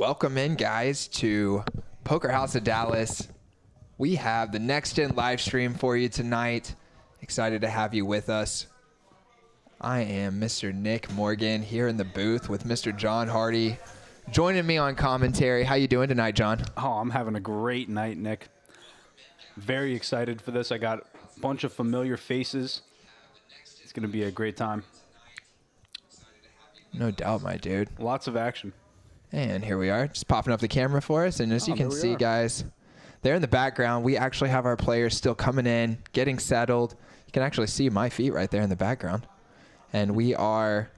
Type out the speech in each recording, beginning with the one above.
Welcome in, guys, to Poker House of Dallas. We have the Next Gen live stream for you tonight. Excited to have you with us. I am Mr. Nick Morgan here in the booth with Mr. John Hardy. Joining me on commentary. How you doing tonight, John? Oh, I'm having a great night, Nick. Very excited for this. I got a bunch of familiar faces. It's going to be a great time. No doubt, my dude. Lots of action. And here we are, just popping up the camera for us. And as you can see, guys, there in the background, we actually have our players still coming in, getting settled. You can actually see my feet right there in the background. And we are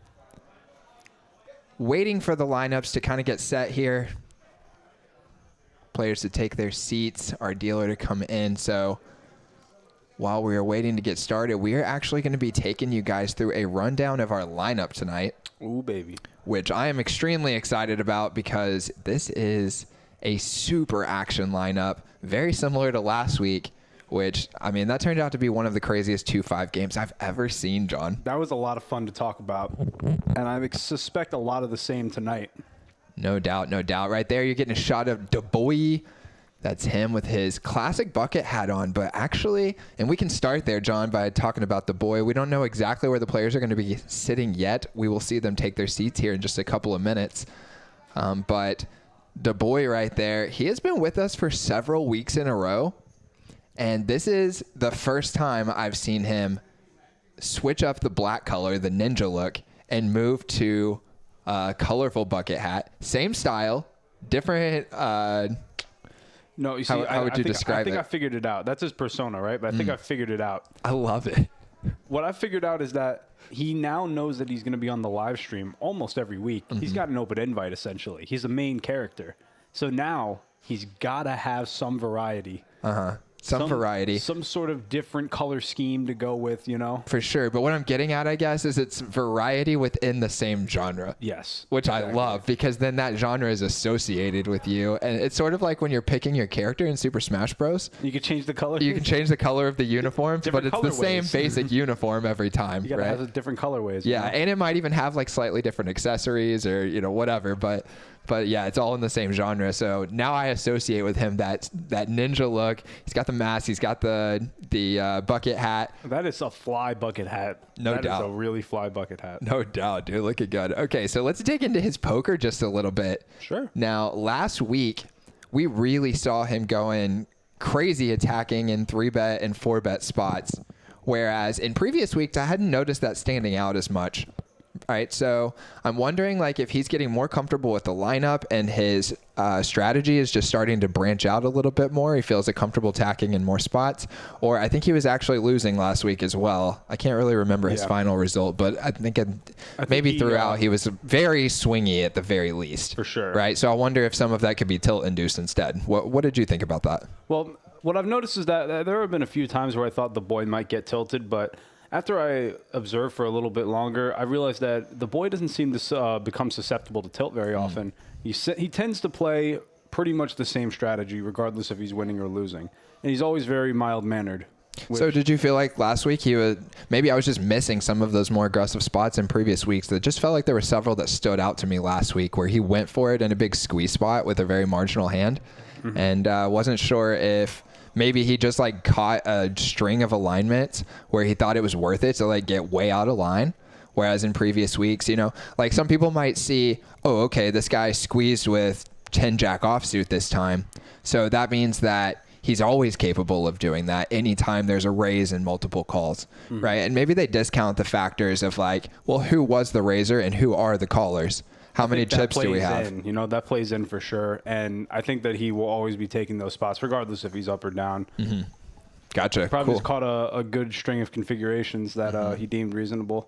waiting for the lineups to kind of get set here. Players to take their seats, our dealer to come in. So while we are waiting to get started, we are actually going to be taking you guys through a rundown of our lineup tonight. Ooh, baby. Which I am extremely excited about because this is a super action lineup, very similar to last week, which, I mean, that turned out to be one of the craziest 2-5 games I've ever seen, John. That was a lot of fun to talk about, and I suspect a lot of the same tonight. No doubt, no doubt. Right there, you're getting a shot of Da Boy. That's him with his classic bucket hat on. But actually, and we can start there, John, by talking about the boy. We don't know exactly where the players are going to be sitting yet. We will see them take their seats here in just a couple of minutes. But the boy right there, he has been with us for several weeks in a row. And this is the first time I've seen him switch up the black color, the ninja look, and move to a colorful bucket hat. Same style, different... No, you see, how would you describe it? I think I figured it out. That's his persona, right? But I think I figured it out. I love it. What I figured out is that he now knows that he's going to be on the live stream almost every week. He's got an open invite, essentially. He's the main character. So now he's got to have some variety. Some variety. Some sort of different color scheme to go with, you know? For sure. But what I'm getting at, I guess, is it's variety within the same genre. Yes. Which exactly. I love, because then that genre is associated with you. And it's sort of like when you're picking your character in Super Smash Bros. You can change the color. You can change the color of the uniforms, but it's the same basic uniform every time. You got to right? have different colorways. Yeah, and it might even have like slightly different accessories or, you know, whatever. But yeah, it's all in the same genre. So now I associate with him that ninja look. He's got the mask. He's got the bucket hat. That is a fly bucket hat. No doubt. That is a really fly bucket hat. No doubt, dude. Looking good. Okay, so let's dig into his poker just a little bit. Sure. Now, last week, we really saw him going crazy attacking in 3-bet and 4-bet spots, whereas in previous weeks, I hadn't noticed that standing out as much. All right, so I'm wondering like if he's getting more comfortable with the lineup and his strategy is just starting to branch out a little bit more. He feels comfortable attacking in more spots, or I think he was actually losing last week as well. I can't really remember his final result, but I think maybe throughout he was very swingy at the very least. For sure. Right, so I wonder if some of that could be tilt induced instead. What did you think about that? Well, what I've noticed is that there have been a few times where I thought the boy might get tilted, but after I observed for a little bit longer, I realized that the boy doesn't seem to become susceptible to tilt very often. He tends to play pretty much the same strategy, regardless if he's winning or losing. And he's always very mild-mannered. So did you feel like last week maybe I was just missing some of those more aggressive spots in previous weeks? That just felt like there were several that stood out to me last week where he went for it in a big squeeze spot with a very marginal hand. And wasn't sure if maybe he just like caught a string of alignments where he thought it was worth it to like get way out of line. Whereas in previous weeks, you know, like some people might see, oh, okay, this guy squeezed with 10 jack offsuit this time. So that means that he's always capable of doing that anytime there's a raise and multiple calls, right? And maybe they discount the factors of like, well, who was the raiser and who are the callers? How many chips do we have? You know, that plays in for sure. And I think that he will always be taking those spots, regardless if he's up or down. Gotcha. Probably just caught a good string of configurations that he deemed reasonable.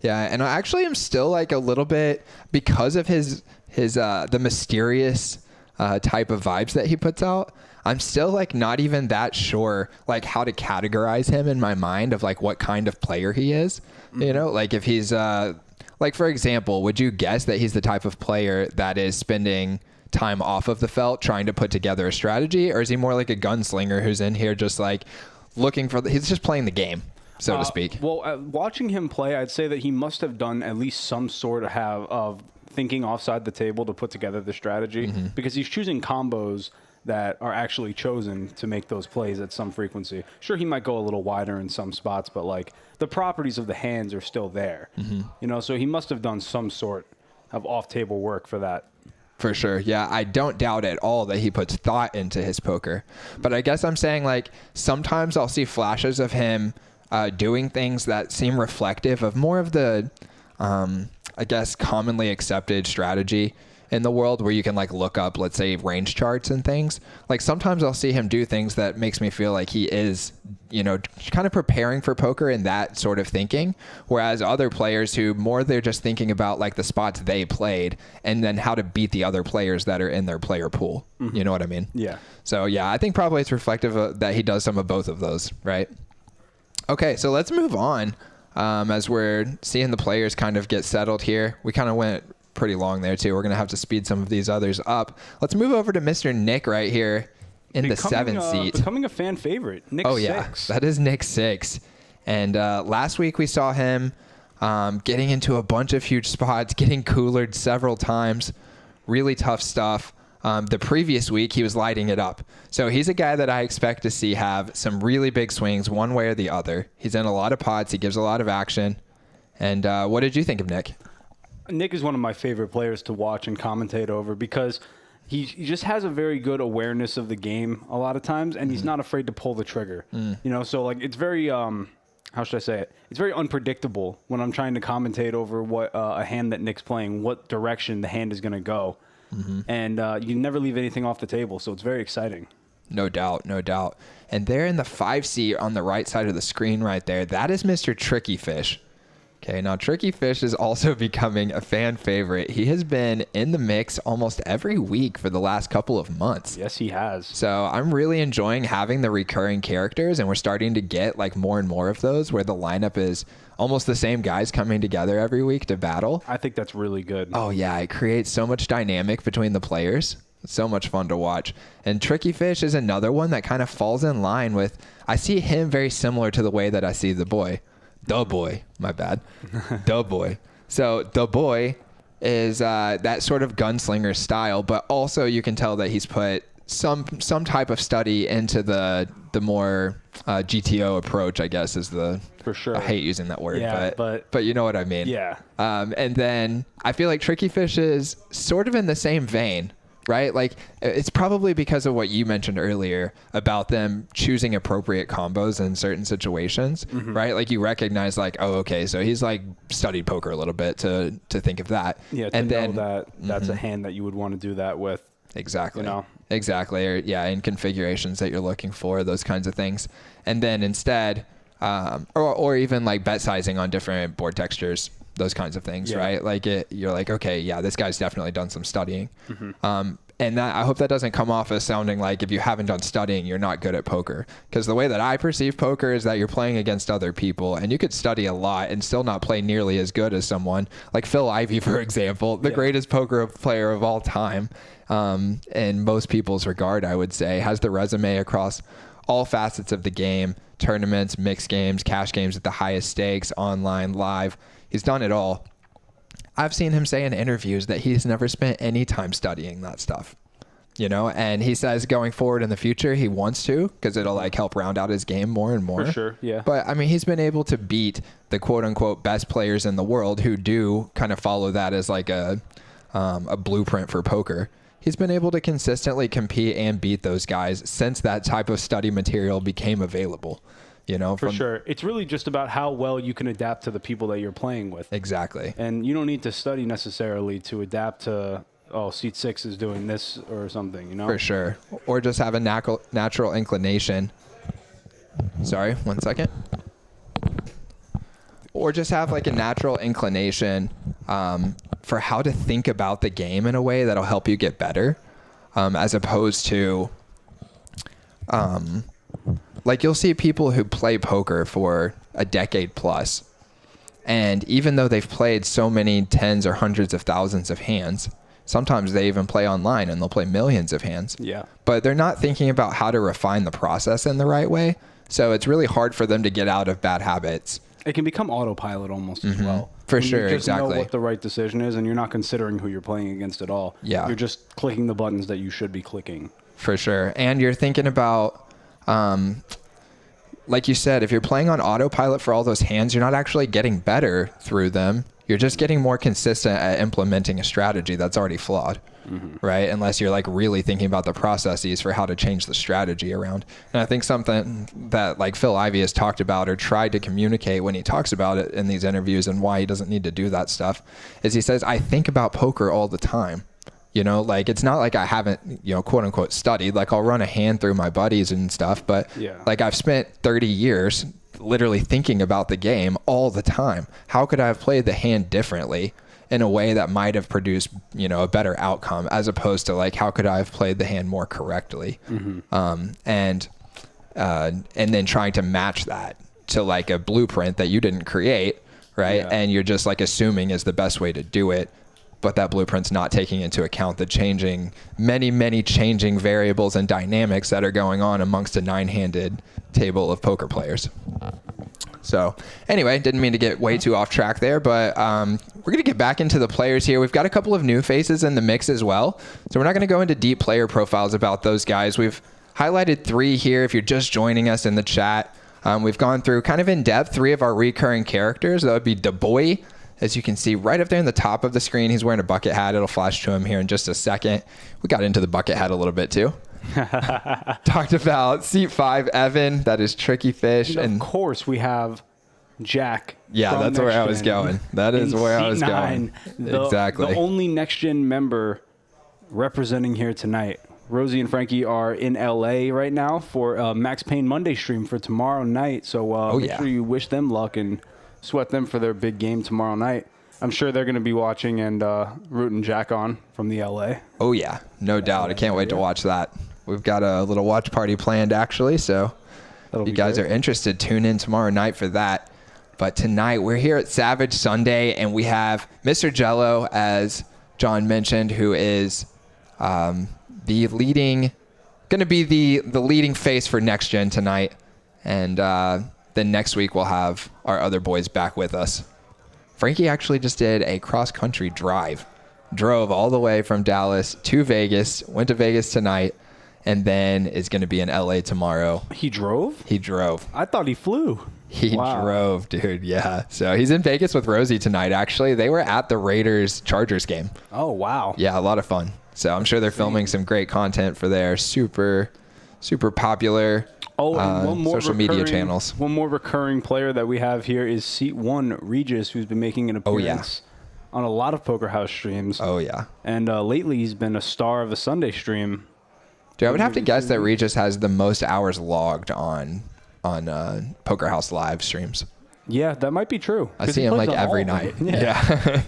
Yeah, and I actually am still like a little bit, because of his the mysterious type of vibes that he puts out, I'm still like not even that sure like how to categorize him in my mind of like what kind of player he is. You know, like if he's like, for example, would you guess that he's the type of player that is spending time off of the felt trying to put together a strategy? Or is he more like a gunslinger who's in here just like looking for he's just playing the game, so to speak? Well, watching him play, I'd say that he must have done at least some sort of thinking offside the table to put together the strategy because he's choosing combos that are actually chosen to make those plays at some frequency. Sure, he might go a little wider in some spots, but like the properties of the hands are still there. You know, so he must have done some sort of off-table work for that. For sure. Yeah, I don't doubt at all that he puts thought into his poker. But I guess I'm saying, like, sometimes I'll see flashes of him doing things that seem reflective of more of the, I guess, commonly accepted strategy in the world where you can, like, look up, let's say, range charts and things. Like, sometimes I'll see him do things that makes me feel like he is, you know, kind of preparing for poker in that sort of thinking. Whereas other players who more they're just thinking about, like, the spots they played and then how to beat the other players that are in their player pool. You know what I mean? Yeah. So, yeah, I think probably it's reflective of that he does some of both of those, right? Okay, so let's move on as we're seeing the players kind of get settled here. We kind of went pretty long there too. We're going to have to speed some of these others up. Let's move over to Mr. Nick right here in the 7th seat. Becoming a fan favorite. Nick 6. That is Nick 6. And last week we saw him getting into a bunch of huge spots, getting coolered several times. Really tough stuff. The previous week he was lighting it up. So he's a guy that I expect to see have some really big swings one way or the other. He's in a lot of pots. He gives a lot of action. And what did you think of Nick? Nick is one of my favorite players to watch and commentate over because he just has a very good awareness of the game a lot of times, and he's not afraid to pull the trigger. You know, so like it's very, how should I say it? It's very unpredictable when I'm trying to commentate over what a hand that Nick's playing, what direction the hand is going to go. And you never leave anything off the table, so it's very exciting. No doubt, no doubt. And there in the 5 seat on the right side of the screen right there, that is Mr. Tricky Fish. Okay, now Tricky Fish is also becoming a fan favorite. He has been in the mix almost every week for the last couple of months. Yes, he has. So I'm really enjoying having the recurring characters, and we're starting to get like more and more of those where the lineup is almost the same guys coming together every week to battle. I think that's really good. Oh yeah, it creates so much dynamic between the players. It's so much fun to watch. And Tricky Fish is another one that kind of falls in line with, I see him very similar to the way that I see the boy. The boy, my bad. The boy. So the boy is that sort of gunslinger style, but also you can tell that he's put some type of study into the more GTO approach, I guess is the. For sure. I hate using that word, yeah, but you know what I mean. Yeah. And then I feel like Tricky Fish is sort of in the same vein. Right? Like it's probably because of what you mentioned earlier about them choosing appropriate combos in certain situations, right? Like you recognize like, oh, okay, so he's like studied poker a little bit to think of that. Yeah. And then know that's a hand that you would want to do that with. Exactly. You know? Exactly. Or yeah, in configurations that you're looking for, those kinds of things. And then instead, or even like bet sizing on different board textures. Those kinds of things, right? Like you're like, okay, yeah, this guy's definitely done some studying. And that, I hope that doesn't come off as sounding like if you haven't done studying, you're not good at poker. Because the way that I perceive poker is that you're playing against other people, and you could study a lot and still not play nearly as good as someone like Phil Ivey, for example, the greatest poker player of all time, in most people's regard, I would say, has the resume across all facets of the game: tournaments, mixed games, cash games at the highest stakes, online, live. He's done it all. I've seen him say in interviews that he's never spent any time studying that stuff, you know, and he says going forward in the future, he wants to, because it'll like help round out his game more and more. For sure. Yeah. But I mean, he's been able to beat the quote unquote best players in the world who do kind of follow that as like a blueprint for poker. He's been able to consistently compete and beat those guys since that type of study material became available. You know, for sure. It's really just about how well you can adapt to the people that you're playing with. Exactly. And you don't need to study necessarily to adapt to, oh, seat 6 is doing this or something, you know? For sure. Or just have a natural inclination. Sorry, 1 second. Or just have like a natural inclination for how to think about the game in a way that'll help you get better, as opposed to... like you'll see people who play poker for a decade plus, and even though they've played so many tens or hundreds of thousands of hands, sometimes they even play online and they'll play millions of hands. Yeah. But they're not thinking about how to refine the process in the right way. So it's really hard for them to get out of bad habits. It can become autopilot almost as well. For When sure, you just exactly. know what the right decision is, and you're not considering who you're playing against at all. Yeah. You're just clicking the buttons that you should be clicking. For sure. And you're thinking about, like you said, if you're playing on autopilot for all those hands, you're not actually getting better through them. You're just getting more consistent at implementing a strategy that's already flawed, right? Unless you're like really thinking about the processes for how to change the strategy around. And I think something that like Phil Ivey has talked about or tried to communicate when he talks about it in these interviews and why he doesn't need to do that stuff is he says, I think about poker all the time. You know, like it's not like I haven't, you know, quote unquote studied. Like I'll run a hand through my buddies and stuff, but like I've spent 30 years literally thinking about the game all the time. How could I have played the hand differently in a way that might have produced, you know, a better outcome, as opposed to like how could I have played the hand more correctly, and then trying to match that to like a blueprint that you didn't create, right? And you're just like assuming is the best way to do it. But that blueprint's not taking into account the changing, many changing variables and dynamics that are going on amongst a 9-handed table of poker players. So anyway, didn't mean to get way too off track there, but we're going to get back into the players here. We've got a couple of new faces in the mix as well. So we're not going to go into deep player profiles about those guys. We've highlighted 3 here if you're just joining us in the chat. We've gone through kind of in depth 3 of our recurring characters. That would be Da Boy. As you can see right up there in the top of the screen, he's wearing a bucket hat. It'll flash to him here in just a second. We got into the bucket hat a little bit too. Talked about seat 5, Evan. That is Tricky Fish. And of course, we have Jack. Yeah, that's where I was going. That is where I was going. Exactly. The only Next Gen member representing here tonight. Rosie and Frankie are in LA right now for Max Payne Monday stream for tomorrow night. So make sure you wish them luck and sweat them for their big game tomorrow night. I'm sure they're going to be watching and rooting Jack on from the LA. Oh, yeah. No doubt. I can't wait to watch that. We've got a little watch party planned, actually. So if you guys are interested, tune in tomorrow night for that. But tonight, we're here at Savage Sunday, and we have Mr. Jello, as John mentioned, who is going to be the leading face for Next Gen tonight. And then next week, we'll have our other boys back with us. Frankie actually just did a cross-country drive. Drove all the way from Dallas to Vegas, went to Vegas tonight, and then is going to be in LA tomorrow. He drove? He drove. I thought he flew. He drove, dude. Yeah. So he's in Vegas with Rosie tonight, actually. They were at the Raiders-Chargers game. Oh, wow. Yeah, a lot of fun. So I'm sure they're filming some great content for their super popular social media channels. One more recurring player that we have here is seat 1, Regis, who's been making an appearance on a lot of Poker House streams. Oh, yeah. And lately he's been a star of a Sunday stream. Dude, I would have to guess that Regis has the most hours logged on Poker House live streams. Yeah, that might be true. I see him like every night. Yeah.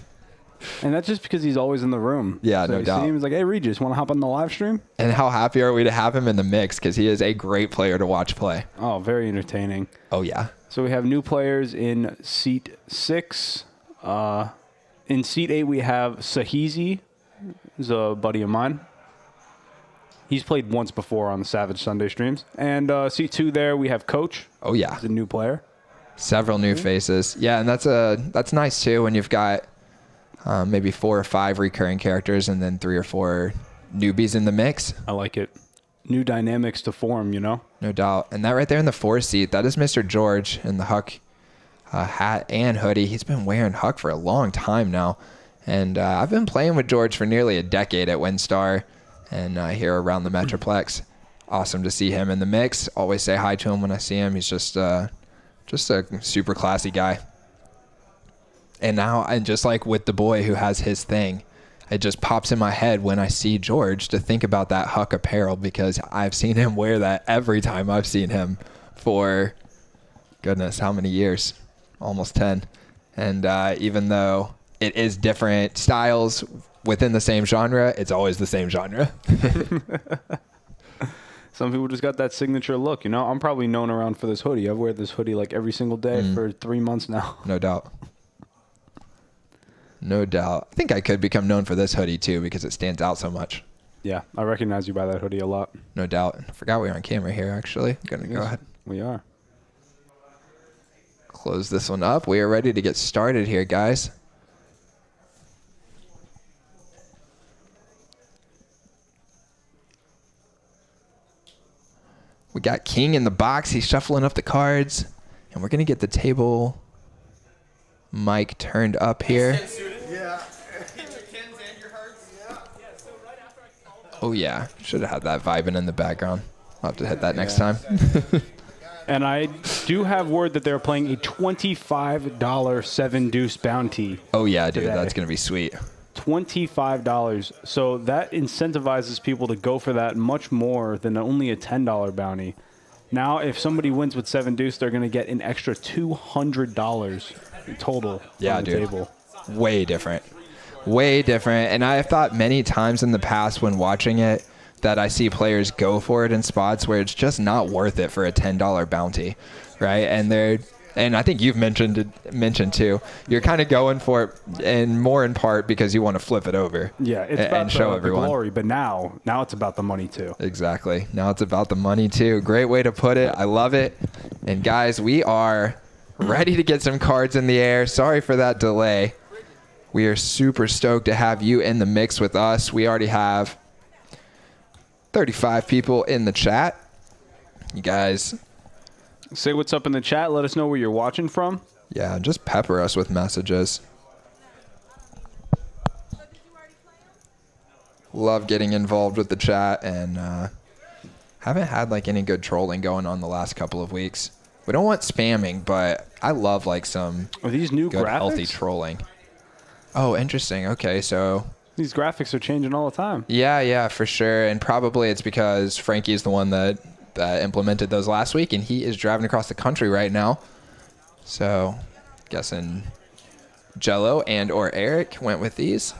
And that's just because he's always in the room. Yeah, so no doubt. He's like, hey, Regis, want to hop on the live stream? And how happy are we to have him in the mix, because he is a great player to watch play. Oh, very entertaining. Oh, yeah. So we have new players in seat 6. In seat 8, we have Sahizi, who's a buddy of mine. He's played once before on the Savage Sunday streams. And seat 2 there, we have Coach. Oh, yeah. He's a new player. Several new faces. Yeah, and that's nice, too, when you've got maybe 4 or 5 recurring characters and then 3 or 4 newbies in the mix. I like it. New dynamics to form, you know? No doubt. And that right there in the 4 seat, that is Mr. George in the Huck hat and hoodie. He's been wearing Huck for a long time now. And I've been playing with George for nearly a decade at WinStar and here around the Metroplex. Awesome to see him in the mix. Always say hi to him when I see him. He's just a super classy guy. And now, and just like with the boy who has his thing, it just pops in my head when I see George to think about that Huck apparel, because I've seen him wear that every time I've seen him for, goodness, how many years? Almost 10. And even though it is different styles within the same genre, it's always the same genre. Some people just got that signature look, you know? I'm probably known around for this hoodie. I've wear this hoodie like every single day for 3 months now. No doubt. No doubt. I think I could become known for this hoodie, too, because it stands out so much. Yeah, I recognize you by that hoodie a lot. No doubt. I forgot we were on camera here, actually. I'm going to go ahead. We are. close this one up. We are ready to get started here, guys. We got king in the box. He's shuffling up the cards. And we're going to get the table mic turned up here. Oh, yeah. Should have had that vibing in the background. I'll have to hit that next time. And I do have word that they're playing a $25 7 deuce bounty. Oh, yeah, dude. Today. That's going to be sweet. $25. So that incentivizes people to go for that much more than only a $10 bounty. Now, if somebody wins with 7 deuce, they're going to get an extra $200 in total on the table. Way different. Way different. And I've thought many times in the past when watching it that I see players go for it in spots where it's just not worth it for a $10 bounty, right? And I think you've mentioned too. You're kind of going for it, and more in part because you want to flip it over. Yeah, it's about show everyone the glory, but now it's about the money too. Exactly. Now it's about the money too. Great way to put it. I love it. And guys, we are ready to get some cards in the air. Sorry for that delay. We are super stoked to have you in the mix with us. We already have 35 people in the chat. You guys say what's up in the chat. Let us know where you're watching from. Yeah, just pepper us with messages. Love getting involved with the chat, and haven't had like any good trolling going on the last couple of weeks. We don't want spamming, but I love like some are these new good, graphics? Healthy trolling. Oh, interesting. Okay, so these graphics are changing all the time. Yeah, for sure. And probably it's because Frankie's the one that implemented those last week, and he is driving across the country right now. So, guessing Jello and or Eric went with these.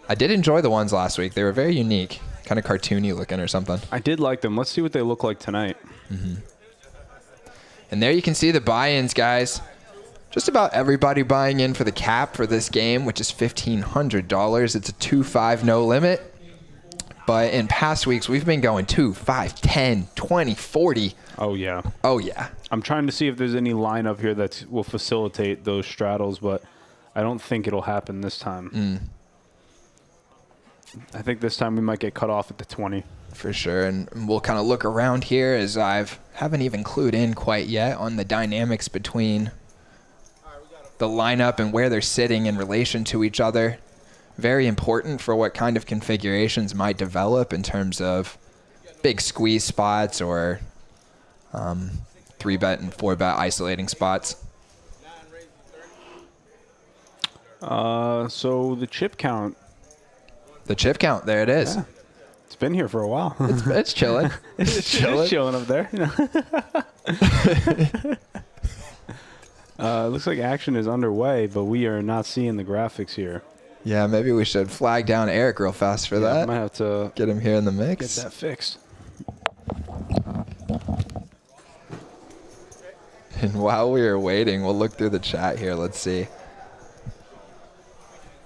I did enjoy the ones last week. They were very unique, kind of cartoony looking or something. I did like them. Let's see what they look like tonight. Mm-hmm. And there you can see the buy-ins, guys. Just about everybody buying in for the cap for this game, which is $1,500. It's a 2-5 no limit. But in past weeks, we've been going 2, 5, 10, 20, 40. Oh, yeah. Oh, yeah. I'm trying to see if there's any line up here that will facilitate those straddles, but I don't think it'll happen this time. I think this time we might get cut off at the 20. For sure. And we'll kind of look around here as haven't even clued in quite yet on the dynamics between the lineup and where they're sitting in relation to each other. Very important for what kind of configurations might develop in terms of big squeeze spots or 3-bet and 4-bet isolating spots. So the chip count. The chip count, there it is. Yeah. It's been here for a while. It's chilling. It's chilling up there. Looks like action is underway, but we are not seeing the graphics here. Yeah, maybe we should flag down Eric real fast for that. I might have to get him here in the mix. Get that fixed. And while we are waiting, we'll look through the chat here. Let's see.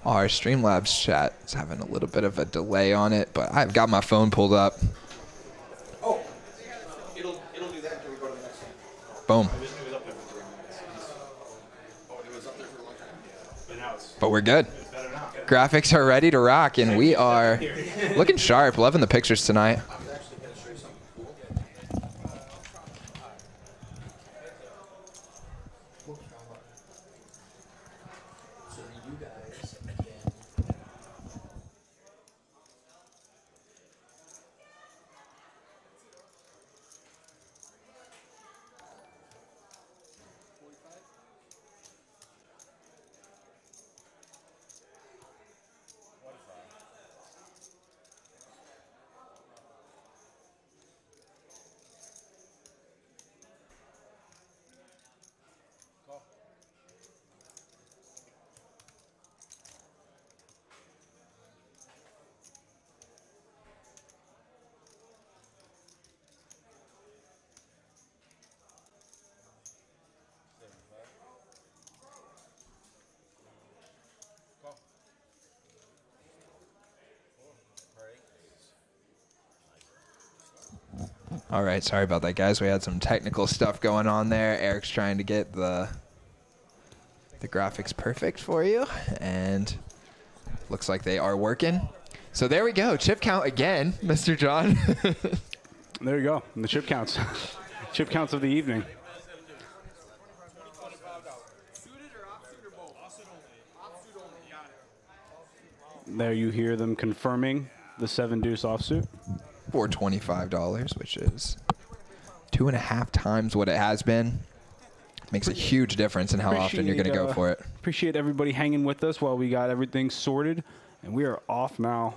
Our Streamlabs chat is having a little bit of a delay on it, but I've got my phone pulled up. Oh, it'll do that until we go to the next one. Boom. It was up there for 3 minutes. Oh, it was up there for a long time. But now but we're good. Graphics are ready to rock, and we are looking sharp. Loving the pictures tonight. All right, sorry about that, guys. We had some technical stuff going on there. Eric's trying to get the graphics perfect for you, and looks like they are working. So there we go. Chip count again, Mr. John. There you go. The chip counts. Chip counts of the evening. There you hear them confirming the 7-deuce offsuit. For $25, which is 2.5 times what it has been. Makes a huge difference in how often you're going to go for it. Appreciate everybody hanging with us while we got everything sorted. And we are off now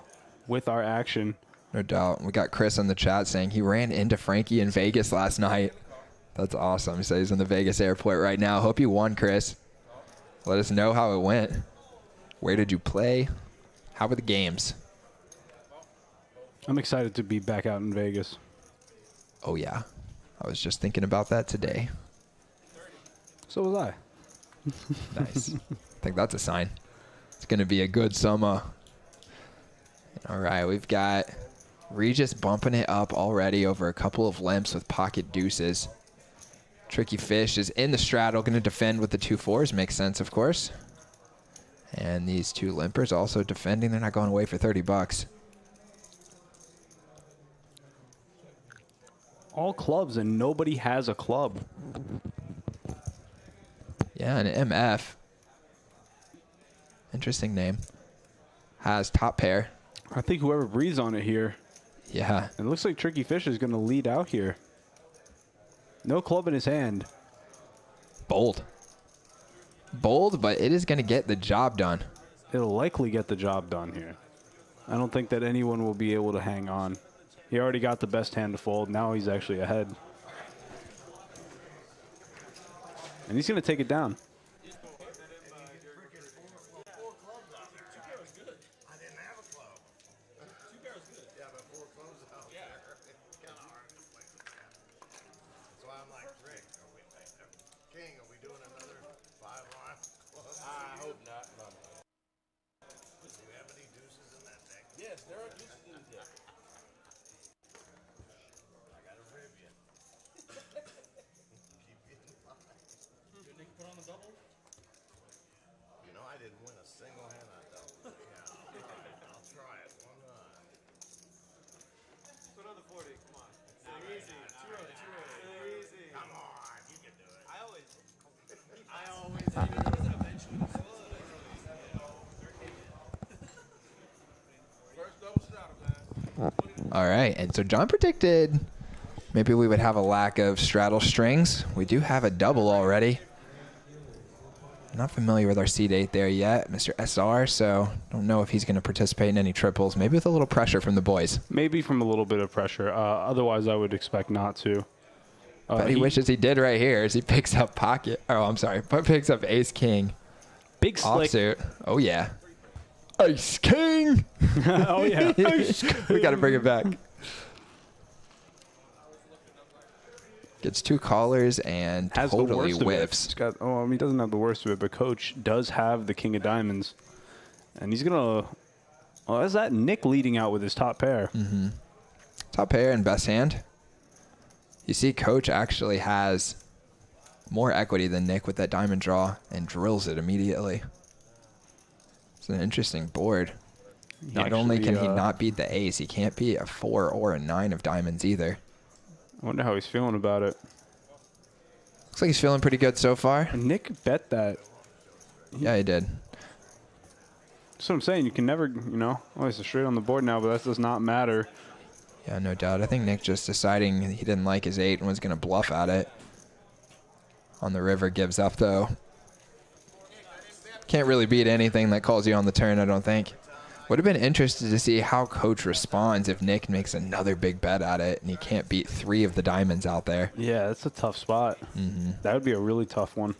with our action. No doubt. We got Chris in the chat saying he ran into Frankie in Vegas last night. That's awesome. He says he's in the Vegas airport right now. Hope you won, Chris. Let us know how it went. Where did you play? How were the games? I'm excited to be back out in Vegas. Oh, yeah. I was just thinking about that today. So was I. Nice. I think that's a sign. It's going to be a good summer. All right, we've got Regis bumping it up already over a couple of limps with pocket deuces. Tricky Fish is in the straddle, going to defend with the 2-4s. Makes sense, of course. And these two limpers also defending. They're not going away for 30 bucks. All clubs and nobody has a club. Yeah, an MF. Interesting name. Has top pair. I think whoever breathes on it here. Yeah. It looks like Tricky Fish is going to lead out here. No club in his hand. Bold. Bold, but it is going to get the job done. It'll likely get the job done here. I don't think that anyone will be able to hang on. He already got the best hand to fold. Now he's actually ahead. And he's going to take it down. All right, and so John predicted maybe we would have a lack of straddle strings. We do have a double already. Not familiar with our seed 8 there yet, Mr. SR, so don't know if he's going to participate in any triples. Maybe with a little pressure from the boys. Maybe from a little bit of pressure. Otherwise, I would expect not to. But he wishes he did right here as he picks up pocket. Oh, I'm sorry. But picks up ace king. Big slick. Offsuit. Oh, yeah. Ace king. Oh, yeah. Ace king. We got to bring it back. Gets 2 callers and Has totally the worst whiffs. He's got, oh, I mean, he doesn't have the worst of it, but Coach does have the king of diamonds. And he's going to... Oh, is that Nick leading out with his top pair? Mm-hmm. Top pair and best hand. You see Coach actually has more equity than Nick with that diamond draw and drills it immediately. It's an interesting board. Not only can he not beat the ace, he can't beat a 4 or a 9 of diamonds either. I wonder how he's feeling about it. Looks like he's feeling pretty good so far. And Nick bet that. Yeah, he did. That's what I'm saying. You can never, you know, oh, he's straight on the board now, but that does not matter. Yeah, no doubt. I think Nick just deciding he didn't like his 8 and was going to bluff at it. On the river, gives up, though. Can't really beat anything that calls you on the turn, I don't think. Would have been interested to see how Coach responds if Nick makes another big bet at it and he can't beat 3 of the diamonds out there. Yeah, that's a tough spot. Mm-hmm. That would be a really tough one.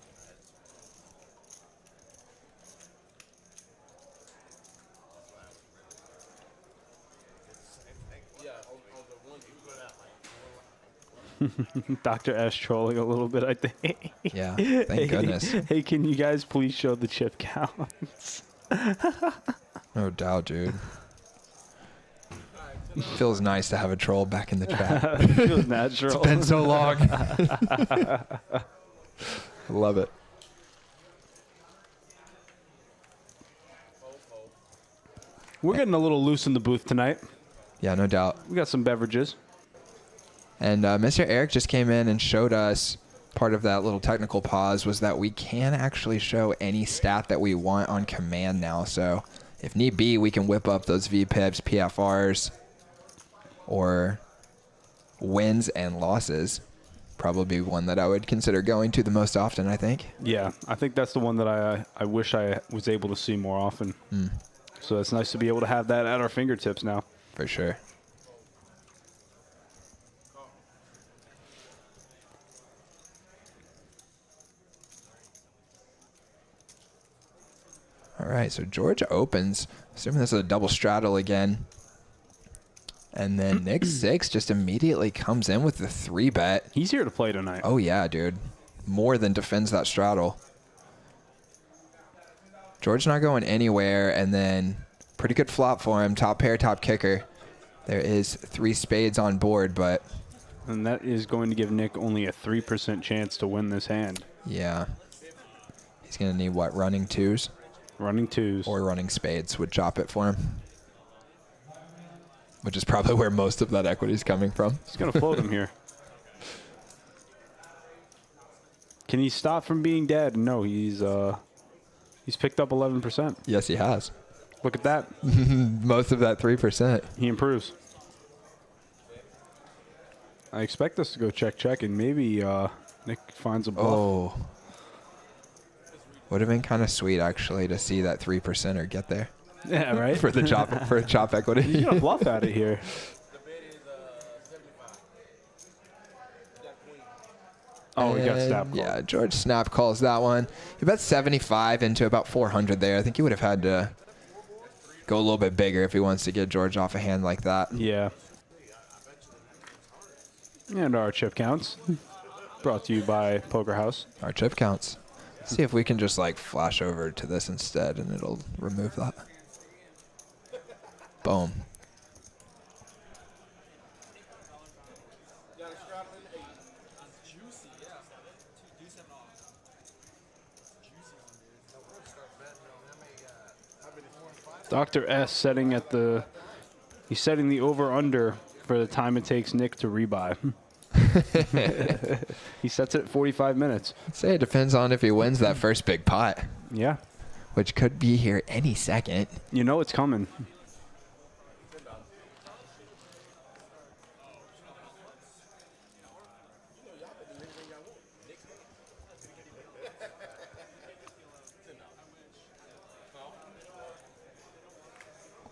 Dr. S trolling a little bit, I think. Yeah, thank goodness. Hey, can you guys please show the chip counts? No doubt, dude. Feels nice to have a troll back in the chat. Feels natural. It's been so long. Love it. We're getting a little loose in the booth tonight. Yeah, no doubt. We got some beverages. And Mr. Eric just came in and showed us part of that little technical pause was that we can actually show any stat that we want on command now. So if need be, we can whip up those VPIPs, PFRs, or wins and losses. Probably one that I would consider going to the most often, I think. Yeah, I think that's the one that I wish I was able to see more often. So it's nice to be able to have that at our fingertips now. For sure. All right, so George opens. Assuming this is a double straddle again. And then Nick 6 just immediately comes in with the 3-bet. He's here to play tonight. Oh, yeah, dude. More than defends that straddle. George not going anywhere, and then pretty good flop for him. Top pair, top kicker. There is 3 spades on board, but... And that is going to give Nick only a 3% chance to win this hand. Yeah. He's going to need, what, running 2s? Running 2s. Or running spades would chop it for him. Which is probably where most of that equity is coming from. He's going to float him here. Can he stop from being dead? No, he's picked up 11%. Yes, he has. Look at that. Most of that 3%. He improves. I expect us to go check, and maybe Nick finds a bluff. Oh. Would have been kind of sweet, actually, to see that 3%er get there. Yeah, right? For the chop, for chop equity. He's going to bluff at it here. Oh, he got snap called. Yeah, George snap calls that one. He bet 75 into about 400 there. I think he would have had to go a little bit bigger if he wants to get George off a hand like that. Yeah. And our chip counts. Brought to you by Poker House. Our chip counts. See if we can just like flash over to this instead and it'll remove that. Boom. Dr. S setting he's setting the over-under for the time it takes Nick to rebuy. He sets it at 45 minutes. I'd say it depends on if he wins that first big pot, Yeah. which could be here any second. You know it's coming.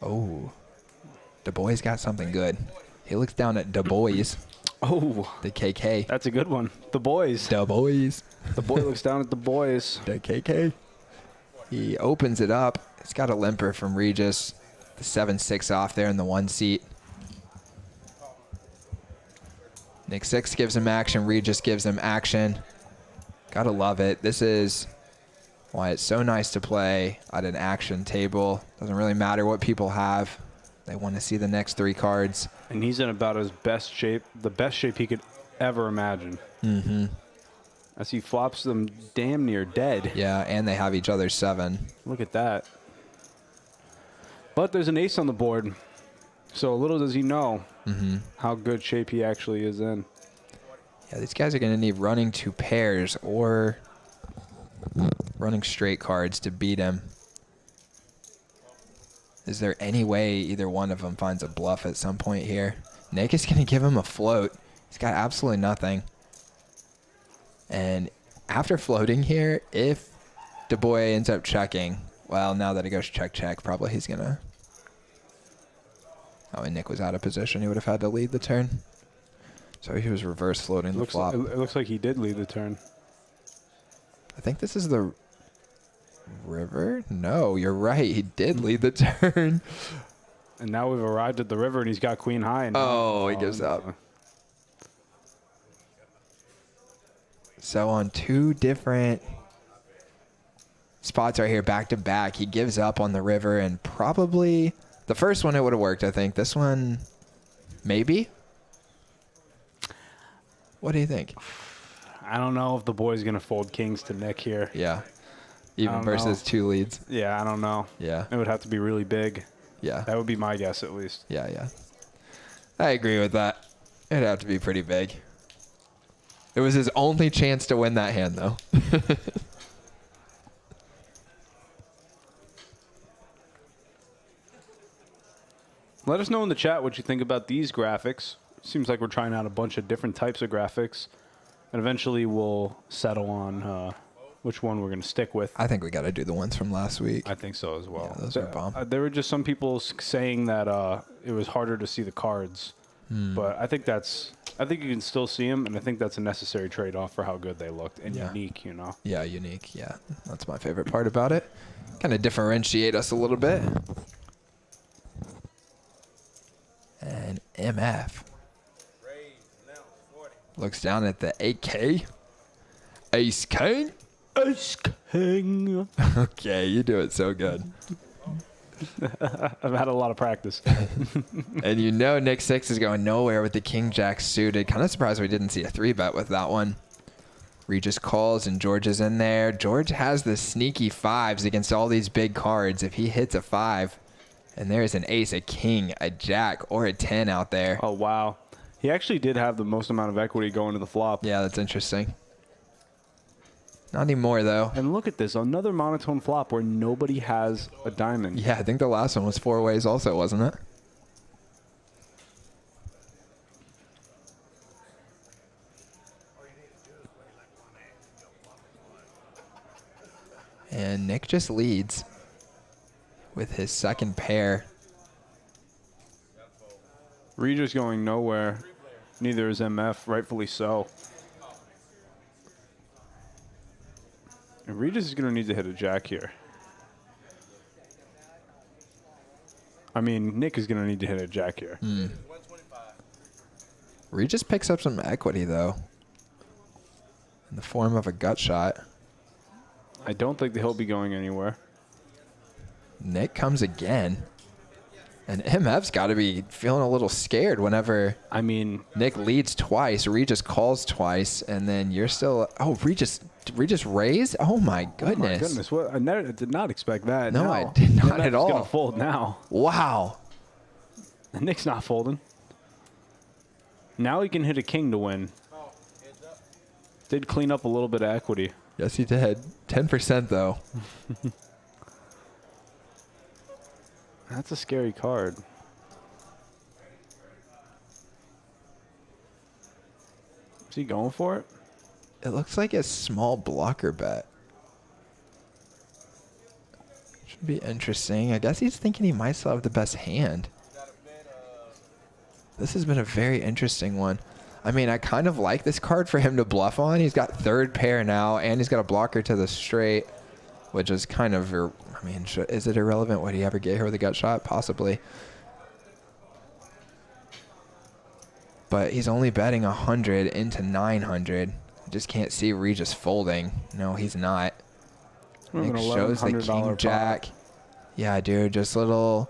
Oh, Du Bois got something good. He looks down at Du Bois, Oh, the KK. that's a good one. The boys. Du Bois, The boy looks down at the boys. the KK. He opens it up. It's got a limper from Regis. The 7-6 off there in the 1 seat. Nick 6 gives him action. Regis gives him action. Gotta love it. This is why it's so nice to play at an action table. Doesn't really matter what people have. They want to see the next 3 cards. And he's in about his best shape, the best shape he could ever imagine. Mm-hmm. As he flops them damn near dead. Yeah, and they have each other's 7. Look at that. But there's an ace on the board. So little does he know how good shape he actually is in. Yeah, these guys are going to need running 2 pairs or running straight cards to beat him. Is there any way either one of them finds a bluff at some point here? Nick is going to give him a float. He's got absolutely nothing. And after floating here, if Du Bois ends up checking, well, now that it goes check, probably he's going to... Oh, and Nick was out of position. He would have had to lead the turn. So he was reverse floating the flop. It looks like he did lead the turn. I think this is the river? No, you're right. He did lead the turn. And now we've arrived at the river, and he's got queen high. And Oh, he gives up. So on 2 different spots right here, back to back, he gives up on the river, and probably the first one it would have worked, I think. This one, Maybe. What do you think? I don't know if the boy's going to fold kings to Nick here. Yeah. Even don't versus know. 2 leads. Yeah, I don't know. Yeah. It would have to be really big. Yeah. That would be my guess, at least. Yeah, yeah. I agree with that. It'd have to be pretty big. It was his only chance to win that hand, though. Let us know in the chat what you think about these graphics. Seems like we're trying out a bunch of different types of graphics. And eventually we'll settle on which one we're going to stick with. I think we got to do the ones from last week. I think so as well. Yeah, those are bomb. There were just some people saying that it was harder to see the cards. But I think you can still see them, and I think that's a necessary trade-off for how good they looked and unique, you know. Yeah, unique. Yeah, that's my favorite part about it. Kind of differentiate us a little bit. And MF looks down at the 8K. Ace King. Ace King. Okay, you do it so good. I've had a lot of practice. And you know Nick 6 is going nowhere with the King Jack suited. Kind of surprised we didn't see a 3-bet with that one. Regis calls and George is in there. George has the sneaky 5s against all these big cards. If he hits a 5 and there's an ace, a king, a jack, or a 10 out there. Oh, wow. He actually did have the most amount of equity going to the flop. Yeah, that's interesting. Not anymore, though. And look at this. Another monotone flop where nobody has a diamond. Yeah, I think the last one was 4 ways also, wasn't it? And Nick just leads with his second pair. Regis going nowhere. Neither is MF, rightfully so. And Regis is going to need to hit a jack here. I mean, Nick is going to need to hit a jack here. Regis picks up some equity, though, in the form of a gut shot. I don't think that he'll be going anywhere. Nick comes again. And MF's got to be feeling a little scared whenever I mean, Nick leads twice, Regis calls twice, and then you're still... Oh, Regis raised? Oh, my goodness. oh my goodness. What? I did not expect that. No, Now, I did not MF's at all. going to fold now. Wow. And Nick's not folding. Now he can hit a king to win. Did clean up a little bit of equity. Yes, he did. 10%, though. That's a scary card. Is he going for it? It looks like a small blocker bet. Should be interesting. I guess he's thinking he might still have the best hand. This has been a very interesting one. I mean, I kind of like this card for him to bluff on. He's got third pair now, and he's got a blocker to the straight, which is kind of, I mean, is it irrelevant? Would he ever get here with a gut shot? Possibly. But he's only betting 100 into 900. I just can't see Regis folding. No, he's not. Nick shows the king jack. Yeah, dude, just little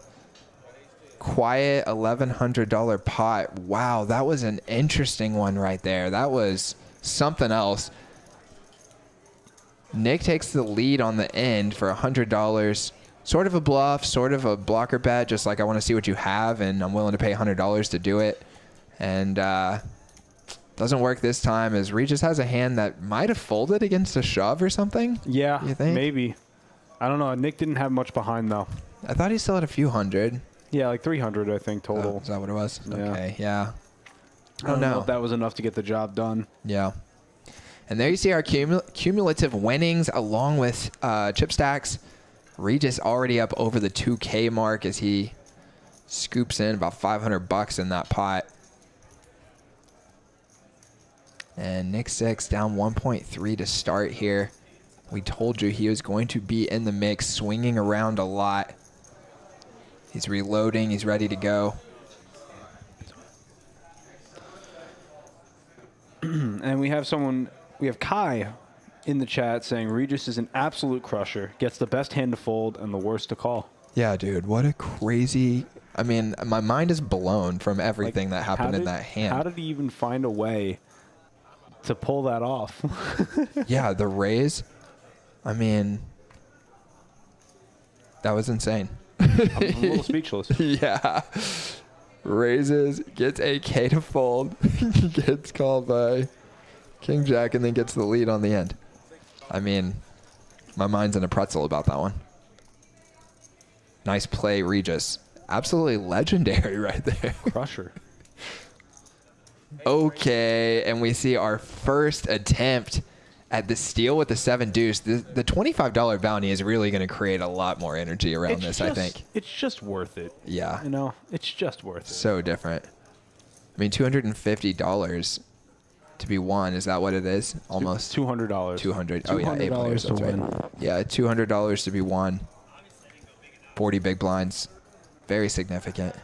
quiet $1,100 pot. Wow, that was an interesting one right there. That was something else. Nick takes the lead on the end for $100. Sort of a bluff, sort of a blocker bet, just like I want to see what you have, and I'm willing to pay $100 to do it. And doesn't work this time, as Regis has a hand that might have folded against a shove or something. Yeah, you think? maybe. I don't know. Nick didn't have much behind, though. I thought he still had a few hundred. Yeah, like 300, I think, total. Oh, is that what it was? Yeah. Okay, yeah. I don't know if that was enough to get the job done. Yeah. And there you see our cumulative winnings along with chip stacks. Regis already up over the 2K mark as he scoops in about $500 in that pot. And Nick 6 down 1.3 to start here. We told you he was going to be in the mix, swinging around a lot. He's reloading. He's ready to go. And we have Kai in the chat saying Regis is an absolute crusher, gets the best hand to fold and the worst to call. Yeah, dude, what a crazy I mean, my mind is blown from everything that happened in that hand. How did he even find a way to pull that off? Yeah, the raise. I mean, that was insane. I'm a little speechless. Yeah. Raises, gets a K to fold, gets called by King Jack, and then gets the lead on the end. I mean, my mind's in a pretzel about that one. Nice play, Regis. Absolutely legendary right there. Crusher. Okay, and we see our first attempt at the steal with the 7 deuce. The $25 bounty is really going to create a lot more energy around this, I think. It's just worth it. Yeah. You know, it's just worth it. So different. I mean, $250 to be won. Is that what it is? Almost. $200. $200. Oh, yeah, 8 players. That's right. Yeah, $200 to be won. 40 big blinds. Very significant.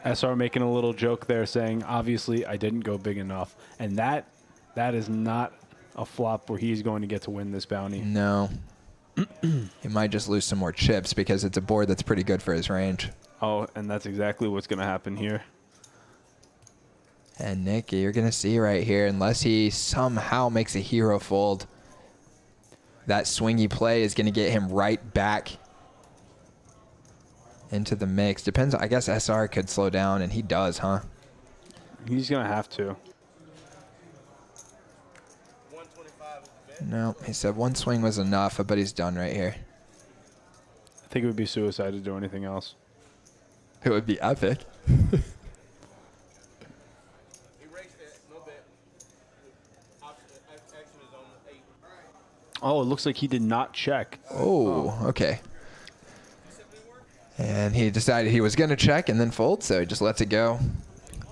SR making a little joke there saying, obviously, I didn't go big enough. And that is not a flop where he's going to get to win this bounty. No. He might just lose some more chips because it's a board that's pretty good for his range. Oh, and that's exactly what's going to happen here. And Nick, you're going to see right here, unless he somehow makes a hero fold, that swingy play is going to get him right back into the mix. Depends. I guess SR could slow down, and he does, huh? He's going to have to. No, he said one swing was enough, but he's done right here. I think it would be suicide to do anything else. It would be epic. Oh, it looks like he did not check. Oh, okay. And he decided he was going to check and then fold, so he just lets it go.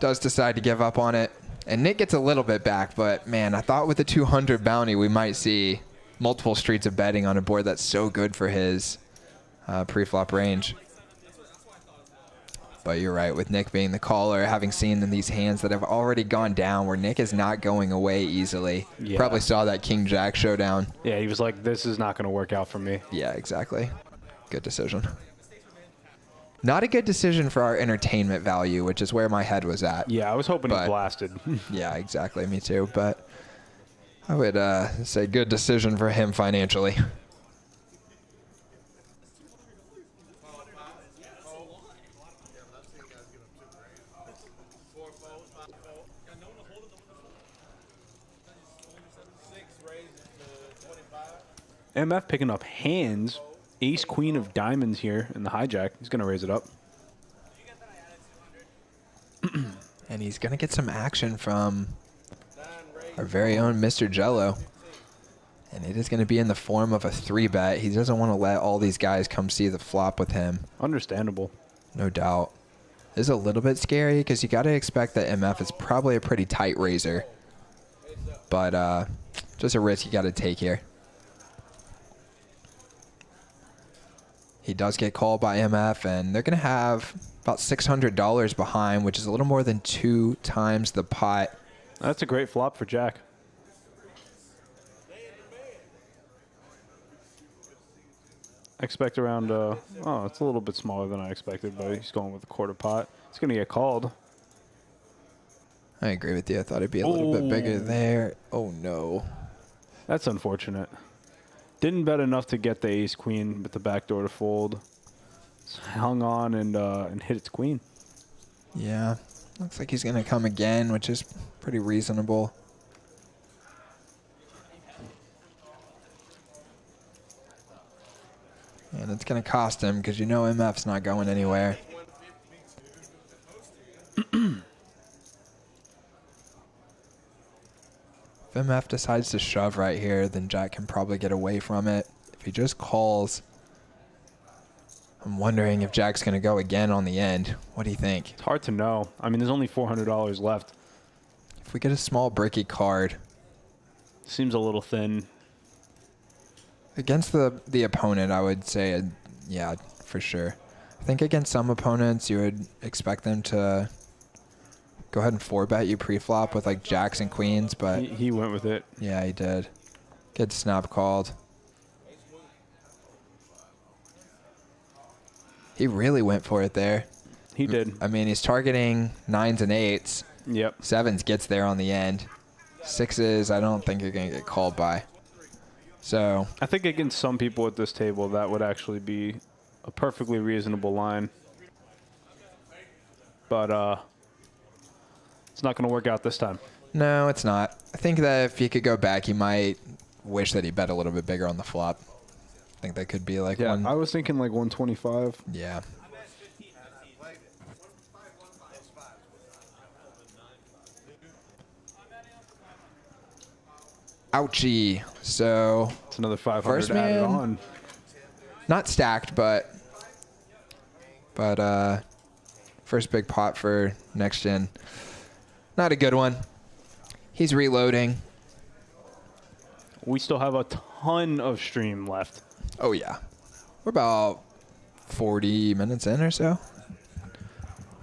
Does decide to give up on it. And Nick gets a little bit back, but man, I thought with the 200 bounty we might see multiple streets of betting on a board that's so good for his pre-flop range. But you're right, with Nick being the caller, having seen in these hands that have already gone down where Nick is not going away easily. Yeah. Probably saw that King Jack showdown. Yeah, he was like, this is not going to work out for me. Yeah, exactly. Good decision. Not a good decision for our entertainment value, which is where my head was at. Yeah, I was hoping he blasted. Yeah, exactly. Me too. But I would say good decision for him financially. MF picking up hands. Ace, queen of diamonds here in the hijack. He's going to raise it up. And he's going to get some action from our very own Mr. Jello. And it is going to be in the form of a 3-bet. He doesn't want to let all these guys come see the flop with him. Understandable. No doubt. This is a little bit scary because you got to expect that MF is probably a pretty tight raiser. But just a risk you got to take here. He does get called by MF, and they're going to have about $600 behind, which is a little more than 2 times the pot. That's a great flop for Jack. I expect around, oh, it's a little bit smaller than I expected, but he's going with a quarter pot. It's going to get called. I agree with you. I thought it'd be a little bit bigger there. Oh, no. That's unfortunate. Didn't bet enough to get the ace queen with the back door to fold. Hung on and hit its queen. Yeah. Looks like he's going to come again, which is pretty reasonable. And it's going to cost him because you know MF's not going anywhere. If MF decides to shove right here, then Jack can probably get away from it. If he just calls, I'm wondering if Jack's going to go again on the end. What do you think? It's hard to know. I mean, there's only $400 left. If we get a small bricky card. Seems a little thin. Against the opponent, I would say, yeah, for sure. I think against some opponents, you would expect them to go ahead and 4-bet you pre-flop with like jacks and queens, but he went with it. Yeah, he did. Good snap called. He really went for it there. He did. I mean, he's targeting 9s and 8s. Yep. 7s gets there on the end. 6s, I don't think you're going to get called by. So I think against some people at this table, that would actually be a perfectly reasonable line. But it's not going to work out this time. no, it's not. I think that if he could go back, he might wish that he bet a little bit bigger on the flop. I think that could be like Yeah, one. I was thinking like 125. Yeah. Ouchie. So It's another 500 First added man. on. not stacked, but first big pot for next gen. Not a good one. He's reloading. We still have a ton of stream left. Oh yeah. We're about 40 minutes in or so.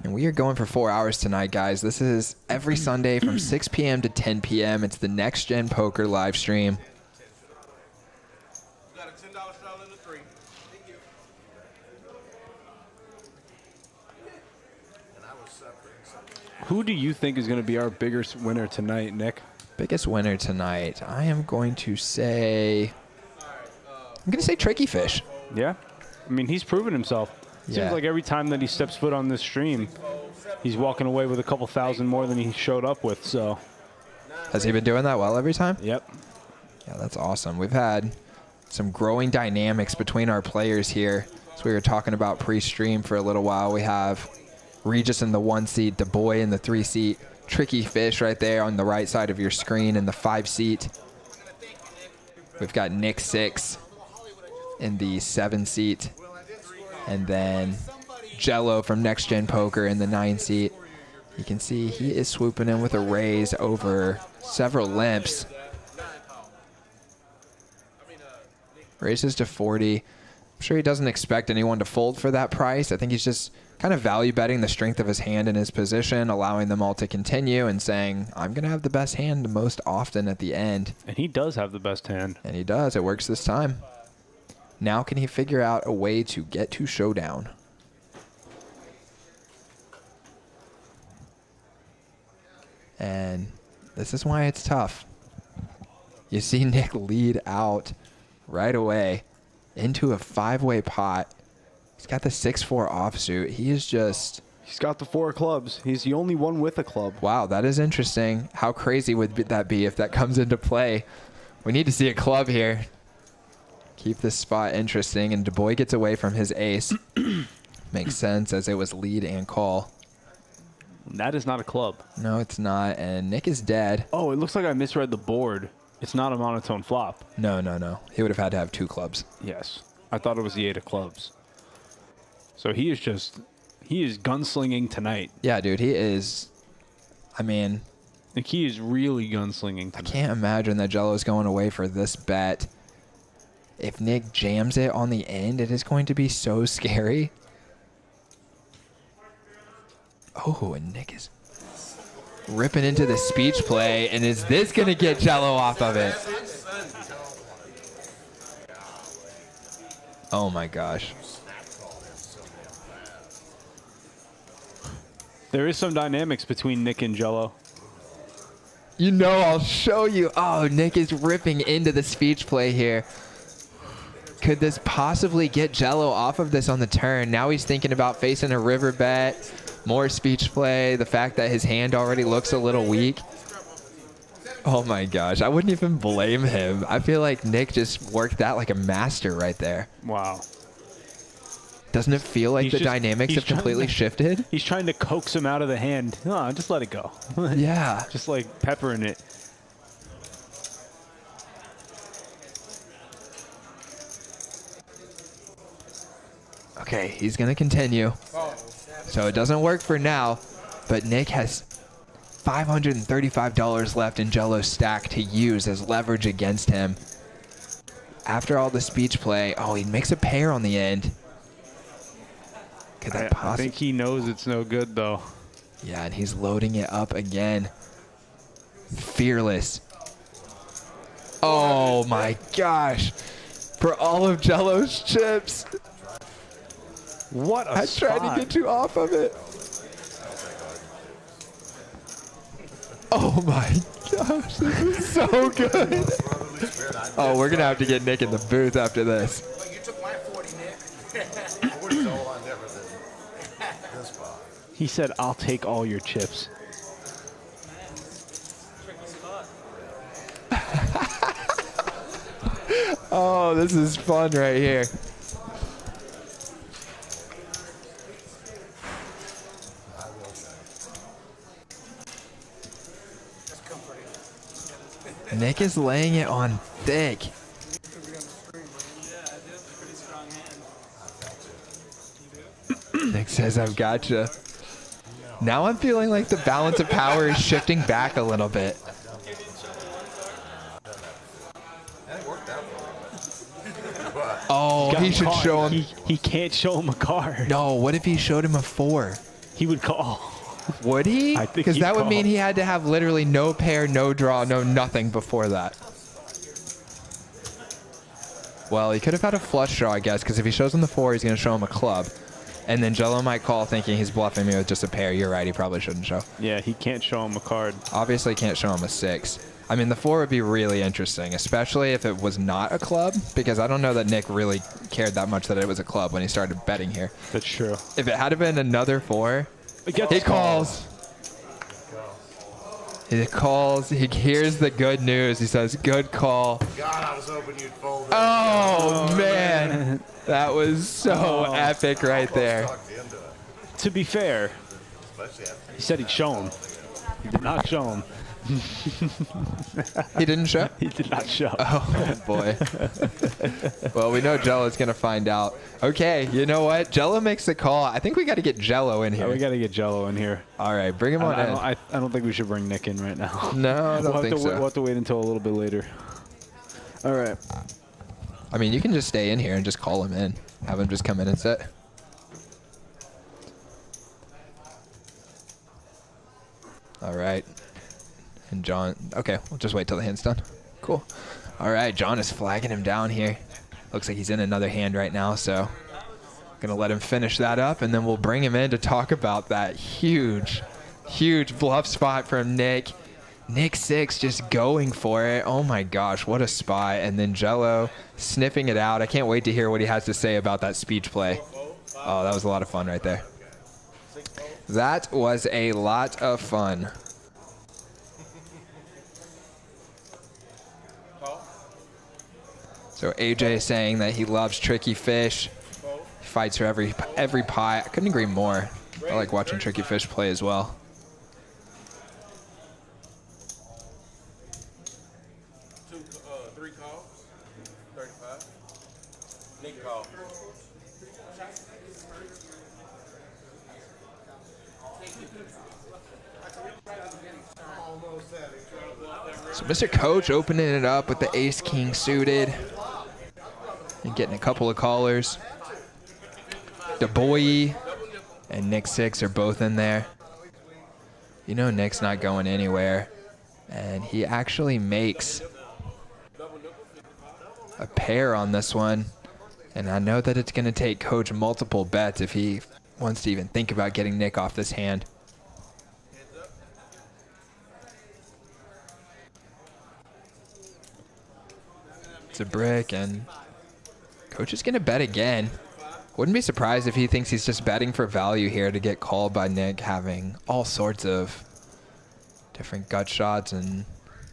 And we are going for 4 hours tonight, guys. This is every Sunday from 6 p.m. to 10 p.m. It's the Next Gen Poker live stream. Got a $10 straddle in the 3. Thank you. And I was suffering. Who do you think is going to be our biggest winner tonight, Nick? Biggest winner tonight. I am going to say... I'm going to say Tricky Fish. Yeah? I mean, he's proven himself. Yeah. Seems like every time that he steps foot on this stream, he's walking away with a couple thousand more than he showed up with. So, Has he been doing that well every time? yep. Yeah, that's awesome. We've had some growing dynamics between our players here. So we were talking about pre-stream for a little while. We have Regis in the 1 seat, DeBoy in the 3 seat, Tricky Fish right there on the right side of your screen in the 5 seat. We've got Nick 6 in the 7 seat. And then Jello from Next Gen Poker in the 9 seat. You can see he is swooping in with a raise over several limps. Raises to 40. I'm sure he doesn't expect anyone to fold for that price. I think he's just kind of value betting the strength of his hand and his position, allowing them all to continue and saying, I'm going to have the best hand most often at the end. And he does have the best hand. And he does. It works this time. Now can he figure out a way to get to showdown? And this is why it's tough. You see Nick lead out right away into a 5-way pot. He's got the 6-4 offsuit. He is just... He's got the 4 clubs. He's the only one with a club. Wow, that is interesting. How crazy would that be if that comes into play? We need to see a club here. Keep this spot interesting, and DeBoy gets away from his ace. Makes sense, as it was lead and call. That is not a club. No, it's not, and Nick is dead. Oh, it looks like I misread the board. It's not a monotone flop. No. He would have had to have 2 clubs. Yes. I thought it was the 8 of clubs. So he is gunslinging tonight. Yeah, dude, he is... I mean... Like, he is really gunslinging I tonight. can't imagine that Jello's going away for this bet. If Nick jams it on the end, it is going to be so scary. Oh, and Nick is ripping into the speech play. And is this going to get Jello off of it? Oh, my gosh. There is some dynamics between Nick and Jello. You know, I'll show you. Oh, Nick is ripping into the speech play here. Could this possibly get Jello off of this on the turn? Now he's thinking about facing a river bet, more speech play, the fact that his hand already looks a little weak. Oh my gosh, I wouldn't even blame him. I feel like Nick just worked that like a master right there. Wow. Doesn't it feel like the dynamics have completely shifted? He's trying to coax him out of the hand. No, just let it go. Yeah. Just like peppering it. Okay, he's going to continue. So it doesn't work for now, but Nick has $535 left in Jello's stack to use as leverage against him. After all the speech play, oh, he makes a pair on the end. Could that I think he knows it's no good, though. Yeah, and he's loading it up again. Fearless. Oh my gosh. For all of Jello's chips. What a I tried to get you off of it. Oh my gosh, this is so good. Oh, we're gonna have to get Nick in the booth after this. Well, you took my 40, Nick. 40's all on never this spot. He said, "I'll take all your chips." Oh, this is fun right here. Nick is laying it on thick. Nick says, I've gotcha. Now I'm feeling like the balance of power is shifting back a little bit. Oh, he should show him. He can't show him a card. No, what if he showed him a 4? He would call. Would he? I think because he'd that would mean call. he had to have literally no pair, no draw, no nothing before that. Well, he could have had a flush draw, I guess, because if he shows him the 4, he's going to show him a club. And then Jello might call thinking he's bluffing me with just a pair. You're right, he probably shouldn't show. Yeah, he can't show him a card. Obviously can't show him a 6. I mean, the 4 would be really interesting, especially if it was not a club, because I don't know that Nick really cared that much that it was a club when he started betting here. That's true. If it had been another 4, he calls. He calls. He hears the good news. He says, good call. God, I was hoping you'd fold that. Oh, man. That was so epic right there. Talked you into it. To be fair, Especially after he said he'd show him. He did not show him. He didn't show? He did not show. Oh, boy. Well, we know Jello's going to find out. Okay, you know what? Jello makes the call. I think we got to get Jello in here. We got to get Jello in here. All right, bring him on in. I don't think we should bring Nick in right now. No, I don't think so. We'll have to wait until a little bit later. All right. I mean, you can just stay in here and just call him in. Have him just come in and sit. All right. And John, okay, we'll just wait till the hand's done. Cool. All right, John is flagging him down here. Looks like he's in another hand right now, so gonna let him finish that up, and then we'll bring him in to talk about that huge bluff spot from Nick. Nick 6 just going for it. Oh my gosh, what a spot. And then Jello sniffing it out. I can't wait to hear what he has to say about that speech play. Oh, that was a lot of fun right there. That was a lot of fun. So AJ saying that he loves tricky fish. He fights for every pie. I couldn't agree more. I like watching tricky fish play as well. Three calls. 35. Nick call. So Mr. Coach opening it up with the ace-king suited. And getting a couple of callers. The boy and Nick 6 are both in there. You know Nick's not going anywhere. And he actually makes a pair on this one. And I know that it's going to take Coach multiple bets if he wants to even think about getting Nick off this hand. It's a brick, and Coach is going to bet again. Wouldn't be surprised if he thinks he's just betting for value here to get called by Nick, having all sorts of different gut shots and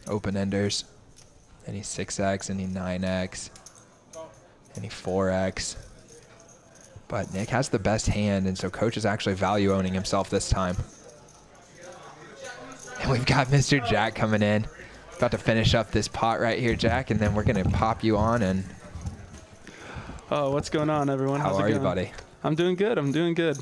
open-enders. Any 6x, any 9x, any 4x. But Nick has the best hand, and so Coach is actually value owning himself this time. And we've got Mr. Jack coming in. About to finish up this pot right here, Jack, and then we're going to pop you on. And Oh, what's going on, everyone? how How's it are you, going? buddy? I'm doing good. I'm doing good.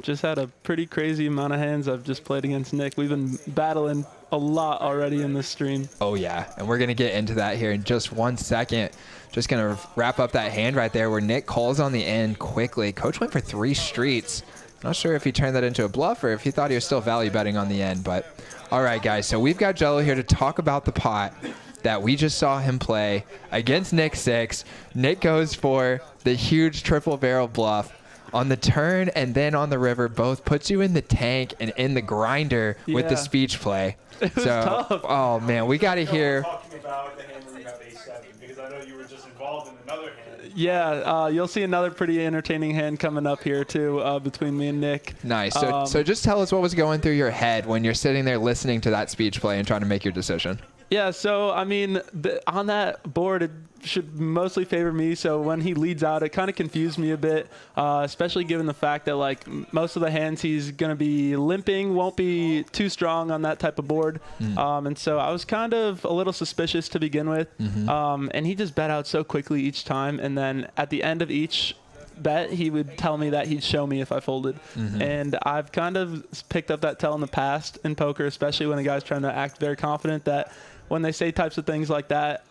Just had a pretty crazy amount of hands I've just played against Nick. We've been battling a lot already in this stream. Oh, yeah. And we're going to get into that here in just 1 second. Just going to wrap up that hand right there where Nick calls on the end quickly. Coach went for 3 streets. Not sure if he turned that into a bluff or if he thought he was still value betting on the end. But all right, guys. So we've got Jello here to talk about the pot that we just saw him play against Nick 6. Nick goes for the huge triple barrel bluff. on the turn and then on the river both puts you in the tank and in the grinder with the Yeah. speech play. It was So, tough. oh man, we got to hear. Talking about the hand where you have A7 because I know you were just involved in another hand. Yeah, you'll see another pretty entertaining hand coming up here too between me and Nick. Nice. So just tell us what was going through your head when you're sitting there listening to that speech play and trying to make your decision. Yeah, so I mean, on that board, it should mostly favor me. So when he leads out, it kind of confused me a bit, especially given the fact that like most of the hands he's going to be limping, won't be too strong on that type of board. And so I was kind of a little suspicious to begin with. And he just bet out so quickly each time. And then at the end of each bet, he would tell me that he'd show me if I folded. And I've kind of picked up that tell in the past in poker, especially when a guy's trying to act very confident, that when they say types of things like that,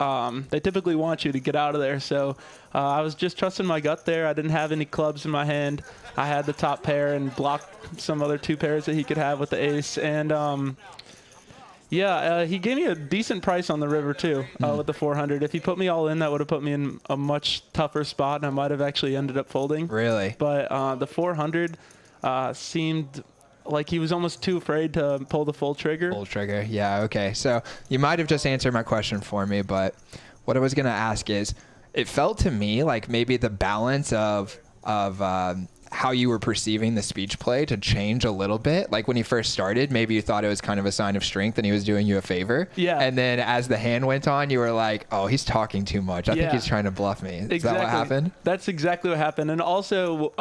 they typically want you to get out of there. So I was just trusting my gut there. I didn't have any clubs in my hand. I had the top pair and blocked some other 2 pairs that he could have with the ace. And he gave me a decent price on the river too with the 400. If he put me all in, that would have put me in a much tougher spot, and I might have actually ended up folding. Really? But the 400 seemed like he was almost too afraid to pull the full trigger. Full trigger. Yeah. Okay. So you might have just answered my question for me, but what I was going to ask is, it felt to me like maybe the balance of how you were perceiving the speech play to change a little bit. Like when he first started, maybe you thought it was kind of a sign of strength and he was doing you a favor. Yeah. And then as the hand went on, you were like, oh, he's talking too much. I think he's trying to bluff me. Is that what happened? That's exactly what happened. And also,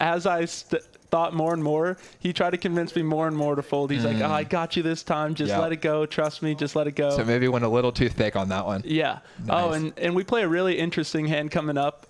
as I thought more and more, he tried to convince me more and more to fold. He's like, oh, I got you this time. Just let it go. Trust me. Just let it go. So maybe went a little too thick on that one. Yeah. Nice. Oh, and we play a really interesting hand coming up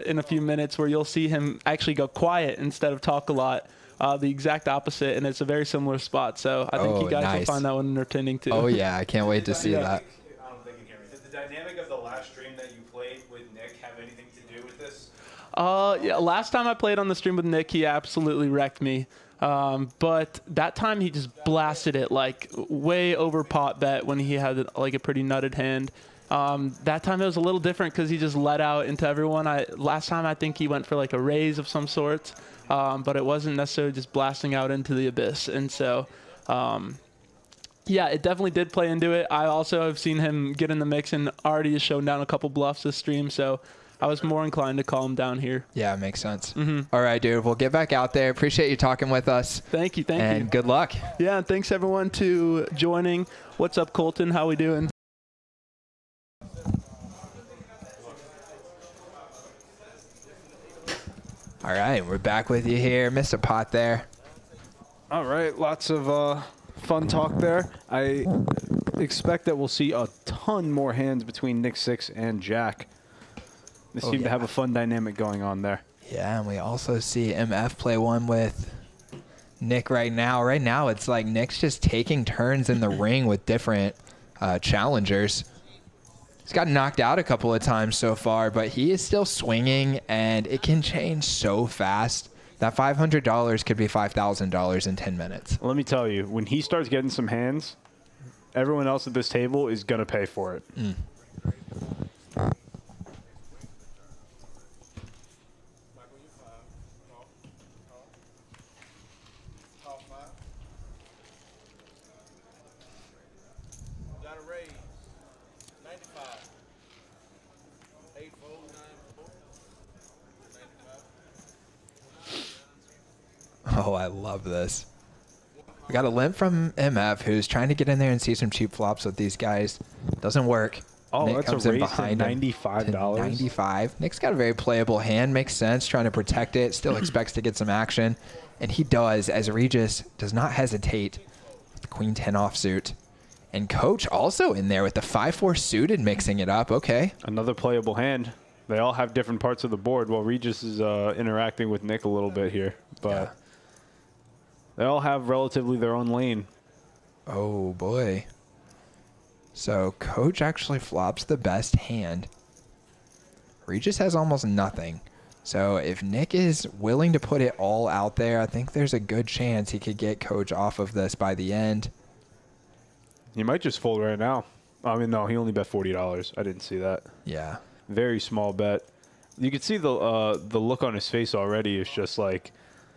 in a few minutes where you'll see him actually go quiet instead of talk a lot. The exact opposite, and it's a very similar spot. So I think you guys will find that one entertaining too. Oh, yeah. I can't wait to see that. I don't think you can hear me. Did the dynamic of the last stream that you played with Nick have anything to do with this? Yeah, last time I played on the stream with Nick, he absolutely wrecked me. But that time he just blasted it like way over pot bet when he had like a pretty nutted hand. That time it was a little different because he just let out into everyone. Last time I think he went for like a raise of some sort, but it wasn't necessarily just blasting out into the abyss. And so, yeah, it definitely did play into it. I also have seen him get in the mix and already has shown down a couple bluffs this stream. So I was more inclined to call him down here. Yeah, it makes sense. All right, dude. We'll get back out there. Appreciate you talking with us. Thank you. Thank you. And good luck. Yeah, and thanks everyone to joining. What's up, Colton? How we doing? All right, we're back with you here. Missed a pot there. All right, lots of fun talk there. I expect that we'll see a ton more hands between Nick 6 and Jack. They seem to have a fun dynamic going on there. Yeah, and we also see MF play one with Nick right now. Right now, it's like Nick's just taking turns in the ring with different challengers. He's got knocked out a couple of times so far, but he is still swinging, and it can change so fast. That $500 could be $5,000 in 10 minutes. Let me tell you, when he starts getting some hands, everyone else at this table is going to pay for it. Oh, I love this. We got a limp from MF, who's trying to get in there and see some cheap flops with these guys. Doesn't work. Oh, Nick that's comes a in raise to behind him $95. to 95. Nick's got a very playable hand. Makes sense. Trying to protect it. Still expects to get some action. And he does, as Regis does not hesitate with the Queen 10 offsuit. And Coach also in there with the 5-4 suited, mixing it up. Okay. Another playable hand. They all have different parts of the board. Well, Regis is interacting with Nick a little bit here. But they all have relatively their own lane. Oh, boy. So Coach actually flops the best hand. Regis has almost nothing. So if Nick is willing to put it all out there, I think there's a good chance he could get Coach off of this by the end. He might just fold right now. I mean, no, he only bet $40. I didn't see that. Yeah. Very small bet. You can see the look on his face already. Is just like,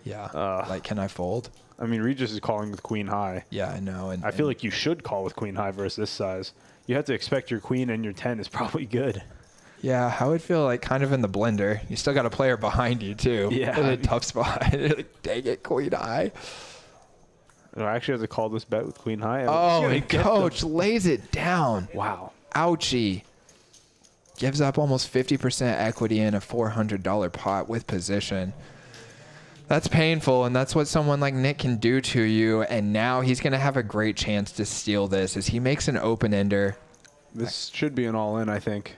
Yeah. Like, can I fold? I mean, Regis is calling with queen high. Yeah, I know. And I feel like you should call with queen high versus this size. You have to expect your queen and your 10 is probably good. yeah, I would feel like kind of in the blender. You still got a player behind you too. Yeah. In a tough spot. Like, dang it, queen high. I actually have to call this bet with queen high. Oh, and coach lays it down. Wow. Ouchie. Gives up almost 50% equity in a $400 pot with position. That's painful, and that's what someone like Nick can do to you. And now he's going to have a great chance to steal this as he makes an open-ender. This should be an all-in, I think.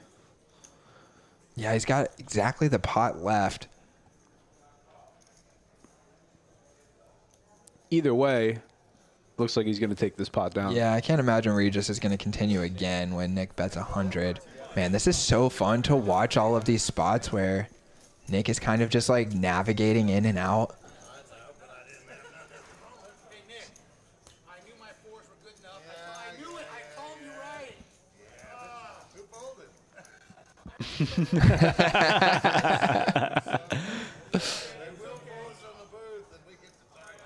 Yeah, he's got exactly the pot left. Either way, looks like he's going to take this pot down. Yeah, I can't imagine Regis is going to continue again when Nick bets 100. Man, this is so fun to watch all of these spots where Nick is kind of just like navigating in and out. Hey, Nick, I knew my fours were good enough. I knew it. I told you right. Who folded? They will fold us on the booth, and we get to talk about it.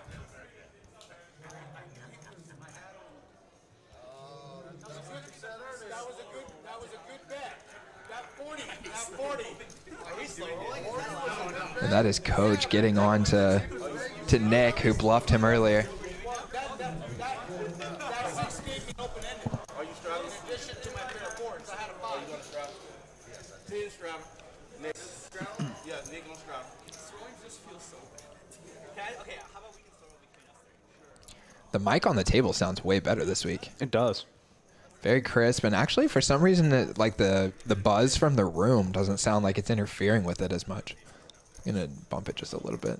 That was a good bet. Got 40. Got 40. And that is Coach getting on to Nick, who bluffed him earlier. That 6 gave me open-ended. Are you straddling? In addition to my pair of fours, I had a 5. Are you going to straddle? Yes. Team straddle. Nick. Straddle? Yeah, Nick on straddle. Throwing just feels so bad. Okay, how about we can throw between us 3? The mic on the table sounds way better this week. It does. Very crisp, and actually for some reason like the buzz from the room doesn't sound like it's interfering with it as much. I'm gonna bump it just a little bit.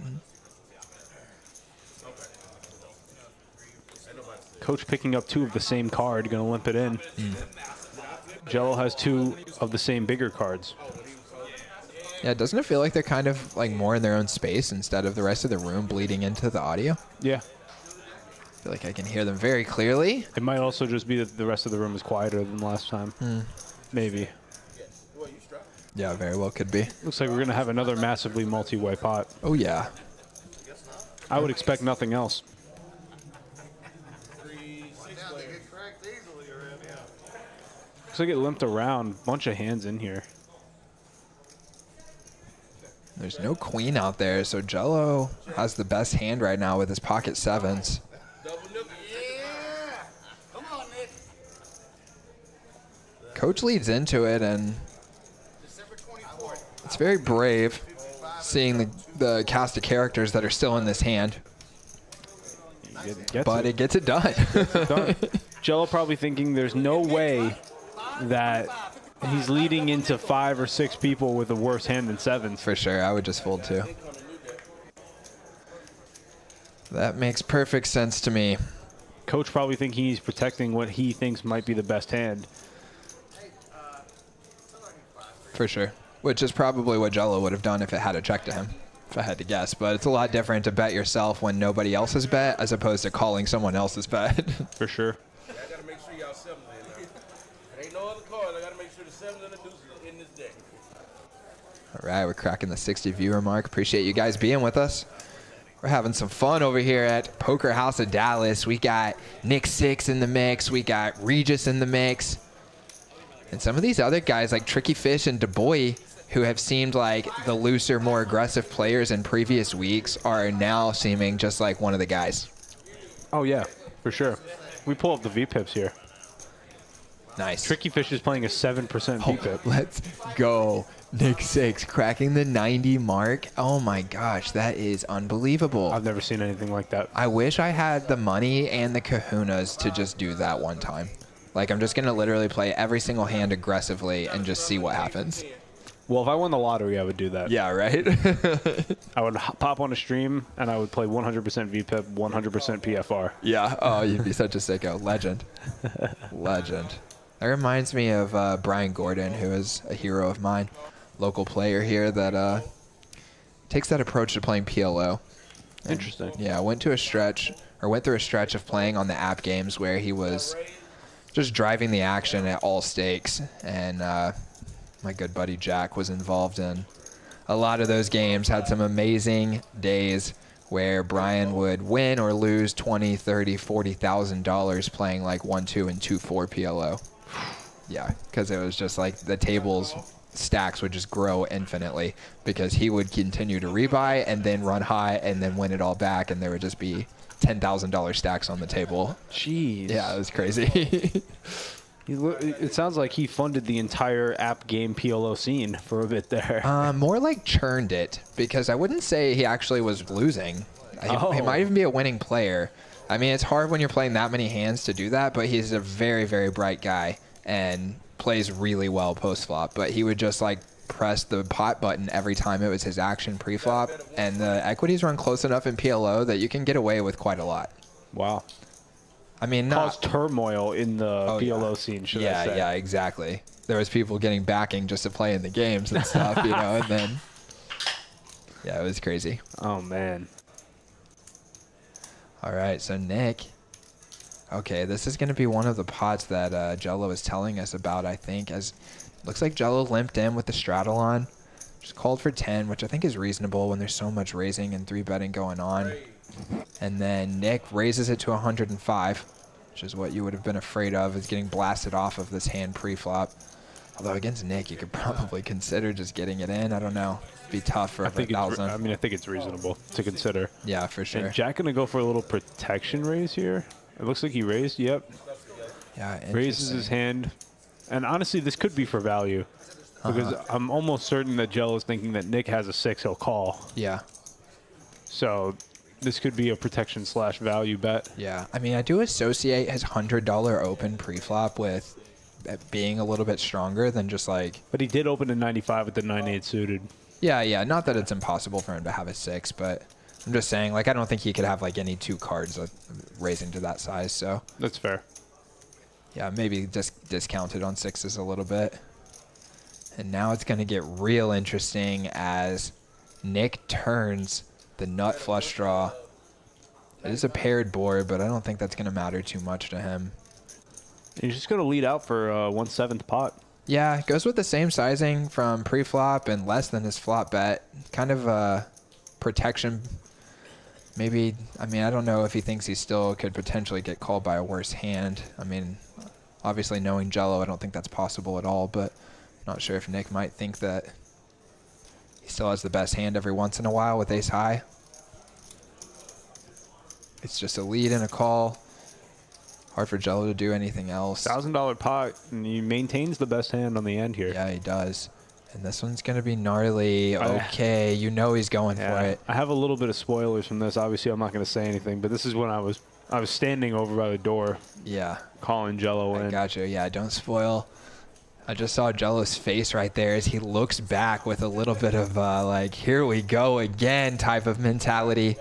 Coach picking up 2 of the same card, going to limp it in. Jello has 2 of the same bigger cards. Yeah, doesn't it feel like they're kind of like more in their own space instead of the rest of the room bleeding into the audio? Yeah. I feel like I can hear them very clearly. It might also just be that the rest of the room is quieter than last time. Maybe. Yeah, very well could be. Looks like we're going to have another massively multi-way pot. Oh yeah. I would expect nothing else. Looks like it limped around. Bunch of hands in here. There's no queen out there, so Jello has the best hand right now with his pocket 7s. Yeah! Come on, Nick. Coach leads into it, and December 24th. it's very brave seeing the cast of characters that are still in this hand. But it gets it done. Done. Jello probably thinking there's no way that he's leading into 5 or 6 people with a worse hand than 7s. For sure, I would just fold too. That makes perfect sense to me. Coach probably thinking he's protecting what he thinks might be the best hand. For sure. Which is probably what Jello would have done if it had a check to him, if I had to guess. But it's a lot different to bet yourself when nobody else has bet as opposed to calling someone else's bet. For sure. I gotta make sure y'all 7 in there. There ain't no other card. I gotta make sure the 7s and the deuces are in this deck. All right, we're cracking the 60 viewer mark. Appreciate you guys being with us. We're having some fun over here at Poker House of Dallas. We got Nick 6 in the mix. We got Regis in the mix. And some of these other guys like Tricky Fish and DuBois, who have seemed like the looser, more aggressive players in previous weeks, are now seeming just like one of the guys. Oh, yeah, for sure. We pull up the VPIPs here. Nice. Tricky Fish is playing a 7% VPIP. Let's go. Nick 6 cracking the 90 mark. Oh my gosh, that is unbelievable. I've never seen anything like that. I wish I had the money and the kahunas to just do that one time. Like, I'm just going to literally play every single hand aggressively and just see what happens. Well, if I won the lottery, I would do that. Yeah, right? I would pop on a stream, and I would play 100% VPIP, 100% PFR. Yeah. Oh, you'd be such a sicko. Legend. Legend. That reminds me of Brian Gordon, who is a hero of mine. Local player here that takes that approach to playing PLO. And, Interesting. yeah, went through a stretch of playing on the app games where he was just driving the action at all stakes. And my good buddy Jack was involved in a lot of those games had some amazing days where Brian would win or lose $20, $30, $40,000 playing like 1-2 and 2-4 PLO. Yeah, because it was just like the tables stacks would just grow infinitely because he would continue to rebuy and then run high and then win it all back, and there would just be $10,000 stacks on the table. Jeez. Yeah, it was crazy. It sounds like he funded the entire app game PLO scene for a bit there. More like churned it, because I wouldn't say he actually was losing. He might even be a winning player. I mean, it's hard when you're playing that many hands to do that, but he's a very, very bright guy and plays really well post-flop. But he would just like press the pot button every time it was his action pre-flop, and the equities run close enough in PLO that you can get away with quite a lot. Wow. I mean, caused turmoil in the PLO yeah. scene, should I say. Yeah, exactly. There was people getting backing just to play in the games and stuff, you know, and then, yeah, it was crazy. Oh, man. All right, so Nick. Okay, this is going to be one of the pots that Jello is telling us about, I think, as looks like Jello limped in with the straddle on. Just called for 10, which I think is reasonable when there's so much raising and 3-betting going on. And then Nick raises it to 105, which is what you would have been afraid of, is getting blasted off of this hand pre-flop. Although against Nick, you could probably consider just getting it in. I don't know. It'd be tough for 1,000. I mean, I think it's reasonable to consider. Yeah, for sure. And Jack going to go for a little protection raise here. It looks like he raised. Yep. Yeah, raises his hand. And honestly, this could be for value. Because I'm almost certain that Jello is thinking that Nick has a 6, he'll call. Yeah. So this could be a protection / value bet. Yeah. I mean, I do associate his $100 open pre-flop with being a little bit stronger than just like... But he did open a 95 with the 9-8 suited. Yeah. Not that it's impossible for him to have a 6, but I'm just saying, like, I don't think he could have like any 2 cards raising to that size, so... That's fair. Yeah, maybe just discounted on 6s a little bit. And now it's going to get real interesting as Nick turns the nut flush draw. It is a paired board, but I don't think that's going to matter too much to him. He's just going to lead out for 1/7 pot. Yeah, it goes with the same sizing from pre-flop and less than his flop bet. Kind of protection. Maybe, I mean, I don't know if he thinks he still could potentially get called by a worse hand. I mean, obviously knowing Jello, I don't think that's possible at all, but not sure if Nick might think that he still has the best hand every once in a while with ace high. It's just a lead and a call. Hard for Jello to do anything else. $1,000 pot, and he maintains the best hand on the end here. Yeah, he does. And this one's going to be gnarly. Okay, you know he's going for it. I have a little bit of spoilers from this. Obviously, I'm not going to say anything, but this is when I was standing over by the door. Yeah. Calling Jello in. I gotcha. Yeah, don't spoil. I just saw Jello's face right there as he looks back with a little bit of like, here we go again type of mentality.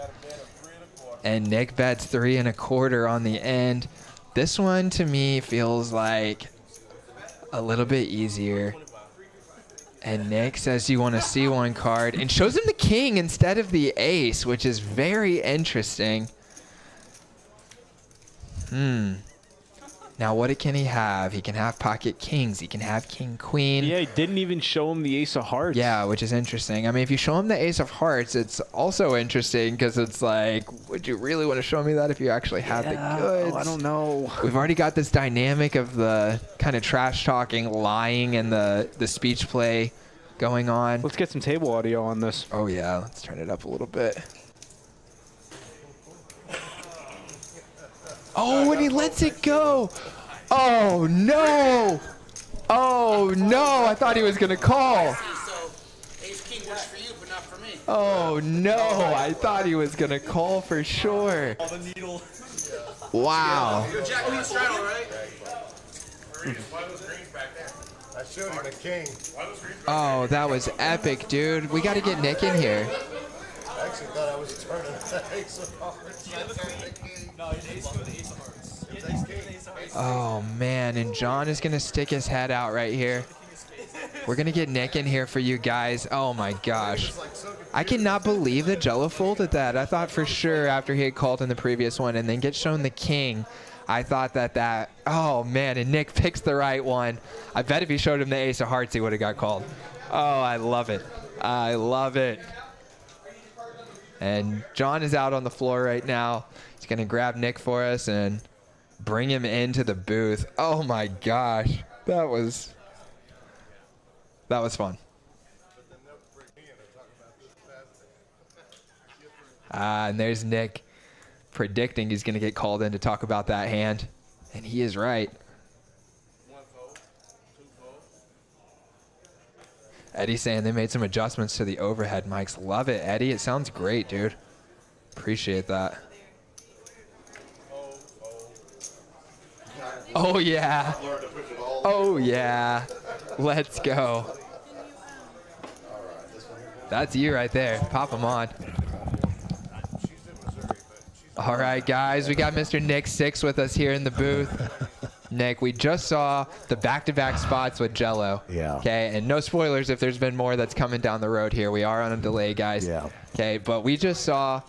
And Nick bets 3 1/4 on the end. This one to me feels like a little bit easier. And Nick says you want to see one card and shows him the king instead of the ace, which is very interesting. Now, what can he have? He can have pocket kings. He can have king, queen. Yeah, he didn't even show him the ace of hearts. Yeah, which is interesting. I mean, if you show him the ace of hearts, it's also interesting because it's like, would you really want to show me that if you actually had the goods? I don't know. We've already got this dynamic of the kind of trash talking, lying, and the speech play going on. Let's get some table audio on this. Oh, yeah. Let's turn it up a little bit. Oh, and he lets it go. Oh, no. Oh, no. I thought he was going to call. So, ace king works for you, but not for me. Oh, no. I thought he was going to call for sure. Wow. You're Jack Queen straddle, right? I showed him the king. Oh, that was epic, dude. We got to get Nick in here. I actually thought I was turning the ace of hearts. Oh, man. And John is going to stick his head out right here. We're going to get Nick in here for you guys. Oh, my gosh. I cannot believe that Jello folded that. I thought for sure after he had called in the previous one and then gets shown the king, I thought that, oh, man, and Nick picks the right one. I bet if he showed him the ace of hearts, he would have got called. Oh, I love it. I love it. And John is out on the floor right now. He's going to grab Nick for us and bring him into the booth. Oh my gosh. That was fun. And there's Nick predicting he's going to get called in to talk about that hand. And he is right. Eddie's saying they made some adjustments to the overhead mics. Love it, Eddie. It sounds great, dude. Appreciate that. Oh, yeah. Oh, yeah. Let's go. That's you right there. Pop him on. All right, guys. We got Mr. Nick 6 with us here in the booth. Nick, we just saw the back-to-back spots with Jello. Yeah. Okay, and no spoilers if there's been more that's coming down the road here. We are on a delay, guys. Yeah. Okay, but we just saw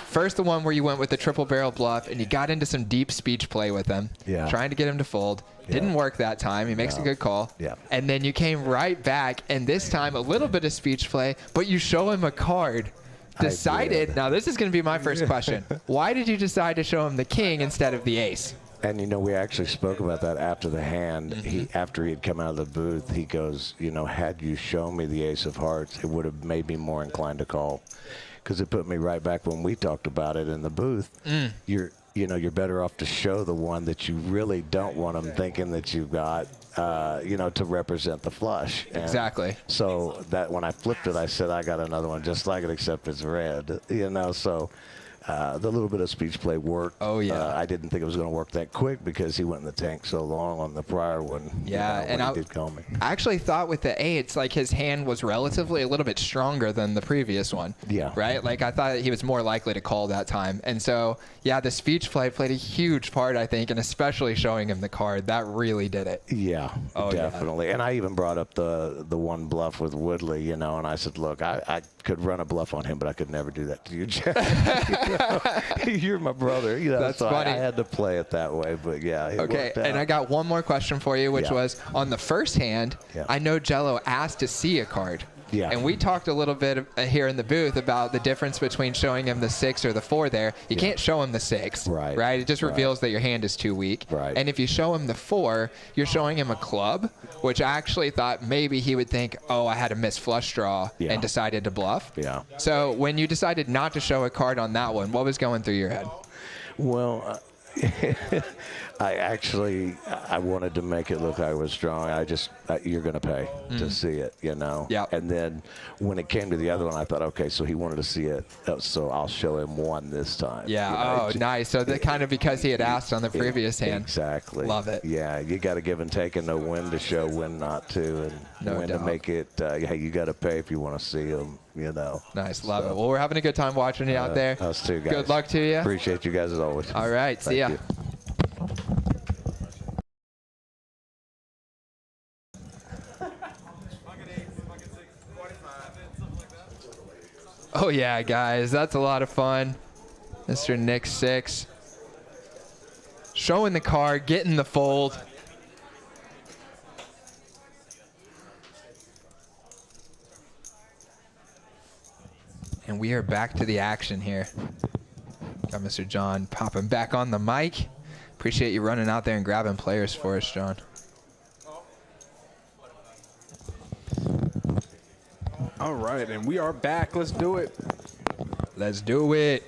first the one where you went with the triple barrel bluff and you got into some deep speech play with him. Yeah. Trying to get him to fold. Yeah. Didn't work that time. He makes a good call. Yeah. And then you came right back, and this time a little bit of speech play, but you show him a card. Decided, now this is going to be my first question. Why did you decide to show him the king instead of the ace? And, you know, we actually spoke about that after the hand. After he had come out of the booth, he goes, you know, had you shown me the ace of hearts, it would have made me more inclined to call. Because it put me right back when we talked about it in the booth. You're better off to show the one that you really don't want them thinking that you've got, to represent the flush. And exactly. So that when I flipped it, I said, I got another one just like it, except it's red, so the little bit of speech play worked. Oh, yeah. I didn't think it was going to work that quick because he went in the tank so long on the prior one. Yeah, and he did call me. I actually thought with the eights, like his hand was relatively a little bit stronger than the previous one. Yeah. Right? Like I thought he was more likely to call that time. And so, yeah, the speech play played a huge part, I think, and especially showing him the card. That really did it. Yeah, definitely. Yeah. And I even brought up the one bluff with Woodley, and I said, look, I could run a bluff on him, but I could never do that to you, Jeff. You're my brother. That's so funny. I had to play it that way, but yeah. Okay, and I got one more question for you, which was on the first hand, I know Jello asked to see a card. Yeah. And we talked a little bit here in the booth about the difference between showing him the 6 or the 4 there. You can't show him the 6. Right. It just reveals that your hand is too weak. Right. And if you show him the 4, you're showing him a club, which I actually thought maybe he would think, oh, I had a missed flush draw and decided to bluff. Yeah. So when you decided not to show a card on that one, what was going through your head? Well, I wanted to make it look like I was strong. You're going to pay to see it, Yeah. And then when it came to the other one, I thought, okay, so he wanted to see it, so I'll show him one this time. Yeah. Nice. So that kind of because he had asked on the previous hand. Exactly. Love it. Yeah. You got to give and take and know when to show, when not to, and when to make it. Hey, you got to pay if you want to see them. Nice. Love it. Well, we're having a good time watching you out there. Us too, guys. Good luck to you. Appreciate you guys as always. All right. See ya. You. Oh, yeah, guys. That's a lot of fun. Mr. Nick 6. Showing the card, getting the fold. And we are back to the action here. Got Mr. John popping back on the mic. Appreciate you running out there and grabbing players for us, John. All right, and we are back. Let's do it. Let's do it.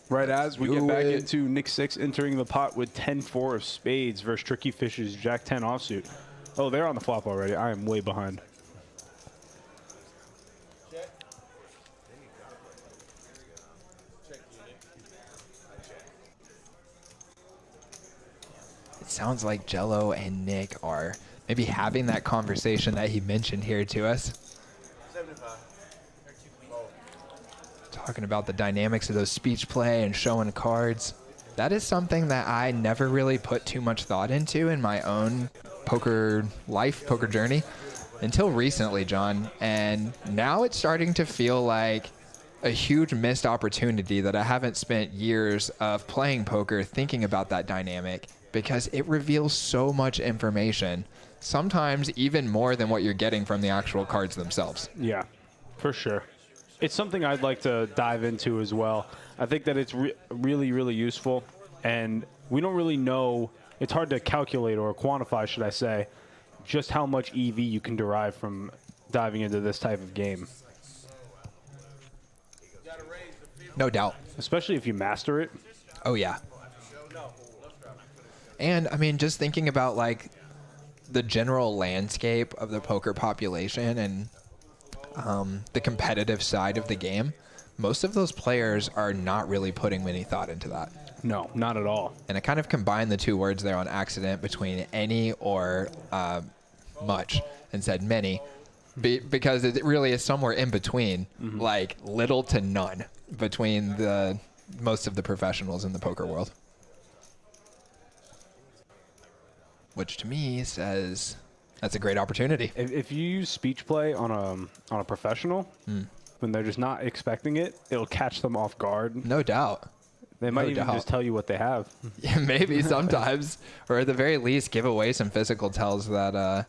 Right as we get back into Nick 6 entering the pot with 10-4 of spades versus Tricky Fish's Jack 10 offsuit. Oh, they're on the flop already. I am way behind. It sounds like Jello and Nick are maybe having that conversation that he mentioned here to us. 75. Talking about the dynamics of those speech play and showing cards. That is something that I never really put too much thought into in my own poker life, poker journey, until recently, John. And now it's starting to feel like a huge missed opportunity that I haven't spent years of playing poker thinking about that dynamic, because it reveals so much information, sometimes even more than what you're getting from the actual cards themselves. Yeah. For sure. It's something I'd like to dive into as well. I think that it's really, really useful, and we don't really know. It's hard to calculate or quantify, should I say, just how much EV you can derive from diving into this type of game. No doubt. Especially if you master it. Oh, yeah. And, I mean, just thinking about, like, the general landscape of the poker population and the competitive side of the game, most of those players are not really putting many thought into that. No, not at all. And I kind of combined the two words there on accident between any or much and said many because it really is somewhere in between, like little to none between the most of the professionals in the poker world. Which to me says that's a great opportunity. If you use speech play on a professional, when they're just not expecting it, it'll catch them off guard. No doubt. They might even just tell you what they have. Yeah, maybe sometimes. Or at the very least, give away some physical tells that,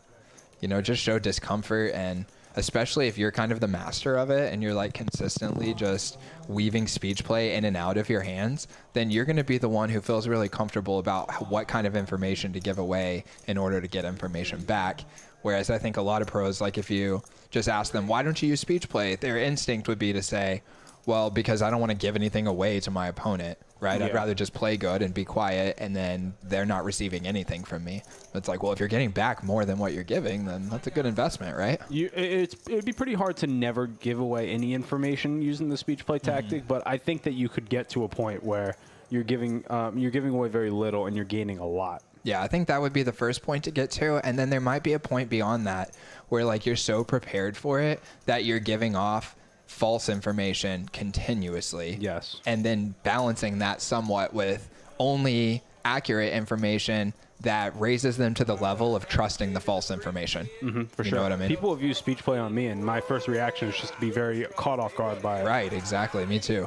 just show discomfort. And especially if you're kind of the master of it and you're like consistently just weaving speech play in and out of your hands, then you're going to be the one who feels really comfortable about what kind of information to give away in order to get information back. Whereas I think a lot of pros, like if you just ask them, why don't you use speech play? Their instinct would be to say, well, because I don't want to give anything away to my opponent, right? Yeah. I'd rather just play good and be quiet, and then they're not receiving anything from me. It's like, well, if you're getting back more than what you're giving, then that's a good investment, right? It'd be pretty hard to never give away any information using the speech play tactic, but I think that you could get to a point where you're giving away very little and you're gaining a lot. Yeah, I think that would be the first point to get to, and then there might be a point beyond that where like you're so prepared for it that you're giving off false information continuously. Yes. And then balancing that somewhat with only accurate information that raises them to the level of trusting the false information. For sure. You know what I mean? People have used speech play on me, and my first reaction is just to be very caught off guard by it. Right, exactly. Me too.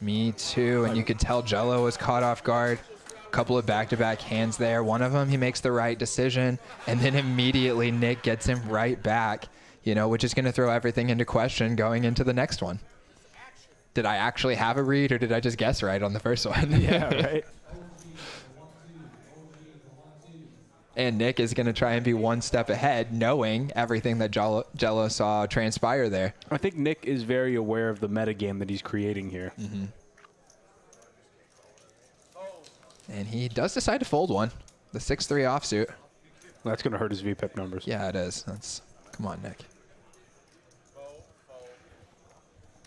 Me too. And you could tell Jello was caught off guard. A couple of back-to-back hands there. One of them, he makes the right decision, and then immediately Nick gets him right back. Which is going to throw everything into question going into the next one. Did I actually have a read, or did I just guess right on the first one? Yeah, right. And Nick is going to try and be one step ahead, knowing everything that Jello saw transpire there. I think Nick is very aware of the metagame that he's creating here. And he does decide to fold one, the 6-3 offsuit. That's going to hurt his VPIP numbers. Yeah, it is. Come on, Nick.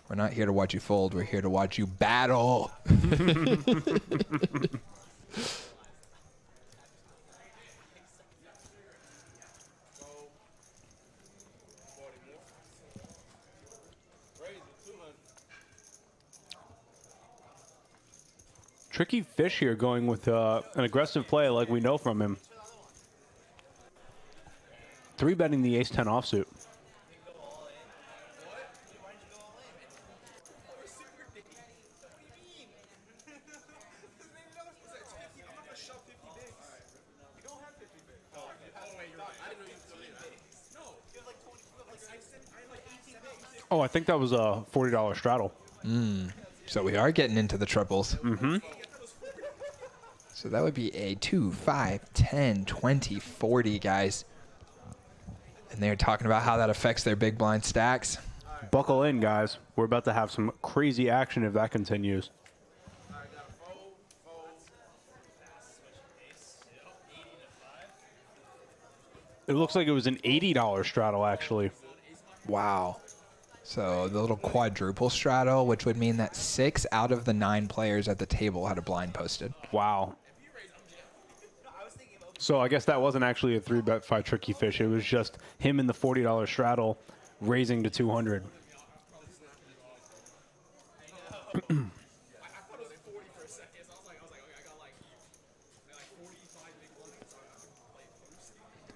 We're not here to watch you fold. We're here to watch you battle. Tricky fish here going with an aggressive play like we know from him. 3-betting the ace-10 offsuit. Oh, I think that was a $40 straddle. So we are getting into the triples. So that would be a 2, 5, 10, 20, 40, guys. And they're talking about how that affects their big blind stacks. Buckle in, guys. We're about to have some crazy action if that continues. It looks like it was an $80 straddle, actually. Wow. So the little quadruple straddle, which would mean that 6 out of the 9 players at the table had a blind posted. Wow. So I guess that wasn't actually a 3-bet by Tricky Fish. It was just him in the $40 straddle raising to 200.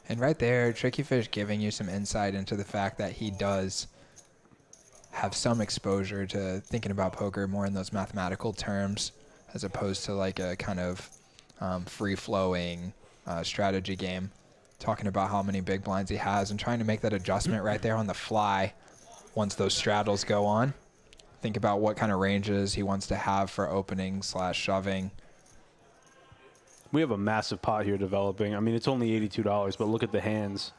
And right there, Tricky Fish giving you some insight into the fact that he does have some exposure to thinking about poker more in those mathematical terms as opposed to like a kind of free-flowing strategy game, talking about how many big blinds he has and trying to make that adjustment right there on the fly. once those straddles go on. Think about what kind of ranges he wants to have for opening / shoving. We have a massive pot here developing. I mean, it's only $82, but look at the hands.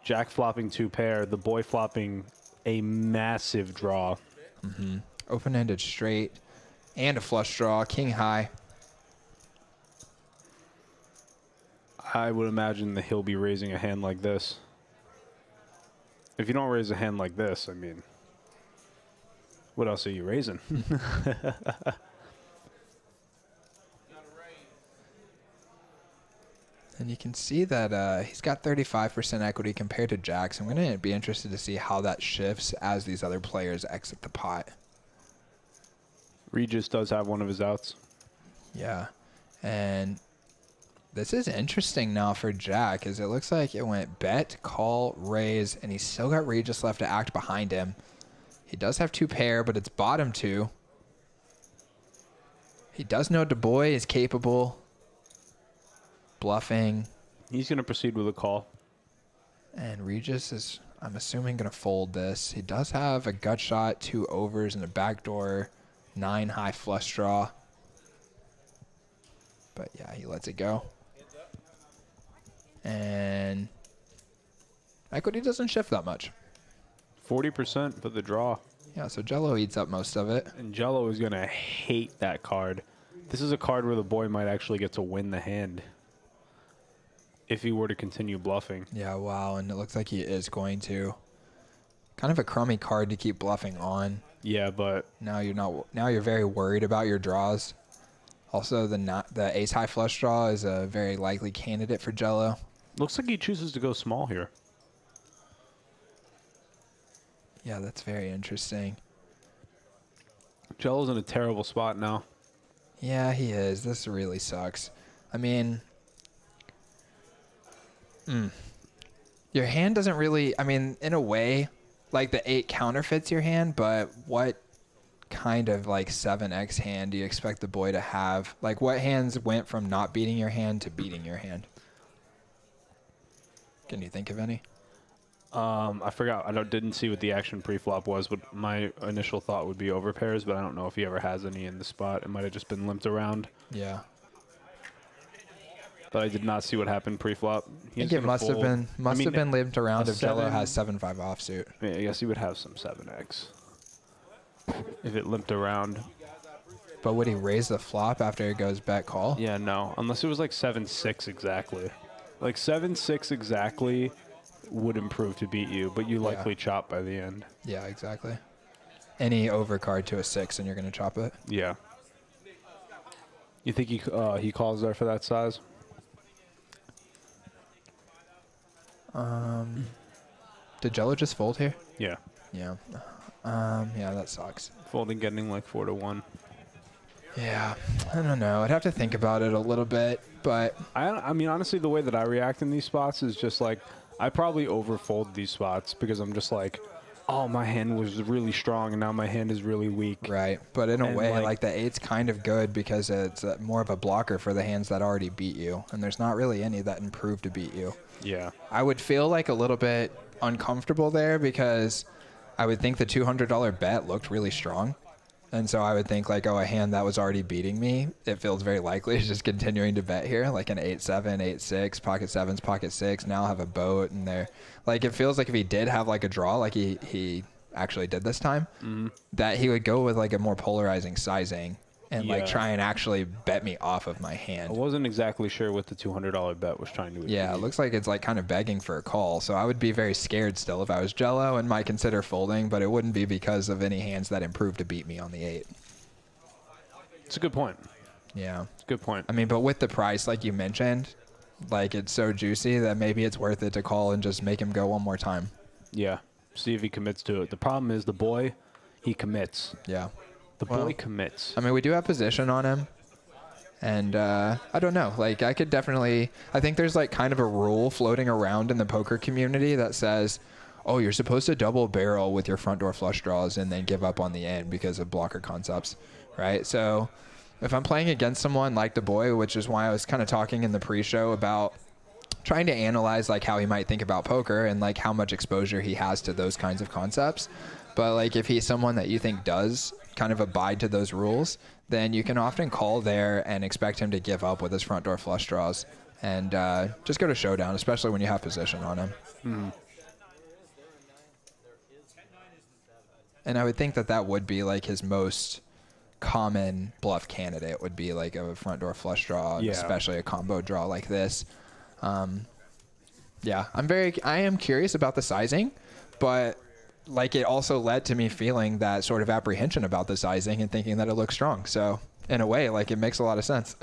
Jack flopping 2 pair, the boy flopping a massive draw. Open-ended straight and a flush draw, king high. I would imagine that he'll be raising a hand like this. If you don't raise a hand like this, I mean, what else are you raising? And you can see that he's got 35% equity compared to Jack. So I'm going to be interested to see how that shifts as these other players exit the pot. Regis does have one of his outs. Yeah. And this is interesting now for Jack, as it looks like it went bet, call, raise, and he's still got Regis left to act behind him. He does have 2 pair, but it's bottom 2. He does know Du Bois is capable. Bluffing. He's going to proceed with a call. And Regis is, I'm assuming, going to fold this. He does have a gut shot, 2 overs, and a backdoor 9 high flush draw. But yeah, he lets it go. And equity doesn't shift that much. 40% for the draw. Yeah, so Jello eats up most of it. And Jello is going to hate that card. This is a card where the boy might actually get to win the hand if he were to continue bluffing. Yeah, wow, and it looks like he is going to. Kind of a crummy card to keep bluffing on. Yeah, but Now you're not. Now you're very worried about your draws. Also, the ace high flush draw is a very likely candidate for Jello. looks like he chooses to go small here. Yeah, that's very interesting. Jello's in a terrible spot now. Yeah, he is. This really sucks. I mean, your hand doesn't really, I mean, in a way, like the 8 counterfeits your hand, but what kind of like 7x hand do you expect the boy to have? Like what hands went from not beating your hand to beating your hand? Can you think of any? I forgot. Didn't see what the action pre-flop was, but my initial thought would be overpairs, but I don't know if he ever has any in the spot. It might have just been limped around. Yeah. But I did not see what happened pre-flop. I think it must have been limped around if Jello has 7-5 offsuit. I mean, I guess he would have some 7x if it limped around. But would he raise the flop after it goes bet call? Yeah, no. Unless it was like 7-6 exactly. Like 7-6 exactly would improve to beat you, but you likely chop by the end. Yeah, exactly. Any overcard to a 6 and you're going to chop it? Yeah. You think he calls there for that size? Did Jello just fold here? Yeah. Yeah. Yeah, that sucks. Folding, getting like 4-1. Yeah, I don't know. I'd have to think about it a little bit, but I mean, honestly, the way that I react in these spots is just like, I probably overfold these spots because I'm just like, oh, my hand was really strong and now my hand is really weak. right. But in a And, way, like- like the 8's kind of good because it's more of a blocker for the hands that already beat you, and there's not really any that improve to beat you. Yeah. I would feel like a little bit uncomfortable there because I would think the $200 bet looked really strong. And so I would think like, oh, a hand that was already beating me, it feels very likely is just continuing to bet here, like an 8-7, 8-6, pocket 7s, pocket 6. Now have a boat, and there, like it feels like if he did have like a draw, like he actually did this time, that he would go with like a more polarizing sizing and like Yeah. try and actually bet me off of my I hand. wasn't exactly sure what the $200 bet was trying to achieve. Yeah, it looks like it's like kind of begging for a call. So I would be very scared still if I was Jello and might consider folding, but it wouldn't be because of any hands that improve to beat me on the 8. It's a good point. Yeah. It's a good point. I mean, but with the price, like you mentioned, like it's so juicy that maybe it's worth it to call and just make him go one more time. Yeah. See if he commits to it. The problem is the boy, he commits. Yeah. The Well, boy commits. I mean, we do have position on him. And I don't know. Like, I could definitely... I think there's, like, kind of a rule floating around in the poker community that says, oh, you're supposed to double barrel with your front door flush draws and then give up on the end because of blocker concepts, right? So if I'm playing against someone like the boy, which is why I was kind of talking in the pre-show about trying to analyze like how he might think about poker and like how much exposure he has to those kinds of concepts. But like if he's someone that you think does kind of abide to those rules, then you can often call there and expect him to give up with his front door flush draws and just go to showdown, especially when you have position on him. Mm-hmm. And I would think that that would be like his most common bluff candidate would be like a front door flush draw, especially a combo draw like this. Yeah, I am curious about the sizing, but like it also led to me feeling that sort of apprehension about the sizing and thinking that it looks strong. So in a way, like it makes a lot of sense.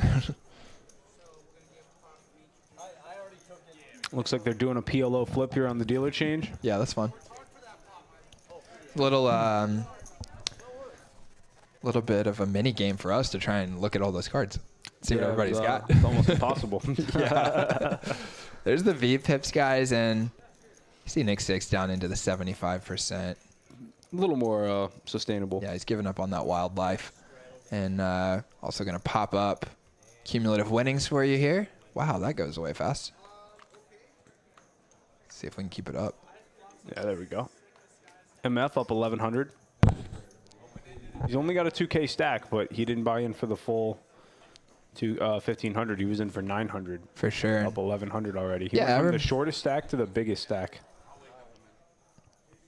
Looks like they're doing a PLO flip here on the dealer change. Yeah, that's fun. Little bit of a mini game for us to try and look at all those cards, see what everybody's got. It's almost impossible. Yeah. There's the V pips guys, and you see Nick 6 down into the 75%. A little more sustainable. Yeah, he's giving up on that wildlife, and also going to pop up cumulative winnings for you here. Wow, that goes away fast. Let's see if we can keep it up. Yeah, there we go. MF up 1,100. He's only got a 2K stack, but he didn't buy in for the full 1,500. He was in for 900. For sure. Up 1,100 already. He Yeah, went from the shortest stack to the biggest stack.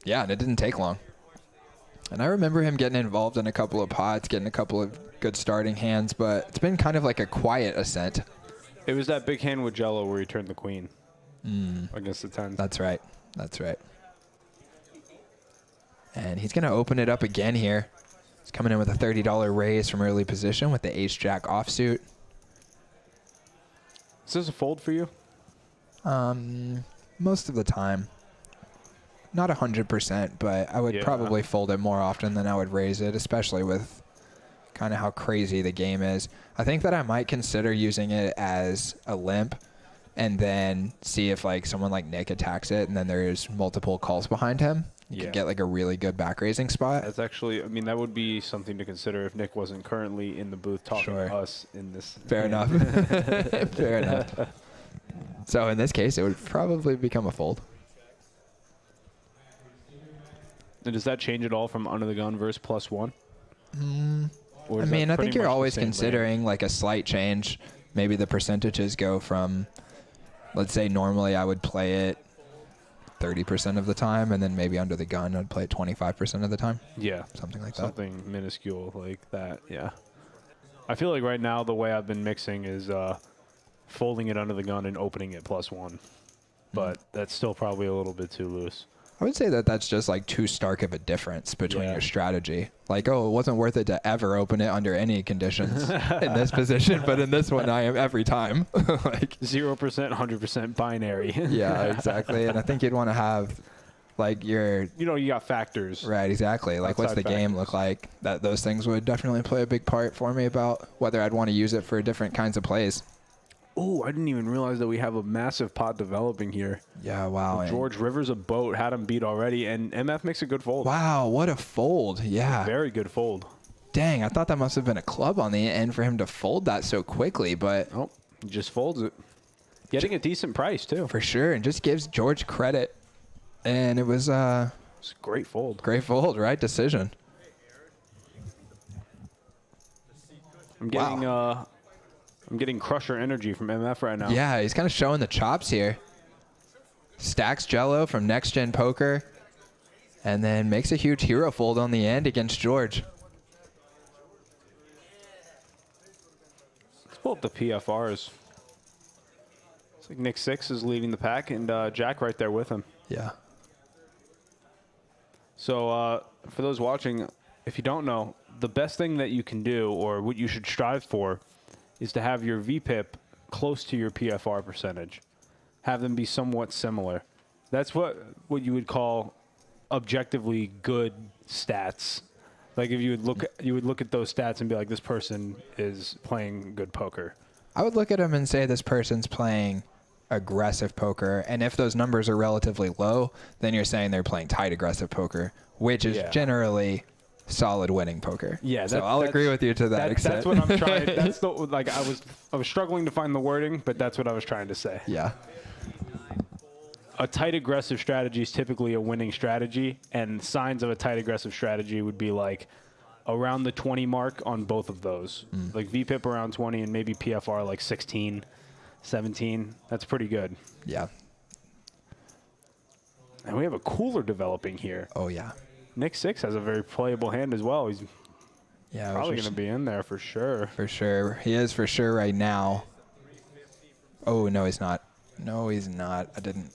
Yeah, and it didn't take long. And I remember him getting involved in a couple of pots, getting a couple of good starting hands, but it's been kind of like a quiet ascent. It was that big hand with Jello where he turned the queen against the 10. That's right. That's right. And he's going to open it up again here. He's coming in with a $30 raise from early position with the ace-jack offsuit. Is this a fold for you? Most of the time. Not 100%, but I would probably fold it more often than I would raise it, especially with kind of how crazy the game is. I think that I might consider using it as a limp and then see if like someone like Nick attacks it and then there's multiple calls behind him. You could get like a really good back raising spot. That's actually, I mean, that would be something to consider if Nick wasn't currently in the booth talking to us in this. Fair enough. Fair enough. So in this case, it would probably become a fold. And does that change at all from under the gun versus +1? I mean, I think you're always considering like a slight change. Maybe the percentages go from, let's say normally I would play it 30% of the time, and then maybe under the gun I'd play it 25% of the time. Yeah. Something like that. Something minuscule like that, yeah. I feel like right now the way I've been mixing is folding it under the gun and opening it +1. But that's still probably a little bit too loose. I would say that that's just like too stark of a difference between your strategy. Like, oh, it wasn't worth it to ever open it under any conditions in this position, but in this one I am every time. Like 0%, 100% binary. Yeah, exactly. And I think you'd want to have like your, you know, you got factors. Right, exactly. Like what's the game look like? That those things would definitely play a big part for me about whether I'd want to use it for different kinds of plays. Oh, I didn't even realize that we have a massive pot developing here. Yeah, wow. George Rivers a boat, had him beat already, and MF makes a good fold. Wow, what a fold. Yeah. Very good fold. Dang, I thought that must have been a club on the end for him to fold that so quickly, but... Oh, he just folds it. Getting a decent price, too. For sure, and just gives George credit. And it was... It's a great fold. Great fold, right? Decision. I'm getting... I'm getting crusher energy from MF right now. Yeah, he's kind of showing the chops here. Stacks Jello from Next Gen Poker. And then makes a huge hero fold on the end against George. Let's pull up the PFRs. It's like Nick 6 is leading the pack, and Jack right there with him. Yeah. So for those watching, if you don't know, the best thing that you can do, or what you should strive for, is to have your VPIP close to your PFR percentage. Have them be somewhat similar. That's what you would call objectively good stats. Like if you would look at those stats and be like, this person is playing good poker. I would look at them and say this person's playing aggressive poker, and if those numbers are relatively low, then you're saying they're playing tight aggressive poker, which is generally solid winning poker. Yeah, so I'll agree with you to that extent. That's what I'm trying. That's the, like I was struggling to find the wording, but that's what I was trying to say. Yeah. a tight aggressive strategy is typically a winning strategy, and signs of a tight aggressive strategy would be like around the 20 mark on both of those. Like VPIP around 20 and maybe PFR like 16, 17. That's pretty good. Yeah. And we have a cooler developing here. Oh, yeah. Nick 6 has a very playable hand as well. He's Yeah. probably going to be in there for sure. For sure. He is for sure right now. Oh, no, he's not. No, he's not. I didn't.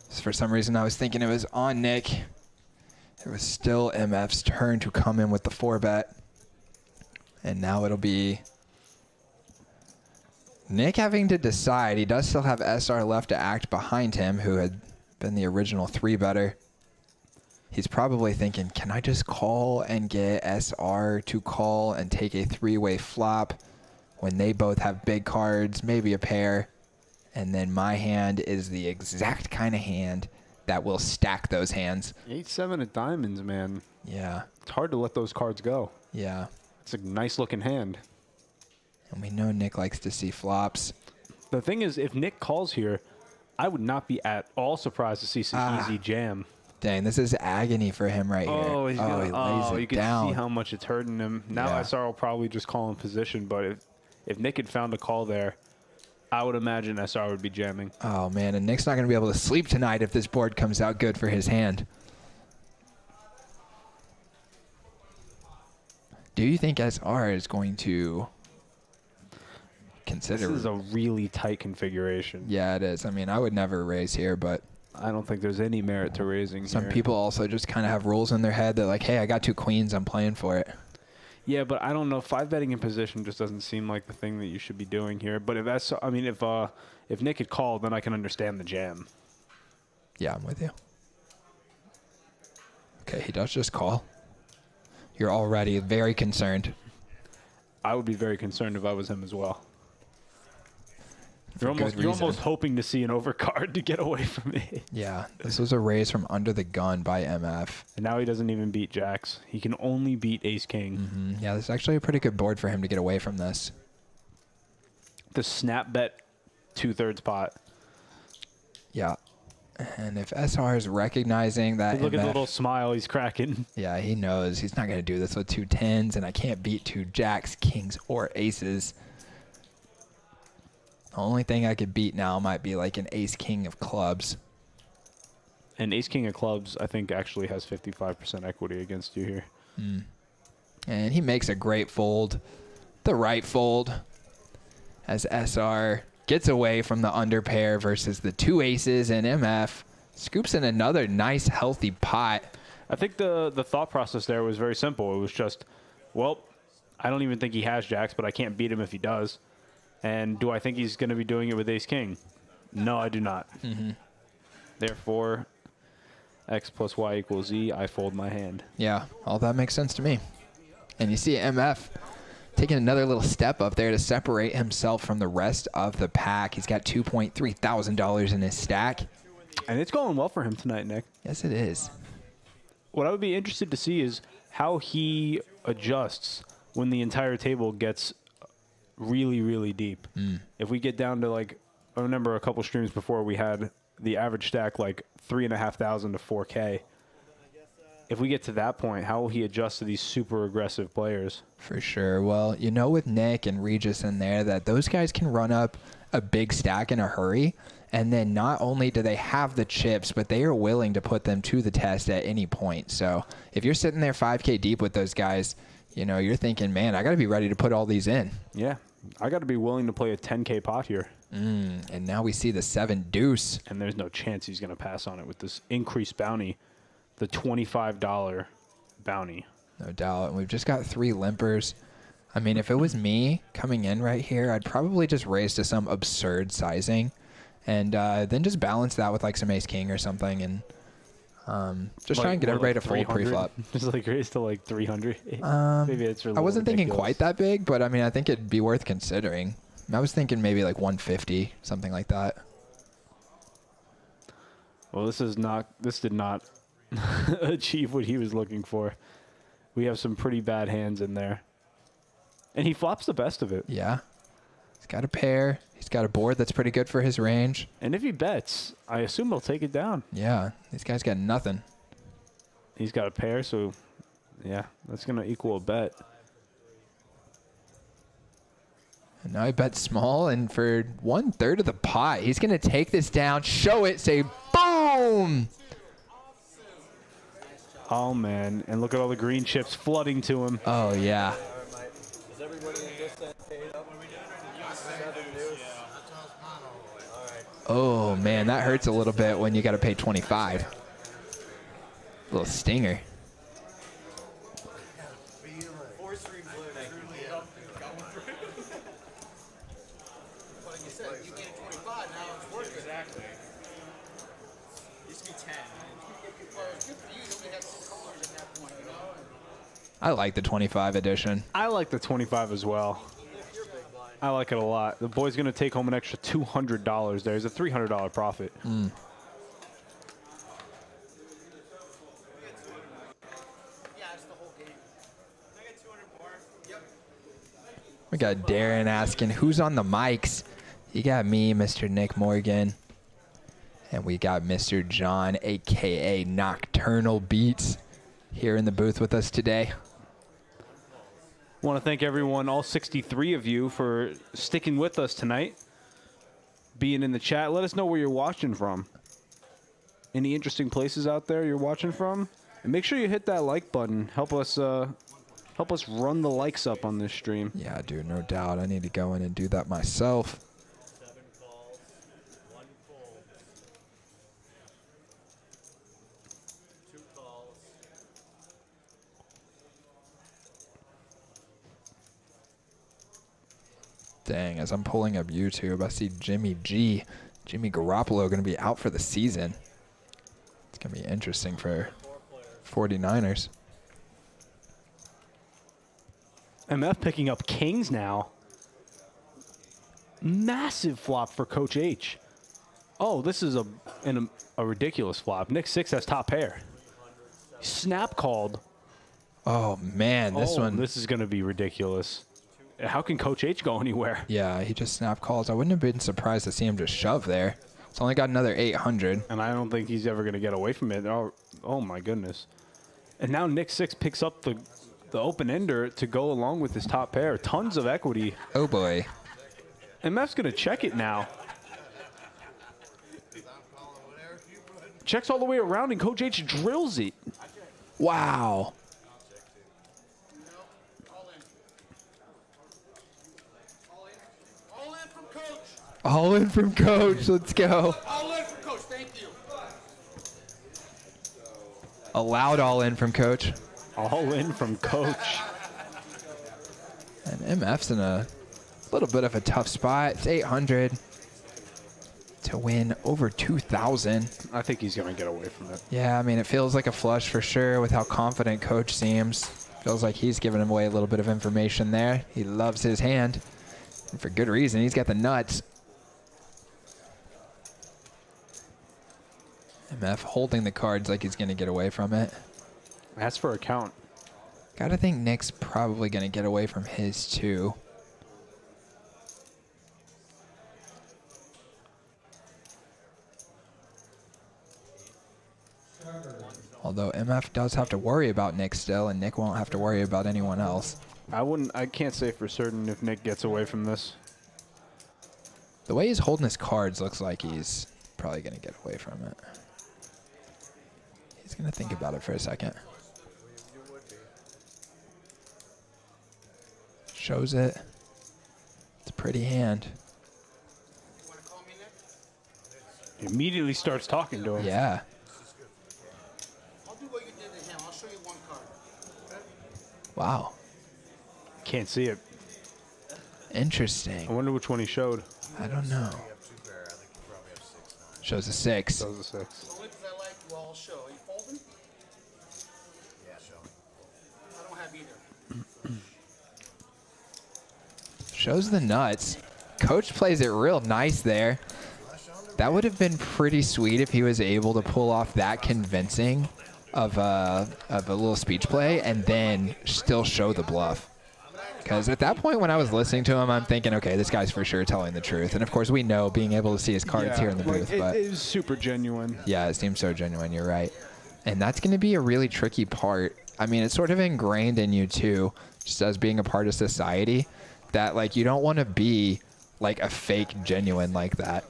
For some reason, I was thinking it was on Nick. It was still MF's turn to come in with the 4-bet. And now it'll be Nick having to decide. He does still have SR left to act behind him, who had been the original 3-better. He's probably thinking, can I just call and get SR to call and take a 3-way flop when they both have big cards, maybe a pair, and then my hand is the exact kind of hand that will stack those hands. 8-7 of diamonds, man. Yeah. It's hard to let those cards go. Yeah. It's a nice looking hand. And we know Nick likes to see flops. The thing is, if Nick calls here, I would not be at all surprised to see some easy jam. Dang, this is agony for him right here. Oh, he's gonna, he lays it you can down. see how much it's hurting him. Now Yeah. SR will probably just call in position, but if Nick had found a call there, I would imagine SR would be jamming. Oh, man, and Nick's not going to be able to sleep tonight if this board comes out good for his hand. Do you think SR is going to consider? This is a really tight configuration. Yeah, it is. I mean, I would never raise here, but I don't think there's any merit to raising some here. people also just kind of have rules in their head that like, hey, I got 2 queens, I'm playing for it. Yeah, but I don't know. 5-betting in position just doesn't seem like the thing that you should be doing here. But if that's, I mean, if Nick had called, then I can understand the jam. Yeah, I'm with you. Okay, he does just call. You're already very concerned. I would be very concerned if I was him as well. For You're good almost reason. hoping to see an overcard to get away from me. Yeah, this was a raise from under the gun by MF. And now he doesn't even beat jacks. He can only beat ace king. Yeah, this is actually a pretty good board for him to get away from this. The snap bet 2/3 pot. Yeah. And if SR is recognizing that Look at the MF, little smile he's cracking. yeah, he knows he's not going to do this with 2 10s, and I can't beat 2 jacks, kings, or aces. The only thing I could beat now might be like an ace king of clubs. And ace king of clubs, I think, actually has 55% equity against you here. And he makes a great fold. The right fold. As SR gets away from the under pair versus the 2 aces, and MF scoops in another nice, healthy pot. I think the thought process there was very simple. It was just, well, I don't even think he has jacks, but I can't beat him if he does. And do I think he's going to be doing it with ace king? No, I do not. Therefore, x plus y equals z, I fold my hand. Yeah, all that makes sense to me. And you see MF taking another little step up there to separate himself from the rest of the pack. He's got $2.3 thousand in his stack. And it's going well for him tonight, Nick. Yes, it is. What I would be interested to see is how he adjusts when the entire table gets really, really deep. If we get down to like, I remember a couple streams before we had the average stack like 3,500 to 4K. If we get to that point, how will he adjust to these super aggressive players? For sure. Well, you know, with Nick and Regis in there, that those guys can run up a big stack in a hurry. And then not only do they have the chips, but they are willing to put them to the test at any point. So if you're sitting there 5K deep with those guys, you know, you're thinking, man, I got to be ready to put all these in. Yeah, I got to be willing to play a 10K pot here. And now we see the 7 deuce. And there's no chance he's going to pass on it with this increased bounty, the $25 bounty. No doubt. And we've just got 3 limpers. I mean, if it was me coming in right here, I'd probably just raise to some absurd sizing and then just balance that with like some ace king or something and just try and get everybody to fold pre-flop. Just like raise to like 300. Maybe it's I wasn't thinking quite that big, but I mean, I think it'd be worth considering. I was thinking maybe like 150, something like that. Well, this did not achieve what he was looking for. We have some pretty bad hands in there. And he flops the best of it. Yeah. He's got a pair. He He's got a board that's pretty good for his range. And if he bets, I assume he'll take it down. Yeah, these guys got nothing. He's got a pair, so yeah, that's going to equal a bet. And now he bets small, and for 1/3 of the pot, he's going to take this down, show it, say boom. Oh, man. And look at all the green chips flooding to him. Oh, yeah. Is everybody in this end paid up? Oh, man, that hurts a little bit when you got to pay 25. Little stinger. I like the 25 edition. I like the 25 as well. I like it a lot. The boy's going to take home an extra $200 there. It's a $300 profit. We got Darren asking, who's on the mics? You got me, Mr. Nick Morgan. And we got Mr. John, a.k.a. Nocturnal Beats, here in the booth with us today. Want to thank everyone, all 63 of you, for sticking with us tonight, being in the chat. Let us know where you're watching from. Any interesting places out there you're watching from? And make sure you hit that like button. Help us run the likes up on this stream. Yeah, dude, no doubt. I need to go in and do that myself. 7 calls, 1 full. 2 calls. Dang, as I'm pulling up YouTube, I see Jimmy Garoppolo going to be out for the season. It's going to be interesting for 49ers. MF picking up kings now. Massive flop for Coach H. Oh, this is a ridiculous flop. Nick 6 has top pair. Snap called. Oh, man, this one. This is going to be ridiculous. How can Coach H go anywhere? Yeah, he just snap calls. I wouldn't have been surprised to see him just shove there. It's only got another 800. And I don't think he's ever going to get away from it. Oh, my goodness. And now Nick 6 picks up the open-ender to go along with his top pair. Tons of equity. Oh, boy. MF's going to check it now. Checks all the way around, and Coach H drills it. Wow. All in from Coach. All in from Coach. Let's go. All in from Coach. Thank you. Allowed all in from Coach. All in from Coach. And MF's in a little bit of a tough spot. It's 800 to win over 2,000. I think he's going to get away from it. Yeah, I mean, it feels like a flush for sure with how confident Coach seems. Feels like he's giving him away a little bit of information there. He loves his hand. And for good reason. He's got the nuts. MF holding the cards like he's going to get away from it. That's for a count. Gotta think Nick's probably going to get away from his too. Although MF does have to worry about Nick still, and Nick won't have to worry about anyone else. I can't say for certain if Nick gets away from this. The way he's holding his cards looks like he's probably going to get away from it. He's going to think about it for a second. Shows it. It's a pretty hand. He immediately starts talking to him. Yeah. I'll do what you did to him. I'll show you 1 card. Wow. Can't see it. Interesting. I wonder which one he showed. I don't know. Shows a 6. Shows a 6. The only thing I like, you all show. Are you folding? Yeah, show. I don't have either. Shows the nuts. Coach plays it real nice there. That would have been pretty sweet if he was able to pull off that convincing of a little speech play and then still show the bluff. Because at that point when I was listening to him, I'm thinking, okay, this guy's for sure telling the truth. And of course, we know being able to see his cards here in the booth. But it is super genuine. yeah, it seems so genuine. You're right. And that's going to be a really tricky part. I mean, it's sort of ingrained in you too, just as being a part of society, that like you don't want to be like a fake genuine like that.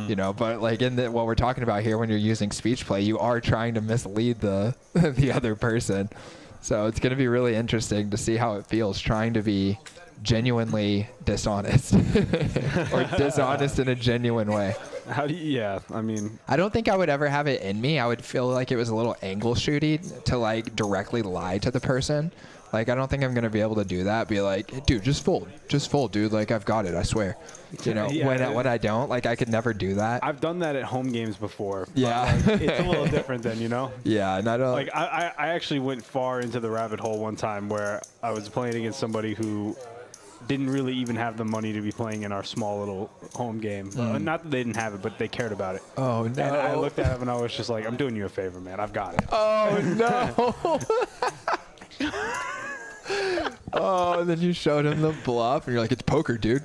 You know, but like in what we're talking about here, when you're using speech play, you are trying to mislead the the other person. So it's going to be really interesting to see how it feels trying to be genuinely dishonest or dishonest in a genuine way. How do you, yeah, I mean, I don't think I would ever have it in me. I would feel like it was a little angle shooty to like directly lie to the person. Like, I don't think I'm going to be able to do that. Be like, hey, dude, just fold, dude. Like, I've got it. I swear. You know, when I don't, like, I could never do that. I've done that at home games before. Yeah. Like, it's a little different then, you know? Yeah. And I don't. Like, I actually went far into the rabbit hole one time where I was playing against somebody who didn't really even have the money to be playing in our small little home game. Not that they didn't have it, but they cared about it. Oh, no. And I looked at him and I was just like, I'm doing you a favor, man. I've got it. Oh, no. Oh, and then you showed him the bluff, and you're like, it's poker, dude.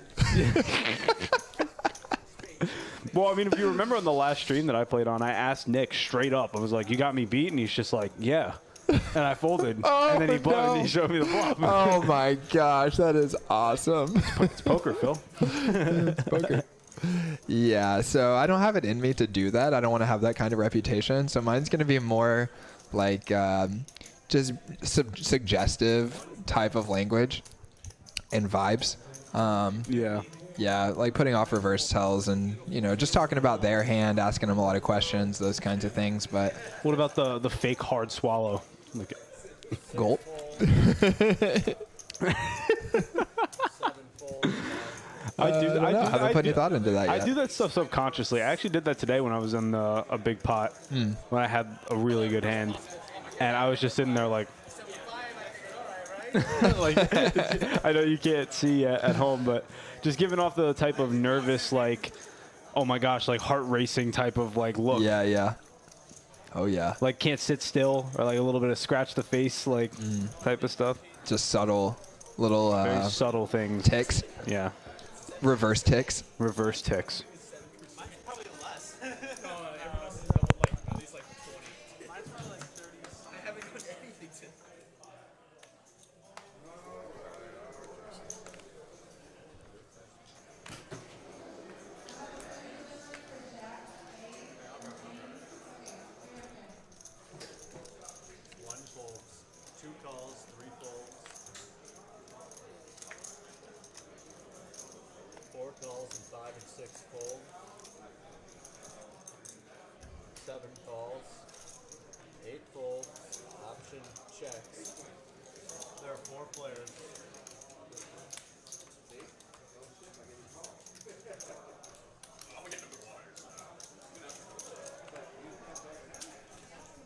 Well, I mean, if you remember on the last stream that I played on, I asked Nick straight up. I was like, you got me beat? And he's just like, yeah. And I folded. And then he bluffed and he showed me the bluff. Oh, my gosh. That is awesome. It's poker, Phil. It's poker. Yeah, so I don't have it in me to do that. I don't want to have that kind of reputation. So mine's going to be more like just suggestive type of language and vibes. Yeah, like putting off reverse tells and, you know, just talking about their hand, asking them a lot of questions, those kinds of things. But what about the fake hard swallow? Like, gulp. I haven't put any thought into that yet. I do that stuff subconsciously. I actually did that today when I was in a big pot, when I had a really good hand. And I was just sitting there like, like I know you can't see at home, but just giving off the type of nervous, like, oh my gosh, like heart racing type of like look. Yeah, yeah. Oh, yeah. Like can't sit still, or like a little bit of scratch the face, like type of stuff. Just subtle little very subtle things. Ticks. Yeah. Reverse ticks. Reverse ticks.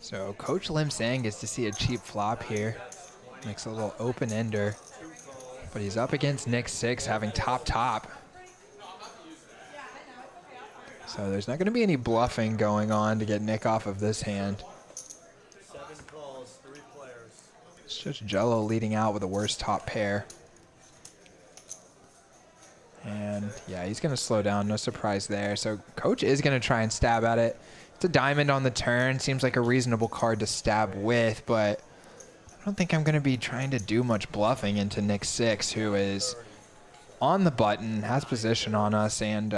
So Coach Lim Sang gets to see a cheap flop here. Makes a little open-ender. But he's up against Nick 6 having top. So there's not going to be any bluffing going on to get Nick off of this hand. 7 calls, 3 players. It's just Jello leading out with the worst top pair. And yeah, he's going to slow down. No surprise there. So Coach is going to try and stab at it. It's a diamond on the turn. Seems like a reasonable card to stab with, but I don't think I'm going to be trying to do much bluffing into Nick 6, who is on the button, has position on us, and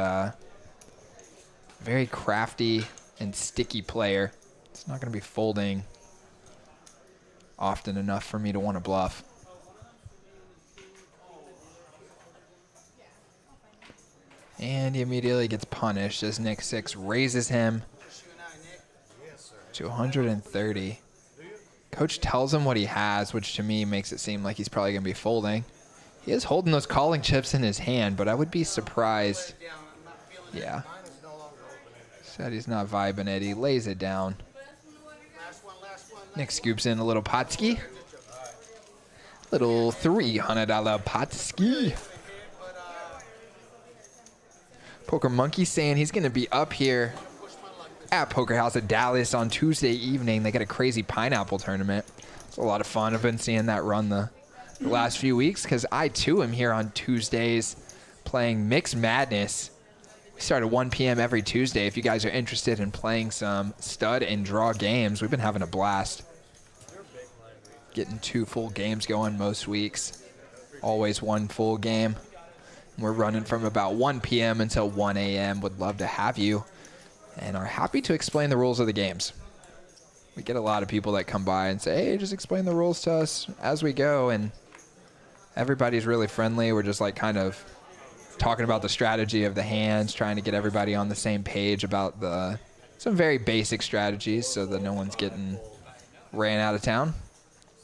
very crafty and sticky player. It's not going to be folding often enough for me to want to bluff. And he immediately gets punished as Nick 6 raises him to 130. Coach tells him what he has, which to me makes it seem like he's probably going to be folding. He is holding those calling chips in his hand, but I would be surprised. Yeah. Said he's not vibing it. He lays it down. Nick scoops in a little potski. Little $300 potski. Poker Monkey saying he's going to be up here at Poker House at Dallas on Tuesday evening. They got a crazy pineapple tournament. It's a lot of fun. I've been seeing that run the the last few weeks because I, too, am here on Tuesdays playing Mixed Madness. We start at 1 p.m. every Tuesday. If you guys are interested in playing some stud and draw games, we've been having a blast. Getting 2 full games going most weeks. Always 1 full game. We're running from about 1 p.m. until 1 a.m. Would love to have you and are happy to explain the rules of the games. We get a lot of people that come by and say, hey, just explain the rules to us as we go. And everybody's really friendly. We're just like kind of talking about the strategy of the hands, trying to get everybody on the same page about some very basic strategies so that no one's getting ran out of town.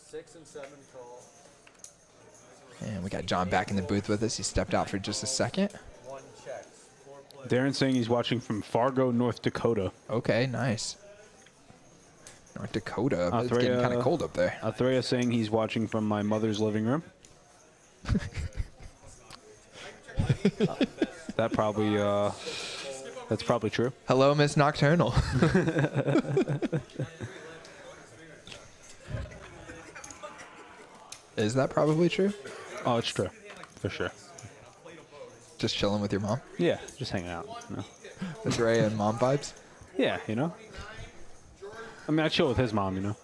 6 and 7 call. And we got John back in the booth with us. He stepped out for just a second. 1 checks. 4 players. Darren's saying he's watching from Fargo, North Dakota. Okay, nice. North Dakota, but it's getting kind of cold up there. Athreya saying he's watching from my mother's living room. That's probably true. Hello, Miss Nocturnal. Is that probably true? Oh, it's true. For sure. Just chilling with your mom? Yeah, just hanging out. You know? With Ray and mom vibes? Yeah, you know? I mean, I chill with his mom, you know?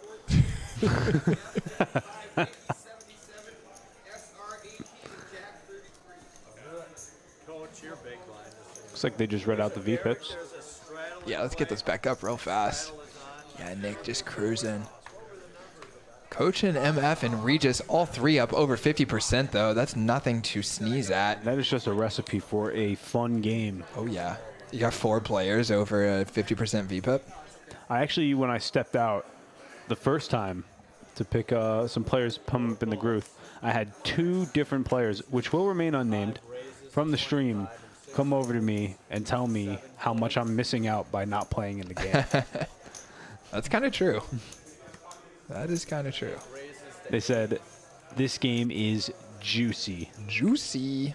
Coach, your big blind. Looks like they just read out the V pips. There's a straddle. Yeah, let's get this back up real fast. Yeah, Nick just cruising. Coach and MF and Regis, all 3 up over 50%, though. That's nothing to sneeze at. That is just a recipe for a fun game. Oh, yeah. You got 4 players over a 50% VPIP. I actually, when I stepped out the first time to pick some players to pump up in the group, I had 2 different players, which will remain unnamed, from the stream come over to me and tell me how much I'm missing out by not playing in the game. That's kind of true. That is kind of true. They said, this game is juicy. Juicy.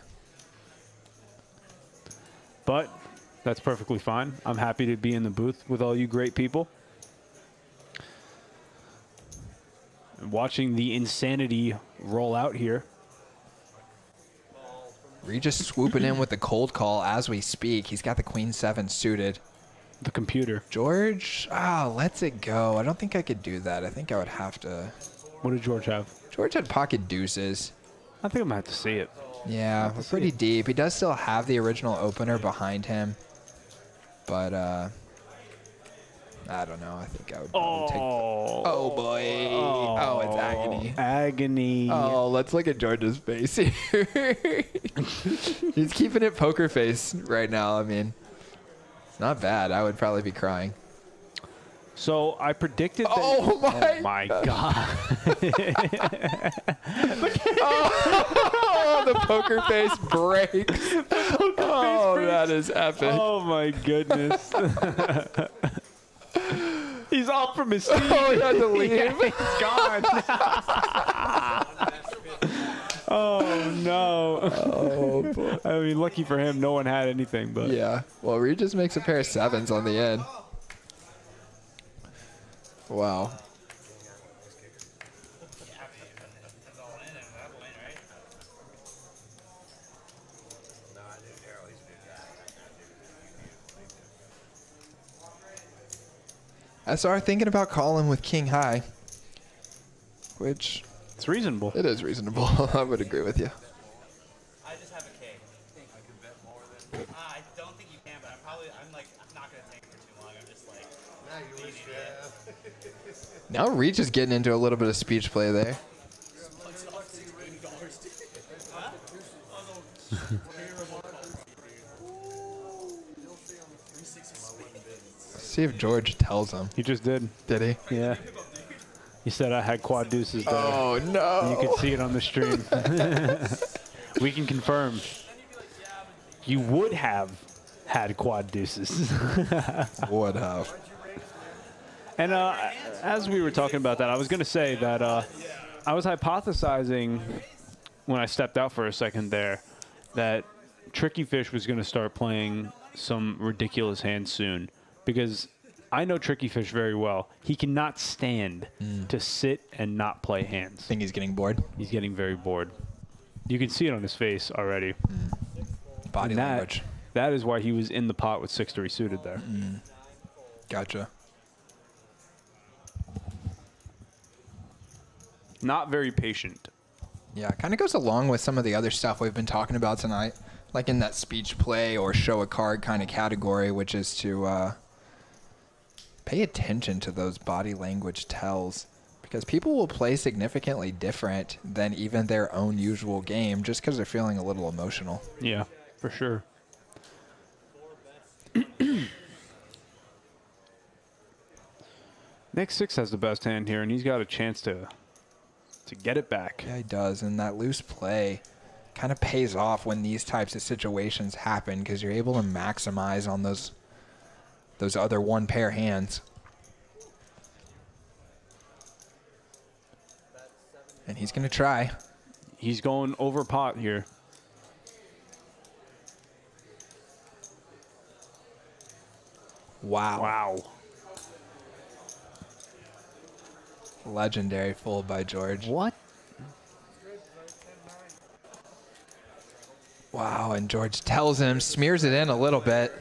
But that's perfectly fine. I'm happy to be in the booth with all you great people. And watching the insanity roll out here. Regis swooping in with the cold call as we speak. He's got the Queen 7 suited. The computer. George, lets it go. I don't think I could do that. I think I would have to. What did George have? George had pocket deuces. I think I'm going to have to see it. Yeah, we're pretty deep. He does still have the original opener behind him. But, I don't know. I think I would probably take. Oh, boy. Oh, it's agony. Agony. Oh, let's look at George's face here. He's keeping it poker face right now. I mean, it's not bad. I would probably be crying. So I predicted that. Oh, my God. Oh, the poker face breaks. That is epic. Oh, my goodness. He's off from his seat. Oh, he had to leave. He's gone. Oh, no. Oh, boy. I mean, lucky for him, no one had anything. But Yeah. Well, Regis makes a pair of 7s on the end. Wow. SR thinking about calling with King High, which it's reasonable. it is reasonable. I would agree with you. I just have a king. I can bet more than. I don't think you can, but I'm not gonna tank for too long. I'm just like. Now Reach is getting into a little bit of speech play there. See if George tells him. He just did. Did he? Yeah. He said I had quad deuces there. Oh, no. You can see it on the stream. We can confirm. You would have had quad deuces. Would have. And as we were talking about that, I was going to say that I was hypothesizing when I stepped out for a second there that Tricky Fish was going to start playing some ridiculous hands soon. Because I know Tricky Fish very well. He cannot stand to sit and not play hands. Think he's getting bored. He's getting very bored. You can see it on his face already. Body And language. That is why he was in the pot with 6-3 suited there. Gotcha. Not very patient. Yeah, kind of goes along with some of the other stuff we've been talking about tonight, like in that speech play or show a card kind of category, which is to pay attention to those body language tells, because people will play significantly different than even their own usual game just because they're feeling a little emotional. Yeah, for sure. Next 6 has the best hand here, and he's got a chance to get it back. Yeah, he does, and that loose play kind of pays off when these types of situations happen because you're able to maximize on those other one pair hands. And he's going to try. He's going over pot here. Wow. Wow. Legendary fold by George. What? Wow, and George tells him, smears it in a little bit.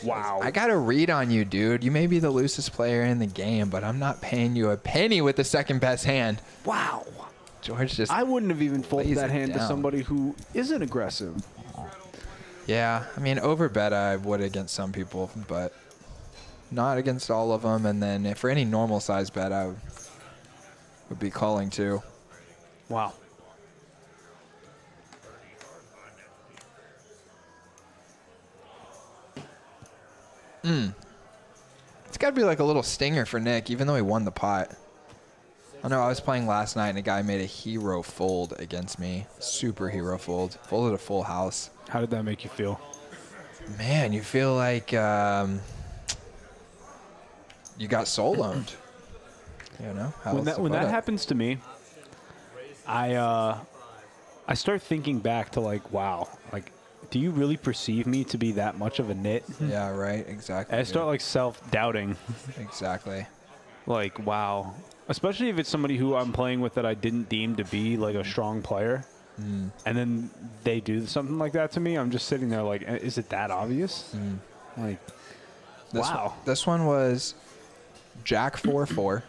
Wow. I got a read on you, dude. You may be the loosest player in the game, but I'm not paying you a penny with the second best hand. Wow. George just... I wouldn't have even folded lays that it hand to down. somebody who isn't aggressive. Yeah, I mean, over bet I would against some people, but not against all of them. And then if for any normal size bet, I would be calling too. Wow. It's got to be like a little stinger for Nick, even though he won the pot. I know I was playing last night and a guy made a hero fold against me. Super hero fold. Folded a full house. How did that make you feel? Man, you feel like you got soul owned. You know? How When else to that put it? happens to me, I start thinking back to like, wow, like, do you really perceive me to be that much of a nit? Yeah, right. Exactly. I start like self-doubting. Exactly. Like, wow. Especially if it's somebody who I'm playing with that I didn't deem to be like a strong player. And then they do something like that to me. I'm just sitting there like, is it that obvious? Like, wow. This one was Jack 4-4.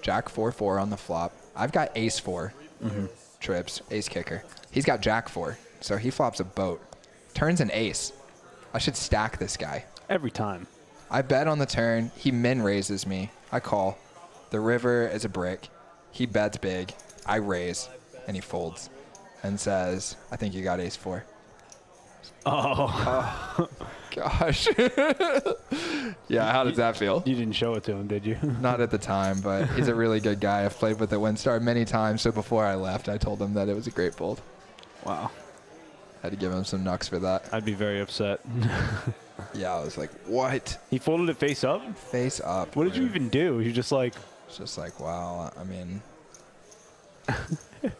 Jack 4-4 on the flop. I've got Ace 4 trips, Ace kicker. He's got Jack 4, so he flops a boat. Turns an ace. I should stack this guy. Every time. I bet on the turn. He min raises me. I call. The river is a brick. He bets big. I raise, and he folds, and says, "I think you got Ace 4." Oh. Gosh. Yeah, how does that feel? You didn't show it to him, did you? Not at the time, but he's a really good guy. I've played with at WinStar many times, so before I left, I told him that it was a great fold. Wow. Had to give him some knucks for that. I'd be very upset. Yeah, I was like, what? He folded it face up? Face up. What did you even do? You just like... It's just like, wow. I mean,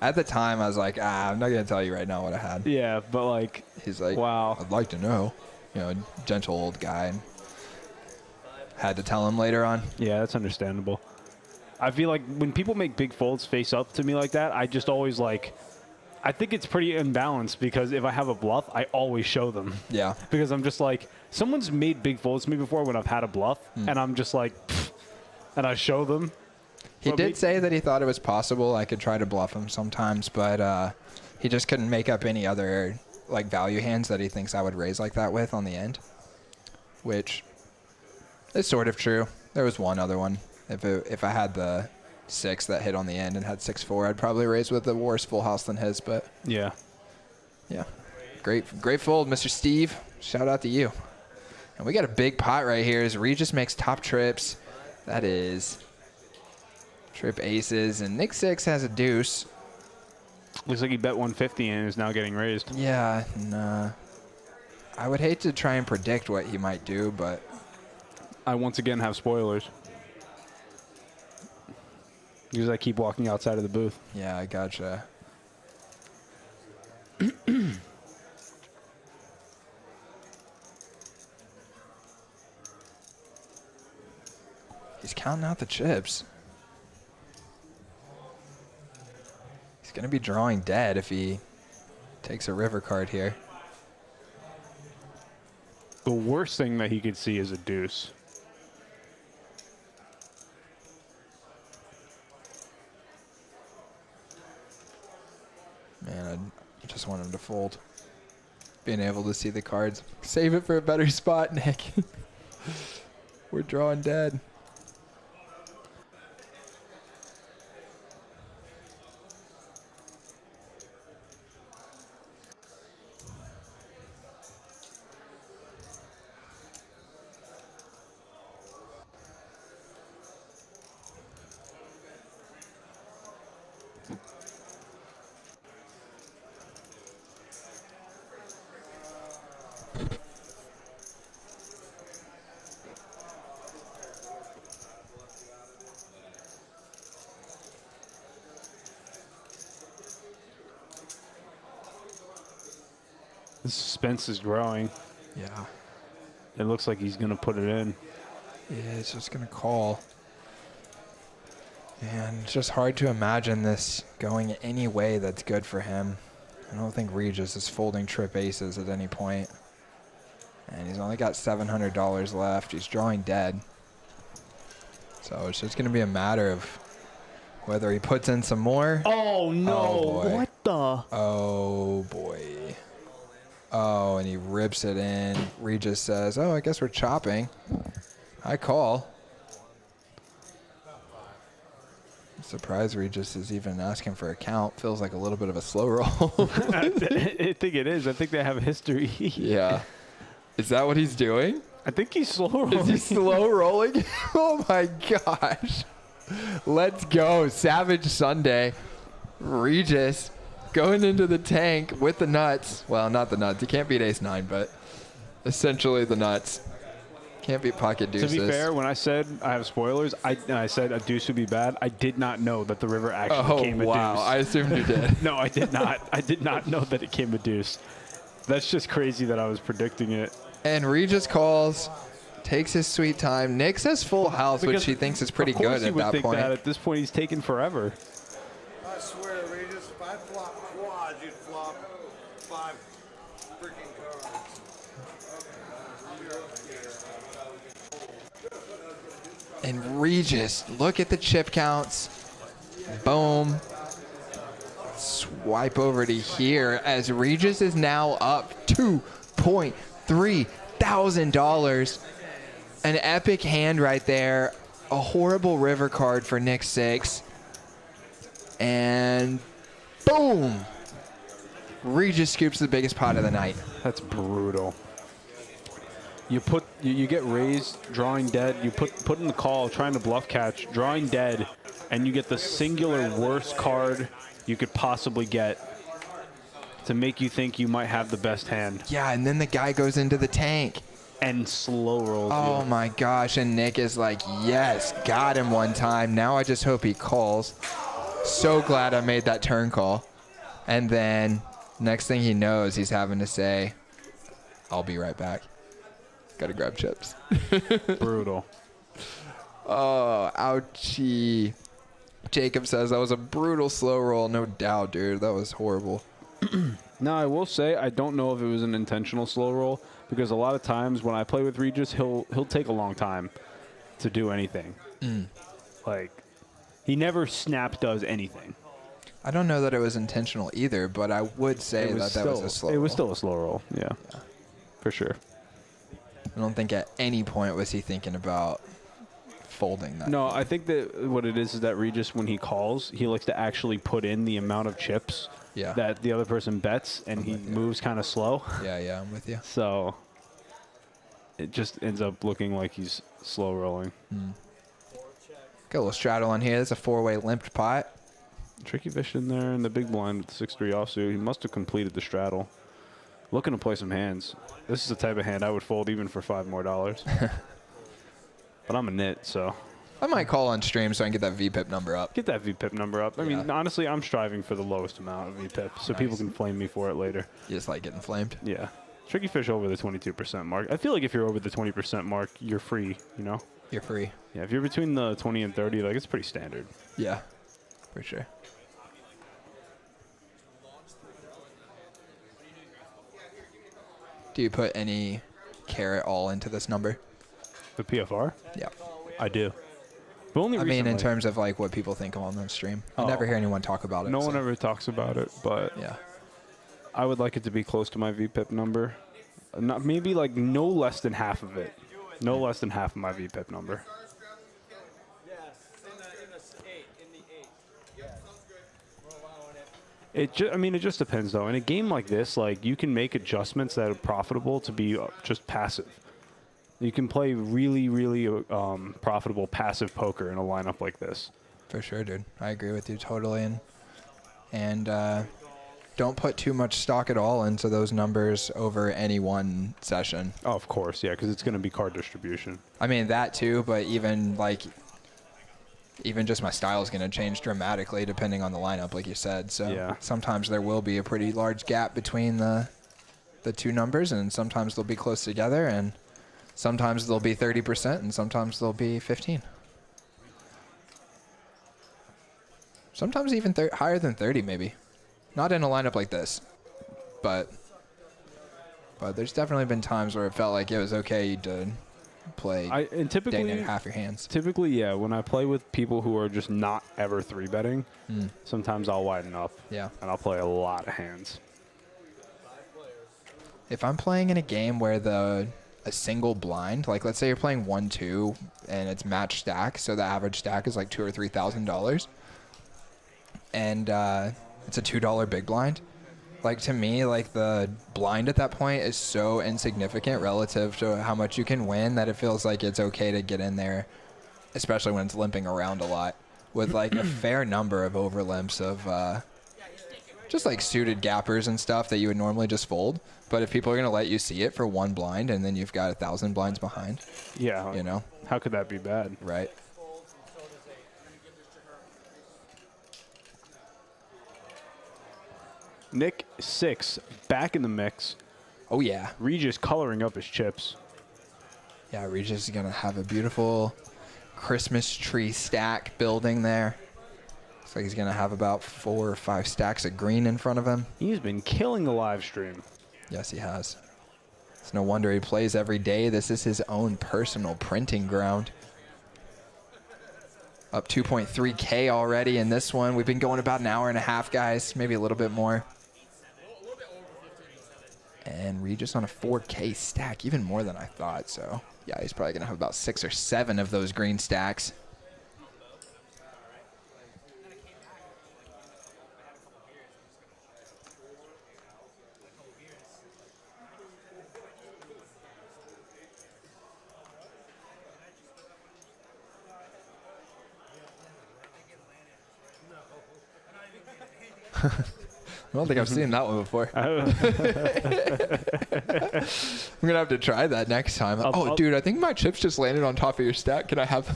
at the time, I was like, I'm not going to tell you right now what I had. Yeah, but like... He's like, wow. I'd like to know. You know, gentle old guy. And had to tell him later on. Yeah, that's understandable. I feel like when people make big folds face up to me like that, I just always like... I think it's pretty imbalanced because if I have a bluff, I always show them. Yeah. Because I'm just like, someone's made big folds to me before when I've had a bluff, and I'm just like, pfft, and I show them. He But did say that he thought it was possible I could try to bluff him sometimes, but he just couldn't make up any other like value hands that he thinks I would raise like that with on the end, which is sort of true. There was one other one. If I had the 6 that hit on the end and had 6-4, I'd probably raise with a worse full house than his, but Yeah. yeah. Great fold, Mr. Steve. Shout out to you. And we got a big pot right here as Regis makes top trips. That is trip aces, and Nick 6 has a deuce. Looks like he bet 150 and is now getting raised. Yeah, nah. I would hate to try and predict what he might do, but I once again have spoilers. Because I keep walking outside of the booth. yeah, I gotcha. counting out the chips. He's going to be drawing dead if he takes a river card here. The worst thing that he could see is a deuce. Man, I just want him to fold. Being able to see the cards. Save it for a better spot, Nick. We're drawing dead. The suspense is growing. Yeah. It looks like he's going to put it in. Yeah, it's just going to call. And it's just hard to imagine this going any way that's good for him. I don't think Regis is folding trip aces at any point. And he's only got $700 left. He's drawing dead. So it's just going to be a matter of whether he puts in some more. Oh, no. Oh, boy. What the? Oh, boy. Oh, and he rips it in. Regis says, oh, I guess we're chopping. I call. I'm surprised Regis is even asking for a count. Feels like a little bit of a slow roll. I think it is. I think they have a history. Yeah. Is that what he's doing? I think he's slow rolling. Is he slow rolling? Oh, my gosh. Let's go. Savage Sunday. Regis going into the tank with the nuts. Well, not the nuts. He can't beat ace-9, but essentially the nuts. Can't beat pocket deuces. To be fair, when I said I have spoilers, I said a deuce would be bad. I did not know that the river actually came a deuce. I assumed you did. No, I did not. I did not know that it came a deuce. That's just crazy that I was predicting it. And Regis calls, takes his sweet time. Nick says full house, which he thinks is pretty good at that point. Of course he would think that. At this point, he's taking forever. I swear, Regis, if I flop quads, you'd flop 5 freaking cards. And Regis, look at the chip counts. Boom. Swipe over to here as Regis is now up $2.3 thousand. An epic hand right there. A horrible river card for Nick 6. And boom. Regis scoops the biggest pot of the night. That's brutal. You get raised, drawing dead. You put in the call, trying to bluff catch, drawing dead, and you get the singular worst card you could possibly get to make you think you might have the best hand. Yeah, and then the guy goes into the tank. And slow rolls Oh you. my gosh, and Nick is like, yes, got him one time. Now I just hope he calls. So glad I made that turn call. And then next thing he knows, he's having to say, I'll be right back. Gotta grab chips. Brutal. Oh, ouchie. Jacob says that was a brutal slow roll. No doubt, dude. That was horrible. Now, I will say I don't know if it was an intentional slow roll because a lot of times when I play with Regis, he'll take a long time to do anything. Like, he never snap does anything. I don't know that it was intentional either, but I would say that was a slow roll. It was still a slow roll, yeah. For sure. I don't think at any point was he thinking about folding that. No, I think that what it is that Regis, when he calls, he likes to actually put in the amount of chips that the other person bets, and he moves kind of slow. Yeah, I'm with you. So it just ends up looking like he's slow rolling. Got a little straddle on here. That's a 4-way limped pot. Tricky fish in there in the big blind with the 6-3 offsuit. He must have completed the straddle. Looking to play some hands. This is the type of hand I would fold even for $5 more. But I'm a nit, so. I might call on stream so I can get that VPIP number up. Get that VPIP number up. I mean, honestly, I'm striving for the lowest amount of VPIP so people can flame me for it later. You just like getting flamed? Yeah. Tricky fish over the 22% mark. I feel like if you're over the 20% mark, you're free, you know? You're free. Yeah, if you're between the 20 and 30, like it's pretty standard. Yeah, for sure. Do you put any carrot all into this number? The PFR? Yeah. I do. But only I mean, in recently. terms of like what people think on the stream. I never hear anyone talk about it. No one so, ever talks about it, but Yeah. I would like it to be close to my VPIP number. Not maybe like no less than half of it. No less than half of my VPIP number. Yes, in the 8, in the 8. Yes. We're allowing it. I mean, it just depends though. In a game like this, like you can make adjustments that are profitable to be just passive. You can play really, really profitable passive poker in a lineup like this. For sure, dude. I agree with you totally. And don't put too much stock at all into those numbers over any one session. Oh, of course, yeah, because it's going to be card distribution. I mean, that too, but even just my style is going to change dramatically depending on the lineup, like you said. So Yeah. sometimes there will be a pretty large gap between the two numbers, and sometimes they'll be close together, and sometimes they'll be 30%, and sometimes they'll be 15. Sometimes even higher than 30, maybe. Not in a lineup like this, but there's definitely been times where it felt like it was okay to play And typically dang near half your hands. Typically, yeah, when I play with people who are just not ever 3-betting, sometimes I'll widen up. Yeah. And I'll play a lot of hands. If I'm playing in a game where a single blind, like let's say you're playing 1-2 and it's match stack, so the average stack is like $2,000 or $3,000, and it's a $2 big blind. Like to me, like the blind at that point is so insignificant relative to how much you can win that it feels like it's okay to get in there, especially when it's limping around a lot, with like a fair number of over limps of just like suited gappers and stuff that you would normally just fold. But if people are going to let you see it for one blind and then you've got 1,000 blinds behind, Yeah. you know, How could that be bad? right? Nick 6 back in the mix. Oh, yeah. Regis coloring up his chips. Yeah, Regis is going to have a beautiful Christmas tree stack building there. Looks like he's going to have about 4 or 5 stacks of green in front of him. He's been killing the live stream. Yes, he has. It's no wonder he plays every day. This is his own personal printing ground. Up 2.3K already in this one. We've been going about an hour and a half, guys. Maybe a little bit more. And Regis on a 4K stack, even more than I thought. So, yeah, he's probably going to have about 6 or 7 of those green stacks. I don't think I've seen that one before. I'm going to have to try that next time. Oh, dude, I think my chips just landed on top of your stack. Can I have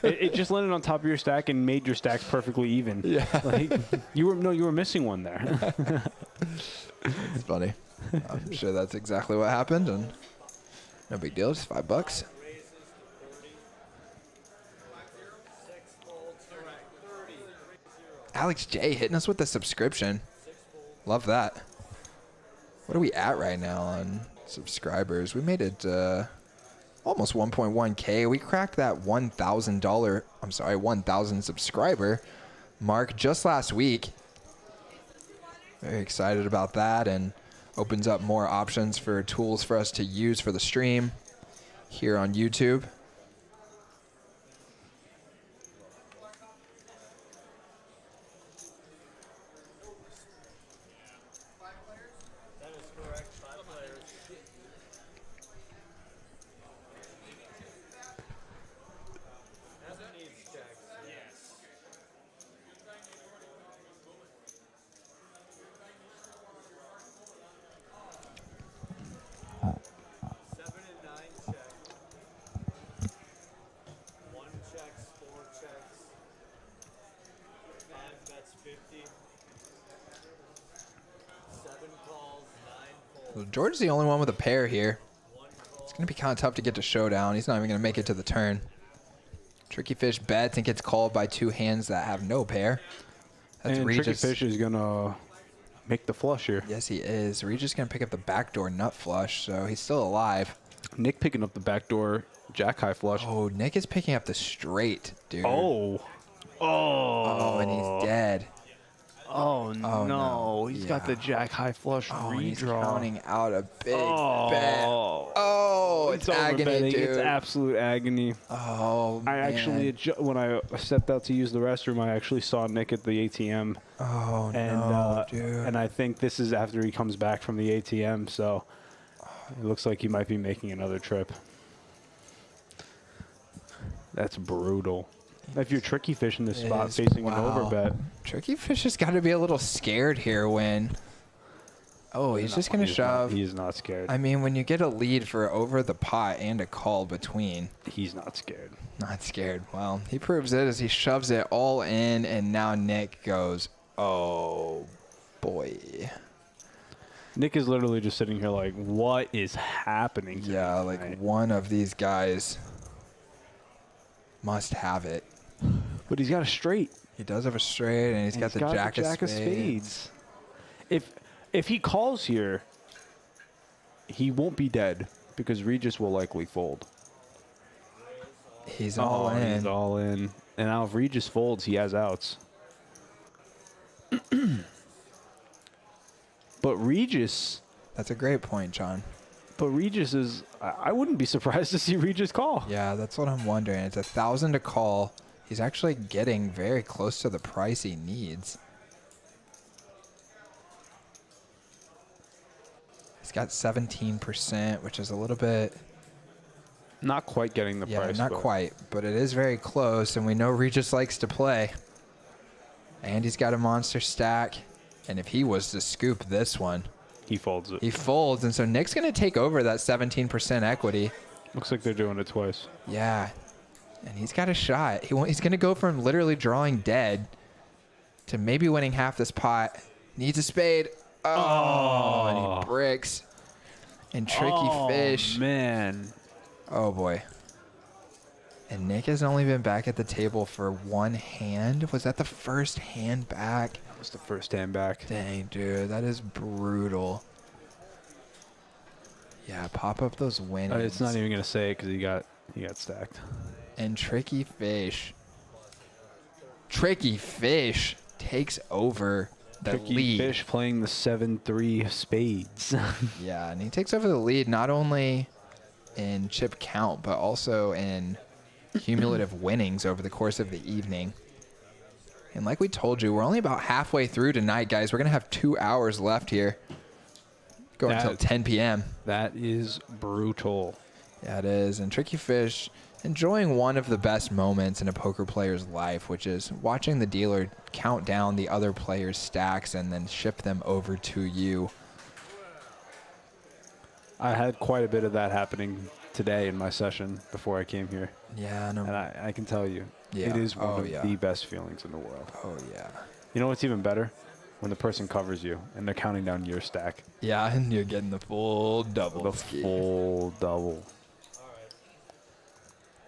it just landed on top of your stack and made your stacks perfectly even. Yeah. Like, you were missing one there. It's funny. I'm sure that's exactly what happened, and no big deal. Just $5. Alex J hitting us with the subscription. Love that. What are we at right now on subscribers? We made it almost 1.1K. We cracked that $1,000 subscriber mark just last week. Very excited about that, and opens up more options for tools for us to use for the stream here on YouTube. George's the only one with a pair here. It's going to be kind of tough to get to showdown. He's not even going to make it to the turn. Tricky Fish bets and gets called by 2 hands that have no pair. That's And Regis. Tricky Fish is going to make the flush here. Yes, he is. Regis going to pick up the backdoor nut flush, so he's still alive. Nick picking up the backdoor jack high flush. Oh, Nick is picking up the straight, dude. Oh. Oh, and he's dead. Oh, no. no. He's got Yeah. the jack high flush Oh, and he's redraw. counting out a big bet. Oh. Oh, it's agony, overbetting. dude. It's absolute agony. Oh, I man. actually, when I stepped out to use the restroom, I actually saw Nick at the ATM. Oh, And, no, dude. And I think this is after he comes back from the ATM, so it looks like he might be making another trip. That's brutal. If you're Tricky Fish in this spot facing an overbet. Tricky Fish has got to be a little scared here when... Oh, he's just going to shove. He's not scared. I mean, when you get a lead for over the pot and a call between... He's not scared. Not scared. Well, he proves it as he shoves it all in, and now Nick goes, oh, boy. Nick is literally just sitting here like, what is happening to Yeah, me like tonight? one of these guys must have it. But he's got a straight. He does have a straight, and he's got the jack of spades. If he calls here, he won't be dead because Regis will likely fold. He's all in. He's all in. And now if Regis folds, he has outs. But Regis... That's a great point, John. But Regis is... I wouldn't be surprised to see Regis call. Yeah, that's what I'm wondering. It's 1,000 to call. He's actually getting very close to the price he needs. He's got 17%, which is a little bit... Not quite getting the price. Not but quite, but it is very close, and we know Regis likes to play. And he's got a monster stack, and if he was to scoop this one... He folds it. He folds, and so Nick's going to take over that 17% equity. Looks like they're doing it twice. Yeah, and he's got a shot. He's going to go from literally drawing dead to maybe winning half this pot. Needs a spade. Oh, and he bricks. And Tricky Fish. Man. Oh, boy. And Nick has only been back at the table for 1 hand. Was that the first hand back? That was the first hand back. Dang, dude. That is brutal. Yeah, pop up those winnings. It's not even going to say it because he got stacked. And Tricky Fish. Tricky Fish takes over the Tricky lead. Fish playing the 7-3 spades. Yeah, and he takes over the lead not only in chip count, but also in cumulative winnings over the course of the evening. And like we told you, we're only about halfway through tonight, guys. We're going to have 2 hours left here. Go until 10 p.m. That is brutal. Yeah, it is. And Tricky Fish enjoying one of the best moments in a poker player's life, which is watching the dealer count down the other player's stacks and then ship them over to you. I had quite a bit of that happening today in my session before I came here. Yeah, no. And I can tell you, Yeah. it is one of yeah. the best feelings in the world. Oh, yeah. You know what's even better? When the person covers you and they're counting down your stack. Yeah, and you're getting the full double. The full double.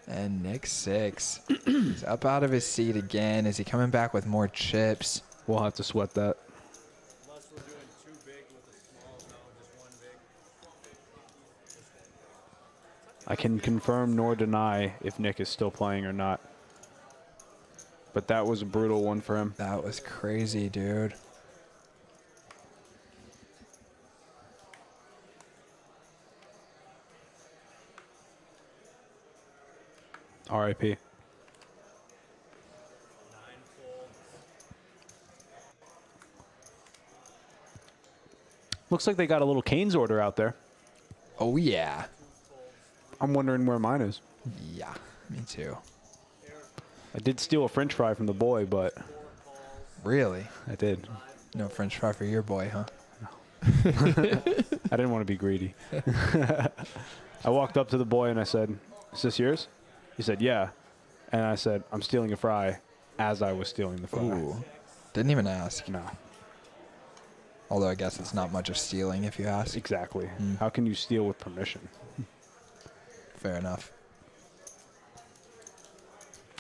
And Nick 6. He's up out of his seat again. Is he coming back with more chips? We'll have to sweat that. Unless we're doing 2 big with a small, no, just 1 big. I can confirm nor deny if Nick is still playing or not. But that was a brutal one for him. That was crazy, dude. R.I.P. Looks like they got a little Cane's order out there. Oh, yeah. I'm wondering where mine is. Yeah, me too. I did steal a French fry from the boy, but Really? I did. No French fry for your boy, huh? I didn't want to be greedy. I walked up to the boy and I said, "Is this yours?" He said, "Yeah." And I said, "I'm stealing a fry," as I was stealing the fry. Ooh. Didn't even ask. No, Although I guess it's not much of stealing if you ask. exactly. How can you steal with permission? Fair enough.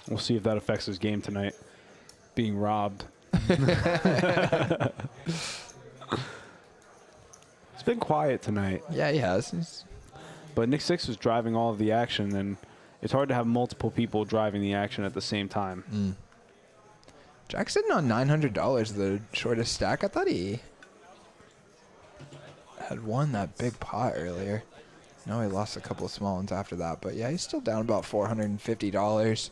We'll see if that affects his game tonight. Being robbed. It's been quiet tonight. Yeah, he has. But Nick 6 was driving all of the action, and it's hard to have multiple people driving the action at the same time. Jack's sitting on $900, the shortest stack. I thought he had won that big pot earlier. No, he lost a couple of small ones after that. But yeah, he's still down about $450.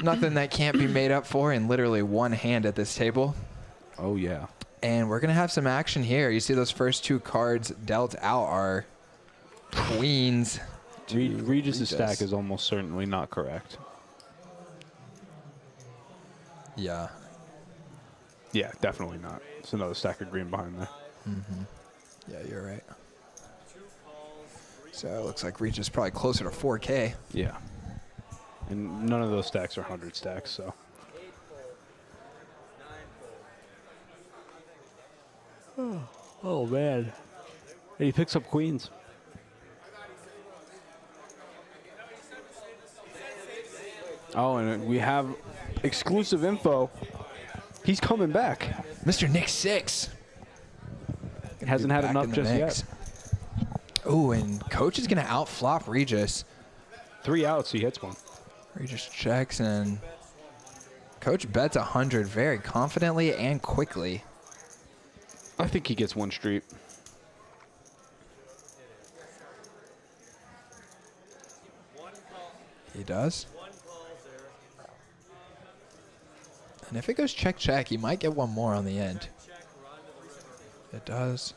Nothing that can't be made up for in literally one hand at this table. Oh, yeah. And we're going to have some action here. You see those first two cards dealt out are queens. Regis' stack is almost certainly not correct. Yeah. Yeah, definitely not. It's another stack of green behind there. Yeah, you're right. So it looks like Regis is probably closer to 4K. Yeah. And none of those stacks are 100 stacks, so. Oh, man. And he picks up queens. Oh, and we have exclusive info. He's coming back. Mr. Nick 6. Hasn't had Back enough in the just mix. yet. Oh, and Coach is going to outflop Regis. 3 outs, he hits one. Regis checks, and Coach bets 100 very confidently and quickly. I think he gets one street. He does. And if it goes check, check, he might get one more on the end. It does.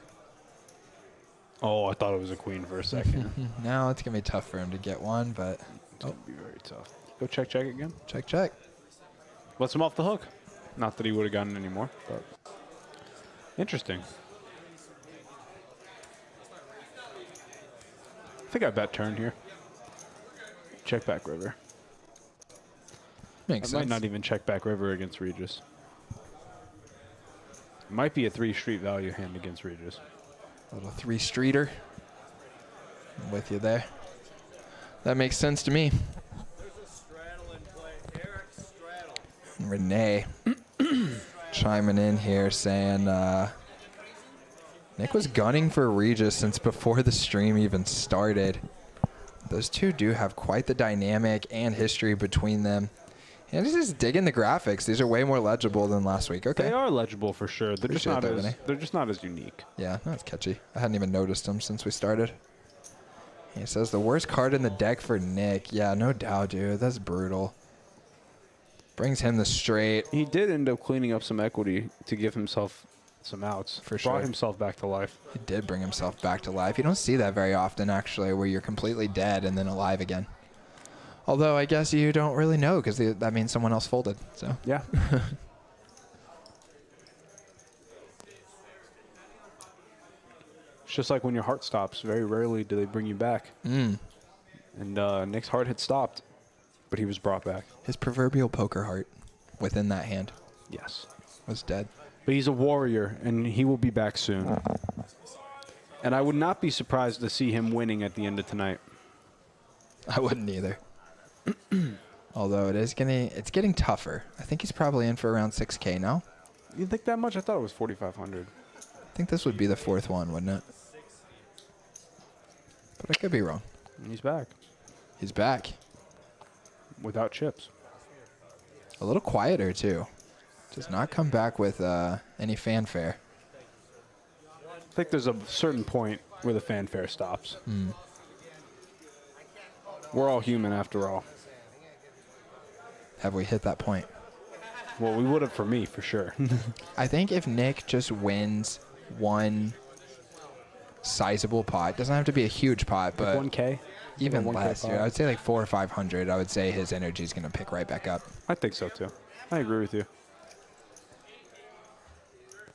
Oh, I thought it was a queen for a second. Now it's going to be tough for him to get one, but It's going to be very tough. Go check, check again. check, check. Lets him off the hook. Not that he would have gotten any more, but interesting. I think I bet turn here. Check back river. Makes I might sense. not even check back river against Regis. Might be a 3 street value hand against Regis. Little 3-streeter. I'm with you there. That makes sense to me. There's a straddle in play. Eric straddle. Renee chiming in here saying Nick was gunning for Regis since before the stream even started. Those two do have quite the dynamic and history between them. And just digging the graphics. These are way more legible than last week. Okay. They are legible for sure. They're just Appreciate not that, as Renee. they're just not as unique. Yeah, that's catchy. I hadn't even noticed them since we started. He says the worst card in the deck for Nick. Yeah, no doubt, dude. That's brutal. Brings him the straight. He did end up cleaning up some equity to give himself some outs. For Brought sure. himself back to life. He did bring himself back to life. You don't see that very often, actually, where you're completely dead and then alive again. Although I guess you don't really know because that means someone else folded. So Yeah. It's just like when your heart stops. Very rarely do they bring you back. And Nick's heart had stopped, but he was brought back. his proverbial poker heart within that hand Yes. was dead. But he's a warrior, and he will be back soon. And I would not be surprised to see him winning at the end of tonight. I wouldn't either. Although it's getting tougher. I think he's probably in for around 6K now. You think that much? I thought it was 4,500. I think this would be the fourth one, wouldn't it? But I could be wrong. And he's back He's back. without chips. A little quieter, too. Does not come back with any fanfare. I think there's a certain point where the fanfare stops. We're all human after all. Have we hit that point? Well, we would have for me, for sure. I think if Nick just wins one sizable pot, doesn't have to be a huge pot, but 1K? even Like a 1K less, dude. pot? I would say like 400 or 500. I would say his energy is going to pick right back up. I think so, too. I agree with you.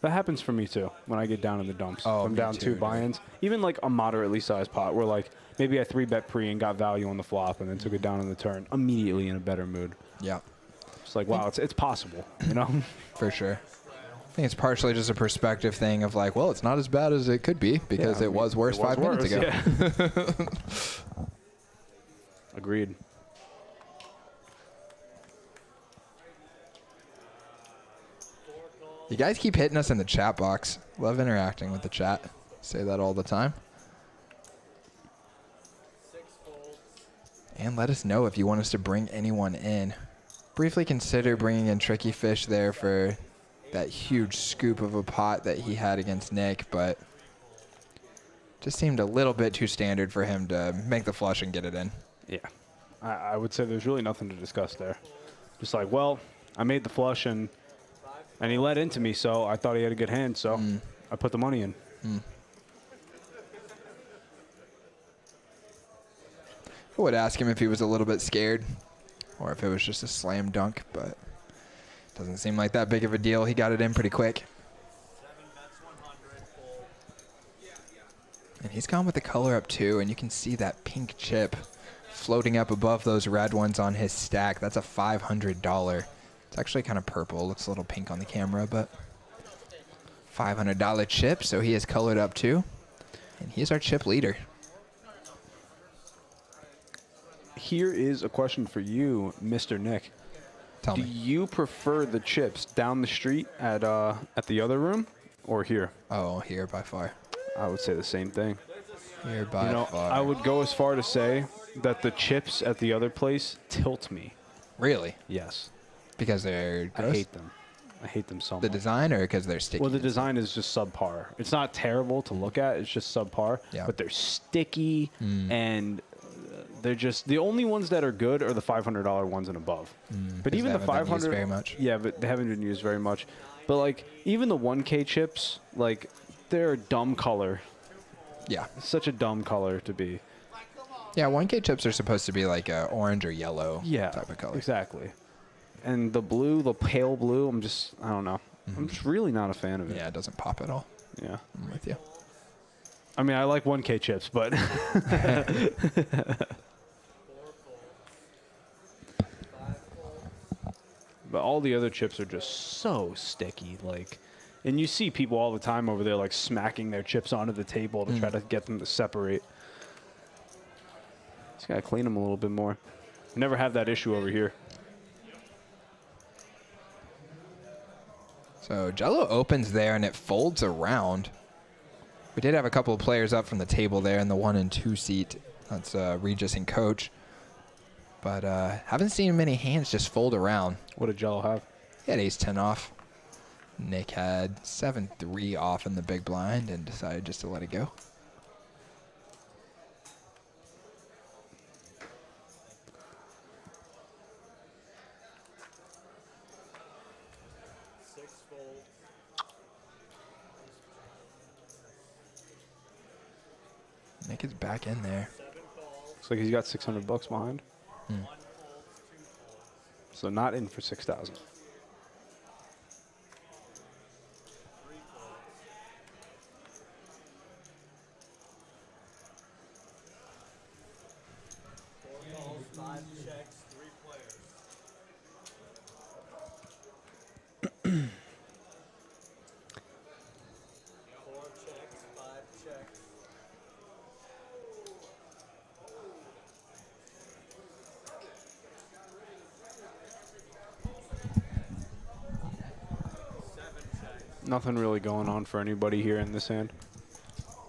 That happens for me, too, when I get down in the dumps. Oh, If I'm me down too, 2 dude. buy-ins. Even like a moderately sized pot where like maybe I 3-bet pre and got value on the flop and then took it down on the turn. Immediately in a better mood. Yeah, It's like, wow, it's possible, you know? for sure. I think it's partially just a perspective thing of like, well, it's not as bad as it could be because Yeah, I it mean, was worse it was 5 minutes ago. yeah. Agreed. You guys keep hitting us in the chat box. Love interacting with the chat. Say that all the time. And let us know if you want us to bring anyone in. Briefly consider bringing in Tricky Fish there for that huge scoop of a pot that he had against Nick, but just seemed a little bit too standard for him to make the flush and get it in. Yeah. I would say there's really nothing to discuss there. Just like, well, I made the flush and he led into me, so I thought he had a good hand, so I put the money in. I would ask him if he was a little bit scared or if it was just a slam dunk, but doesn't seem like that big of a deal. He got it in pretty quick. And he's gone with the color up too, and you can see that pink chip floating up above those red ones on his stack. That's a $500. It's actually kind of purple. Looks a little pink on the camera, but $500 chip, so he is colored up too. And he's our chip leader. Here is a question for you, Mr. Nick. Tell Do me. you prefer the chips down the street at the other room or here? Oh, here by far. I would say the same thing. Here by far. I would go as far to say that the chips at the other place tilt me. Really? Yes. Because they're gross? I hate them. I hate them so much. The design or because they're sticky? Well, the design is just subpar. It's not terrible to look at. It's just subpar. Yeah. But they're sticky and they're just the only ones that are good are the $500 ones and above. But even the they haven't been used 500 very much. Yeah, but they haven't been used very much. But like even the 1K chips, like they're a dumb color. Yeah. Such a dumb color to be. Yeah, 1K chips are supposed to be like a orange or yellow type of color. Exactly. And the blue, the pale blue, I don't know. I'm just really not a fan of it. Yeah, it doesn't pop at all. Yeah. I'm with you. I mean, I like 1K chips, but but all the other chips are just so sticky, like, and you see people all the time over there like smacking their chips onto the table to try to get them to separate. Just gotta clean them a little bit more. Never have that issue over here. So Jello opens there and it folds around. We did have a couple of players up from the table there in the 1 and 2 seat. That's Regis and Coach. But haven't seen many hands just fold around. What did Jello have? He had ace-10 off. Nick had 7-3 off in the big blind and decided just to let it go. Nick is back in there. Looks like he's got $600 behind. So not in for 6,000. Nothing really going on for anybody here in this hand.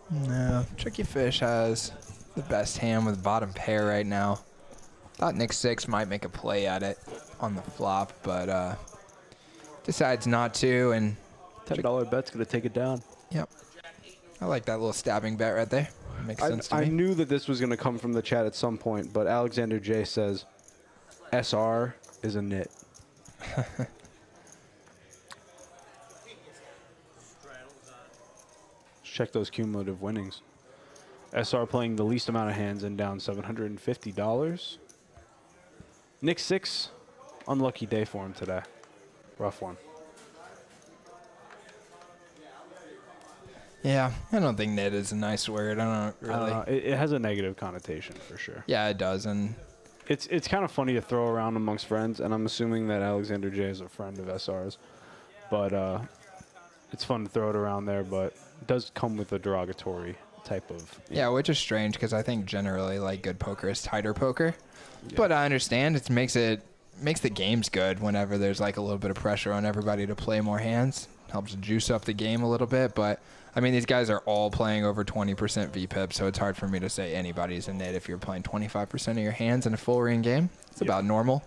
No, Tricky Fish has the best hand with bottom pair right now. Thought Nick 6 might make a play at it on the flop, but decides not to. And $10 bet's gonna take it down. Yep, I like that little stabbing bet right there. Makes sense to I me. knew that this was gonna come from the chat at some point, but Alexander J says, SR is a nit. Check those cumulative winnings. SR playing the least amount of hands and down $750. Nick 6, unlucky day for him today. Rough one. Yeah, I don't think nit is a nice word. I don't really. It has a negative connotation for sure. Yeah, it does. And It's kind of funny to throw around amongst friends, and I'm assuming that Alexander J is a friend of SR's. But it's fun to throw it around there, but it does come with a derogatory type of... yeah, which is strange because I think generally like good poker is tighter poker. Yeah. But I understand makes the games good whenever there's like a little bit of pressure on everybody to play more hands. helps juice up the game a little bit. But, I mean, these guys are all playing over 20% VPIP, so it's hard for me to say anybody's a nit if you're playing 25% of your hands in a full ring game. It's about normal.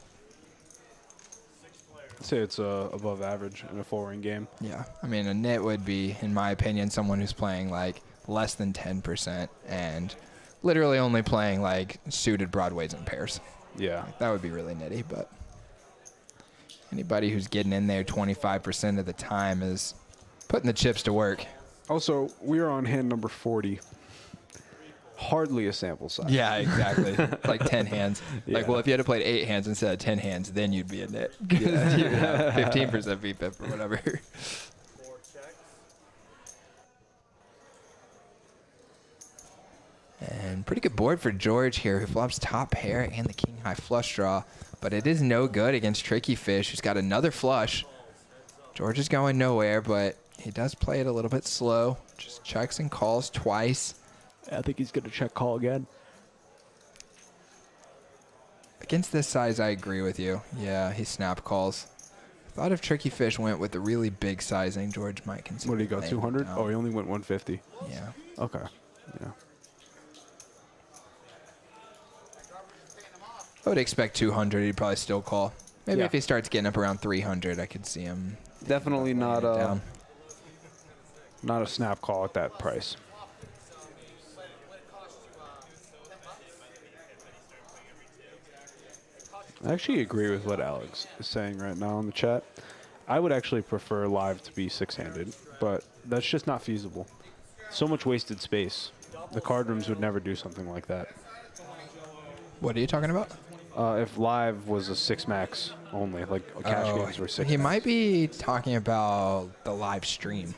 I'd say it's above average in a 4-ring game. Yeah. I mean, a nit would be, in my opinion, someone who's playing, like, less than 10% and literally only playing, like, suited broadways and pairs. Yeah. That would be really nitty, but anybody who's getting in there 25% of the time is putting the chips to work. Also, we are on hand number 40. Hardly a sample size. Yeah, exactly. Like 10 hands. Yeah. Like, well, if you had to play 8 hands instead of 10 hands, then you'd be a nit. Yeah, you'd have 15% VPIP or whatever. 4 checks. And pretty good board for George here, who flops top pair and the king high flush draw. But it is no good against Tricky Fish, who's got another flush. George is going nowhere, but he does play it a little bit slow. Just checks and calls twice. I think he's going to check call again. Against this size, I agree with you. Yeah, he snap calls. I thought if Tricky Fish went with the really big sizing, George might consider. What did he go, laying 200? down. Oh, he only went 150. Yeah. Okay. Yeah. I would expect 200. He'd probably still call. Maybe Yeah. if he starts getting up around 300, I could see him. Definitely not down. not a snap call at that price. I actually agree with what Alex is saying right now in the chat. I would actually prefer live to be 6-handed, but that's just not feasible. So much wasted space. The card rooms would never do something like that. What are you talking about? If live was a 6 max only, like cash games were 6 He max. might be talking about the live stream.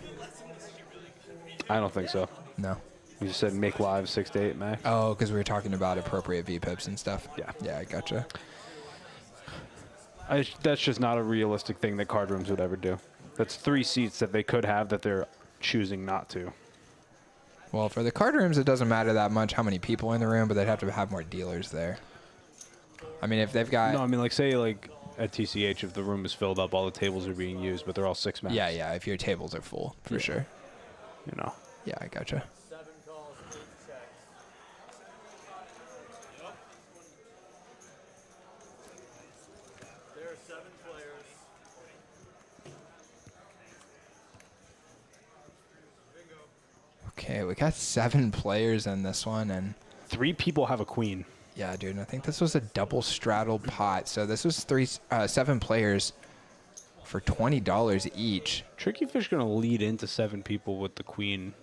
I don't think so. No. You said make live 6 to 8 max. Oh, because we were talking about appropriate VPIPs and stuff. Yeah. Yeah, I gotcha. That's just not a realistic thing that card rooms would ever do. That's 3 seats that they could have that they're choosing not to. Well, for the card rooms, it doesn't matter that much how many people in the room, but they'd have to have more dealers there. I mean, if they've got... No, I mean, like, say, like, at TCH, if the room is filled up, all the tables are being used, but they're all 6 max. Yeah, yeah, if your tables are full, for sure. You know. Yeah, I gotcha. 7 calls, 8 checks. There are 7 players. Okay, we got 7 players in this one, and 3 people have a queen. yeah, dude, I think this was a double straddle pot. So this was 7 players for $20 each. Tricky Fish going to lead into 7 people with the queen.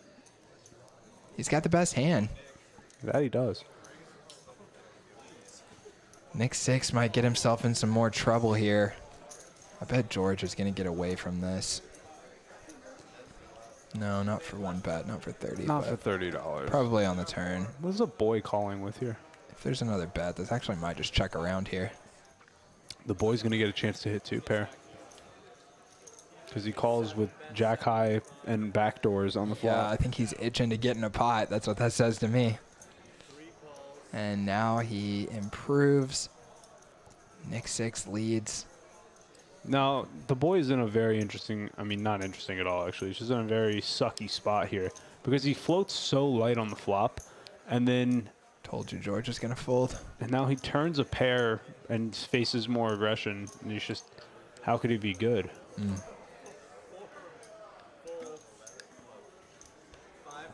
He's got the best hand. That he does. Nick 6 might get himself in some more trouble here. I bet George is going to get away from this. No, not for 1 bet, not for 30. Not but for $30. probably on the turn. What is a boy calling with here? If there's another bet, this actually might just check around here. The boy's going to get a chance to hit 2 pair. Because he calls with jack high and backdoors on the flop. Yeah, I think he's itching to get in a pot. That's what that says to me. And now he improves. Nick 6 leads. Now, the boy is in a very interesting, I mean, not interesting at all, actually. He's just in a very sucky spot here. Because he floats so light on the flop. And then... Told you George is going to fold. And now he turns a pair and faces more aggression. And he's just... How could he be good?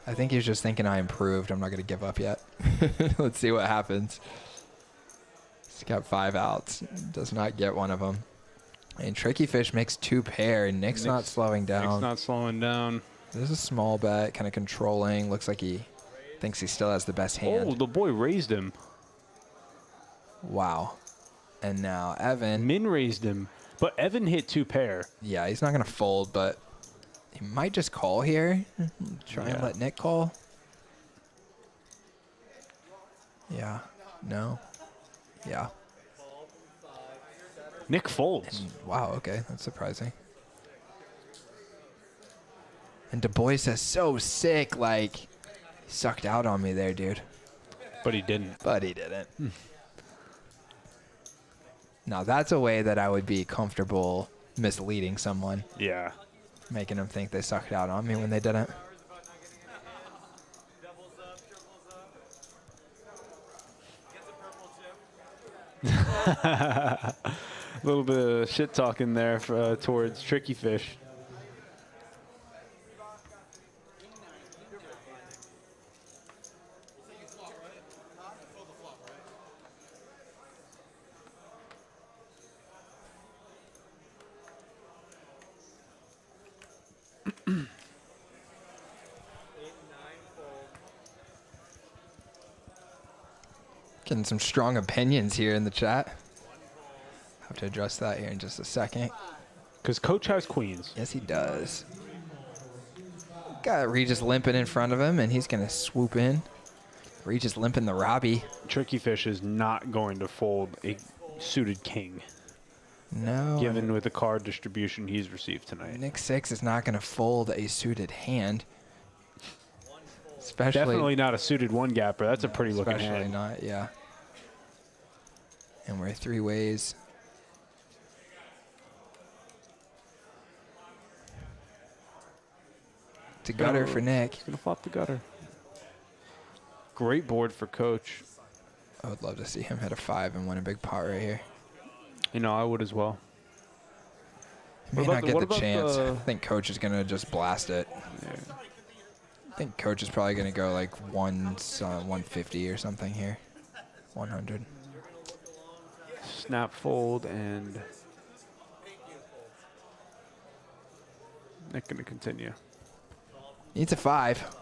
I think he's just thinking I improved. I'm not going to give up yet. Let's see what happens. He's got 5 outs. Does not get one of them. And Tricky Fish makes 2 pair, and Nick's not slowing down. Nick's not slowing down. This is a small bet, kind of controlling. Looks like he thinks he still has the best hand. Oh, the boy raised him. Wow. And now Evan. Min raised him. But Evan hit 2 pair. Yeah, he's not going to fold, but he might just call here. Try and let Nick call. Yeah. No. Yeah. Nick folds. Wow, okay. That's surprising. And Du Bois is so sick, like, he sucked out on me there, dude. But he didn't. But he didn't. Now, that's a way that I would be comfortable misleading someone. Yeah. Making them think they sucked out on me when they didn't. Doubles up, triples up. Gets a purple chip. A little bit of shit talking there towards Tricky Fish. Getting some strong opinions here in the chat. Have to address that here in just a second. Because Coach has queens. Yes, he does. Got Regis limping in front of him, and he's going to swoop in. Regis limping the Robbie. Tricky Fish is not going to fold a suited king, No. given with the card distribution he's received tonight. Nick 6 is not going to fold a suited hand. Especially, Definitely not a suited one gapper. That's a pretty looking especially hand. not, yeah. And we're 3 ways. It's a gutter for Nick. He's going to flop the gutter. Great board for Coach. I would love to see him hit a 5 and win a big pot right here. You know, I would as well. He may What not about get the- the what about chance. the- I think Coach is going to just blast it. I think Coach is probably going to go like 150 or something here. 100. Snap fold and Nick going to continue. Needs a 5.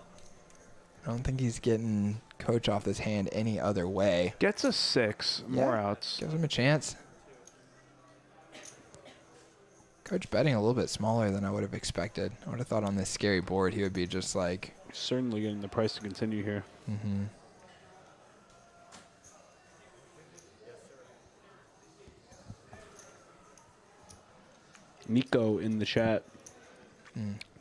I don't think he's getting Coach off this hand any other way. Gets a 6. More Yeah. outs. Gives him a chance. Coach betting a little bit smaller than I would have expected. I would have thought on this scary board he would be just like, Certainly getting the price to continue here. Nico in the chat.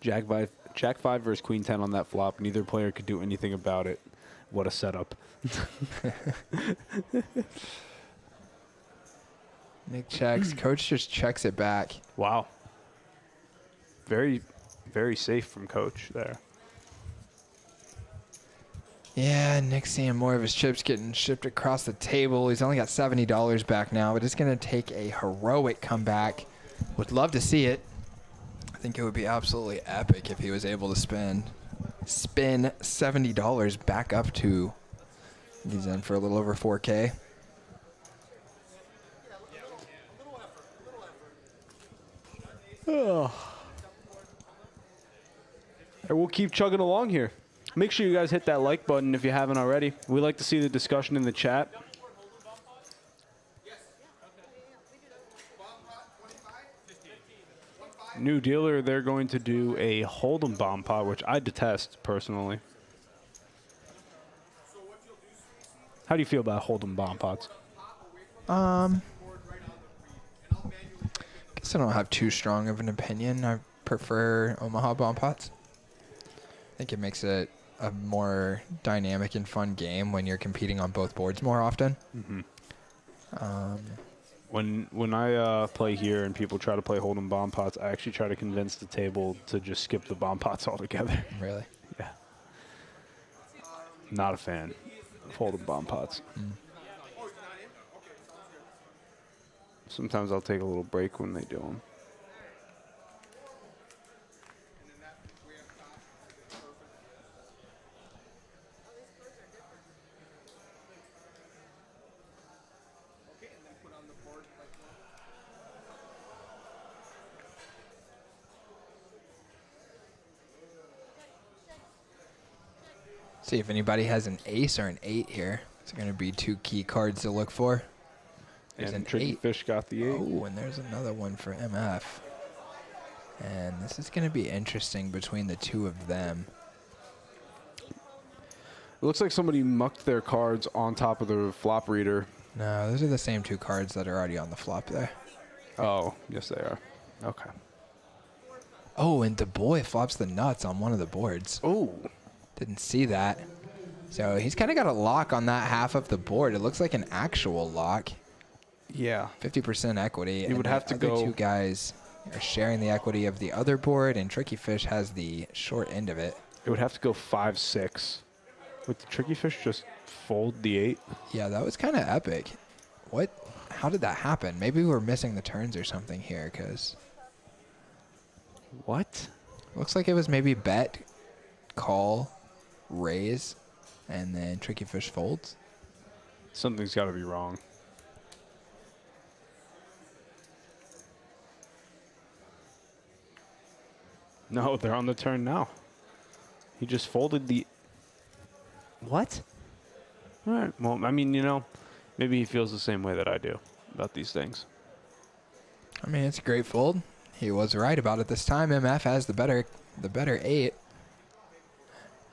Jack 5 versus Queen 10 on that flop. Neither player could do anything about it. What a setup. Nick checks. Coach just checks it back. Wow. Very, very safe from Coach there. Yeah, Nick's seeing more of his chips getting shipped across the table. He's only got $70 back now, but it's going to take a heroic comeback. Would love to see it. I think it would be absolutely epic if he was able to spin $70 back up to, he's in for a little over 4K. And we'll keep chugging along here. Make sure you guys hit that like button if you haven't already. We like to see the discussion in the chat. New dealer, they're going to do a Hold'em bomb pot, which I detest personally. How do you feel about Hold'em bomb pots? Guess I don't have too strong of an opinion. I prefer Omaha bomb pots. I think it makes it a more dynamic and fun game when you're competing on both boards more often. When I play here and people try to play Hold'em bomb pots, I actually try to convince the table to just skip the bomb pots altogether. Really? Yeah. Not a fan of Hold'em bomb pots. Sometimes I'll take a little break when they do them. See if anybody has an ace or an 8 here. It's going to be 2 key cards to look for. There's And an Tricky 8. Fish got the 8. Oh, and there's another one for MF. And this is going to be interesting between the two of them. It looks like somebody mucked their cards on top of the flop reader. No, those are the same 2 cards that are already on the flop there. Oh, yes they are. Okay. Oh, and Du Bois flops the nuts on one of the boards. Oh. Didn't see that. So he's kind of got a lock on that half of the board. It looks like an actual lock. Yeah. 50% equity. You and would the have to other go- 2 guys. You're sharing the equity of the other board, and Tricky Fish has the short end of it. It would have to go 5-6. Would the Tricky Fish just fold the 8? Yeah, that was kind of epic. What? How did that happen? Maybe we were missing the turns or something here, because What? looks like it was maybe bet, call, raise, and then Tricky Fish folds. Something's got to be wrong. No, they're on the turn now. He just folded the... What? All right. Well, I mean, you know, maybe he feels the same way that I do about these things. I mean, it's a great fold. He was right about it this time. MF has the better 8.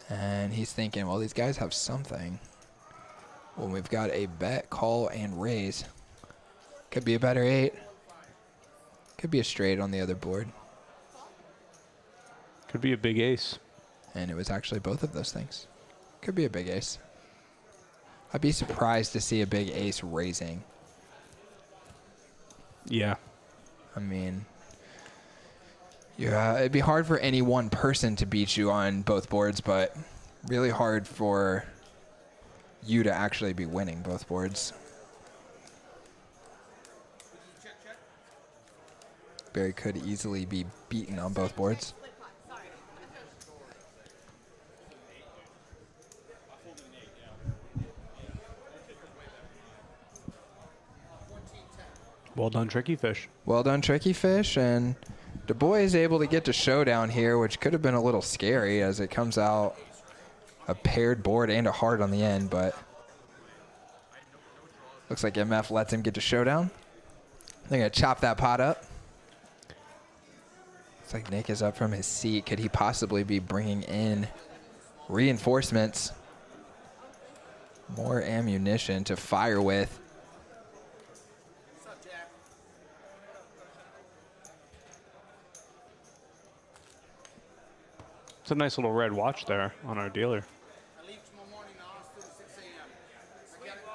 And he's thinking, well, these guys have something. When we've got a bet, call, and raise. Could be a better 8. Could be a straight on the other board. Could be a big ace. And it was actually both of those things. Could be a big ace. I'd be surprised to see a big ace raising. Yeah. I mean, yeah, it'd be hard for any one person to beat you on both boards, but really hard for you to actually be winning both boards. Barry could easily be beaten on both boards. Well done, Tricky Fish. Well done, Tricky Fish, and Du Bois is able to get to showdown here, which could have been a little scary as it comes out a paired board and a heart on the end, but looks like MF lets him get to showdown. They're going to chop that pot up. Looks like Nick is up from his seat. Could he possibly be bringing in reinforcements? More ammunition to fire with. It's a nice little red watch there on our dealer. I leave tomorrow morning now. It's still 6 a.m. I got it.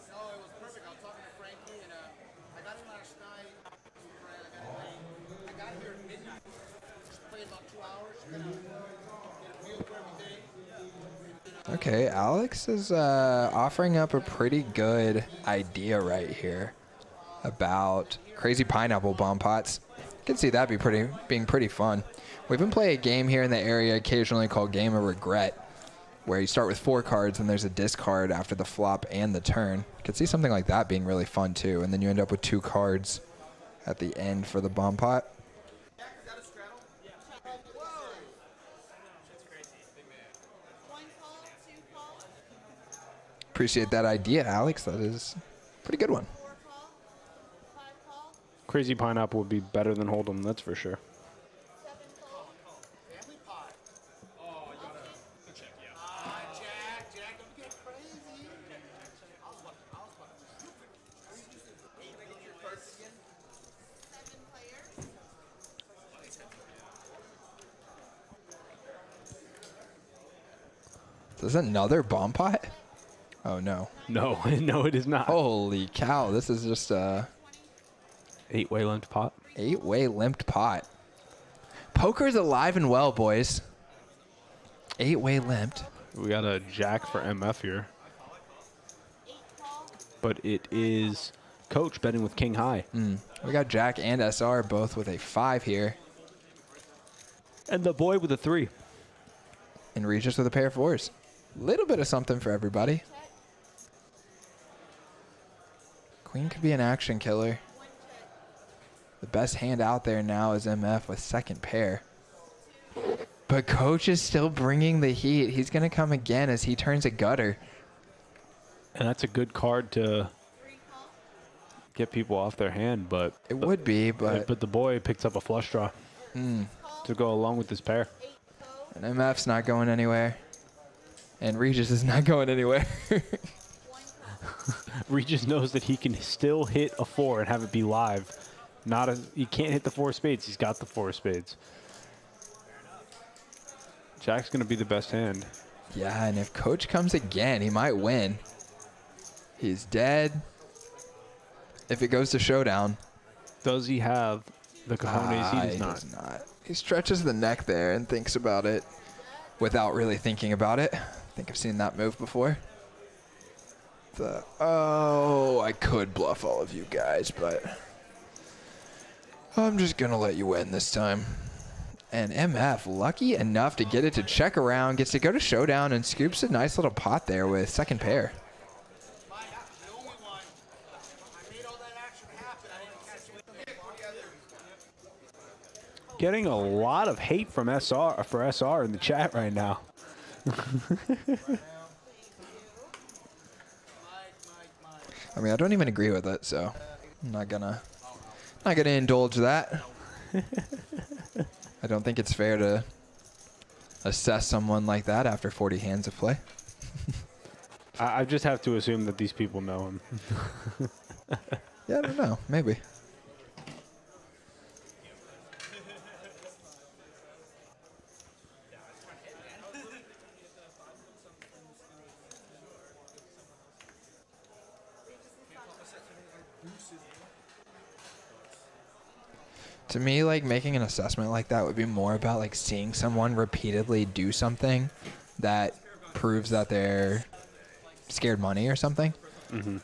No, it was perfect. I was talking to Frankie, and I got it last night. I got here at midnight. Played about 2 hours. Gonna get a feel for everything. Okay, Alex is offering up a pretty good idea right here about crazy pineapple bomb pots. You can see that being pretty fun. We've been playing a game here in the area occasionally called Game of Regret, where you start with 4 cards and there's a discard after the flop and the turn. You could see something like that being really fun too, and then you end up with 2 cards at the end for the bomb pot. Appreciate that idea, Alex. That is a pretty good one. Crazy Pineapple would be better than Hold'em, that's for sure. Is this another bomb pot? Oh, no. No, no, it is not. Holy cow. This is just a 8-way limped pot. 8-way limped pot. Poker's alive and well, boys. 8-way limped. We got a jack for MF here. But it is Coach betting with King High. We got Jack and SR both with a 5 here. And the boy with a 3. And Regis with a pair of 4s. Little bit of something for everybody. Queen could be an action killer. The best hand out there now is MF with second pair. But Coach is still bringing the heat. He's going to come again as he turns a gutter. And that's a good card to get people off their hand, but It would be, but the boy picks up a flush draw to go along with this pair. and MF's not going anywhere. And Regis is not going anywhere. Regis knows that he can still hit a 4 and have it be live. He can't hit the 4 spades. He's got the 4 spades. Jack's going to be the best hand. Yeah, and if Coach comes again, he might win. He's dead. If it goes to showdown. Does he have The cojones, he does not. does not. He stretches the neck there and thinks about it without really thinking about it. I think I've seen that move before. Oh, I could bluff all of you guys, but I'm just going to let you win this time. And MF, lucky enough to get it to check around, gets to go to showdown and scoops a nice little pot there with second pair. Getting a lot of hate from SR in the chat right now. I mean, I don't even agree with it, so I'm not gonna indulge that. I don't think it's fair to assess someone like that after 40 hands of play. I just have to assume that these people know him. Yeah, I don't know. Maybe. To me, like, making an assessment like that would be more about, like, seeing someone repeatedly do something that proves that they're scared money or something. Mm-hmm.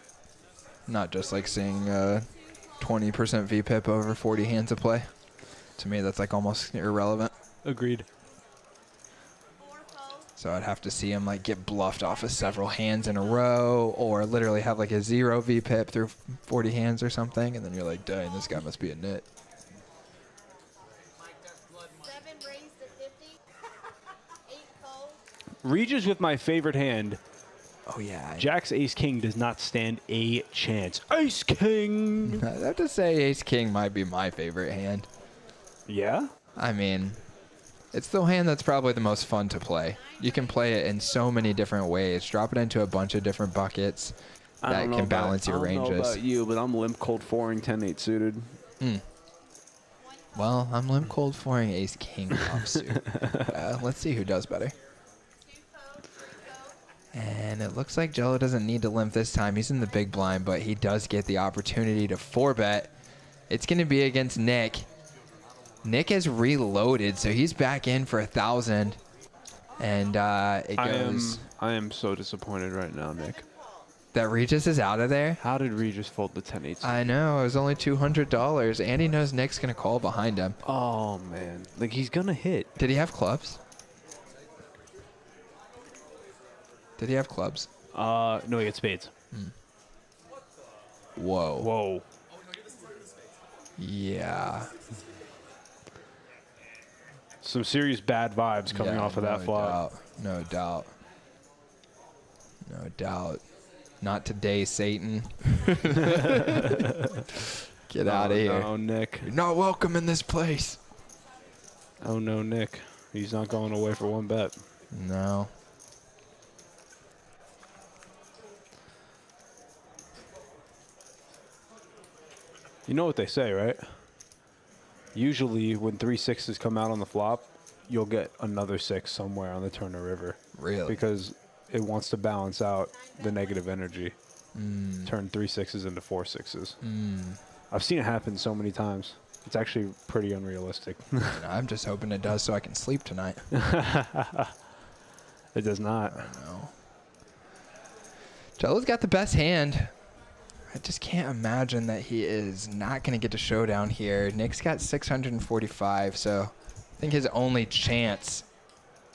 Not just, like, seeing 20% VPIP over 40 hands of play. To me, that's, like, almost irrelevant. Agreed. So I'd have to see him, like, get bluffed off of several hands in a row or literally have, like, a 0 VPIP through 40 hands or something. And then you're like, dang, this guy must be a nit. Regis with my favorite hand. Oh, yeah. Jack's Ace King does not stand a chance. Ace King! I have to say Ace King might be my favorite hand. Yeah? I mean, it's the hand that's probably the most fun to play. You can play it in so many different ways. Drop it into a bunch of different buckets that can balance your ranges. I don't know about you, but I'm limp cold 4ing 10-8 suited. Well, I'm limp cold 4ing Ace King offsuit. Let's see who does better. And it looks like Jello doesn't need to limp this time. He's in the big blind, but he does get the opportunity to 4-bet. It's going to be against Nick. Nick has reloaded, so he's back in for 1,000. And it goes... I am so disappointed right now, Nick. That Regis is out of there? How did Regis fold the 10-8? I know. It was only $200. And he knows Nick's going to call behind him. Oh, man. Like, he's going to hit. Did he have clubs? Did he have clubs? No, he had spades. Whoa. Whoa. Yeah. Some serious bad vibes coming off of that flop. No doubt. No doubt. Not today, Satan. Get out of here. Oh, Nick. You're not welcome in this place. Oh, no, Nick. He's not going away for one bet. No. You know what they say, right? Usually when 3 6s come out on the flop, you'll get another 6 somewhere on the turn or river. Really? Because it wants to balance out the negative energy. Turn 3 6s into 4 6s. I've seen it happen so many times. It's actually pretty unrealistic. I'm just hoping it does so I can sleep tonight. It does not. I know. Jello's got the best hand. I just can't imagine that he is not going to get to showdown here. Nick's got 645, so I think his only chance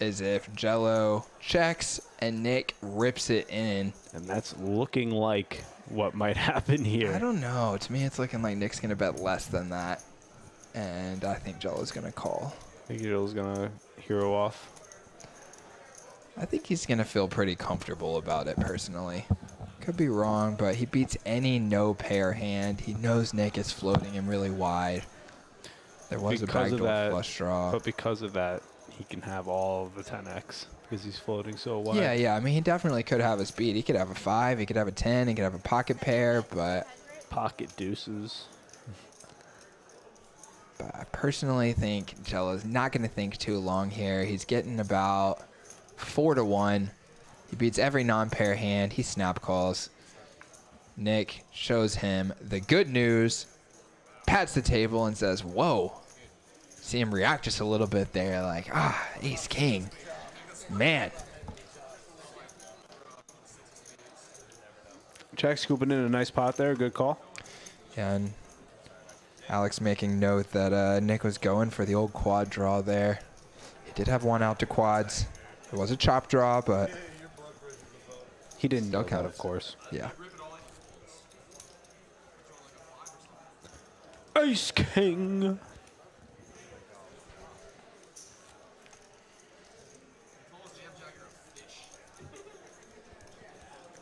is if Jello checks and Nick rips it in. And that's looking like what might happen here. I don't know. To me, it's looking like Nick's going to bet less than that. And I think Jello's going to call. I think Jello's going to hero off. I think he's going to feel pretty comfortable about it, personally. Could be wrong, but he beats any no-pair hand. He knows Nick is floating him really wide. There was a backdoor flush draw. But because of that, he can have all of the 10x because he's floating so wide. Yeah. I mean, he definitely could have a speed. He could have a 5. He could have a 10. He could have a pocket pair, but... Pocket deuces. But I personally think Jello's not going to think too long here. He's getting about 4-1. He beats every non-pair hand. He snap calls. Nick shows him the good news. pats the table and says, whoa. See him react just a little bit there, like, ace king. Man. Check scooping in a nice pot there. Good call. Yeah, and Alex making note that Nick was going for the old quad draw there. He did have one out to quads. It was a chop draw, but he didn't know that, of course. Yeah. Ace king.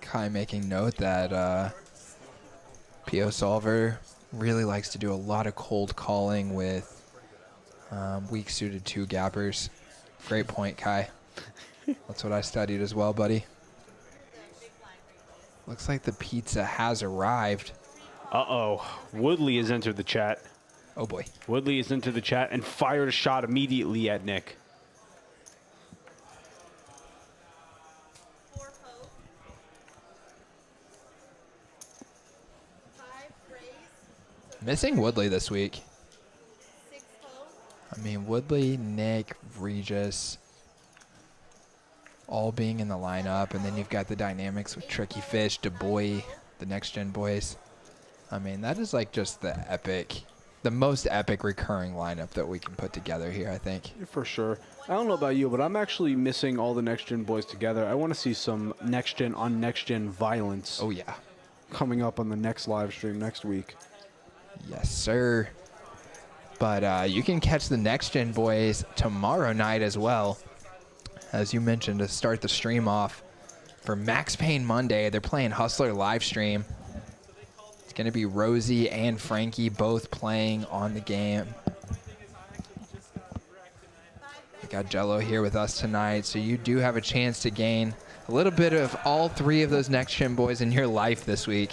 Kai making note that P.O. Solver really likes to do a lot of cold calling with weak suited 2 gappers. Great point, Kai. That's what I studied as well, buddy. Looks like the pizza has arrived. Uh-oh. Woodley has entered the chat. Oh, boy. Woodley has entered the chat and fired a shot immediately at Nick. Missing Woodley this week. I mean, Woodley, Nick, Regis, all being in the lineup. And then you've got the dynamics with Tricky Fish, DeBoy, the Next Gen boys. I mean, that is like just the most epic recurring lineup that we can put together here, I think. For sure. I don't know about you, but I'm actually missing all the Next Gen boys together. I want to see some Next Gen on Next Gen violence. Oh, yeah. Coming up on the next live stream next week. Yes, sir. But you can catch the Next Gen boys tomorrow night as well. As you mentioned, to start the stream off for Max Payne Monday. They're playing Hustler live stream. It's going to be Rosie and Frankie both playing on the game. We got Jello here with us tonight, so you do have a chance to gain a little bit of all 3 of those Next Gen boys in your life this week.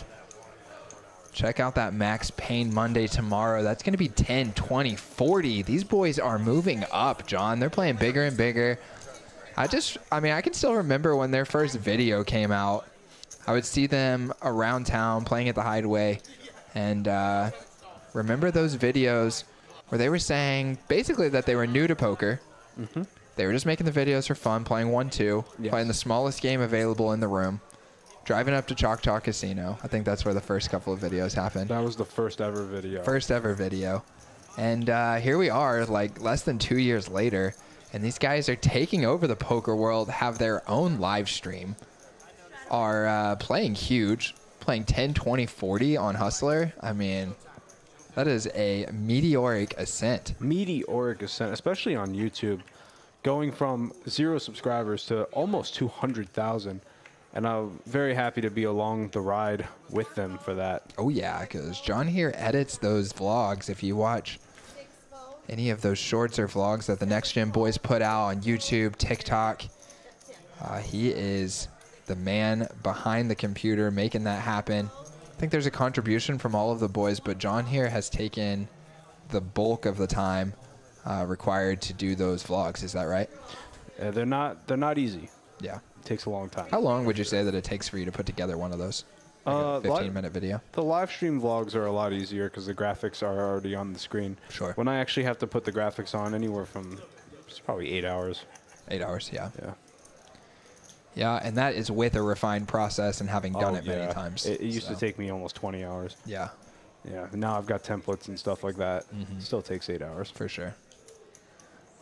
Check out that Max Payne Monday tomorrow. That's going to be 10, 20, 40. These boys are moving up, John. They're playing bigger and bigger. I can still remember when their first video came out. I would see them around town playing at the Hideaway. And remember those videos where they were saying basically that they were new to poker. Mm-hmm. They were just making the videos for fun, playing 1-2, yes. Playing the smallest game available in the room. Driving up to Choctaw Casino. I think that's where the first couple of videos happened. That was the first ever video. First ever video. And here we are, like less than 2 years later, and these guys are taking over the poker world, have their own live stream, are playing huge, playing 10, 20, 40 on Hustler. I mean, that is a meteoric ascent. Meteoric ascent, especially on YouTube. Going from 0 subscribers to almost 200,000. And I'm very happy to be along the ride with them for that. Oh, yeah, because John here edits those vlogs. If you watch any of those shorts or vlogs that the Next Gen boys put out on YouTube, TikTok, he is the man behind the computer making that happen. I think there's a contribution from all of the boys, but John here has taken the bulk of the time required to do those vlogs. Is that right? They're not easy. Yeah. It takes a long time. How long would you say that it takes for you to put together one of those? Like a 15-minute video? The live stream vlogs are a lot easier because the graphics are already on the screen. Sure. When I actually have to put the graphics on, anywhere from it's probably 8 hours. 8 hours, yeah. Yeah. Yeah, and that is with a refined process and having done it many times. It used to take me almost 20 hours. Yeah. Yeah. Now I've got templates and stuff like that. It still takes 8 hours. For sure.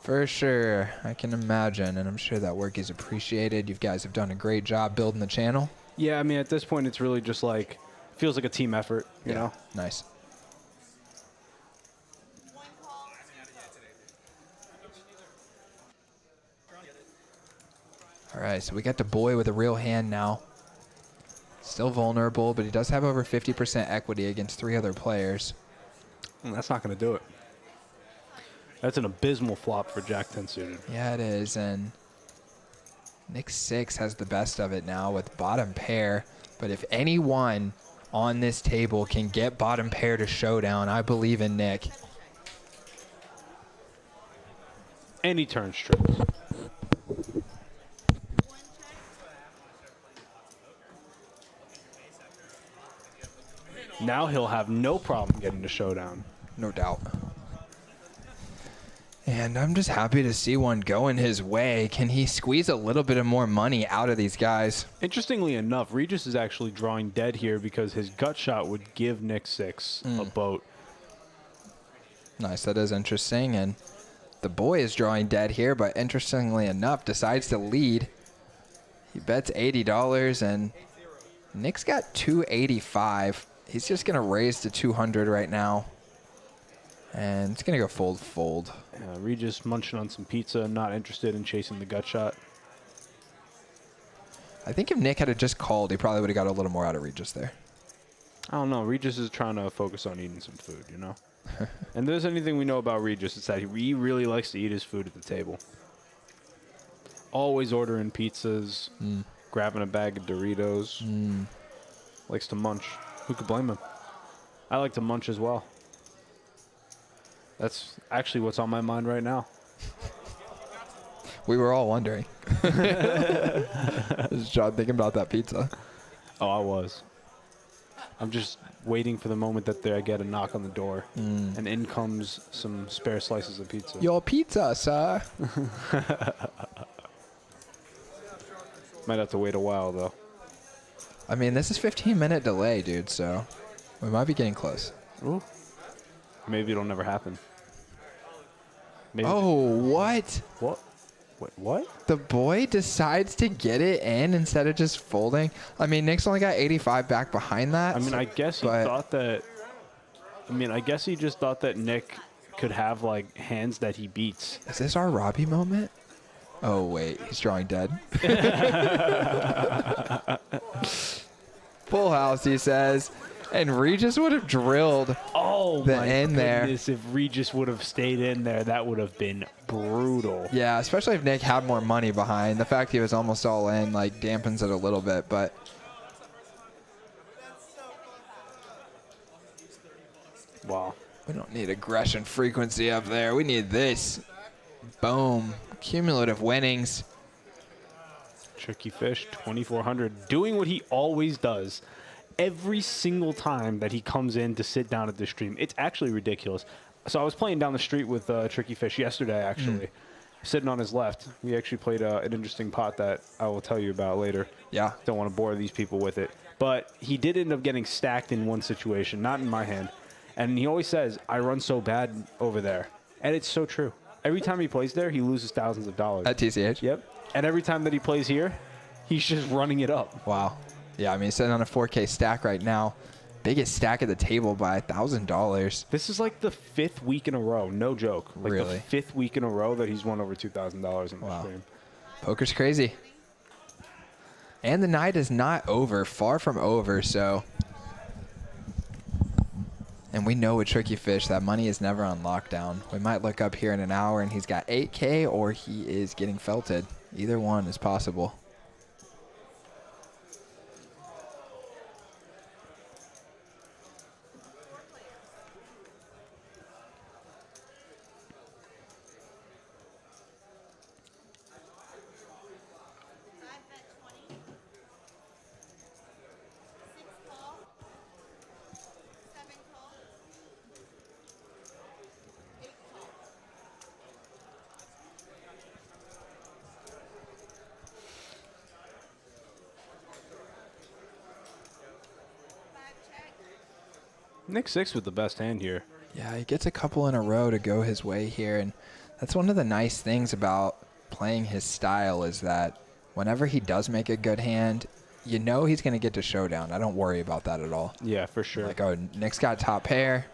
For sure. I can imagine, and I'm sure that work is appreciated. You guys have done a great job building the channel. Yeah, I mean, at this point, it's really just like, feels like a team effort, you know? Nice. All right, so we got the boy with a real hand now. Still vulnerable, but he does have over 50% equity against 3 other players. And that's not going to do it. That's an abysmal flop for Jack 10 suited. Yeah, it is, and Nick 6 has the best of it now with bottom pair. But if anyone on this table can get bottom pair to showdown, I believe in Nick. And he turns straight. Now he'll have no problem getting to showdown. No doubt. And I'm just happy to see one going his way. Can he squeeze a little bit of more money out of these guys? Interestingly enough, Regis is actually drawing dead here because his gut shot would give Nick 6 a boat. Nice, that is interesting. And the boy is drawing dead here, but interestingly enough, decides to lead. He bets $80, and Nick's got $285. He's just going to raise to 200 right now. And it's going to go fold. Regis munching on some pizza, not interested in chasing the gut shot. I think if Nick had just called, he probably would have got a little more out of Regis there. I don't know. Regis is trying to focus on eating some food, you know? And if there's anything we know about Regis, it's that he really likes to eat his food at the table. Always ordering pizzas, grabbing a bag of Doritos. Likes to munch. Who could blame him? I like to munch as well. That's actually what's on my mind right now. We were all wondering. Is John thinking about that pizza? Oh, I was. I'm just waiting for the moment that I get a knock on the door, and in comes some spare slices of pizza. Your pizza, sir. Might have to wait a while, though. I mean, this is 15-minute delay, dude, so we might be getting close. Ooh. Maybe it'll never happen. Maybe. Oh, what? What? Wait, what? The boy decides to get it in instead of just folding. I mean, Nick's only got 85 back behind that. I mean, I guess he thought that. I mean, I guess he just thought that Nick could have like hands that he beats. Is this our Robbie moment? Oh wait, he's drawing dead. Full house, he says. And Regis would have drilled the end there. If Regis would have stayed in there, that would have been brutal. Yeah, especially if Nick had more money behind. The fact he was almost all in like dampens it a little bit, but wow. We don't need aggression frequency up there. We need this. Boom. Cumulative winnings. Tricky Fish, 2,400, doing what he always does. Every single time that he comes in to sit down at the stream, it's actually ridiculous. So I was playing down the street with Tricky Fish yesterday, actually, sitting on his left. We actually played an interesting pot that I will tell you about later. Yeah. Don't want to bore these people with it. But he did end up getting stacked in one situation, not in my hand. And he always says, I run so bad over there. And it's so true. Every time he plays there, he loses thousands of dollars. At TCH? Yep. And every time that he plays here, he's just running it up. Wow. Yeah, I mean, he's sitting on a 4K stack right now. Biggest stack at the table by $1,000. This is like the 5th week in a row. No joke. Like really? The 5th week in a row that he's won over $2,000 in the stream. Poker's crazy. And the night is not over. Far from over, so. And we know with Tricky Fish that money is never on lockdown. We might look up here in an hour and he's got 8K or he is getting felted. Either one is possible. Nick 6 with the best hand here. Yeah, he gets a couple in a row to go his way here. And that's one of the nice things about playing his style is that whenever he does make a good hand, you know he's going to get to showdown. I don't worry about that at all. Yeah, for sure. Like, oh, Nick's got top pair.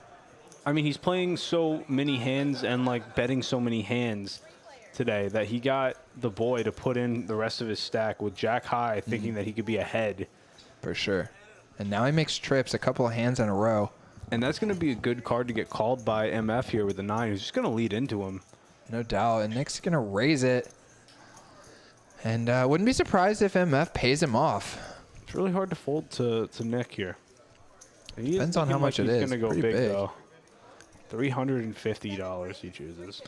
I mean, he's playing so many hands and, like, betting so many hands today that he got the boy to put in the rest of his stack with jack high, thinking that he could be ahead. For sure. And now he makes trips, a couple of hands in a row. And that's going to be a good card to get called by MF here with the 9. He's just going to lead into him. No doubt. And Nick's going to raise it. And wouldn't be surprised if MF pays him off. It's really hard to fold to Nick here. Depends on how much it is. He's going to go Pretty big, though. $350 he chooses.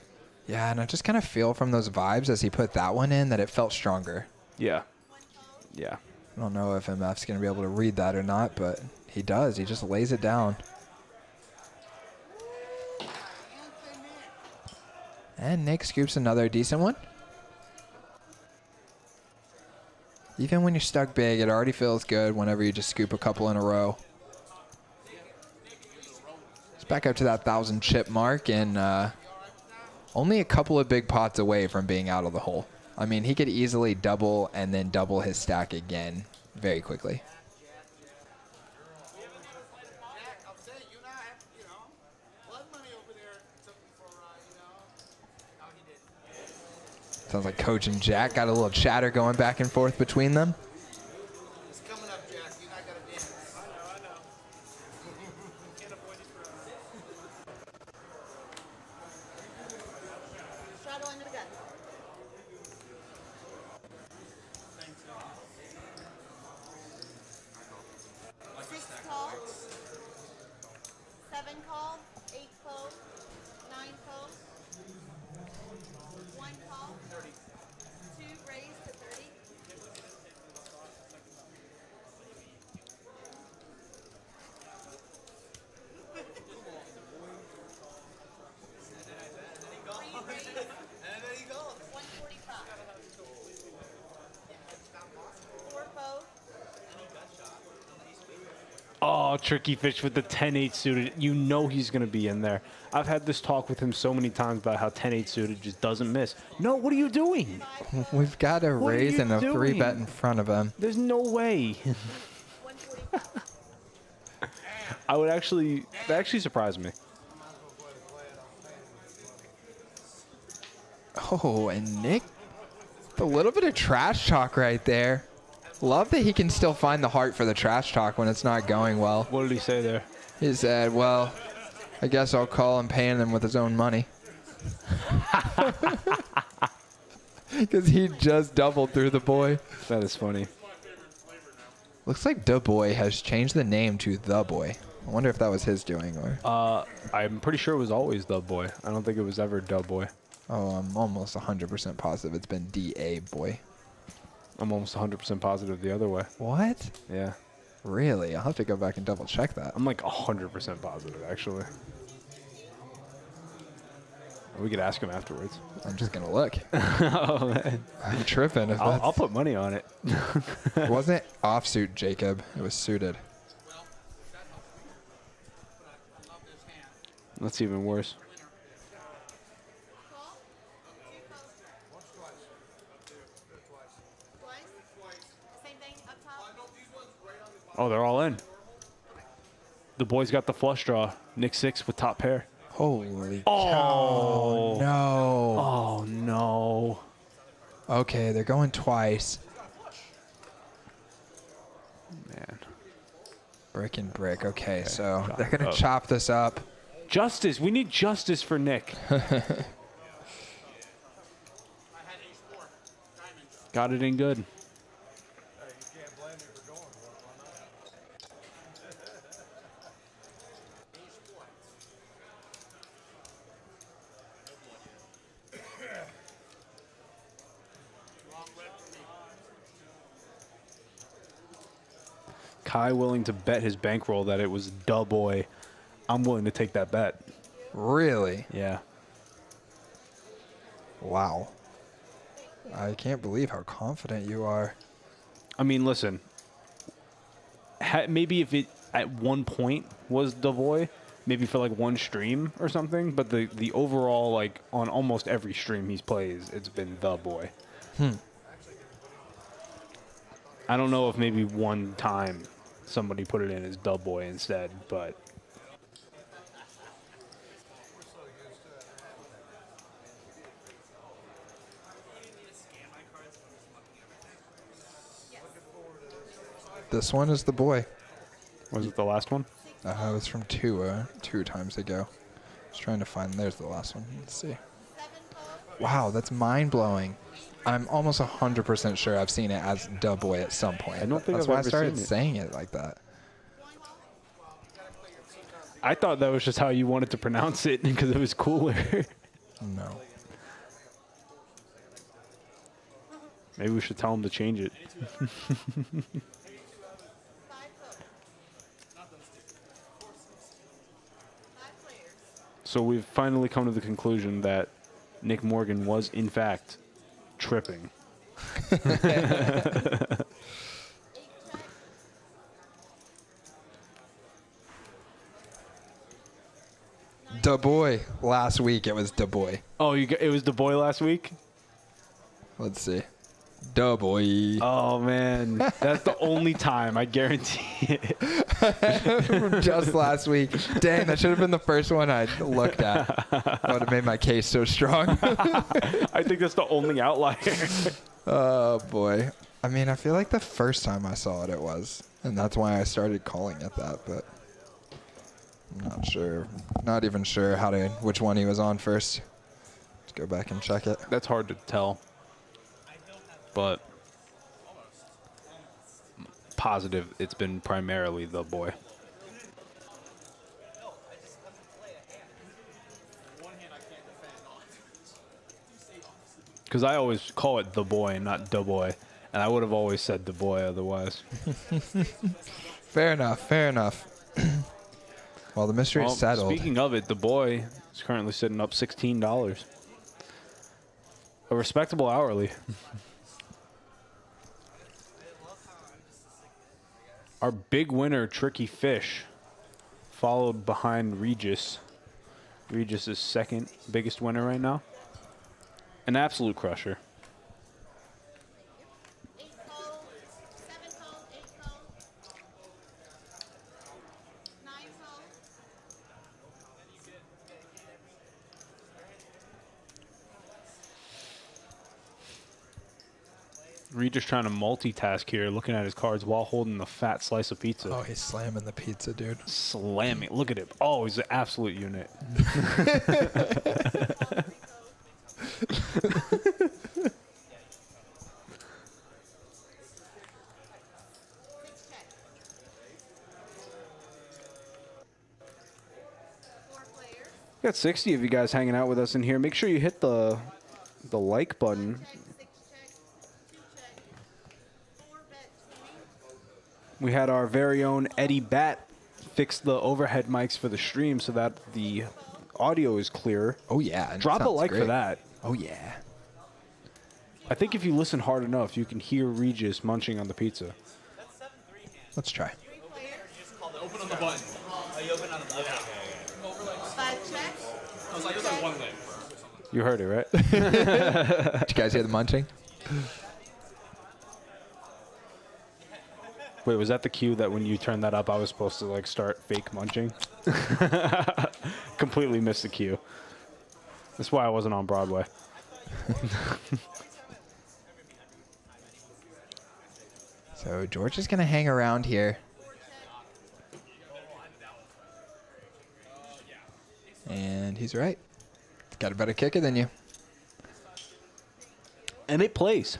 Yeah, and I just kind of feel from those vibes as he put that one in that it felt stronger. Yeah. Yeah. I don't know if MF's going to be able to read that or not, but he does. He just lays it down. And Nick scoops another decent one. Even when you're stuck big, it already feels good whenever you just scoop a couple in a row. It's back up to that 1,000 chip mark and only a couple of big pots away from being out of the hole. I mean, he could easily double and then double his stack again very quickly. Sounds like Coach and Jack got a little chatter going back and forth between them. It's coming up, Jack. You're not gonna dance. I know. Can't avoid it. Straddle under the gun. Six call. 7 call. 8 close. 9 close. 1 call. 2 raise to 30. And there you go. 145. 4 foes. Oh, tricky fish with the 10-8 suited. You know he's going to be in there. I've had this talk with him so many times about how 10-8 suited just doesn't miss. No, what are you doing? We've got a What are raise you and a doing? 3-bet in front of him. There's no way. 145. I would actually, that actually surprised me. Oh, and Nick, a little bit of trash talk right there. Love that he can still find the heart for the trash talk when it's not going well. What did he say there? He said, well, I guess I'll call him paying him with his own money. Because he just doubled through the boy. That is funny. Looks like Da Boy has changed the name to The Boy. I wonder if that was his doing or... I'm pretty sure it was always Dub Boy. I don't think it was ever Dub Boy. Oh, I'm almost 100% positive it's been D.A. Boy. I'm almost 100% positive the other way. What? Yeah. Really? I'll have to go back and double check that. I'm like 100% positive, actually. We could ask him afterwards. I'm just going to look. Oh, man. I'm tripping if I'll that's... put money on it. It wasn't offsuit, Jacob. It was suited. That's even worse. Call. 2 calls. Twice. Same thing up top. Oh, they're all in. The boys got the flush draw. Nick 6 with top pair. Holy Oh. cow. No. Oh, no. Okay, they're going twice. Man. Brick and brick. Okay, so they're going to chop this up. Justice. We need justice for Nick. Got it in good. Kai willing to bet his bankroll that it was Da Boy. I'm willing to take that bet. Really? Yeah. Wow. I can't believe how confident you are. I mean, listen. Maybe if it at one point was Da Boy, maybe for like one stream or something, but the overall, like on almost every stream he's plays, it's been Da Boy. I don't know if maybe one time somebody put it in as Da Boy instead, but This one is the boy. was it the last one? It was from two times ago. Just trying to find. There's the last one. Let's see. Wow, that's mind blowing. I'm almost 100% sure I've seen it as Da Boy at some point. I don't think That's I've why I ever started seen it. saying it like that. I thought that was just how you wanted to pronounce it because it was cooler. No. Maybe we should tell him to change it. So we've finally come to the conclusion that Nick Morgan was, in fact, tripping. Da boy. Last week it was da boy. Oh, it was the boy last week? Let's see. Da boy. Oh, man. That's the only time, I guarantee it. Just last week. Dang, that should have been the first one I looked at. That would have made my case so strong. I think that's the only outlier. Oh, boy. I mean, I feel like the first time I saw it, it was. And that's why I started calling it that, but I'm not sure. Not even sure which one he was on first. Let's go back and check it. That's hard to tell. But positive, it's been primarily the boy. Because I always call it the boy and not da boy. And I would have always said the boy otherwise. Fair enough. Fair enough. Well, the mystery is settled. Speaking of it, the boy is currently sitting up $16. A respectable hourly. Our big winner, Tricky Fish, followed behind Regis. Regis is second biggest winner right now. An absolute crusher. 8 fold, 7 fold, 8 fold, 9 fold, Regis trying to multitask here, looking at his cards while holding the fat slice of pizza. Oh, he's slamming the pizza, dude. Slamming. Look at him. Oh, he's an absolute unit. We got 60 of you guys hanging out with us in here. Make sure you hit the like button. check, 6 check, 2 check, 4 bet 20, We had our very own Eddie Bat fix the overhead mics for the stream so that the audio is clearer. Oh, yeah. and Drop a sounds like for great. that. Oh, yeah. I think if you listen hard enough, you can hear Regis munching on the pizza. Let's try. 3 players, Open on the button. Oh, you open on the button. 5 checks, I was like, it was like one leg. You heard it, right? Did you guys hear the munching? Wait, was that the cue that when you turned that up, I was supposed to like start fake munching? Completely missed the cue. That's why I wasn't on Broadway. So George is going to hang around here. And he's right. Got a better kicker than you. And it plays.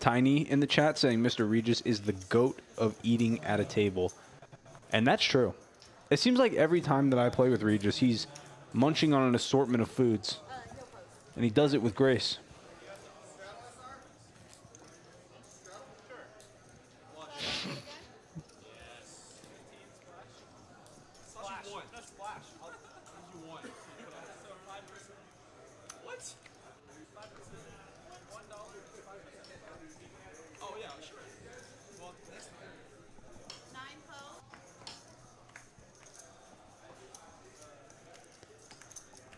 Tiny in the chat saying Mr. Regis is the GOAT of eating at a table. And that's true. It seems like every time that I play with Regis, he's munching on an assortment of foods. And he does it with grace. What? Oh, yeah, sure. Well, next time. 9 fold,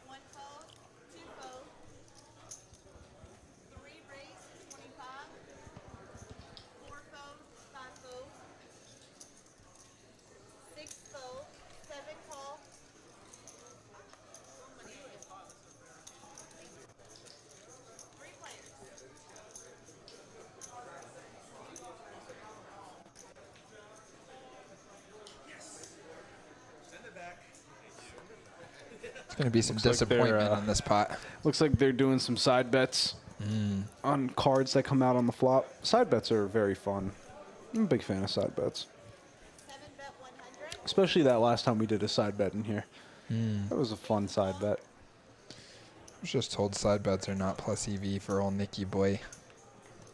1 fold, 2 fold, 3 raise, 25, 4 fold, 5 fold, 6 fold, 7 call, 3 players. Send it back. It's going to be some Looks like they're, disappointment on this pot. Looks like they're doing some side bets on cards that come out on the flop. Side bets are very fun. I'm a big fan of side bets. 7 bet 100, Especially that last time we did a side bet in here. That was a fun side bet. I was just told side bets are not plus EV for old Nicky boy.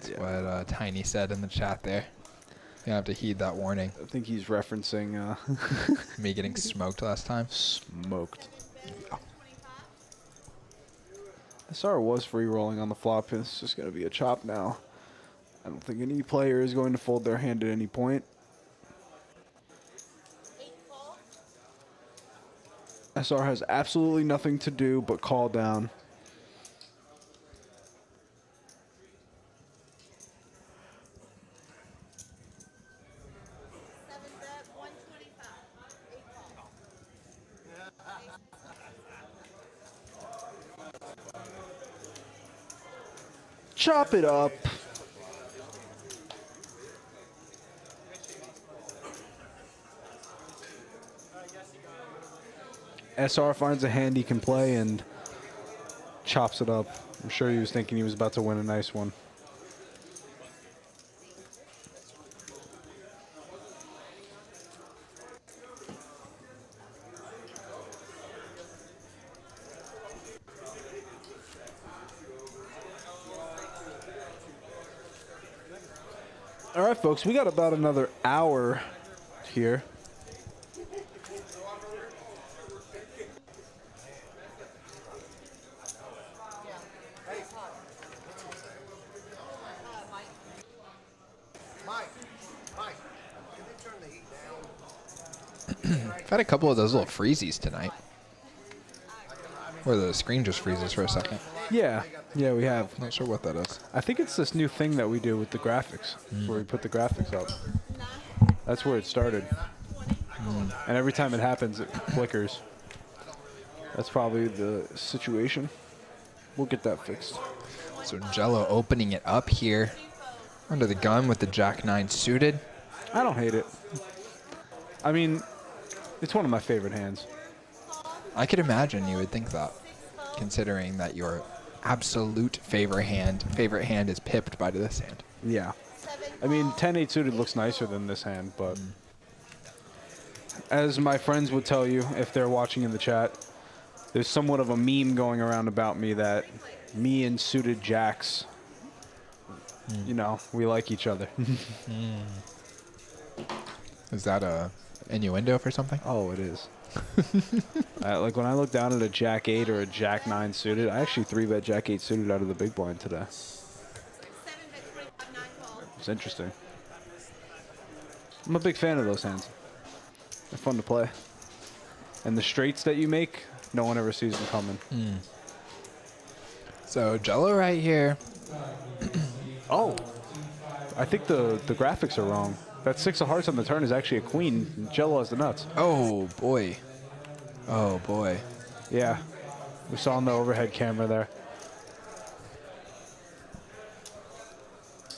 That's what Tiny said in the chat there. You have to heed that warning. I think he's referencing Me getting smoked last time. smoked. SR was free rolling on the flop. It's just going to be a chop now. I don't think any player is going to fold their hand at any point. SR has absolutely nothing to do but call down. Chop it up. SR finds a hand he can play and chops it up. I'm sure he was thinking he was about to win a nice one. All right, folks, we got about another hour here. I've had a couple of those little freezies tonight. Where the screen just freezes for a second. Yeah, we have. Not sure what that is. I think it's this new thing that we do with the graphics, where we put the graphics up. That's where it started. And every time it happens, it flickers. That's probably the situation. We'll get that fixed. So Jello opening it up here. Under the gun with the Jack-9 suited. I don't hate it. I mean, it's one of my favorite hands. I could imagine you would think that, considering that your absolute favorite hand is pipped by this hand. Yeah. I mean, 10-8 suited looks nicer than this hand, but as my friends would tell you if they're watching in the chat, there's somewhat of a meme going around about me that me and suited jacks, you know, we like each other. Is that a innuendo for something? Oh, it is. Like when I look down at a Jack-8 or a Jack-9 suited, I actually 3-bet Jack-8 suited out of the big blind today. It's interesting. I'm a big fan of those hands. They're fun to play. And the straights that you make, no one ever sees them coming. So Jello right here. Oh, I think the graphics are wrong. That 6 of hearts on the turn is actually a queen. Jello has the nuts. Oh, boy. Oh, boy. Yeah. We saw on the overhead camera there.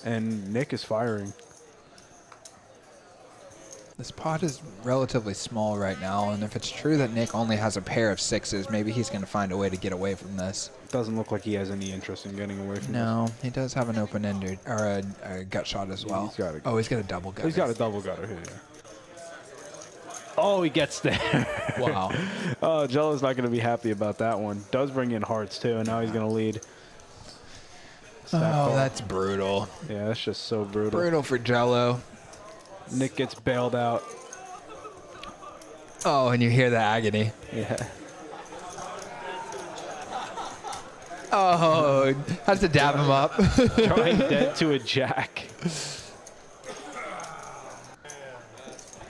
And Nick is firing. This pot is relatively small right now, and if it's true that Nick only has a pair of 6s, maybe he's going to find a way to get away from this. Doesn't look like he has any interest in getting away from this. No, he does have an open-ended, or a gut shot as well. He's got a, oh, he's got a double gut. He's got a double gutter here. Oh, he gets there. Wow. Oh, Jello's not going to be happy about that one. Does bring in hearts, too, and now he's going to lead. Oh, that's brutal. Yeah, that's just so brutal. Brutal for Jello. Nick gets bailed out. Oh, and you hear the agony. Yeah. Oh, has to dab him up. Drawing dead to a jack.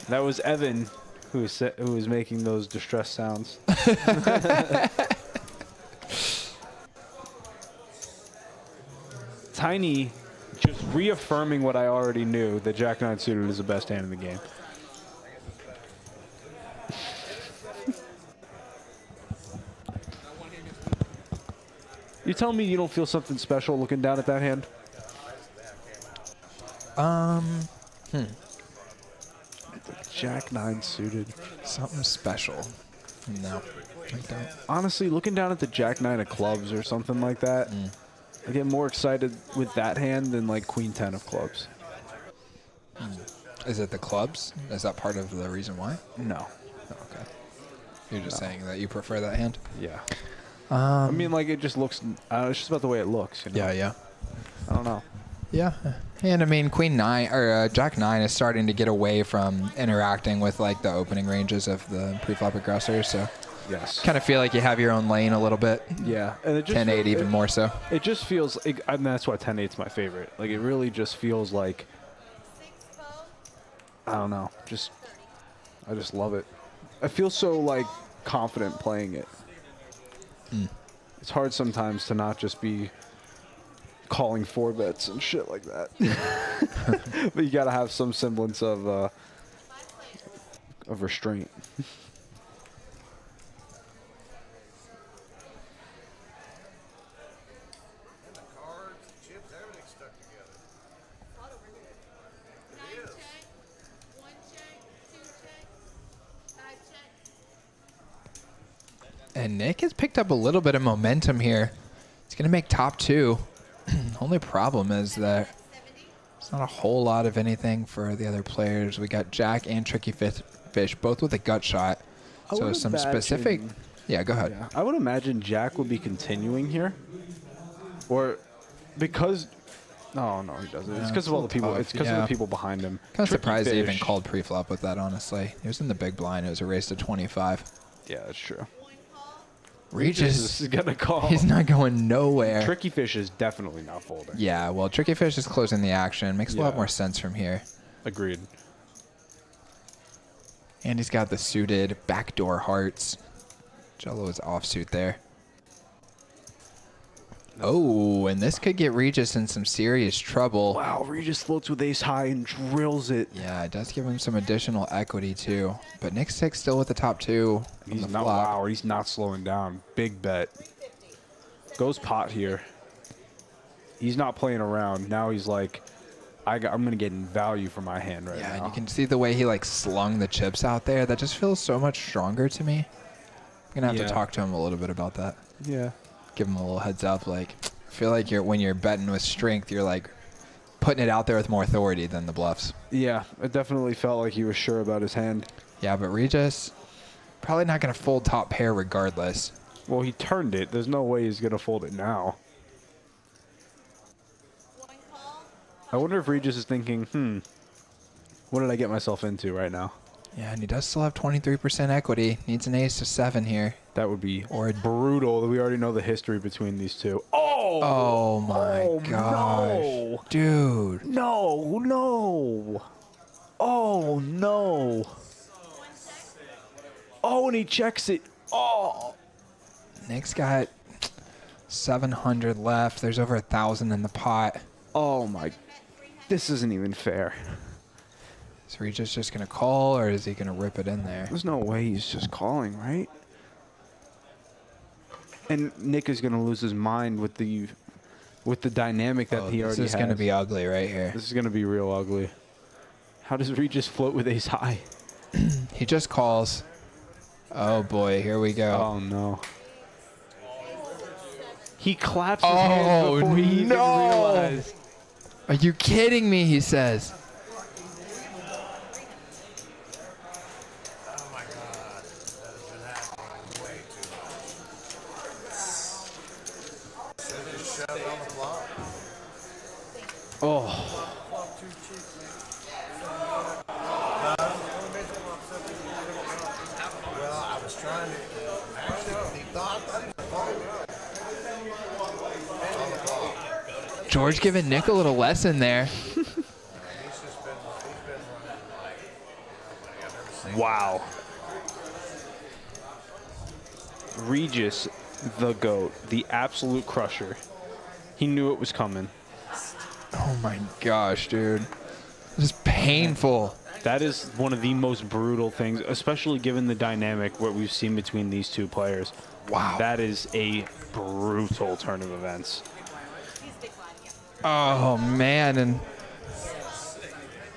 That was Evan who was making those distress sounds. Tiny just reaffirming what I already knew, that Jack-9 suited is the best hand in the game. You telling me you don't feel something special looking down at that hand? Jack-9 suited. Something special. No, I don't. Honestly, looking down at the Jack-9 of clubs or something like that, I get more excited with that hand than like Queen-10 of clubs. Is it the clubs? Is that part of the reason why? No. Oh, okay. You're just saying that you prefer that hand? Yeah. I mean, like, it just looks, it's just about the way it looks. You know? Yeah. I don't know. Yeah, and I mean Queen 9 or Jack 9 is starting to get away from interacting with like the opening ranges of the pre-flop aggressors. So Yes. kind of feel like you have your own lane a little bit. Yeah, and it just 10-8 even more so. It just feels. And that's why 10-8's my favorite. Like it really just feels like. I don't know. I just love it. I feel so like confident playing it. It's hard sometimes to not just be calling 4-bets and shit like that. But you gotta have some semblance of restraint. And Nick has picked up a little bit of momentum here. He's going to make top 2. Only problem is that there's not a whole lot of anything for the other players. We got Jack and Tricky Fish both with a gut shot. So some specific... Yeah, go ahead. Yeah, I would imagine Jack would be continuing here. Or because... No, he doesn't. It's because of all the people. tough, It's because of the people behind him. Kind of Tricky surprised they even Fish. called pre-flop with that, honestly. He was in the big blind. It was a race to 25. Yeah, that's true. Regis is gonna call. He's not going nowhere. Tricky Fish is definitely not folding. Yeah, well, Tricky Fish is closing the action. Makes a lot Yeah. more sense from here. Agreed. And he's got the suited backdoor hearts. Jello is offsuit there. Oh, and this could get Regis in some serious trouble. Wow, Regis floats with ace high and drills it. Yeah, it does give him some additional equity too. But Nick 6 still with the top 2. He's on the not. flop. Wow, he's not slowing down. Big bet. Goes pot here. He's not playing around. Now he's like, I'm gonna get in value for my hand right Yeah, now. and you can see the way he like slung the chips out there. That just feels so much stronger to me. I'm gonna have Yeah. to talk to him a little bit about that. Yeah. Give him a little heads up. Like, I feel like when you're betting with strength, you're like putting it out there with more authority than the bluffs. Yeah, it definitely felt like he was sure about his hand. Yeah, but Regis probably not gonna fold top pair regardless. Well, he turned it. There's no way he's gonna fold it now. I wonder if Regis is thinking, what did I get myself into right now? Yeah, and he does still have 23% equity. Needs an ace to 7 here. That would be Or brutal. We already know the history between these two. oh my gosh, no. dude. No. Oh, no. Oh, and he checks it. Oh. Nick's got 700 left. There's over 1,000 in the pot. Oh, my. This isn't even fair. Is Regis just gonna call, or is he gonna rip it in there? There's no way he's just calling, right? And Nick is going to lose his mind with the dynamic that he already has. This is gonna be ugly right here. This is going to be real ugly. How does Regis float with ace high? He just calls. Oh boy, here we go. Oh, no. He claps his hands Oh, before he even no. realized. Are you kidding me? He says. Oh my God, that has been happening way too much. Should have just shoved on the flop. Oh. Well, I was trying to. Actually, he thought George giving Nick a little lesson there. Wow. Regis, the GOAT, the absolute crusher. He knew it was coming. Oh my gosh, dude. This is painful. That is one of the most brutal things, especially given the dynamic what we've seen between these two players. Wow. That is a brutal turn of events. Oh man, and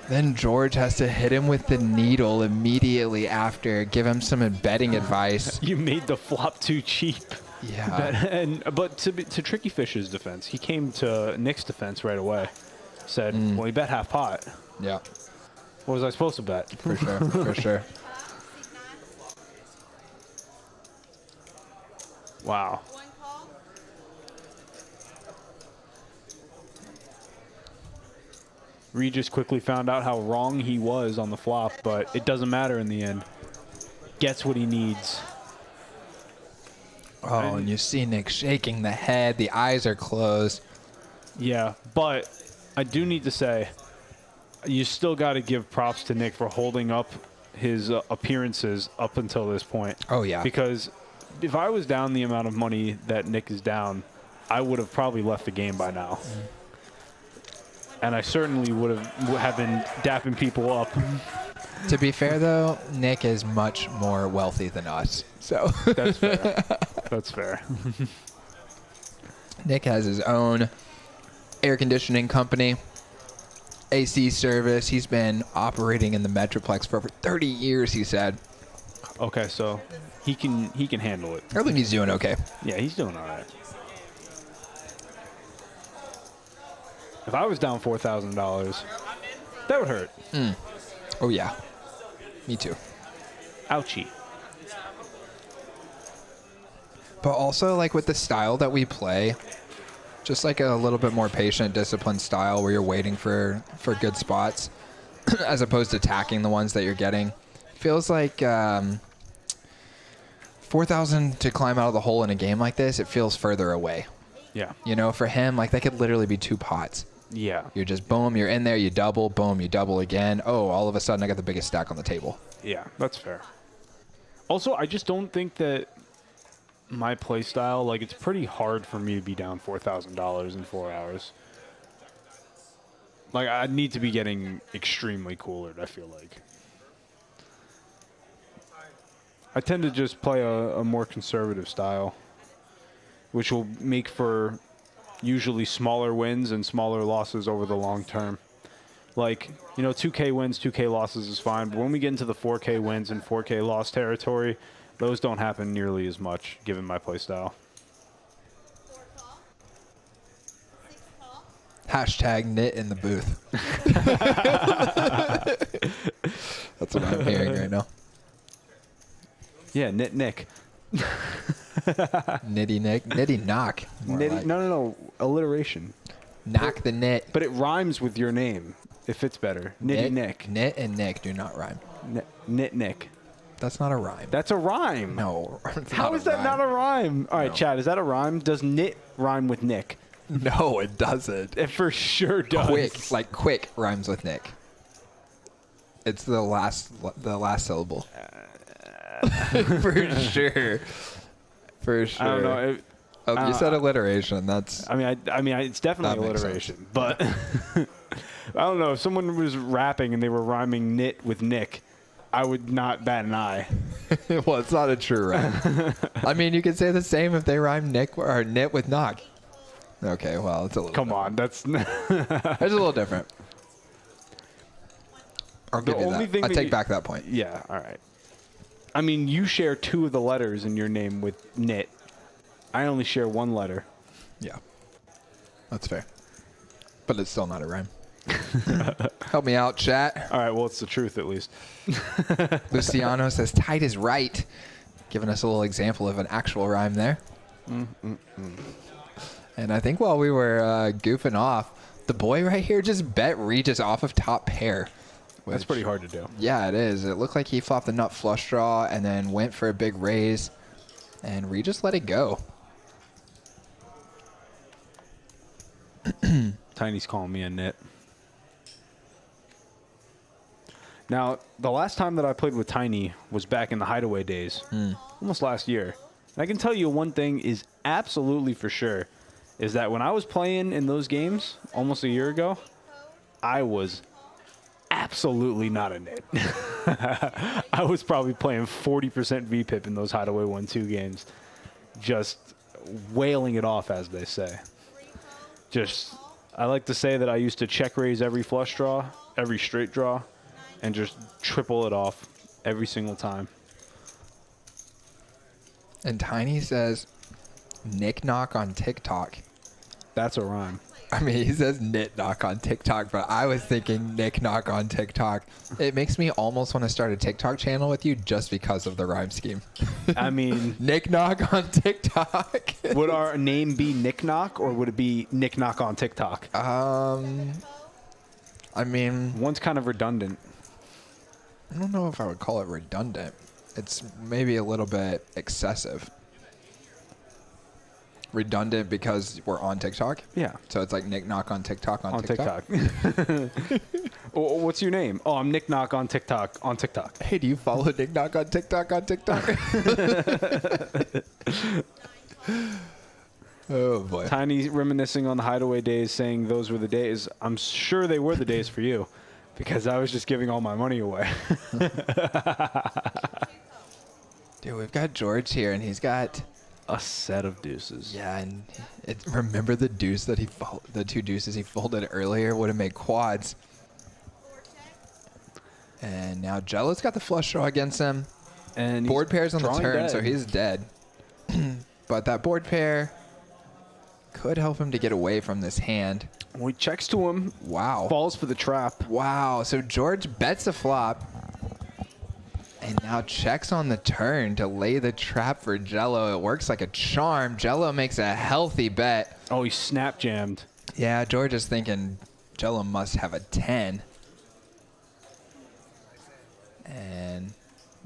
then George has to hit him with the needle immediately after, give him some betting advice. You made the flop too cheap. Yeah. But to Tricky Fish's defense, he came to Nick's defense right away. Said, well, he bet half pot. Yeah, What was I supposed to bet? for sure, for sure. Wow. Regis quickly found out how wrong he was on the flop, but it doesn't matter in the end. Gets what he needs. Oh, and you see Nick shaking the head. The eyes are closed. Yeah, but I do need to say, you still got to give props to Nick for holding up his appearances up until this point. Oh, yeah. Because if I was down the amount of money that Nick is down, I would have probably left the game by now. And I certainly would have been dapping people up. To be fair, though, Nick is much more wealthy than us. So That's fair. That's fair. Nick has his own air conditioning company, AC service. He's been operating in the Metroplex for over 30 years, he said. Okay, so he can handle it. I think he's doing okay. Yeah, he's doing all right. If I was down $4,000, that would hurt. Oh, yeah. Me too. Ouchie. But also, like, with the style that we play, just like a little bit more patient, disciplined style where you're waiting for good spots as opposed to attacking the ones that you're getting. Feels like 4,000 to climb out of the hole in a game like this, it feels further away. Yeah. You know, for him, like, that could literally be 2 pots. Yeah. You're just, boom, you're in there, you double, boom, you double again. Oh, all of a sudden I got the biggest stack on the table. Yeah, that's fair. Also, I just don't think that my play style, like, it's pretty hard for me to be down $4,000 in 4 hours. Like, I need to be getting extremely coolered, I feel like. I tend to just play a more conservative style, which will make for usually smaller wins and smaller losses over the long term. Like, you know, 2K wins, 2K losses is fine, but when we get into the 4K wins and 4K loss territory, those don't happen nearly as much, given my play style. 4 call. 6 call. Hashtag knit in the booth. That's what I'm hearing right now. Yeah, Nick. Nitty Nick. Nitty knock. more like. No. Alliteration. Knock the knit. But it rhymes with your name. It fits better. Nitty Nick. Knit and Nick do not rhyme. Knit Nick. That's not a rhyme. That's a rhyme. No. How is that not a rhyme? All right, No. Chad, is that a rhyme? Does knit rhyme with Nick? No, it doesn't. It for sure does. Quick rhymes with Nick. It's the last syllable. For sure. For sure. I don't know. You said alliteration. That's. I mean, it's definitely That makes alliteration, but I don't know. If someone was rapping and they were rhyming knit with Nick, I would not bat an eye. Well, it's not a true rhyme. I mean, you could say the same if they rhyme Nick or knit with knock. Okay, well, it's a little. Come on, that's It's a little different. I'll give you that. I take back that point. Yeah, all right. I mean, you share 2 of the letters in your name with knit. I only share 1 letter. Yeah, that's fair. But it's still not a rhyme. Help me out, chat. All right, well, it's the truth at least. Luciano says tight is right, giving us a little example of an actual rhyme there. And I think while we were goofing off, the boy right here just bet Regis off of top pair. That's pretty hard to do. Yeah, it is. It looked like he flopped the nut flush draw and then went for a big raise, and Regis let it go. Tiny's calling me a knit. Now, the last time that I played with Tiny was back in the Hideaway days, almost last year. And I can tell you one thing is absolutely for sure, is that when I was playing in those games almost a year ago, I was absolutely not a knit. I was probably playing 40% VPIP in those Hideaway 1-2 games, just wailing it off, as they say. I like to say that I used to check raise every flush draw, every straight draw, and just triple it off every single time. And Tiny says, Nick knock on TikTok. That's a rhyme. I mean, he says knit knock on TikTok, but I was thinking Nick knock on TikTok. It makes me almost want to start a TikTok channel with you just because of the rhyme scheme. I mean, Nick knock on TikTok. would our name be Nick Knock, or would it be Nick Knock on TikTok? I I mean, One's kind of redundant. I don't know if I would call it redundant. It's maybe a little bit excessive. Redundant because we're on TikTok? Yeah. So it's like Nick Knock on TikTok on TikTok? What's your name? Oh, I'm Nick Knock on TikTok on TikTok. Hey, do you follow Nick Knock on TikTok on TikTok? Oh, boy. Tiny reminiscing on the Hideaway days, saying those were the days. I'm sure they were the days for you, because I was just giving all my money away. Dude, we've got George here, and he's got A set of deuces. Yeah, and remember the deuce that the two deuces he folded earlier would have made quads. And now Jello's got the flush draw against him. And Board pair's on the drawing turn, dead. so he's dead. But that board pair could help him to get away from this hand. Well, he checks to him. Wow. Falls for the trap. Wow. So George bets a flop. And now checks on the turn to lay the trap for Jello. It works like a charm. Jello makes a healthy bet. Oh, he snap jammed. Yeah, George is thinking Jello must have a 10. And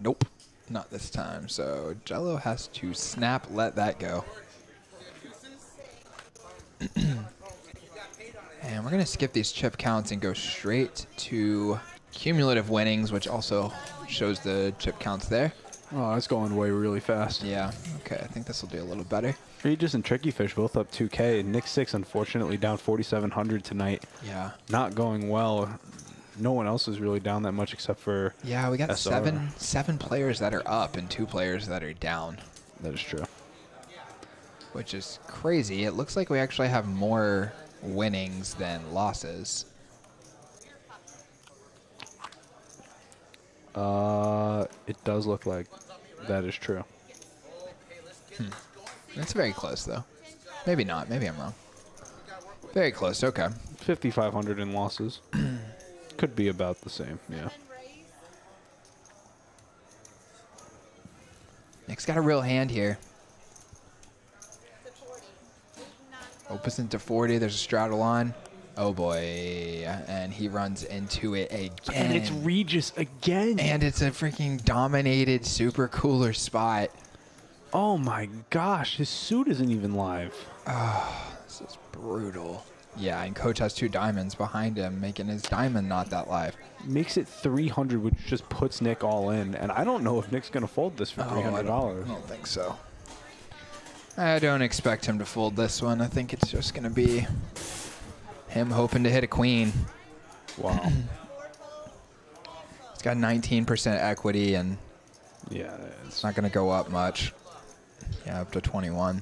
nope, not this time. So Jello has to snap, let that go. And we're going to skip these chip counts and go straight to cumulative winnings, which also shows the chip counts there. Oh, that's going way really fast. Yeah, okay, I think this will do a little better. Regis and Tricky Fish both up 2K. Nick 6, unfortunately, down 4,700 tonight. Yeah. Not going well. No one else is really down that much except for Yeah, we got SR. seven players that are up and 2 players that are down. That is true. Which is crazy. It looks like we actually have more winnings than losses. It does look like that is true. It's very close, though. Maybe not. Maybe I'm wrong. Very close. Okay. 5,500 in losses. Could be about the same, yeah. Nick's got a real hand here. Opens into 40. There's a straddle on. Oh, boy. And he runs into it again. And it's Regis again. And it's a freaking dominated super cooler spot. Oh, my gosh. His suit isn't even live. This is brutal. Yeah, and Coach has 2 diamonds behind him, making his diamond not that live. Makes it 300, which just puts Nick all in. And I don't know if Nick's going to fold this for $300. I don't think so. I don't expect him to fold this one. I think it's just going to be him hoping to hit a queen. Wow. He's got 19% equity, and Yeah, it's not going to go up much. Yeah, up to 21.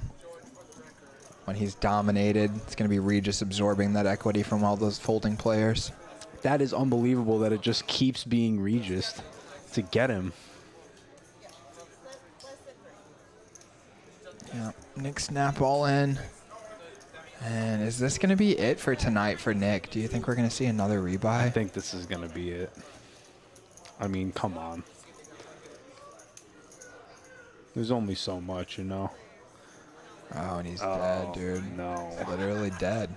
When he's dominated, it's going to be Regis absorbing that equity from all those folding players. that is unbelievable that it just keeps being Regis to get him. Yeah, Nick snap all in. And is this going to be it for tonight for Nick? Do you think we're going to see another I rebuy? think this is going to be it. I mean, come on. There's only so much, you know. Oh, and he's dead, dude. No. Literally dead.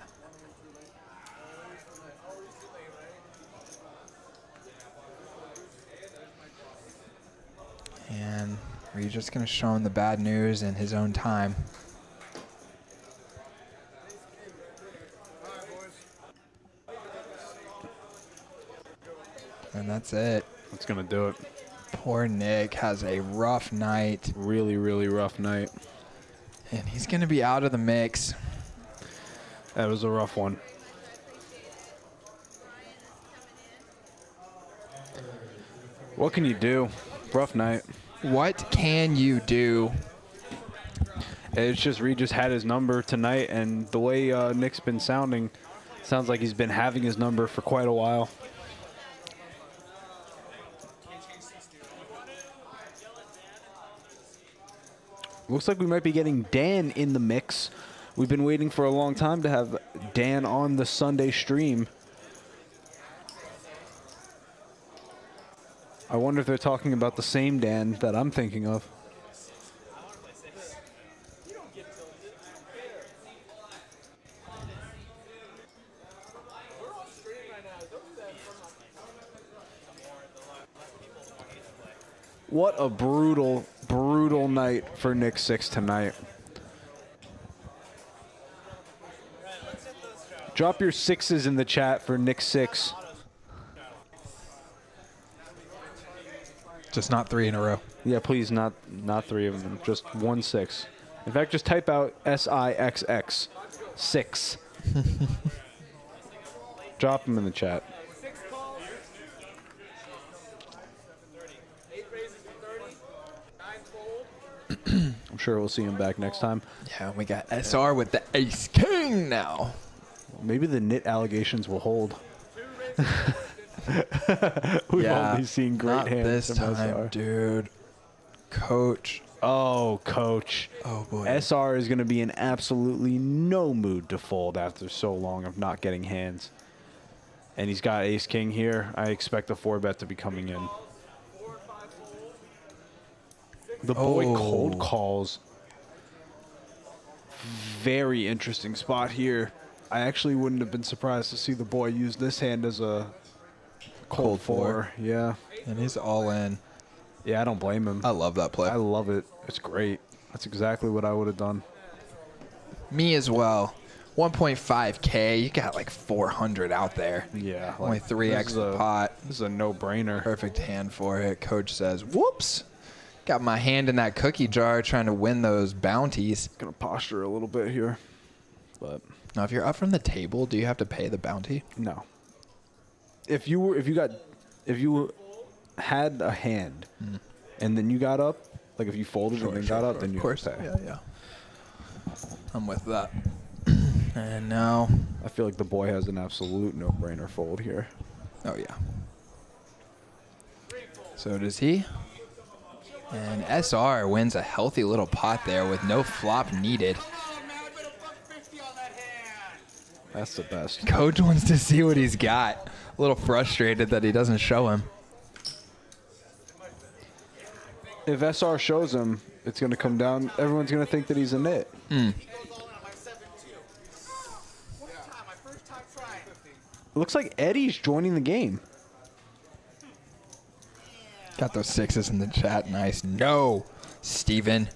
And we're just going to show him the bad news in his own time. And that's it. That's going to do it. Poor Nick has a rough night. Really, really rough night. And he's going to be out of the mix. That was a rough one. What can you do? Rough night. What can you do? It's just Regis had his number tonight, and the way Nick's been sounding, sounds like he's been having his number for quite a while. Looks like we might be getting Dan in the mix. We've been waiting for a long time to have Dan on the Sunday stream. I wonder if they're talking about the same Dan that I'm thinking of. What a brutal, brutal night for Nick 6 tonight. Drop your 6s in the chat for Nick 6. Just not 3 in a row. Yeah, please, not 3 of them. Just 1 6. In fact, just type out SIXX 6. Drop them in the chat. I'm sure we'll see him back next time. Yeah, we got SR with the ace king now. Maybe the knit allegations will hold. We've only seen great not hands this from time, SR. dude. Coach. Oh, coach. Oh, boy. SR is going to be in absolutely no mood to fold after so long of not getting hands. And he's got ace king here. I expect the 4-bet to be coming in. The boy cold calls. Very interesting spot here. I actually wouldn't have been surprised to see the boy use this hand as a cold 4. Yeah. And he's all in. Yeah, I don't blame him. I love that play. I love it. It's great. That's exactly what I would have done. Me as well. 1.5K. You got like 400 out there. Yeah. Only 3x the pot. This is a no-brainer. Perfect hand for it. Coach says, whoops. Got my hand in that cookie jar trying to win those bounties. Gonna posture a little bit here. But now, if you're up from the table, do you have to pay the bounty? no. If you had a hand and then you got up, like if you folded and then got up, then you Of course. have to pay. Yeah. I'm with that. And now, I feel like the boy has an absolute no-brainer fold here. oh yeah. So does he. And SR wins a healthy little pot there with no flop needed. That's the best. Coach wants to see what he's got. A little frustrated that he doesn't show him. If SR shows him, it's going to come down. Everyone's going to think that he's a nit. It looks like Eddie's joining the game. Got those 6s in the chat. Nice. No, Steven.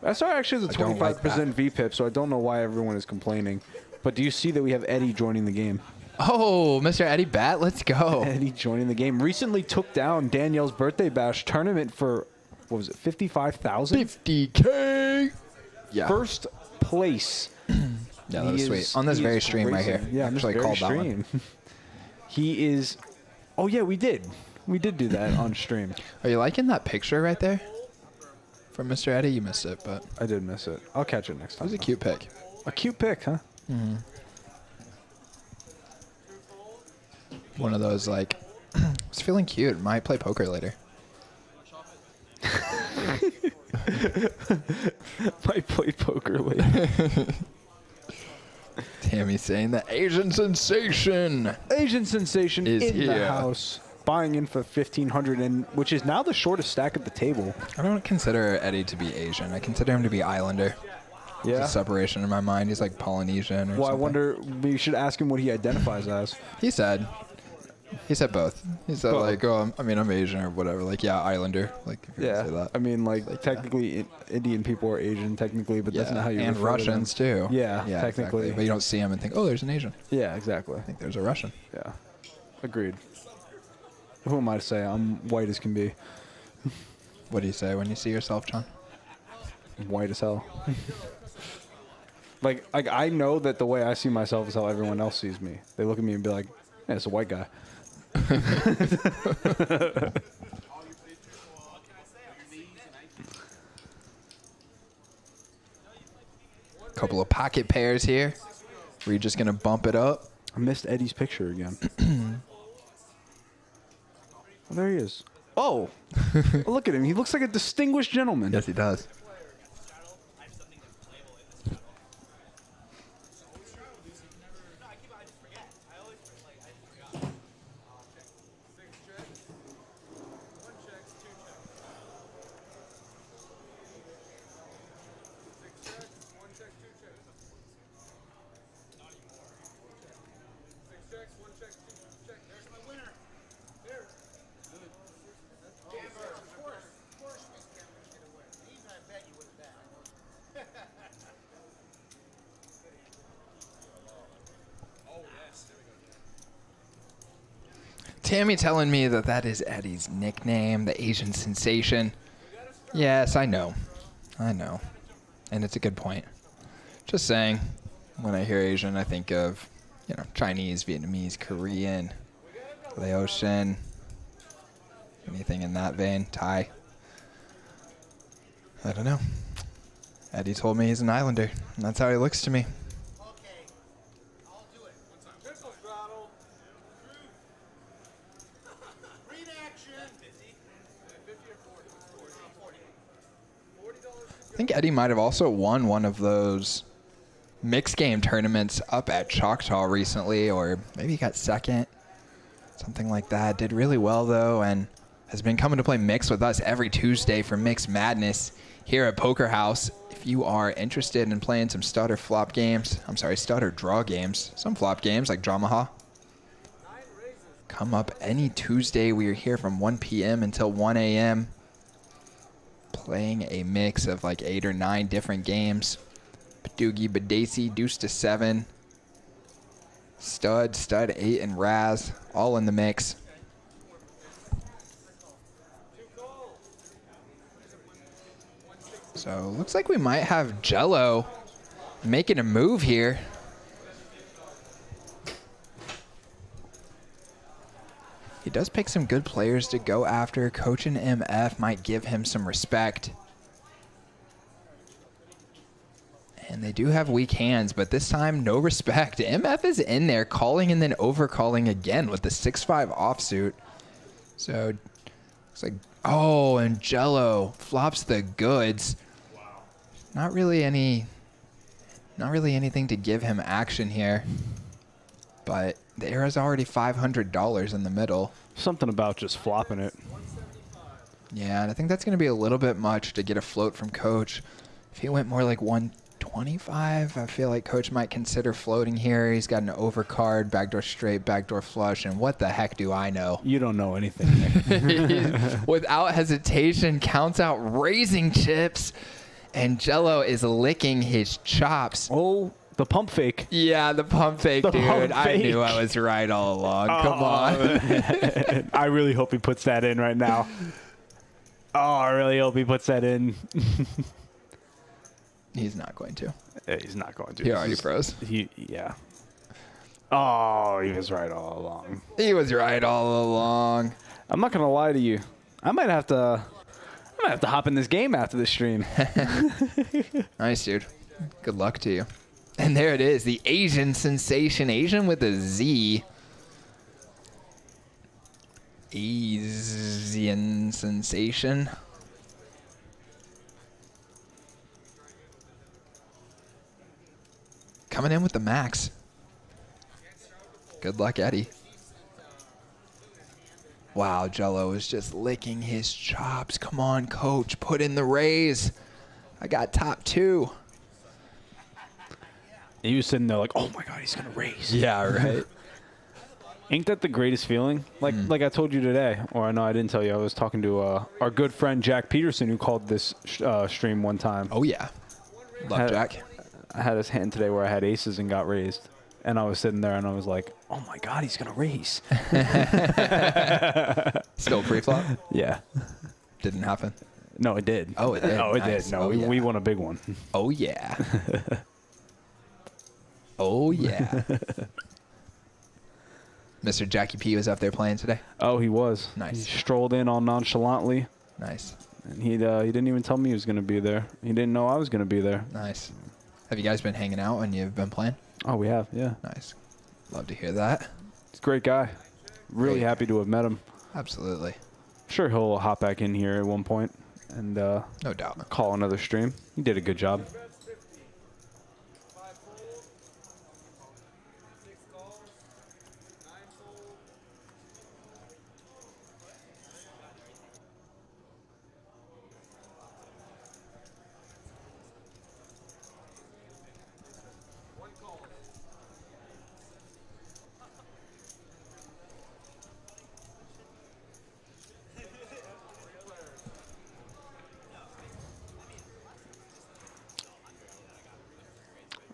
SR actually has a I don't like 25% VPIP, so I don't know why everyone is complaining. But do you see that we have Eddie joining the game? Oh, Mr. Eddie Bat, let's go. Eddie joining the game. Recently took down Danielle's birthday bash tournament for, what was it, 55,000? 50K. Yeah. First place. Yeah, that was sweet. On this very stream right here. Yeah, on this very stream. He is. Oh yeah, we did. We did do that on stream. Are you liking that picture right there? From Mr. Eddie? You missed it, but I did miss it. I'll catch it next it time. was a cute pic. A cute pic, huh? Mm-hmm. One of those, like, I was feeling cute. Might play poker later. Might play poker later. Tammy's saying the Asian sensation. Asian sensation Is in the here. house. Buying in for 1,500, and which is now the shortest stack at the table. I don't consider Eddie to be Asian. I consider him to be Islander. Yeah. There's a separation in my mind. He's like Polynesian or Well, something. I wonder, we should ask him what he identifies as. He said both. He said Both. like, oh, I'm Asian or whatever. Like, yeah, Islander. Like, if you're gonna say that. I mean, like technically, Indian people are Asian, technically, but that's Yeah, not how you and refer to them. Russians too. Yeah, yeah, technically. exactly. But you don't see him and think, oh, there's an Asian. Yeah, exactly. I think there's a Russian. Yeah, agreed. Who am I to say? I'm white as can be. What do you say when you see yourself, John? I'm white as hell. like I know that the way I see myself is how everyone else sees me. They look at me and be like, "Yeah, it's a white guy." Couple of pocket pairs here. We're just gonna bump it up. I missed Eddie's picture again. Oh, there he is. Oh, look at him. He looks like a distinguished gentleman. Yes, he does. Tammy telling me that that is Eddie's nickname, the Asian sensation. Yes, I know. I know. And it's a good point. Just saying, when I hear Asian, I think of, you know, Chinese, Vietnamese, Korean, Laotian, anything in that vein, Thai. I don't know. Eddie told me he's an islander, and that's how he looks to me. Okay. I'll do it. Pistol throttle. Green action. 50? 50 or 40? 40. $40. I think Eddie might have also won one of those mixed game tournaments up at Choctaw recently, or maybe he got second, something like that. Did really well, though, and has been coming to play mix with us every Tuesday for Mixed Madness here at Poker House. If you are interested in playing some stud or flop games, stud or draw games, some flop games like Dramaha, come up any Tuesday. We are here from 1 p.m. until 1 a.m. playing a mix of like 8 or 9 different games. Badoogie, Badesi, Deuce to 7, Stud, Stud 8, and Raz, all in the mix. So looks like we might have Jello making a move here. He does pick some good players to go after. Coach and MF might give him some respect. And they do have weak hands, but this time, no respect. MF is in there calling and then overcalling again with the 6-5 offsuit. So it's like, oh, and Jello flops the goods. Not really anything to give him action here. But the arrow's already $500 in the middle. Something about just flopping it. Yeah, and I think that's going to be a little bit much to get a float from Coach. If he went more like 125, I feel like Coach might consider floating here. He's got an overcard, backdoor straight, backdoor flush, and what the heck do I know? You don't know anything. Without hesitation, counts out raising chips, and Jello is licking his chops. Oh, the pump fake. Yeah, the pump fake, The dude. pump I fake. knew I was right all along. Come on. I really hope he puts that in right now. Oh, I really hope he puts that in. He's not going to. He's not going to. He already froze. Yeah. Oh, he was right all along. He was right all along. I'm not gonna lie to you. I might have to hop in this game after this stream. Nice, dude. Good luck to you. And there it is, the Asian sensation. Asian with a Z. Asian sensation. Coming in with the max. Good luck, Eddie. Wow, Jello is just licking his chops. Come on, Coach. Put in the raise. I got top 2. He was sitting there like, oh my God, he's going to raise. Yeah, right. Ain't that the greatest feeling? Like I told you today, or I know I didn't tell you. I was talking to our good friend Jack Peterson, who called this stream one time. Oh, yeah. Love Jack. I had his hand today where I had aces and got raised. And I was sitting there and I was like, oh my God, he's going to raise. Still pre-flop? Yeah. Didn't happen. No, it did. Oh, it did. Oh, it Nice. did. No, Oh, yeah. we won a big one. Oh, yeah. Oh, yeah. Mr. Jackie P was up there playing today. Oh, he was. Nice. He strolled in all nonchalantly. Nice. And he didn't even tell me he was going to be there. He didn't know I was going to be there. Nice. Have you guys been hanging out when you've been playing? Oh, we have, yeah. Nice. Love to hear that. He's a great guy. Really Great. happy to have met him. Absolutely. Sure he'll hop back in here at one point and No doubt. call another stream. He did a good job.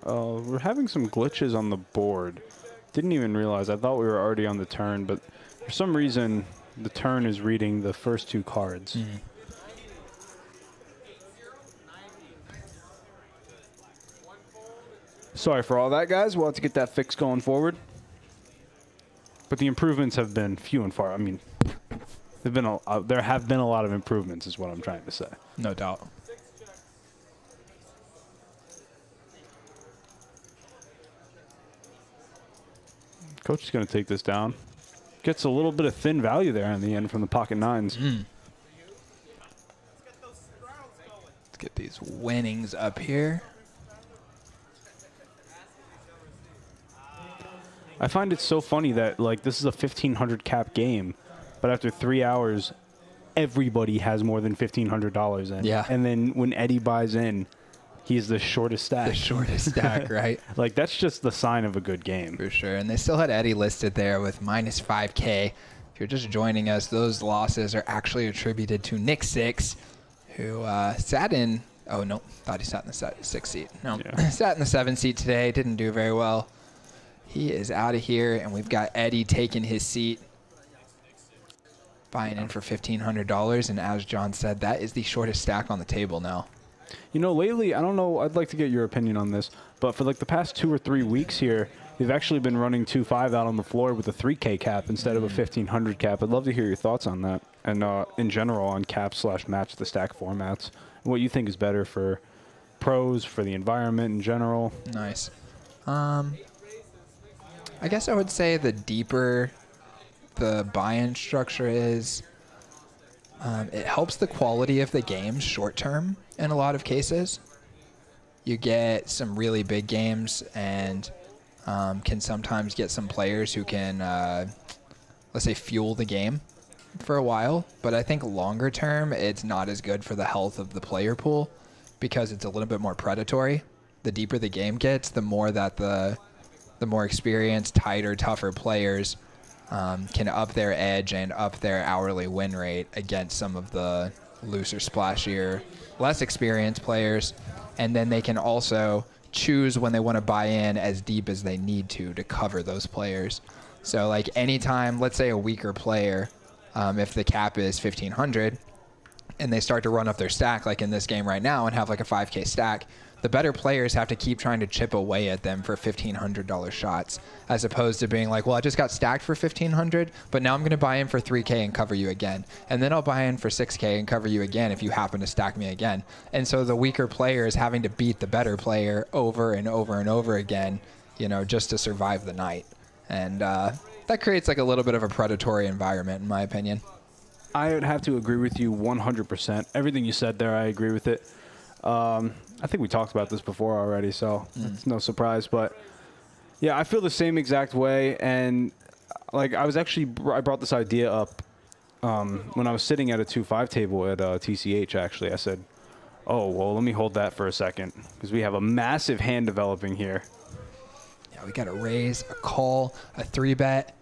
We're having some glitches on the board. Didn't even realize. I thought we were already on the turn, but For some reason, the turn is reading the first 2 cards. Sorry for all that, guys. We'll have to get that fixed going forward. But the improvements have been few and far. I mean, there have been a lot of improvements, is what I'm trying to say. No doubt. Coach is going to take this down. Gets a little bit of thin value there in the end from the pocket 9s. Let's get these winnings up here. I find it so funny that, like, this is a 1,500 cap game, but after 3 hours, everybody has more than $1,500 in. Yeah. And then when Eddie buys in, he's the shortest stack. The shortest stack, right? Like, that's just the sign of a good game. For sure. And they still had Eddie listed there with minus 5K. If you're just joining us, those losses are actually attributed to Nick Six, who sat in, oh, no, thought he sat in the 6th seat. No, Yeah. sat in the 7th seat today, didn't do very well. He is out of here, and we've got Eddie taking his seat, buying in for $1,500. And as John said, that is the shortest stack on the table now. You know, lately, I don't know, I'd like to get your opinion on this, but for like the past 2 or 3 weeks here, they've actually been running 2-5 out on the floor with a 3K cap instead of a 1,500 cap. I'd love to hear your thoughts on that, and in general on cap/match the stack formats, and what you think is better for pros, for the environment in general. Nice. I guess I would say the deeper the buy-in structure is, it helps the quality of the game short term in a lot of cases. You get some really big games and can sometimes get some players who can, let's say, fuel the game for a while. But I think longer term, it's not as good for the health of the player pool because it's a little bit more predatory. The deeper the game gets, the more that the more experienced, tighter, tougher players can up their edge and up their hourly win rate against some of the looser, splashier, less experienced players. And then they can also choose when they want to buy in as deep as they need to cover those players. So like anytime, let's say a weaker player, if the cap is 1,500 and they start to run up their stack, like in this game right now, and have like a 5K stack, the better players have to keep trying to chip away at them for $1,500 shots, as opposed to being like, well, I just got stacked for 1,500, but now I'm going to buy in for 3K and cover you again. And then I'll buy in for 6K and cover you again if you happen to stack me again. And so the weaker player is having to beat the better player over and over and over again, you know, just to survive the night. And that creates like a little bit of a predatory environment, in my opinion. I would have to agree with you 100%. Everything you said there, I agree with it. I think we talked about this before already, so it's no surprise. But yeah, I feel the same exact way. And like I brought this idea up when I was sitting at a 2-5 table at TCH. Actually, I said, "Oh, well, let me hold that for a second because we have a massive hand developing here." Yeah, we got a raise, a call, a 3-bet,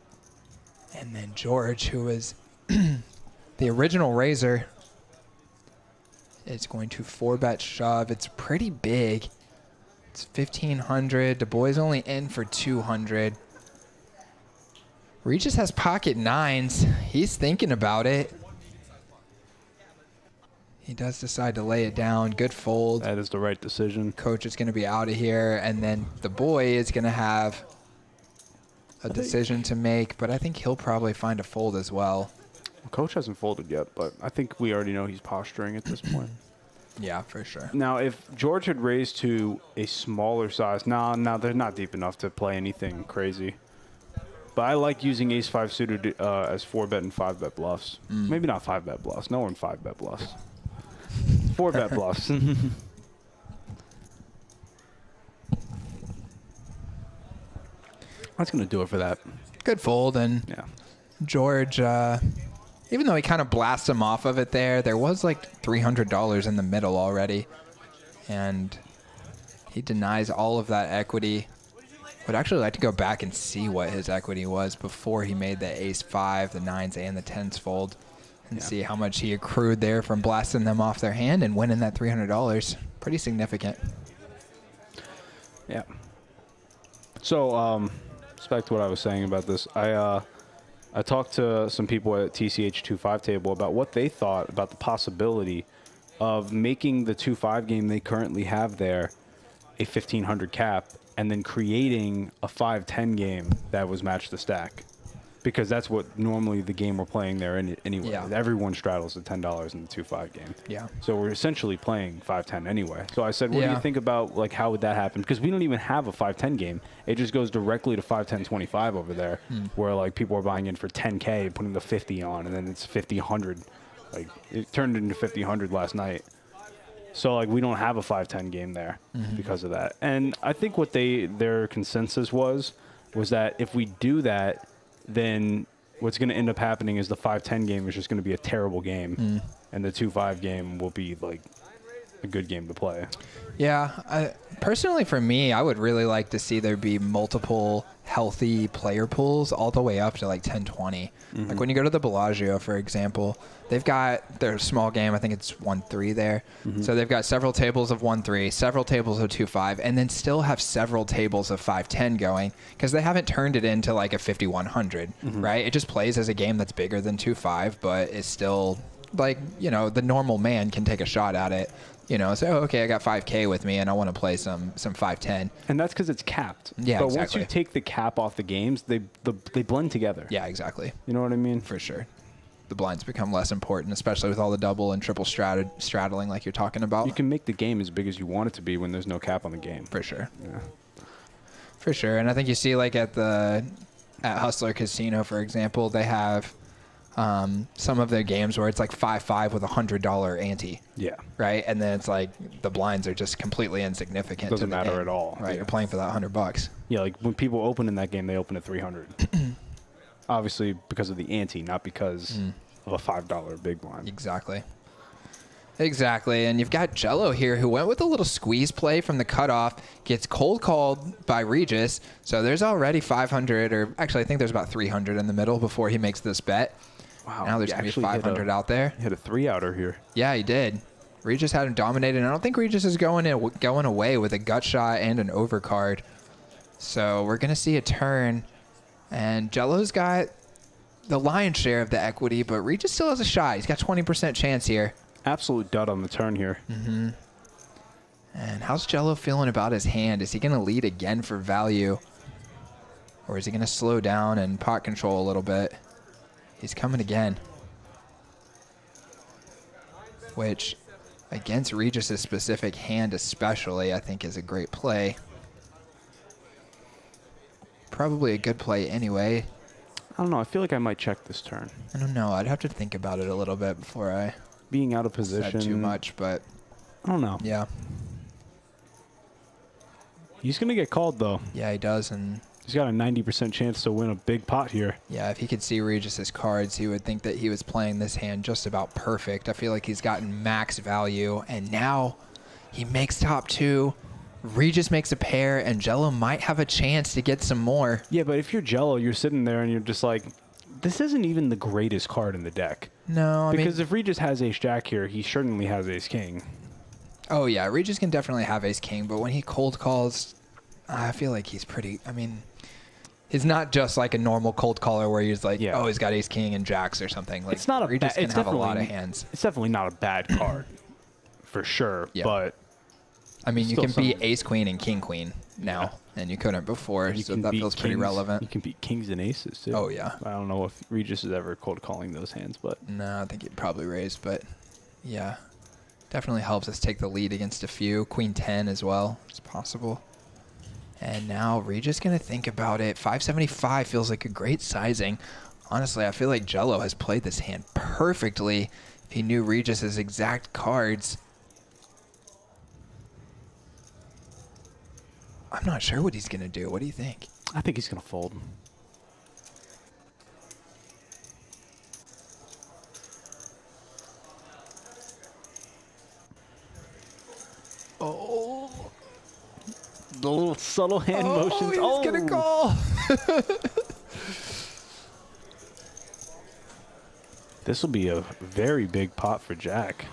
and then George, who was the original raiser, is going to 4-bet shove. It's pretty big. It's 1,500. Du Bois only in for 200. Regis has pocket 9s. He's thinking about it. He does decide to lay it down. Good fold. That is the right decision. Coach is going to be out of here, and then the boy is going to have a decision to make, but I think he'll probably find a fold as well. Coach hasn't folded yet, but I think we already know he's posturing at this point. Yeah, for sure. Now, if George had raised to a smaller size, no, they're not deep enough to play anything crazy. But I like using ace-5 suited as 4-bet and 5-bet bluffs. Maybe not 5-bet bluffs. No one 5-bet bluffs. 4-bet bluffs. That's going to do it for that. Good fold, and Yeah. George, even though he kind of blasts him off of it there was like $300 in the middle already, and he denies all of that equity. Would actually like to go back and see what his equity was before he made the ace-5, the 9s, and the 10s fold, and see how much he accrued there from blasting them off their hand and winning that $300. Pretty significant. Yeah. So, back to what I was saying about this. I I talked to some people at TCH25 table about what they thought about the possibility of making the 2-5 game they currently have there a 1500 cap and then creating a 5-10 game that was match the stack. Because that's what normally the game we're playing there anyway. Yeah. Everyone straddles at $10 in the 2-5 game. Yeah. So we're essentially playing 5-10 anyway. So I said, what do Yeah. you think about, like, how would that happen? Because we don't even have a 5-10 game. It just goes directly to 5-10-25 over there, where, like, people are buying in for 10K, putting the 50 on, and then it's 50-100. Like, it turned into 50-100 last night. So, like, we don't have a 5-10 game there because of that. And I think what their consensus was that if we do that, then what's going to end up happening is the 5-10 game is just going to be a terrible game, and the 2-5 game will be, like, a good game to play. Yeah, personally for me, I would really like to see there be multiple healthy player pools all the way up to like 10-20. Like when you go to the Bellagio, for example, they've got their small game. I think it's 1-3 there. So they've got several tables of 1-3, several tables of 2-5, and then still have several tables of 5-10 going because they haven't turned it into like a 5100, right? It just plays as a game that's bigger than 2-5, but it's still like, you know, the normal man can take a shot at it. You know, so okay, I got 5K with me, and I want to play some 5-10. And that's because it's capped. Yeah, but exactly. once you take the cap off the games, they blend together. Yeah, exactly. You know what I mean? For sure. The blinds become less important, especially with all the double and triple straddling like you're talking about. You can make the game as big as you want it to be when there's no cap on the game. For sure. Yeah. For sure. And I think you see like at Hustler Casino, for example, they have some of their games where it's like 5-5 with $100 ante. Yeah. Right? And then it's like the blinds are just completely insignificant. Doesn't to the matter game. at all. Right. Yeah. You're playing for that $100. Yeah, like when people open in that game, they open at 300. Obviously because of the ante, not because of a $5 big blind. Exactly. Exactly. And you've got Jello here who went with a little squeeze play from the cutoff, gets cold called by Regis. So there's already 500, or actually I think there's about 300 in the middle before he makes this bet. Wow. Now there's going to be 500 out there. He hit a 3-outer here. Yeah, he did. Regis had him dominated. And I don't think Regis is going away with a gut shot and an overcard. So we're going to see a turn. And Jello's got the lion's share of the equity, but Regis still has a shot. He's got 20% chance here. Absolute dud on the turn here. And how's Jello feeling about his hand? Is he going to lead again for value? Or is he going to slow down and pot control a little bit? He's coming again. Which, against Regis' specific hand especially, I think is a great play. Probably a good play anyway. I don't know. I feel like I might check this turn. I don't know. I'd have to think about it a little bit before I Being out of position. said too much, but I don't know. yeah. He's going to get called, though. Yeah, he does. And He's got a 90% chance to win a big pot here. yeah, if he could see Regis' cards, he would think that he was playing this hand just about perfect. I feel like he's gotten max value, and now he makes top two. Regis makes a pair, and Jello might have a chance to get some more. Yeah, but if you're Jello, you're sitting there and you're just like, this isn't even the greatest card in the deck. No, I Because mean, if Regis has ace-jack here, he certainly has ace-king. oh yeah, Regis can definitely have ace-king, but when he cold calls, I feel like he's pretty, I mean, he's not just like a normal cold caller where he's like, Yeah. oh, he's got ace-king and jacks or something. Like, It's not a Regis bad. can have a lot of hands. It's definitely not a bad card, for sure. Yeah. But I mean, you Still can beat something. ace-queen and king-queen now, and you couldn't before, you so can that beat feels pretty kings- relevant. You can beat kings and aces too. Oh, yeah. I don't know if Regis is ever cold calling those hands, but No, I think he'd probably raise, but yeah, definitely helps us take the lead against a few. Queen 10 as well, it's possible. And now Regis going to think about it. 575 feels like a great sizing. Honestly, I feel like Jello has played this hand perfectly if he knew Regis' exact cards. I'm not sure what he's going to do. What do you think? I think he's gonna fold. Oh, the little subtle hand motions. He's Oh, going to call. This will be a very big pot for Jack.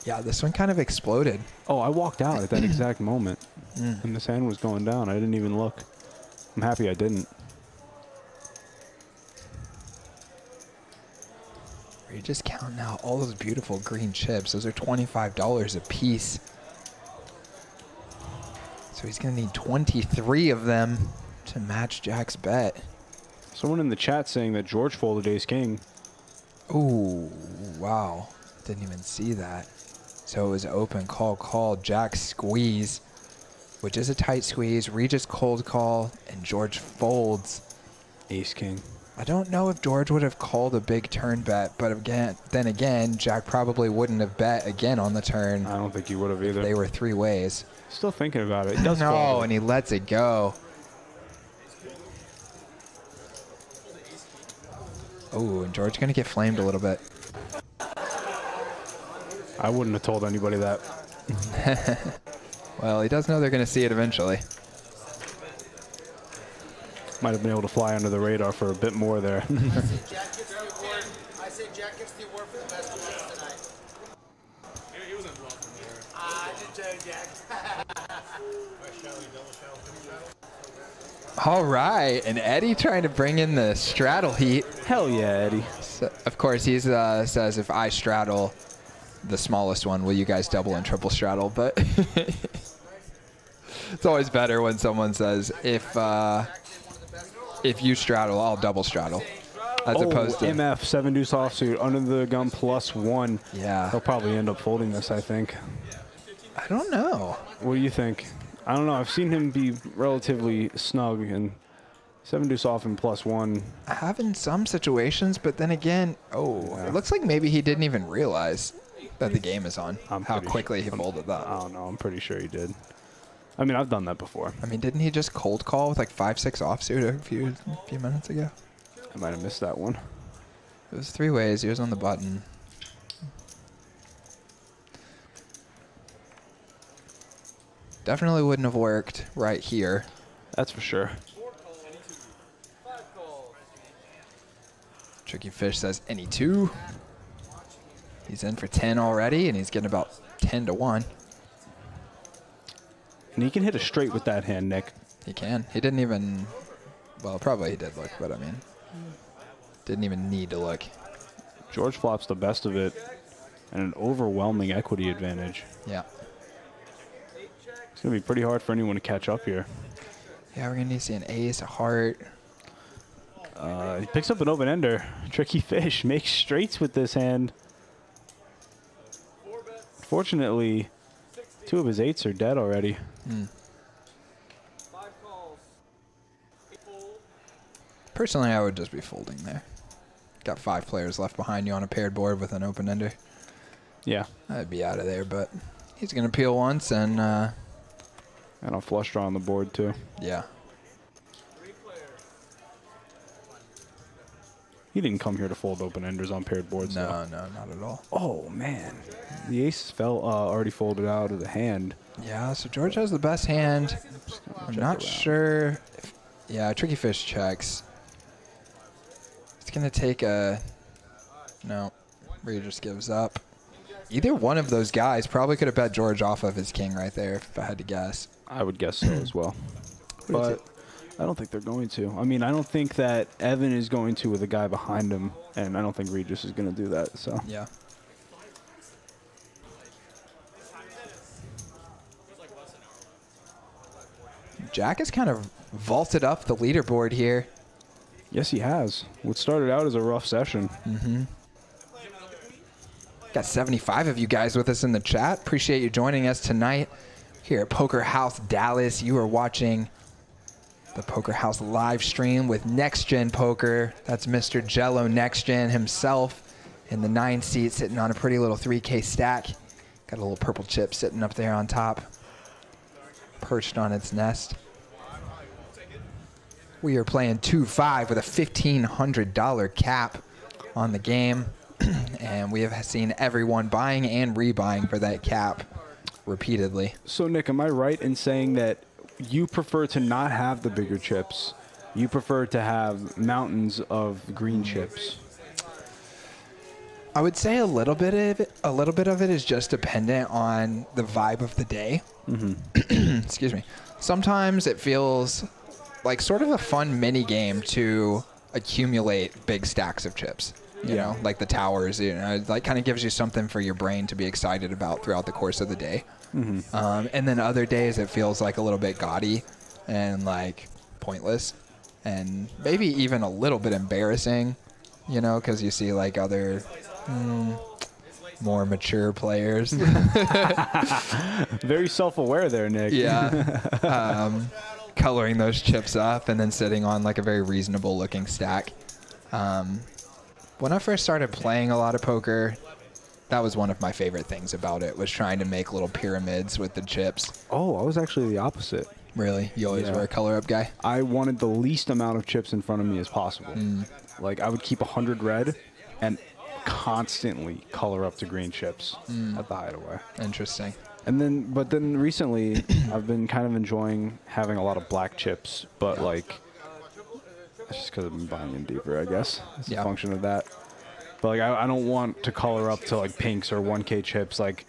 Yeah, this one kind of exploded. Oh, I walked out at that exact moment, and this hand was going down. I didn't even look. I'm happy I didn't. You're just counting out all those beautiful green chips. Those are $25 a piece. So he's going to need 23 of them to match Jack's bet. Someone in the chat saying that George folded ace king. Ooh, wow. Didn't even see that. So it was open call, Jack squeeze, which is a tight squeeze. Regis cold call, and George folds. Ace king. I don't know if George would have called a big turn bet, but then again, Jack probably wouldn't have bet again on the turn. I don't think he would have either. They were 3 ways. Still thinking about it. It does No, fold. and he lets it go. Oh, and George going to get flamed a little bit. I wouldn't have told anybody that. Well, he does know they're going to see it eventually. Might have been able to fly under the radar for a bit more there. Jack gets the award. I say Jack gets the award for the best wins tonight. He was unwelcome there. I did tell you, Jack. All right, and Eddie trying to bring in the straddle heat. Hell yeah, Eddie. So, of course, he says if I straddle the smallest one, will you guys double and triple straddle? But it's always better when someone says if you straddle, I'll double straddle, as opposed to MF 7 deuce offsuit under the gun +1. Yeah, He'll probably end up folding this, I think. I don't know. What do you think? I don't know. I've seen him be relatively snug, and 7 deuce off and +1. I have in some situations, but then again, it looks like maybe he didn't even realize that the game is on. How quickly he folded that. I don't know. I'm pretty sure he did. I mean, I've done that before. I mean, didn't he just cold call with like 5-6 offsuit a few minutes ago? I might have missed that one. It was 3 ways. He was on the button. Definitely wouldn't have worked right here. That's for sure. Tricky Fish says any 2. He's in for 10 already, and he's getting about 10 to 1. And he can hit a straight with that hand, Nick. He can. He didn't even, well, probably he did look, but I mean, didn't even need to look. George flops the best of it, and an overwhelming equity advantage. Yeah. It's going to be pretty hard for anyone to catch up here. Yeah, we're going to need to see an ace, a heart. He picks up an open ender. Tricky Fish makes straights with this hand. Fortunately, 2 of his 8s are dead already. Personally, I would just be folding there. Got 5 players left behind you on a paired board with an open ender. Yeah. I'd be out of there, but he's going to peel once and a flush draw on the board, too. Yeah. He didn't come here to fold open enders on paired boards. No, though. no, not at all. Oh, man. The ace fell already folded out of the hand. Yeah, so George has the best hand. I'm not sure. Yeah, Tricky Fish checks. It's going to take a... No. Regis gives up. Either one of those guys probably could have bet George off of his king right there, if I had to guess. I would guess so as well. But I don't think they're going to. I mean, I don't think that Evan is going to with a guy behind him, and I don't think Regis is going to do that. So yeah. Jack has kind of vaulted up the leaderboard here. Yes, he has. What started out as a rough session. Got 75 of you guys with us in the chat. Appreciate you joining us tonight here at Poker House Dallas. You are watching the Poker House live stream with Next Gen Poker. That's Mr. Jello Next Gen himself in the 9 seat, sitting on a pretty little 3K stack. Got a little purple chip sitting up there on top, perched on its nest. We are playing 2-5 with a $1,500 cap on the game. And we have seen everyone buying and rebuying for that cap repeatedly. So, Nick, am I right in saying that you prefer to not have the bigger chips? You prefer to have mountains of green chips? I would say a little bit of it is just dependent on the vibe of the day. Excuse me. Sometimes it feels like sort of a fun mini game to accumulate big stacks of chips. You know, like the towers, you know, it like kind of gives you something for your brain to be excited about throughout the course of the day. And then other days it feels like a little bit gaudy and like pointless and maybe even a little bit embarrassing, you know, because you see like other more mature players. Very self-aware there, Nick. Yeah. Coloring those chips up and then sitting on like a very reasonable looking stack. When I first started playing a lot of poker, that was one of my favorite things about it, was trying to make little pyramids with the chips. Oh, I was actually the opposite. Really? You always were a color up guy? I wanted the least amount of chips in front of me as possible. Like, I would keep 100 red and constantly color up to green chips at the hideaway. Interesting. And then, but then recently, I've been kind of enjoying having a lot of black chips, but like, it's just because I've been buying in deeper, I guess. It's a function of that. But like, I don't want to color up to like pinks or 1K chips. Like,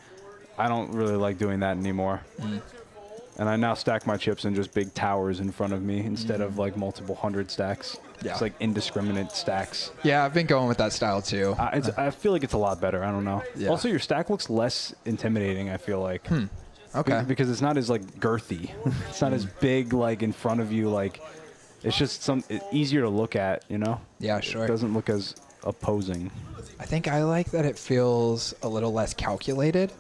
I don't really like doing that anymore. And I now stack my chips in just big towers in front of me instead of like multiple 100 stacks. It's like indiscriminate stacks. Yeah, I've been going with that style too. I feel like it's a lot better. I don't know. Yeah. Also, your stack looks less intimidating, I feel like. Okay. Because it's not as like girthy. It's not as big like in front of you. Like, it's just easier to look at, you know? Yeah, sure. It doesn't look as opposing. I think I like that it feels a little less calculated,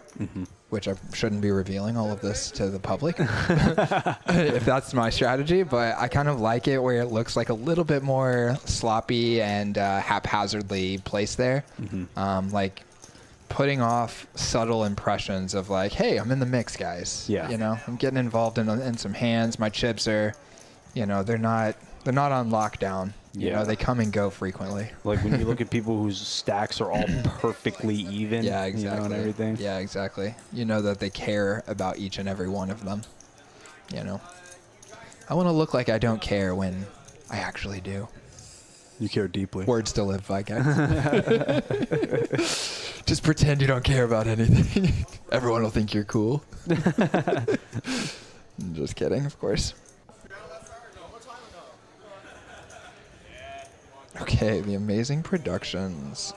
which I shouldn't be revealing all of this to the public if that's my strategy, but I kind of like it where it looks like a little bit more sloppy and haphazardly placed there. Like putting off subtle impressions of like, hey, I'm in the mix, guys. Yeah. You know, I'm getting involved in some hands. My chips are, you know, they're not on lockdown. You know, they come and go frequently. Like when you look at people whose stacks are all perfectly even. Yeah, exactly. You know, and everything. Yeah, exactly. You know that they care about each and every one of them. You know, I want to look like I don't care when I actually do. You care deeply. Words to live by, guys. Just pretend you don't care about anything. Everyone will think you're cool. Just kidding, of course. Okay, the Amazing Productions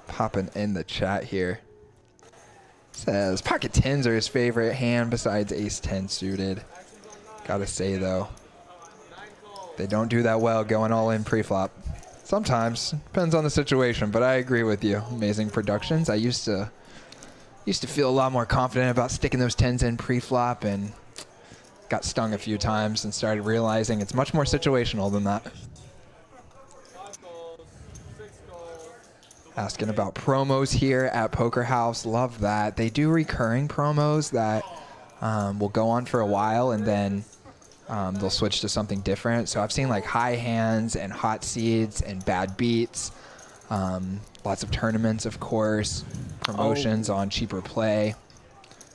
popping in the chat here. Says pocket 10s are his favorite hand besides ace 10 suited. Gotta say though, they don't do that well going all in pre-flop. Sometimes, depends on the situation, but I agree with you. Amazing Productions. I used to feel a lot more confident about sticking those 10s in pre-flop and got stung a few times and started realizing it's much more situational than that. Asking about promos here at Poker House. Love that. They do recurring promos that will go on for a while and then they'll switch to something different. So I've seen like high hands and hot seeds and bad beats. Lots of tournaments, of course. Promotions on cheaper play.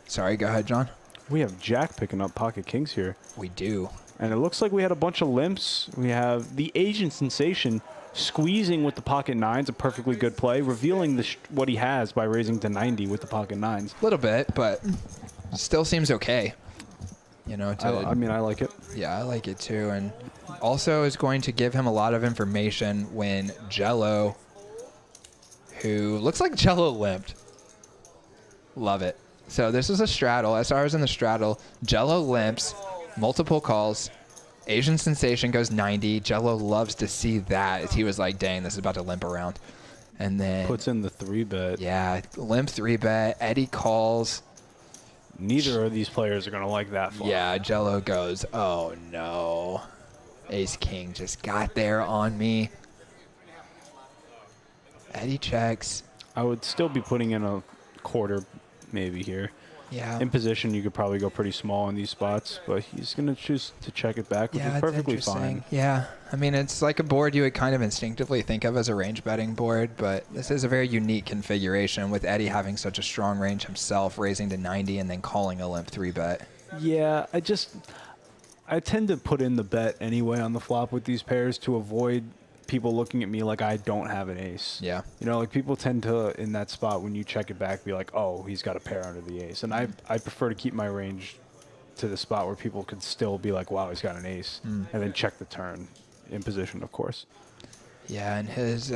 Sorry, go ahead, John. We have Jack picking up pocket kings here. We do. And it looks like we had a bunch of limps. We have the Asian sensation squeezing with the pocket nines, a perfectly good play, revealing what he has by raising to 90 with the pocket nines. A little bit, but still seems okay. You know, I mean, I like it. Yeah, I like it too. And also is going to give him a lot of information when Jello, who looks like Jello limped. Love it. So this is a straddle. SR is in the straddle. Jello limps, multiple calls. Asian sensation goes 90. Jello loves to see that as he was like, dang, this is about to limp around. And then puts in the 3-bet. Yeah, limp 3-bet. Eddie calls. Neither of these players are going to like that far. Yeah, Jello goes, oh no. Ace King just got there on me. Eddie checks. I would still be putting in a quarter maybe here. Yeah. In position, you could probably go pretty small in these spots, but he's going to choose to check it back, which is perfectly fine. Yeah. I mean, it's like a board you would kind of instinctively think of as a range betting board, but this is a very unique configuration with Eddie having such a strong range himself, raising to 90 and then calling a limp 3-bet. Yeah, I tend to put in the bet anyway on the flop with these pairs to avoid people looking at me like I don't have an ace. Yeah. You know, like people tend to, in that spot, when you check it back, be like, oh, he's got a pair under the ace. And I prefer to keep my range to the spot where people could still be like, wow, he's got an ace, and then check the turn in position, of course. Yeah, and his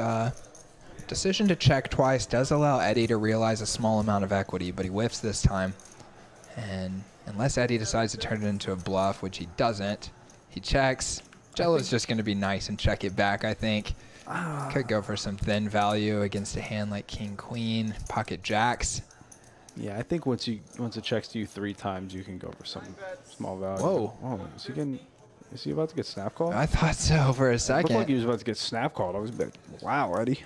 decision to check twice does allow Eddie to realize a small amount of equity, but he whiffs this time. And unless Eddie decides to turn it into a bluff, which he doesn't, he checks. Jello's just going to be nice and check it back, I think. Could go for some thin value against a hand like King Queen, pocket jacks. Yeah, I think once it checks to you 3 times, you can go for some small value. Whoa. Is he about to get snap called? I thought so for a It second. looked like he was about to get snap called. I was like, wow, Eddie.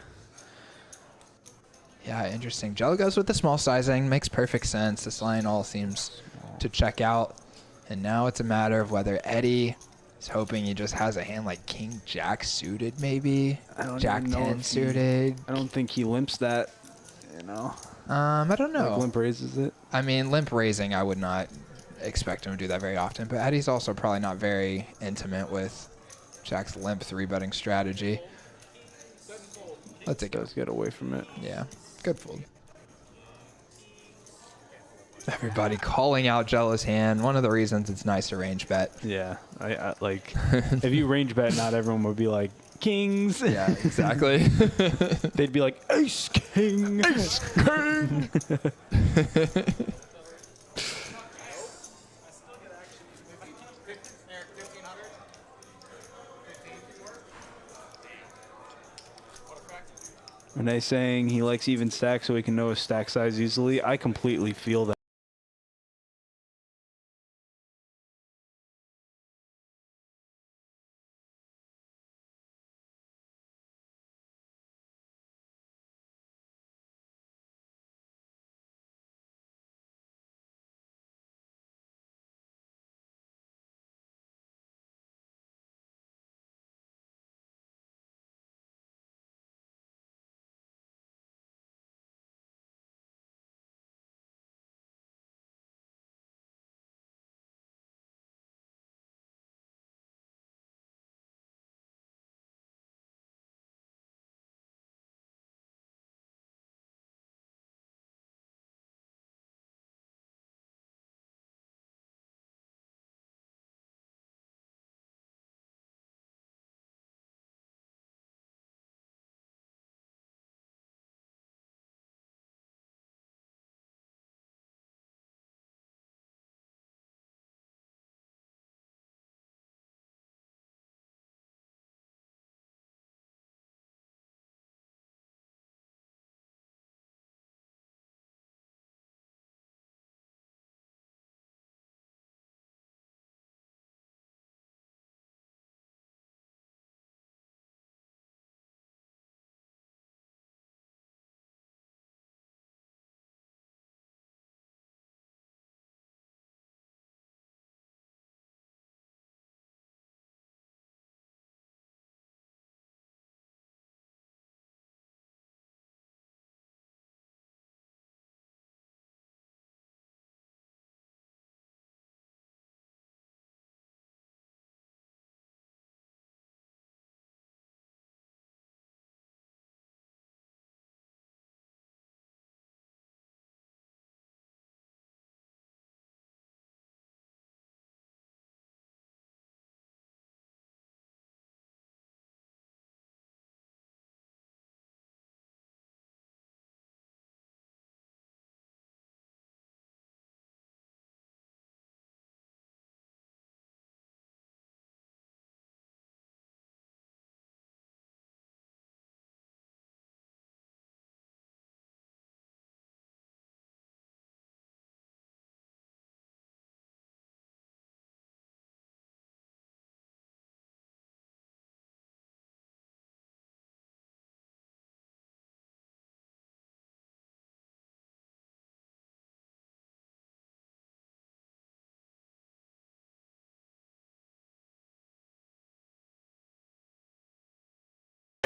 Yeah, interesting. Jello goes with the small sizing. Makes perfect sense. This line all seems to check out. And now it's a matter of whether Eddie is hoping he just has a hand like King Jack suited, maybe. Jack 10 suited. I don't think he limps that, I don't know. Like limp raises it. I mean, limp raising, I would not expect him to do that very often. But Eddie's also probably not very intimate with Jack's limp 3-betting strategy. Let's Let's get away from it. Yeah, good fold. Everybody calling out Jello's hand. One of the reasons it's nice to range bet. Yeah, I like if you range bet, not everyone would be like kings. Yeah, exactly. They'd be like ace king. Ace king. Renee's saying he likes even stack so he can know his stack size easily. I completely feel that.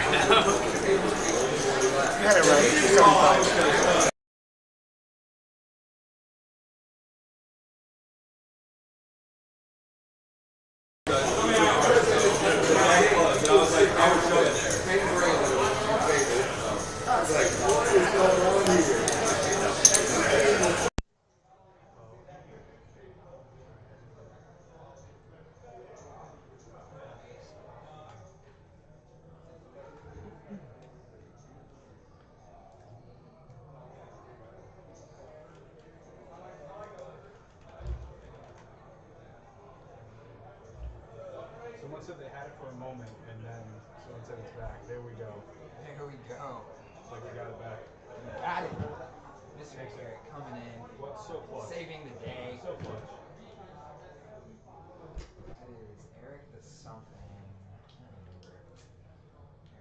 You had it right. 75. said they had it for a moment, and then someone said it's back. There we go. There we go. Like we got it back. Got it. Mr. Eric coming in. What's so clutch? Saving the day. So clutch. That is Eric the something. I can't remember.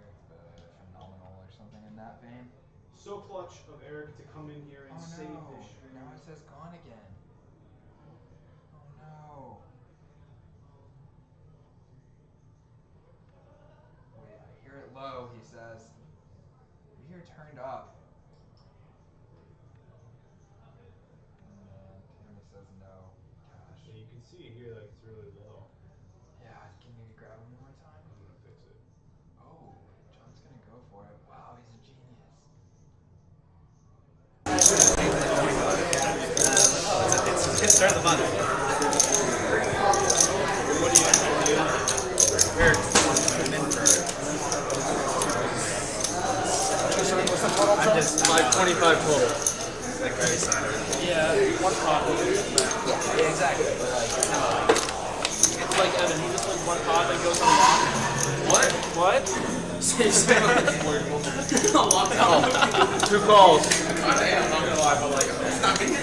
Eric the phenomenal or something in that vein. So clutch of Eric to come in here and save this stream. Now it says gone again. Oh no. Wait, I hear it low, he says. We hear it turned up. Tammy says no. Gosh. Yeah, you can see it here like it's really low. Yeah, can you grab him one more time? I'm gonna fix it. Oh, John's gonna go for it. Wow, he's a genius. Start the button. What do you actually do? Eric, I'm just 525 total. Like very standard. Yeah, one pot. Yeah, exactly. But like, it's like Evan, he just like one pot that goes on lock. What? Two calls. I'm not gonna lie, but like, it's not me.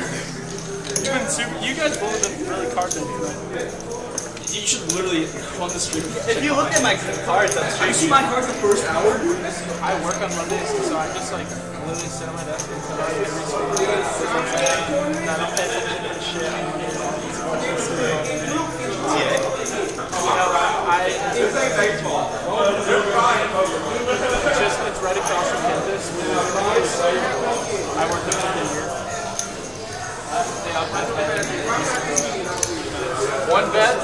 You guys both have been really card than me, right? You should literally on the stream. If you look at my cards, you see my cards the first hour. I work on Mondays, so I just like literally sit on my desk and sit on every stream. I don't pay attention to the shit. It's right across from campus. I work there for 10 years. One bet.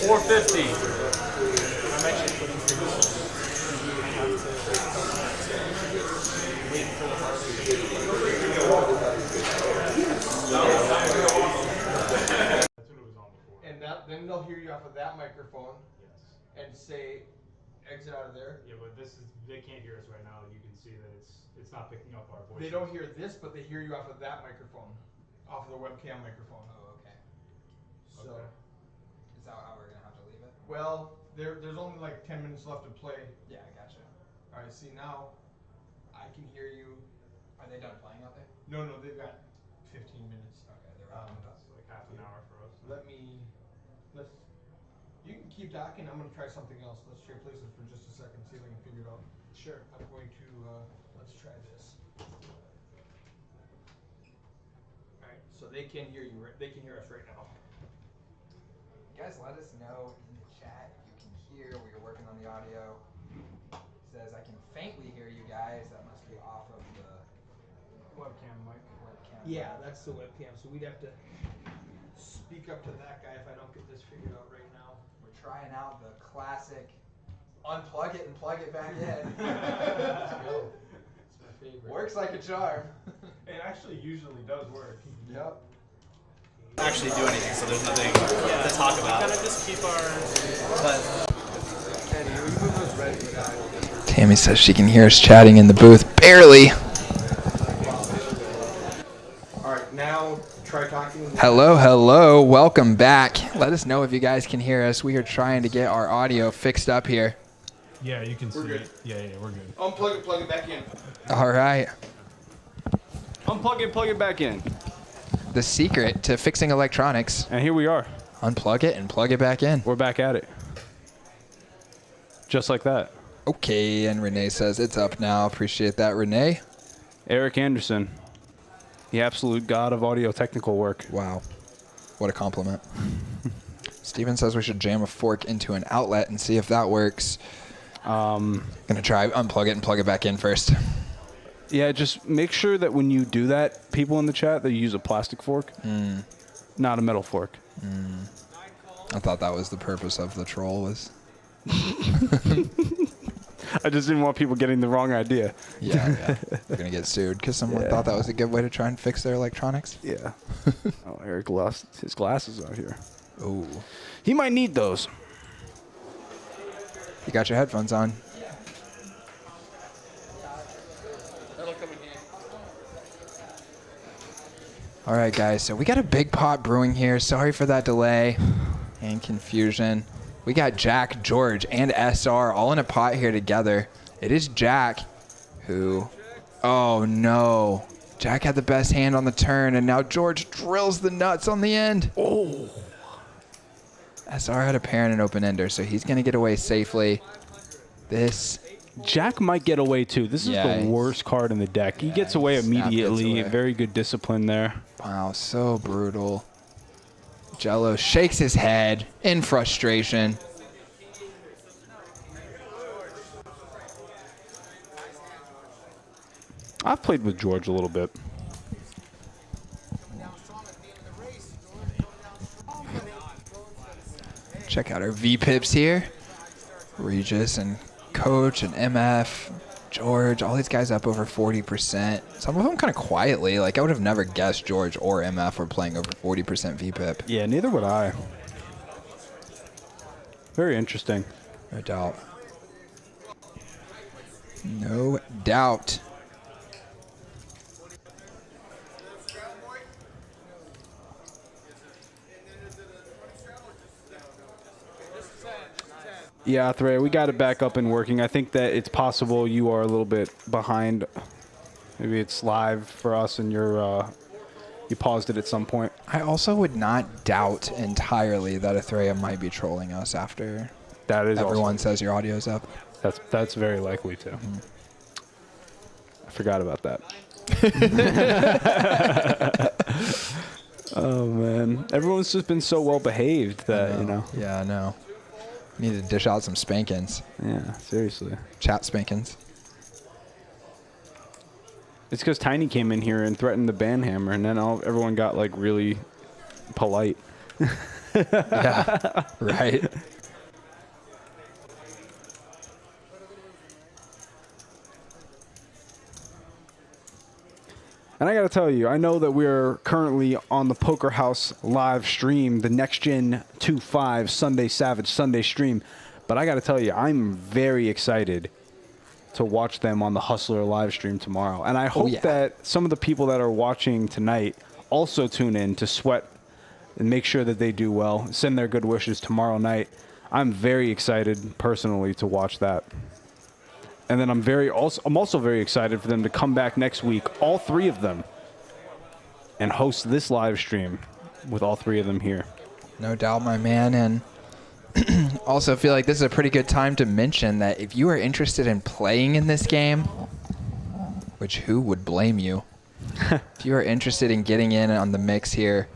450. I'm actually putting waiting for the That's what it was on before. And then they'll hear you off of that microphone Yes. and say, exit out of there. Yeah, but they can't hear us right now. You can see that it's not picking up our voices. They don't hear this, but they hear you off of that microphone, off of the webcam microphone. Oh, okay. So, Okay. Is that how we're gonna have to leave it? well, there's only like 10 minutes left to play. Yeah, I gotcha. All right, see now, I can hear you. Are they done playing out there? No, they've got 15 minutes. Okay, they're wrapping it up. It's like half an hour for us. You can keep talking. I'm gonna try something else. Let's trade places for just a second, see if I can figure it out. Sure. I'm going to, let's try this. All right, so they can hear you. They can hear us right now. You guys let us know in the chat if you can hear. We are working on the audio. It says I can faintly hear you guys. That must be off of the Webcam mic. webcam. Yeah, that's the webcam. So we'd have to speak up to that guy if I don't get this figured out right now. We're trying out the classic unplug it and plug it back in. Let's go. It's my favorite. Works like a charm. It actually usually does work. Yep. Actually do anything, so there's nothing to talk about. Kind of just keep our. Tammy says she can hear us chatting in the booth. Barely. All right, now try talking. Hello. Welcome back. Let us know if you guys can hear us. We are trying to get our audio fixed up here. Yeah, you can see good. it. Yeah, we're good. Unplug it, plug it back in. All right. Unplug it, plug it back in. The secret to fixing electronics. And here we are. Unplug it and plug it back in. We're back at it. Just like that. Okay, and Renee says it's up now. Appreciate that, Renee. Eric Anderson, the absolute god of audio technical work. Wow. What a compliment. Steven says we should jam a fork into an outlet and see if that works. Gonna try unplug it and plug it back in first. Yeah, just make sure that when you do that, people in the chat, they use a plastic fork, not a metal fork. I thought that was the purpose of the troll was. I just didn't want people getting the wrong idea. Yeah. We're gonna get sued because someone thought that was a good way to try and fix their electronics. Yeah. Oh, Eric lost his glasses out here. Ooh. He might need those. You got your headphones on. All right, guys. So we got a big pot brewing here. Sorry for that delay. and confusion. We got Jack, George, and SR all in a pot here together. It is Jack who... Oh, no. Jack had the best hand on the turn, and now George drills the nuts on the end. Oh. SR had a pair and an open-ender, so he's going to get away safely. This... Jack might get away, too. This is the worst card in the deck. He gets away immediately. Very good discipline there. Wow, so brutal. Jello shakes his head in frustration. I've played with George a little bit. Check out our V-pips here. Regis and Coach and MF, George, all these guys up over 40%. Some of them kind of quietly. Like, I would have never guessed George or MF were playing over 40% V-pip. Yeah, neither would I. Very interesting. No doubt. No doubt. Yeah, Thray, we got it back up and working. I think that it's possible you are a little bit behind. Maybe it's live for us and you paused it at some point. I also would not doubt entirely that Athrea might be trolling us after that is everyone also, says your audio's up. That's very likely too. I forgot about that. Oh man, everyone's just been so well behaved that you know. Yeah, I know. Need to dish out some spankings. Yeah, seriously. Chat spankings. It's because Tiny came in here and threatened the banhammer, and then everyone got like really polite. Yeah, right. And I got to tell you, I know that we're currently on the Poker House live stream, the NextGen Sunday Savage Sunday stream. But I got to tell you, I'm very excited to watch them on the Hustler live stream tomorrow. And I hope that some of the people that are watching tonight also tune in to sweat and make sure that they do well. Send their good wishes tomorrow night. I'm very excited personally to watch that. And then I'm also very excited for them to come back next week, all three of them, and host this live stream with all three of them here. No doubt, my man. And also feel like this is a pretty good time to mention that if you are interested in playing in this game, which who would blame you? If you are interested in getting in on the mix here,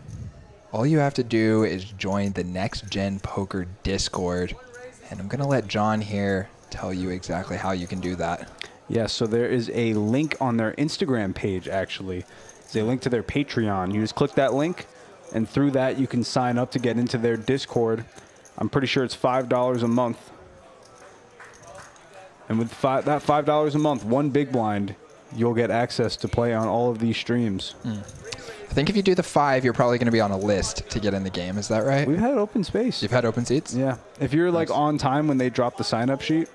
all you have to do is join the Next Gen Poker Discord. And I'm going to let John here tell you exactly how you can do that. Yeah, so there is a link on their Instagram page, actually. It's a link to their Patreon. You just click that link, and through that you can sign up to get into their Discord. I'm pretty sure it's $5 a month. And with that $5 a month, one big blind, you'll get access to play on all of these streams. I think if you do the 5, you're probably going to be on a list to get in the game. Is that right? We've had open space. You've had open seats? Yeah. If you're like on time when they drop the sign-up sheet,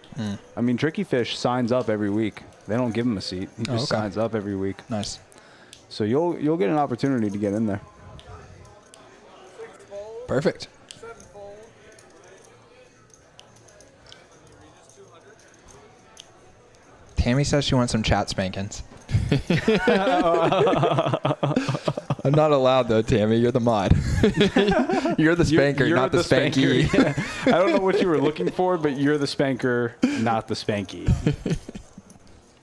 I mean, Tricky Fish signs up every week. They don't give him a seat. He just signs up every week. Nice. So you'll get an opportunity to get in there. Perfect. Tammy says she wants some chat spankings. I'm not allowed though, Tammy. You're the mod. You're the spanker, not the spanky. Yeah. I don't know what you were looking for, but you're the spanker, not the spanky.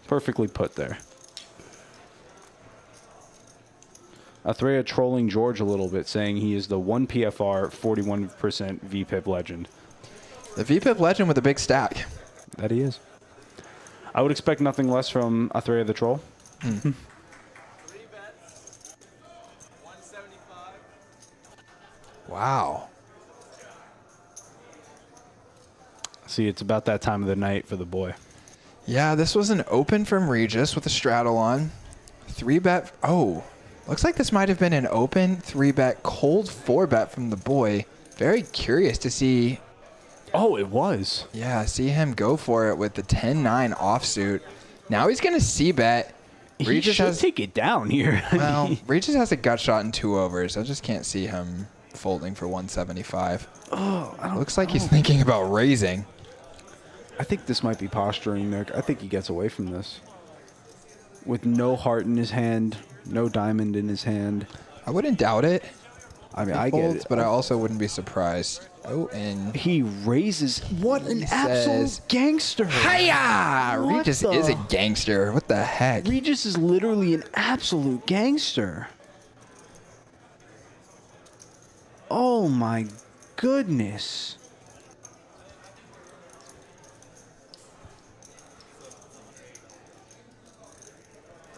Perfectly put there. Athrea trolling George a little bit, saying he is the 1 PFR, 41% VPIP legend. The VPIP legend with a big stack. That he is. I would expect nothing less from Athrea the troll. 3 bets, 175. Wow. See, it's about that time of the night for the boy. Yeah, this was an open from Regis with a straddle on. 3-bet. Oh, looks like this might have been an open 3-bet cold 4-bet from the boy. Very curious to see. Oh, it was. Yeah, see him go for it with the 10-9 offsuit. Now he's going to c-bet. Regis should take it down here. Well, Regis has a gut shot in 2 overs. I just can't see him folding for 175. Oh, looks like he's thinking about raising. I think this might be posturing, Nick. I think he gets away from this. With no heart in his hand, no diamond in his hand. I wouldn't doubt it. I mean, He I folds, get it. but I also wouldn't be surprised. Oh, and He raises. What an He absolute says, gangster. hiya! What Regis the- is a gangster. What the heck? Regis is literally an absolute gangster. Oh my goodness.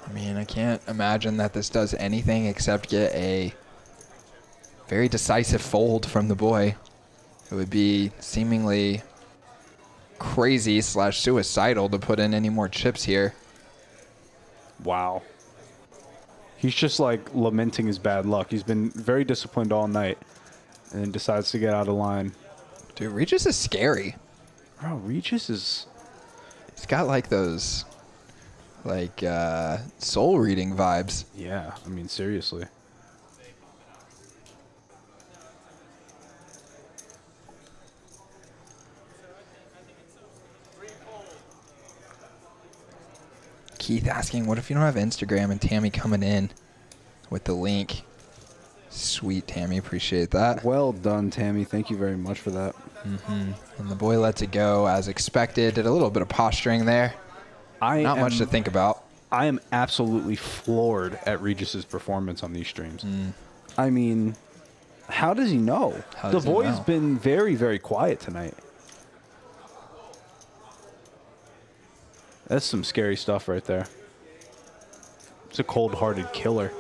I mean, I can't imagine that this does anything except get a very decisive fold from the boy. It would be seemingly crazy / suicidal to put in any more chips here. Wow. He's just like lamenting his bad luck. He's been very disciplined all night and then decides to get out of line. Dude, Regis is scary. Bro, Regis is... He's got like those, like, soul reading vibes. Yeah, I mean, seriously. Keith asking, what if you don't have Instagram? And Tammy coming in with the link. Sweet, Tammy. Appreciate that. Well done, Tammy. Thank you very much for that. And the boy lets it go as expected. Did a little bit of posturing there. Not much to think about. I am absolutely floored at Regis's performance on these streams. I mean, how does he know? How The does he boy's know? been very, very quiet tonight. That's some scary stuff right there. It's a cold-hearted killer.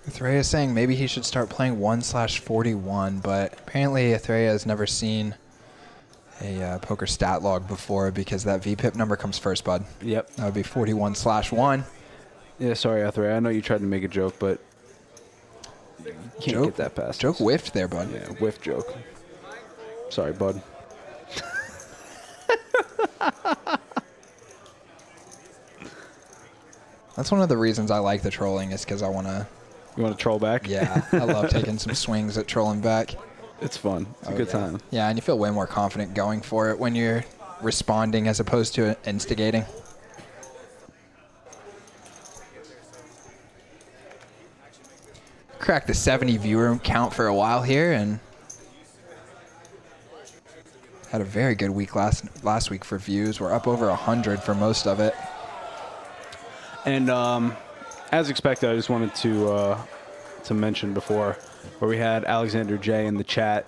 Athrea is saying maybe he should start playing 1/41, but apparently Athrea has never seen a poker stat log before because that VPIP number comes first, bud. Yep. That would be 41/1. Yeah, sorry, Arthur. I know you tried to make a joke, but you can't get that past Joke us. whiffed there, bud. Yeah, whiff joke. Sorry, bud. That's one of the reasons I like the trolling is because I want to... You want to troll back? Yeah, I love taking some swings at trolling back. It's fun. It's a Oh, good yeah. time. Yeah, and you feel way more confident going for it when you're responding as opposed to instigating. Cracked the 70 viewer count for a while here and had a very good week last week for views. We're up over 100 for most of it. And as expected, I just wanted to mention before where we had Alexander J in the chat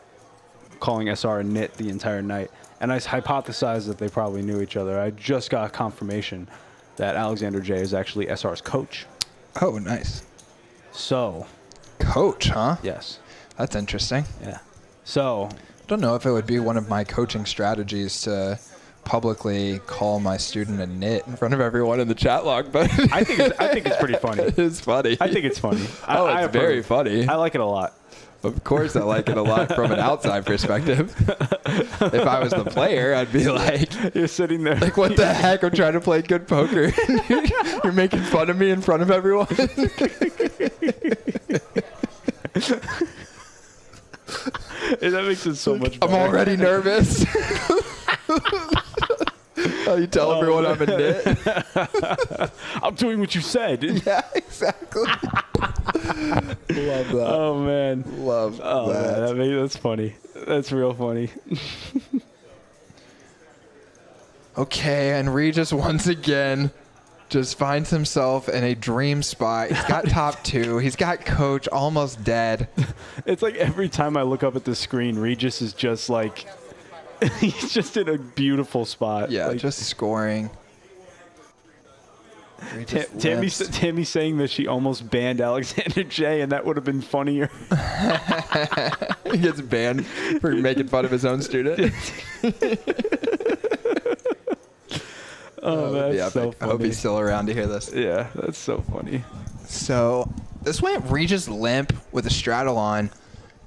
calling SR a nit the entire night. And I hypothesized that they probably knew each other. I just got confirmation that Alexander J is actually SR's coach. Oh, nice. So, Coach, huh? yes. That's interesting. Yeah. So, Don't know if it would be one of my coaching strategies to publicly call my student a nit in front of everyone in the chat log, but I think it's pretty funny. it is funny. I think it's funny. Oh, I it's very approve. funny. I like it a lot. Of course, I like it a lot from an outside perspective. If I was the player, I'd be like, You're sitting there. like, what the heck? I'm trying to play good poker. You're making fun of me in front of everyone. That makes it so much I'm better. already nervous. Oh, you tell everyone I'm a nit. I'm doing what you said. Yeah, exactly. Love that. Oh, man. Love Oh, that. man, that's funny. That's real funny. Okay, and Regis once again just finds himself in a dream spot. He's got top two. He's got coach almost dead. It's like every time I look up at the screen, Regis is just like, he's just in a beautiful spot. Yeah, Like, just scoring. Regis limps. Tammy's saying that she almost banned Alexander J, and that would have been funnier. He gets banned for making fun of his own student. Oh, That would be that's so epic. I hope funny. he's still around to hear this. Yeah, that's so funny. So This went Regis limp with a straddle on.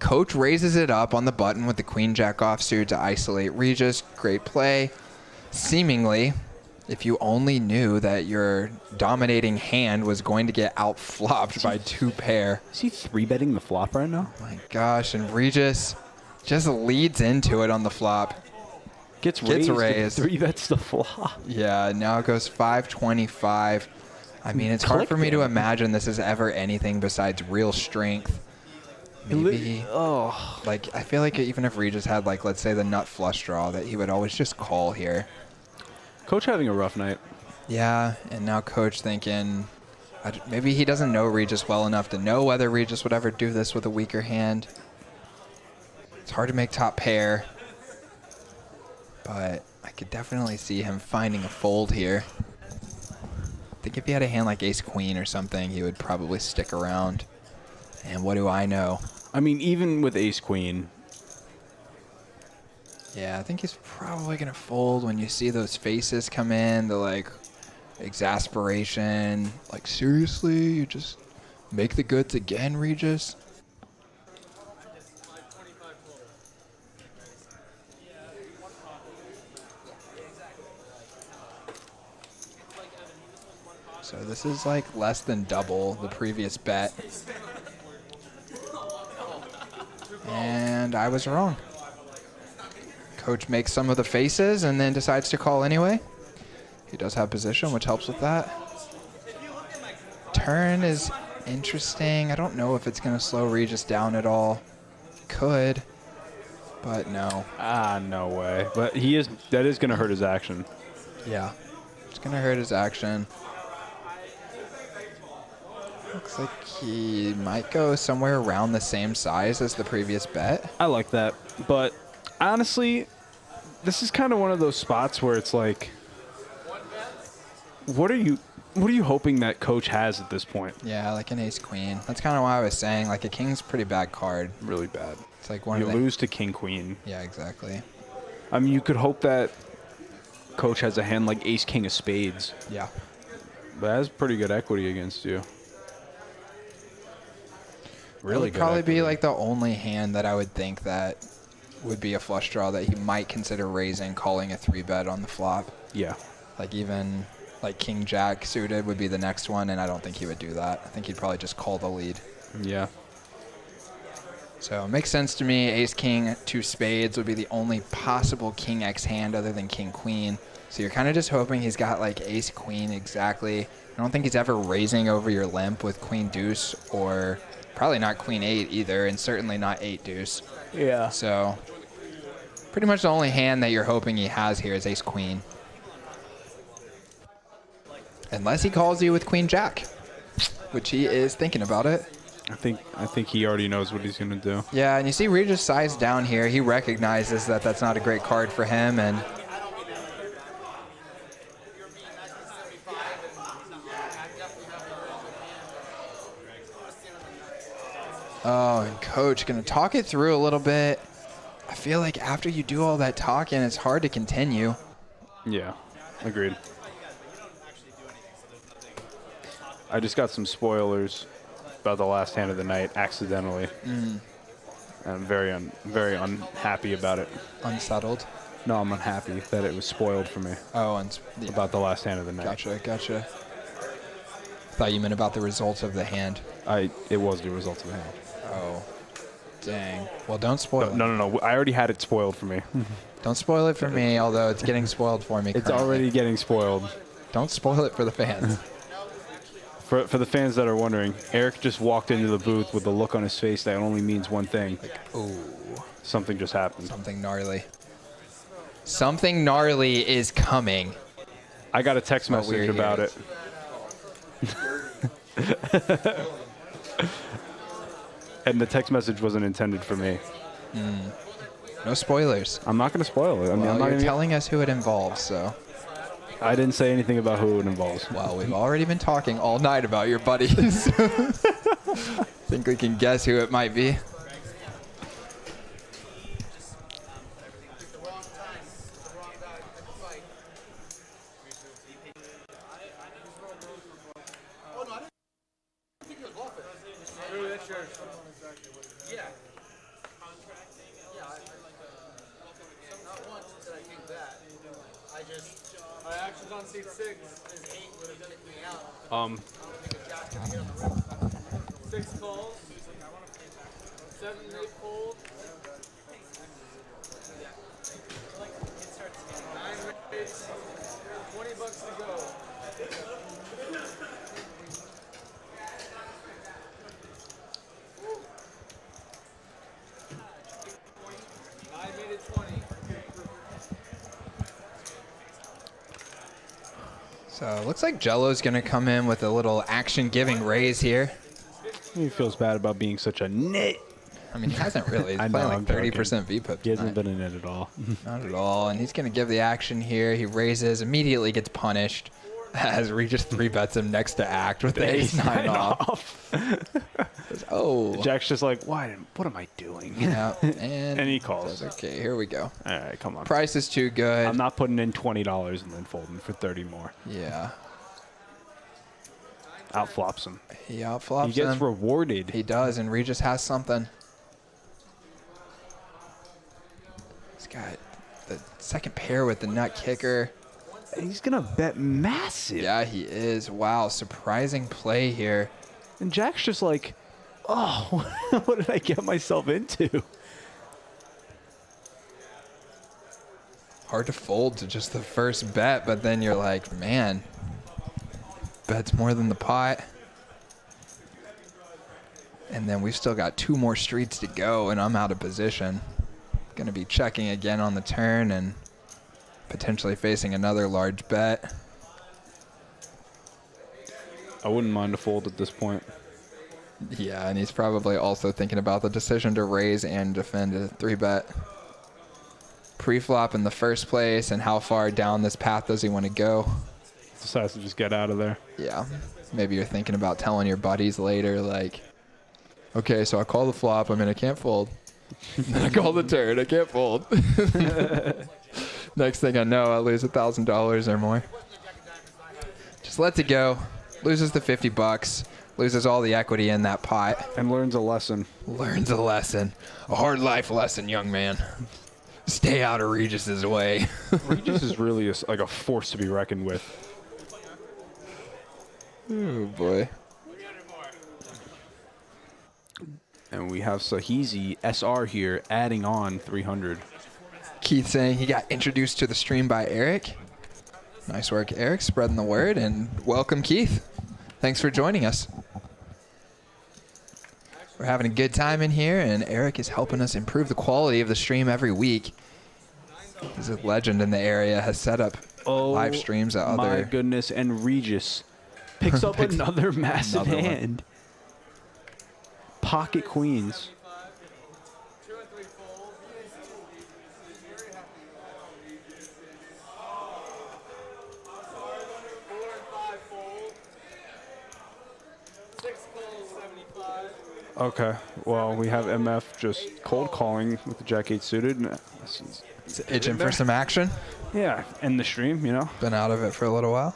Coach raises it up on the button with the queen jack offsuit to isolate Regis. Great play. Seemingly, if you only knew that your dominating hand was going to get out flopped by 2 pair. Is he 3-betting the flop right now? My gosh, and Regis just leads into it on the flop. Gets raised. 3-bets the flop. Yeah, now it goes 525. I mean, it's hard for me to imagine this is ever anything besides real strength. Maybe. Like, I feel like even if Regis had, like, let's say the nut flush draw, that he would always just call here. Coach having a rough night. Yeah, and now Coach thinking maybe he doesn't know Regis well enough to know whether Regis would ever do this with a weaker hand. It's hard to make top pair, but I could definitely see him finding a fold here. I think if he had a hand like ace-queen or something, he would probably stick around. And what do I know? I mean, even with ace-queen. Yeah, I think he's probably going to fold when you see those faces come in, the, like, exasperation. Like, seriously? You just make the goods again, Regis? So this is, like, less than double the previous bet. And I was wrong. Coach makes some of the faces and then decides to call anyway. He does have position, which helps with that. Turn is interesting. I don't know if it's going to slow Regis down at all. Could, but no. No way. But that is going to hurt his action. Yeah, it's going to hurt his action. Looks like he might go somewhere around the same size as the previous bet. I like that. But honestly, this is kind of one of those spots where it's like, what are you hoping that Coach has at this point? Yeah, like an ace-queen. That's kind of why I was saying, like, a king's a pretty bad card. Really bad. It's like one you of the... lose to king-queen. Yeah, exactly. I mean, you could hope that Coach has a hand like ace-king of spades. Yeah. But that has pretty good equity against you. Really it would good probably equity. be like the only hand that I would think that would be a flush draw that he might consider raising, calling a 3-bet on the flop. Yeah. Like even like king jack suited would be the next one, and I don't think he would do that. I think he'd probably just call the lead. Yeah. So it makes sense to me. Ace king 2 spades would be the only possible king X hand other than king queen. So you're kind of just hoping he's got like ace queen exactly. I don't think he's ever raising over your limp with queen deuce, or probably not queen 8 either, and certainly not 8 deuce. Yeah. So pretty much the only hand that you're hoping he has here is ace queen. Unless he calls you with queen jack, which he is thinking about it. I think he already knows what he's going to do. Yeah, and you see Regis size down here. He recognizes that that's not a great card for him, and oh, and Coach going to talk it through a little bit. I feel like after you do all that talking, it's hard to continue. Yeah, agreed. I just got some spoilers about the last hand of the night accidentally. And I'm very unhappy about it. Unsettled? No, I'm unhappy that it was spoiled for me. Oh, yeah. About the last hand of the night. Gotcha. Thought you meant about the results of the hand. It was the result of the hand. Oh, dang. Well, don't spoil it. No. I already had it spoiled for me. Don't spoil it for me, although it's getting spoiled for me It's currently. already getting spoiled. Don't spoil it for the fans. For the fans that are wondering, Eric just walked into the booth with a look on his face that only means one thing. Ooh. Something just happened. Something gnarly. Something gnarly is coming. I got a text message about it. And the text message wasn't intended for me. No spoilers. I'm not going to spoil it. I mean, Well, I'm not you're even telling us who it involves, so. I didn't say anything about who it involves. Well, we've already been talking all night about your buddies. Think we can guess who it might be? first. Yeah. Not once did I think that. My actions on seat 6 is 8 would have kicked me out. I don't think a jack can get on the river. 6 calls. 7 and 8 fold. 9 rates. $20 to go. 9 made it 20. So it looks like Jello's going to come in with a little action-giving raise here. He feels bad about being such a nit. I mean, he hasn't really. He's I playing know, like I'm 30% VPIP. He hasn't tonight. been in it at all. Not at all. And he's going to give the action here. He raises, immediately gets punished as Regis 3-bets him next to act with the ace-9 off. Oh. Jack's just like, what am I doing? Yeah, and he calls. says, okay, here we go. All right, come on. Price is too good. I'm not putting in $20 and then folding for 30 more. Yeah. Outflops him. He outflops He gets him. rewarded. He does, and Regis has something. He's got the second pair with the nut kicker. He's going to bet massive. Yeah, he is. Wow, surprising play here. And Jack's just like, oh, what did I get myself into? Hard to fold to just the first bet, but then you're like, man, bet's more than the pot. And then we've still got 2 more streets to go, and I'm out of position. Going to be checking again on the turn and potentially facing another large bet. I wouldn't mind a fold at this point. Yeah, and he's probably also thinking about the decision to raise and defend a 3-bet. Pre-flop in the first place, and how far down this path does he want to go? Decides to just get out of there. Yeah. Maybe you're thinking about telling your buddies later, like, okay, so I call the flop. I mean, I can't fold. Then I call the turn. I can't fold. Next thing I know, I lose $1,000 or more. Just lets it go. Loses the $50. Loses all the equity in that pot. And learns a lesson. Learns a lesson. A hard life lesson, young man. Stay out of Regis's way. Regis is really like a force to be reckoned with. Oh, boy. And we have Sahizi SR here adding on 300. Keith saying he got introduced to the stream by Eric. Nice work, Eric, spreading the word. And welcome, Keith. Thanks for joining us. We're having a good time in here, and Eric is helping us improve the quality of the stream every week. He's a legend in the area, has set up live streams at My other... goodness, and Regis picks up another massive another one. hand. Pocket queens. 2 and 3 fold. Very happy. 4 and 5 fold. 6 calls, 75. Okay, well, we have MF just cold calling with the Jack 8 suited. And He's itching for some action. yeah, end the stream, you know. Been out of it for a little while.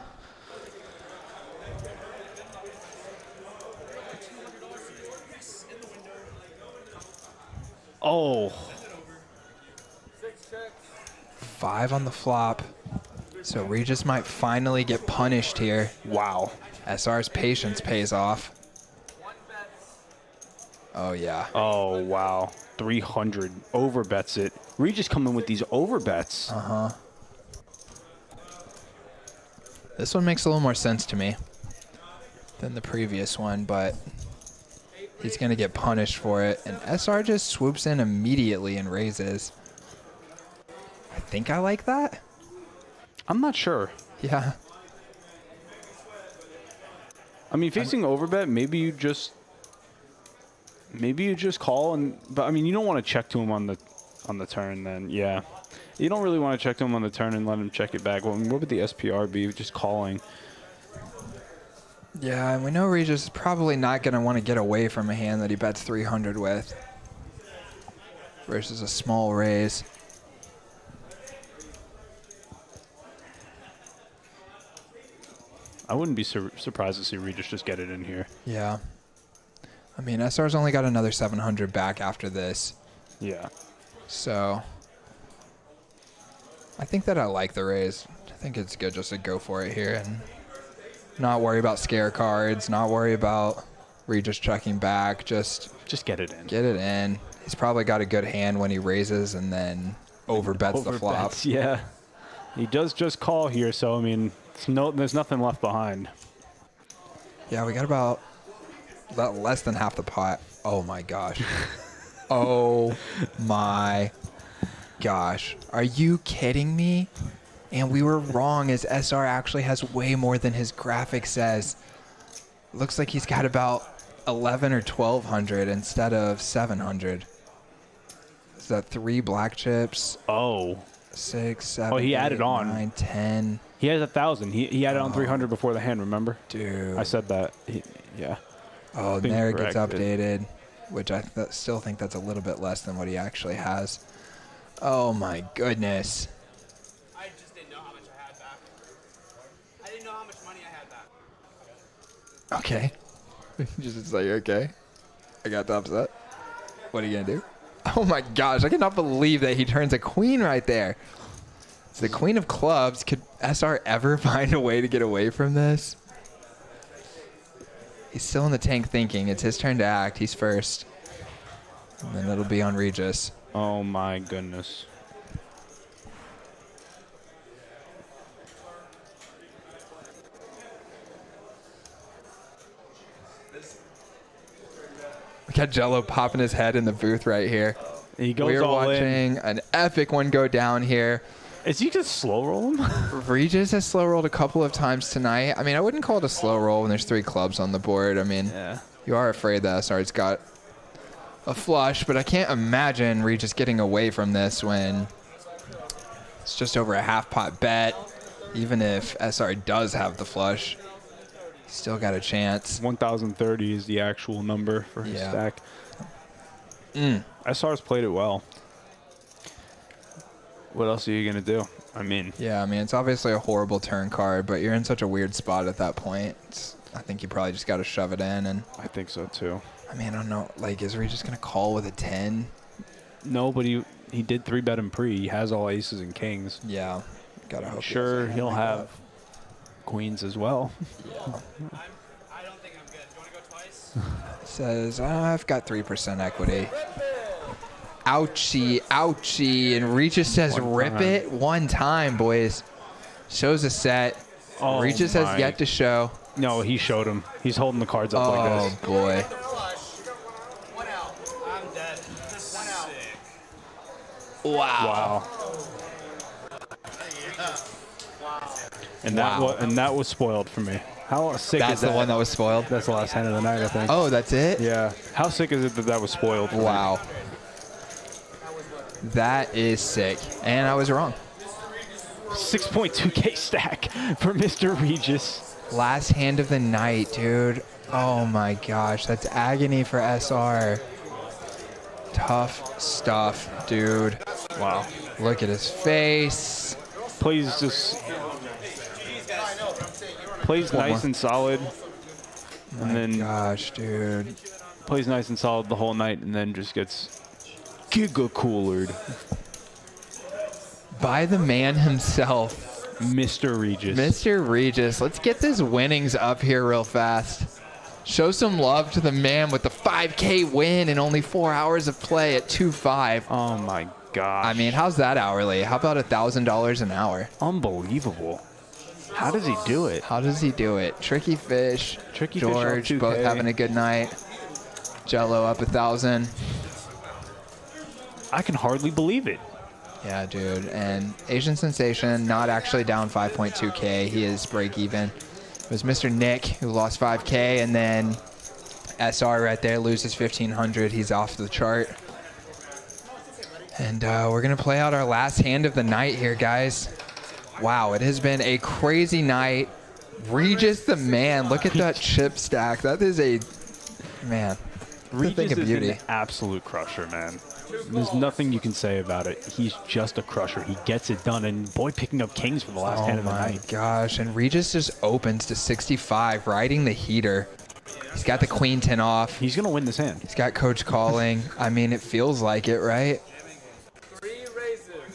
Oh, 6 checks. 5 on the flop. So Regis might finally get punished here. wow. SR's patience pays off. 1 bet. Oh, yeah. Oh, wow. 300. Overbets it. Regis coming with these overbets. Uh-huh. This one makes a little more sense to me than the previous one, but he's going to get punished for it. And SR just swoops in immediately and raises. I think I like that. I'm not sure. Yeah. I mean, facing overbet, maybe you just call and. But I mean, you don't want to check to him on the turn. Then yeah, you don't really want to check to him on the turn and let him check it back. Well, what would the SPR be? Just calling. Yeah, and we know Regis is probably not going to want to get away from a hand that he bets 300 with versus a small raise. I wouldn't be surprised to see Regis just get it in here. Yeah. I mean, SR's only got another 700 back after this. Yeah. So I think that I like the raise. I think it's good just to go for it here and not worry about scare cards, not worry about Regis checking back. Just get it in. Get it in. He's probably got a good hand when he raises and then overbets the flop. Yeah. He does just call here, so I mean, there's nothing left behind. Yeah, we got about less than half the pot. Oh my gosh. Oh my gosh. Are you kidding me? And we were wrong, as SR actually has way more than his graphic says. Looks like he's got about 11 or 1200 instead of 700. Is that 3 black chips? Oh. 6, 7, Oh, he added 8, on. 9, 10. He has 1,000. He added on 300 before the hand, remember? Dude. I said that. Yeah. Oh, Being there it gets corrected. updated, which I still think that's a little bit less than what he actually has. Oh my goodness. I just didn't know how much I had back. I didn't know how much money I had back. Okay. Just like, okay. I got the upset. What are you going to do? Oh my gosh, I cannot believe that he turns a queen right there. It's the queen of clubs. Could SR ever find a way to get away from this? He's still in the tank thinking. It's his turn to act. He's first. And then it'll be on Regis. Oh my goodness. We got Jello popping his head in the booth right here. He goes We're all watching an epic one go down here. Is he just slow rolling? Regis has slow rolled a couple of times tonight. I mean, I wouldn't call it a slow roll when there's 3 clubs on the board. I mean, Yeah. you are afraid that SR's got a flush, but I can't imagine Regis getting away from this when it's just over a half pot bet. Even if SR does have the flush, still got a chance. 1,030 is the actual number for his Yeah. stack. SR's played it well. What else are you going to do? I mean, Yeah, I mean, it's obviously a horrible turn card, but you're in such a weird spot at that point. I think you probably just got to shove it in. And I think so too. I mean, I don't know. Like, is Regis going to call with a 10? No, but he did 3-bet him pre. He has all aces and kings. Yeah. Gotta hope. Sure, he'll have queens as well. Yeah. I don't think I'm good. Do you want to go twice? Says, I've got 3% equity. Ouchie, ouchie. And Regis says, rip it one time, boys. Shows a set. Oh Regis my. has yet to show. No, he showed him. He's holding the cards up like Oh, this. boy. One out. I'm dead. One out. Wow. And that was spoiled for me. How sick That's is the that? one that was spoiled? That's the last hand of the night, I think. Oh, that's it? Yeah. How sick is it that that was spoiled? For me? Wow. That is sick. And I was wrong. 6.2K stack for Mr. Regis. Last hand of the night, dude. Oh my gosh, that's agony for SR. Tough stuff, dude. Wow. Look at his face. Plays just plays One nice more. and solid, and then Gosh, dude. plays nice and solid the whole night, and then just gets giga coolered. By the man himself, Mr. Regis. Mr. Regis. Let's get this winnings up here real fast. Show some love to the man with the 5K win in only 4 hours of play at 2.5. Oh my gosh. I mean, how's that hourly? How about $1,000 an hour? Unbelievable. How does he do it? How does he do it? Tricky Fish, Tricky Fish on George, 2K. both having a good night. Jello up 1,000. I can hardly believe it. Yeah, dude. And Asian Sensation not actually down 5.2K. He is break even. It was Mr. Nick who lost 5K, and then SR right there loses 1,500. He's off the chart. And we're going to play out our last hand of the night here, guys. Wow, it has been a crazy night. Regis the man. Look at that chip stack. That is a, man, Regis thing of is beauty. an absolute crusher, man. There's nothing you can say about it. He's just a crusher. He gets it done. And boy, picking up kings for the last hand Oh of the my night. gosh. And Regis just opens to 65, riding the heater. He's got the queen 10 off. He's going to win this hand. He's got coach calling. I mean, it feels like it, right?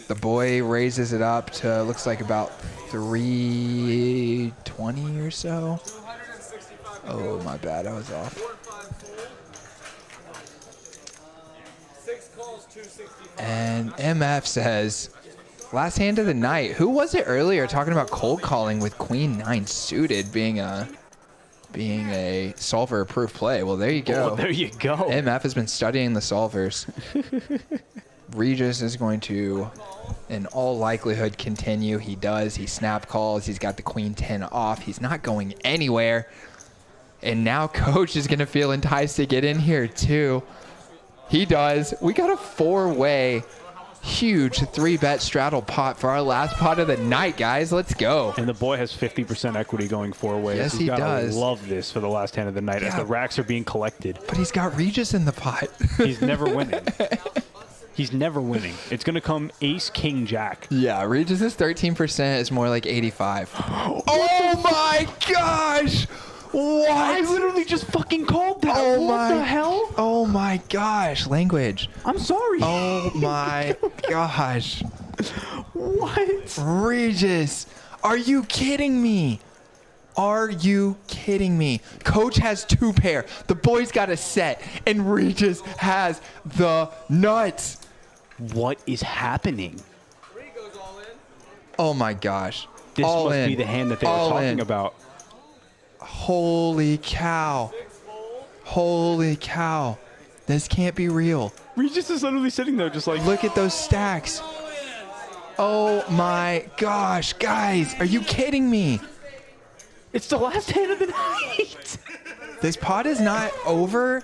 The boy raises it up to, looks like about 320 or so. Oh, my bad. I was off. And MF says, last hand of the night. Who was it earlier talking about cold calling with queen 9 suited being a solver approved play? Well, there you go. Oh, there you go. MF has been studying the solvers. Regis is going to, in all likelihood, continue. He does. He snap calls. He's got the queen 10 off. He's not going anywhere. And now coach is going to feel enticed to get in here too. He does. We got a 4-way huge 3-bet straddle pot for our last pot of the night, guys. Let's go. And the boy has 50% equity going 4 ways. Yes, he does. Love this for the last hand of the night as the racks are being collected. But he's got Regis in the pot. He's never winning. He's never winning. It's going to come ace, king, jack. Yeah, Regis's 13% is more like 85. Oh my gosh! What? I literally just fucking called that. Oh what my, the hell? Oh my gosh, language. I'm sorry. Oh my gosh. What? Regis, are you kidding me? Are you kidding me? Coach has 2 pair. The boy's got a set, and Regis has the nuts. What is happening? Oh my gosh. This All must in. be the hand that they were All talking in. about. Holy cow. Holy cow. This can't be real. Regis is literally sitting there just like, Look at those stacks. Oh my gosh, guys, are you kidding me? it's the last hand of the night. This pot is not over.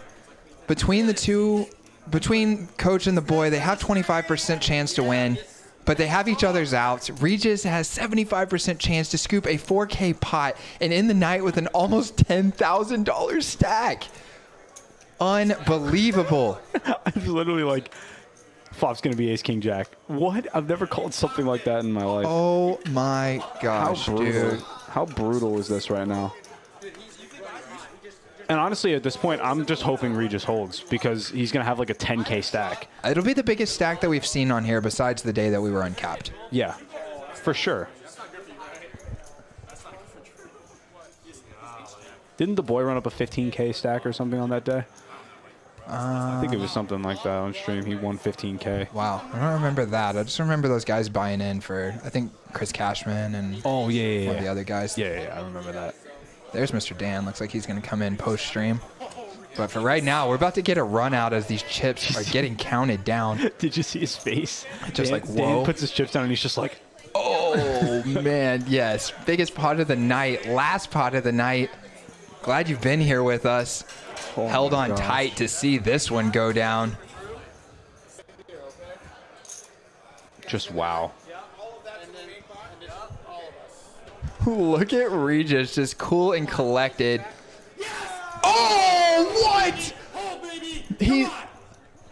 Between the two, between coach and the boy, they have 25% chance to win, but they have each other's outs. Regis has 75% chance to scoop a 4K pot and end the night with an almost $10,000 stack. Unbelievable. I was literally like, flop's going to be ace, king, jack. What? I've never called something like that in my life. Oh my gosh, How brutal. dude. How brutal is this right now? And honestly, at this point, I'm just hoping Regis holds because he's going to have like a 10K stack. It'll be the biggest stack that we've seen on here besides the day that we were uncapped. Yeah, for sure. Didn't the boy run up a 15K stack or something on that day? I think it was something like that on stream. He won 15K. Wow, I don't remember that. I just remember those guys buying in for, I think, Chris Cashman and Oh, yeah, one of the other guys. Yeah, I remember that. There's Mr. Dan. Looks like he's going to come in post-stream. But for right now, we're about to get a run out as these chips are getting counted down. Did you see his face? Just Dan, like, whoa. Dan puts his chips down and he's just like, Oh, man, yes. Biggest pot of the night, last pot of the night. Glad you've been here with us. oh Held my on gosh. tight to see this one go down. Just wow. Look at Regis, just cool and collected. Oh, what?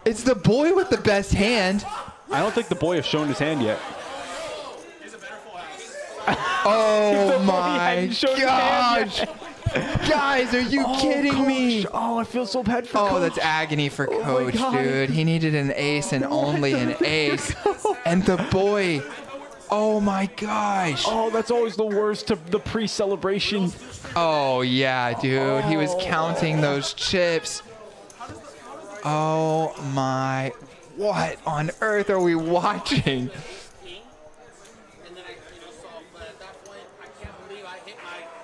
It's the boy with the best hand. I don't think the boy has shown his hand yet. Oh The boy my hadn't shown his hand gosh. Guys, are you kidding me? Oh, I feel so bad for Oh, Coach. that's agony for my Coach, God. dude. He needed an ace and only an ace. And the boy, oh my gosh. Oh, that's always the worst to the pre-celebration. Oh, yeah, dude. He was counting those chips. Oh, my. What on earth are we watching?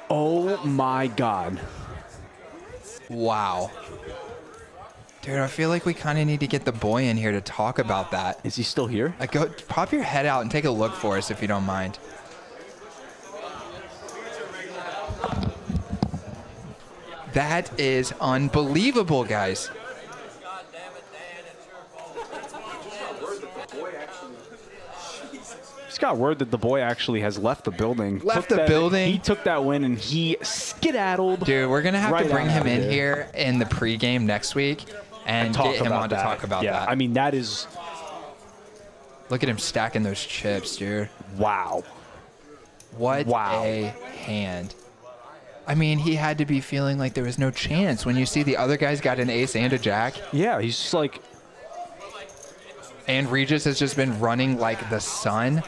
Oh my God. Wow. Dude, I feel like we kind of need to get the boy in here to talk about that. Is he still here? Like, go pop your head out and take a look for us if you don't mind. That is unbelievable, guys. Just got word that the boy actually has left the building. Left the building? He took that win and he skedaddled. Dude, we're going to have Right to bring on him out of in here. here in the pregame next week and get him on to talk about yeah, that. I mean, that is, Look at him stacking those chips, dude. wow. What Wow. a hand. I mean, he had to be feeling like there was no chance when you see the other guy's got an ace and a jack. Yeah, he's just like, And Regis has just been running like the sun.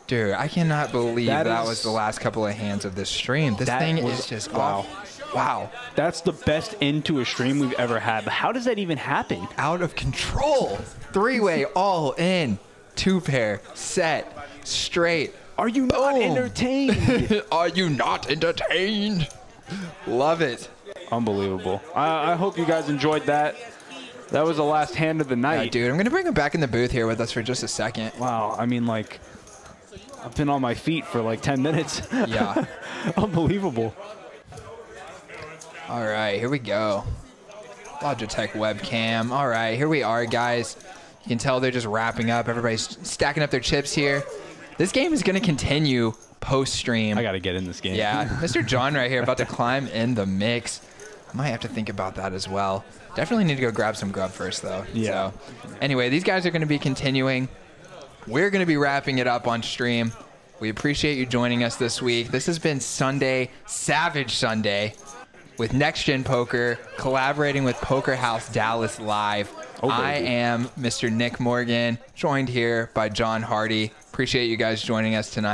Dude, I cannot believe that was the last couple of hands of this stream. This thing is just wow. Wow. That's the best end to a stream we've ever had. But how does that even happen? Out of control. Three-way, all in. Two pair, set, straight. Are you not entertained? Are you not entertained? Love it. Unbelievable. I hope you guys enjoyed that. That was the last hand of the night. Yeah, dude, I'm going to bring him back in the booth here with us for just a second. Wow. I mean, like, I've been on my feet for like 10 minutes. Yeah. Unbelievable. All right, here we go. Logitech webcam. All right, here we are, guys. You can tell they're just wrapping up. Everybody's stacking up their chips here. This game is going to continue post-stream. I got to get in this game. Yeah, Mr. John right here about to climb in the mix. I might have to think about that as well. Definitely need to go grab some grub first, though. Yeah. So, anyway, these guys are going to be continuing. We're going to be wrapping it up on stream. We appreciate you joining us this week. This has been Sunday, Savage Sunday, with Next Gen Poker, collaborating with Poker House Dallas Live. I am Mr. Nick Morgan, joined here by John Hardy. Appreciate you guys joining us tonight.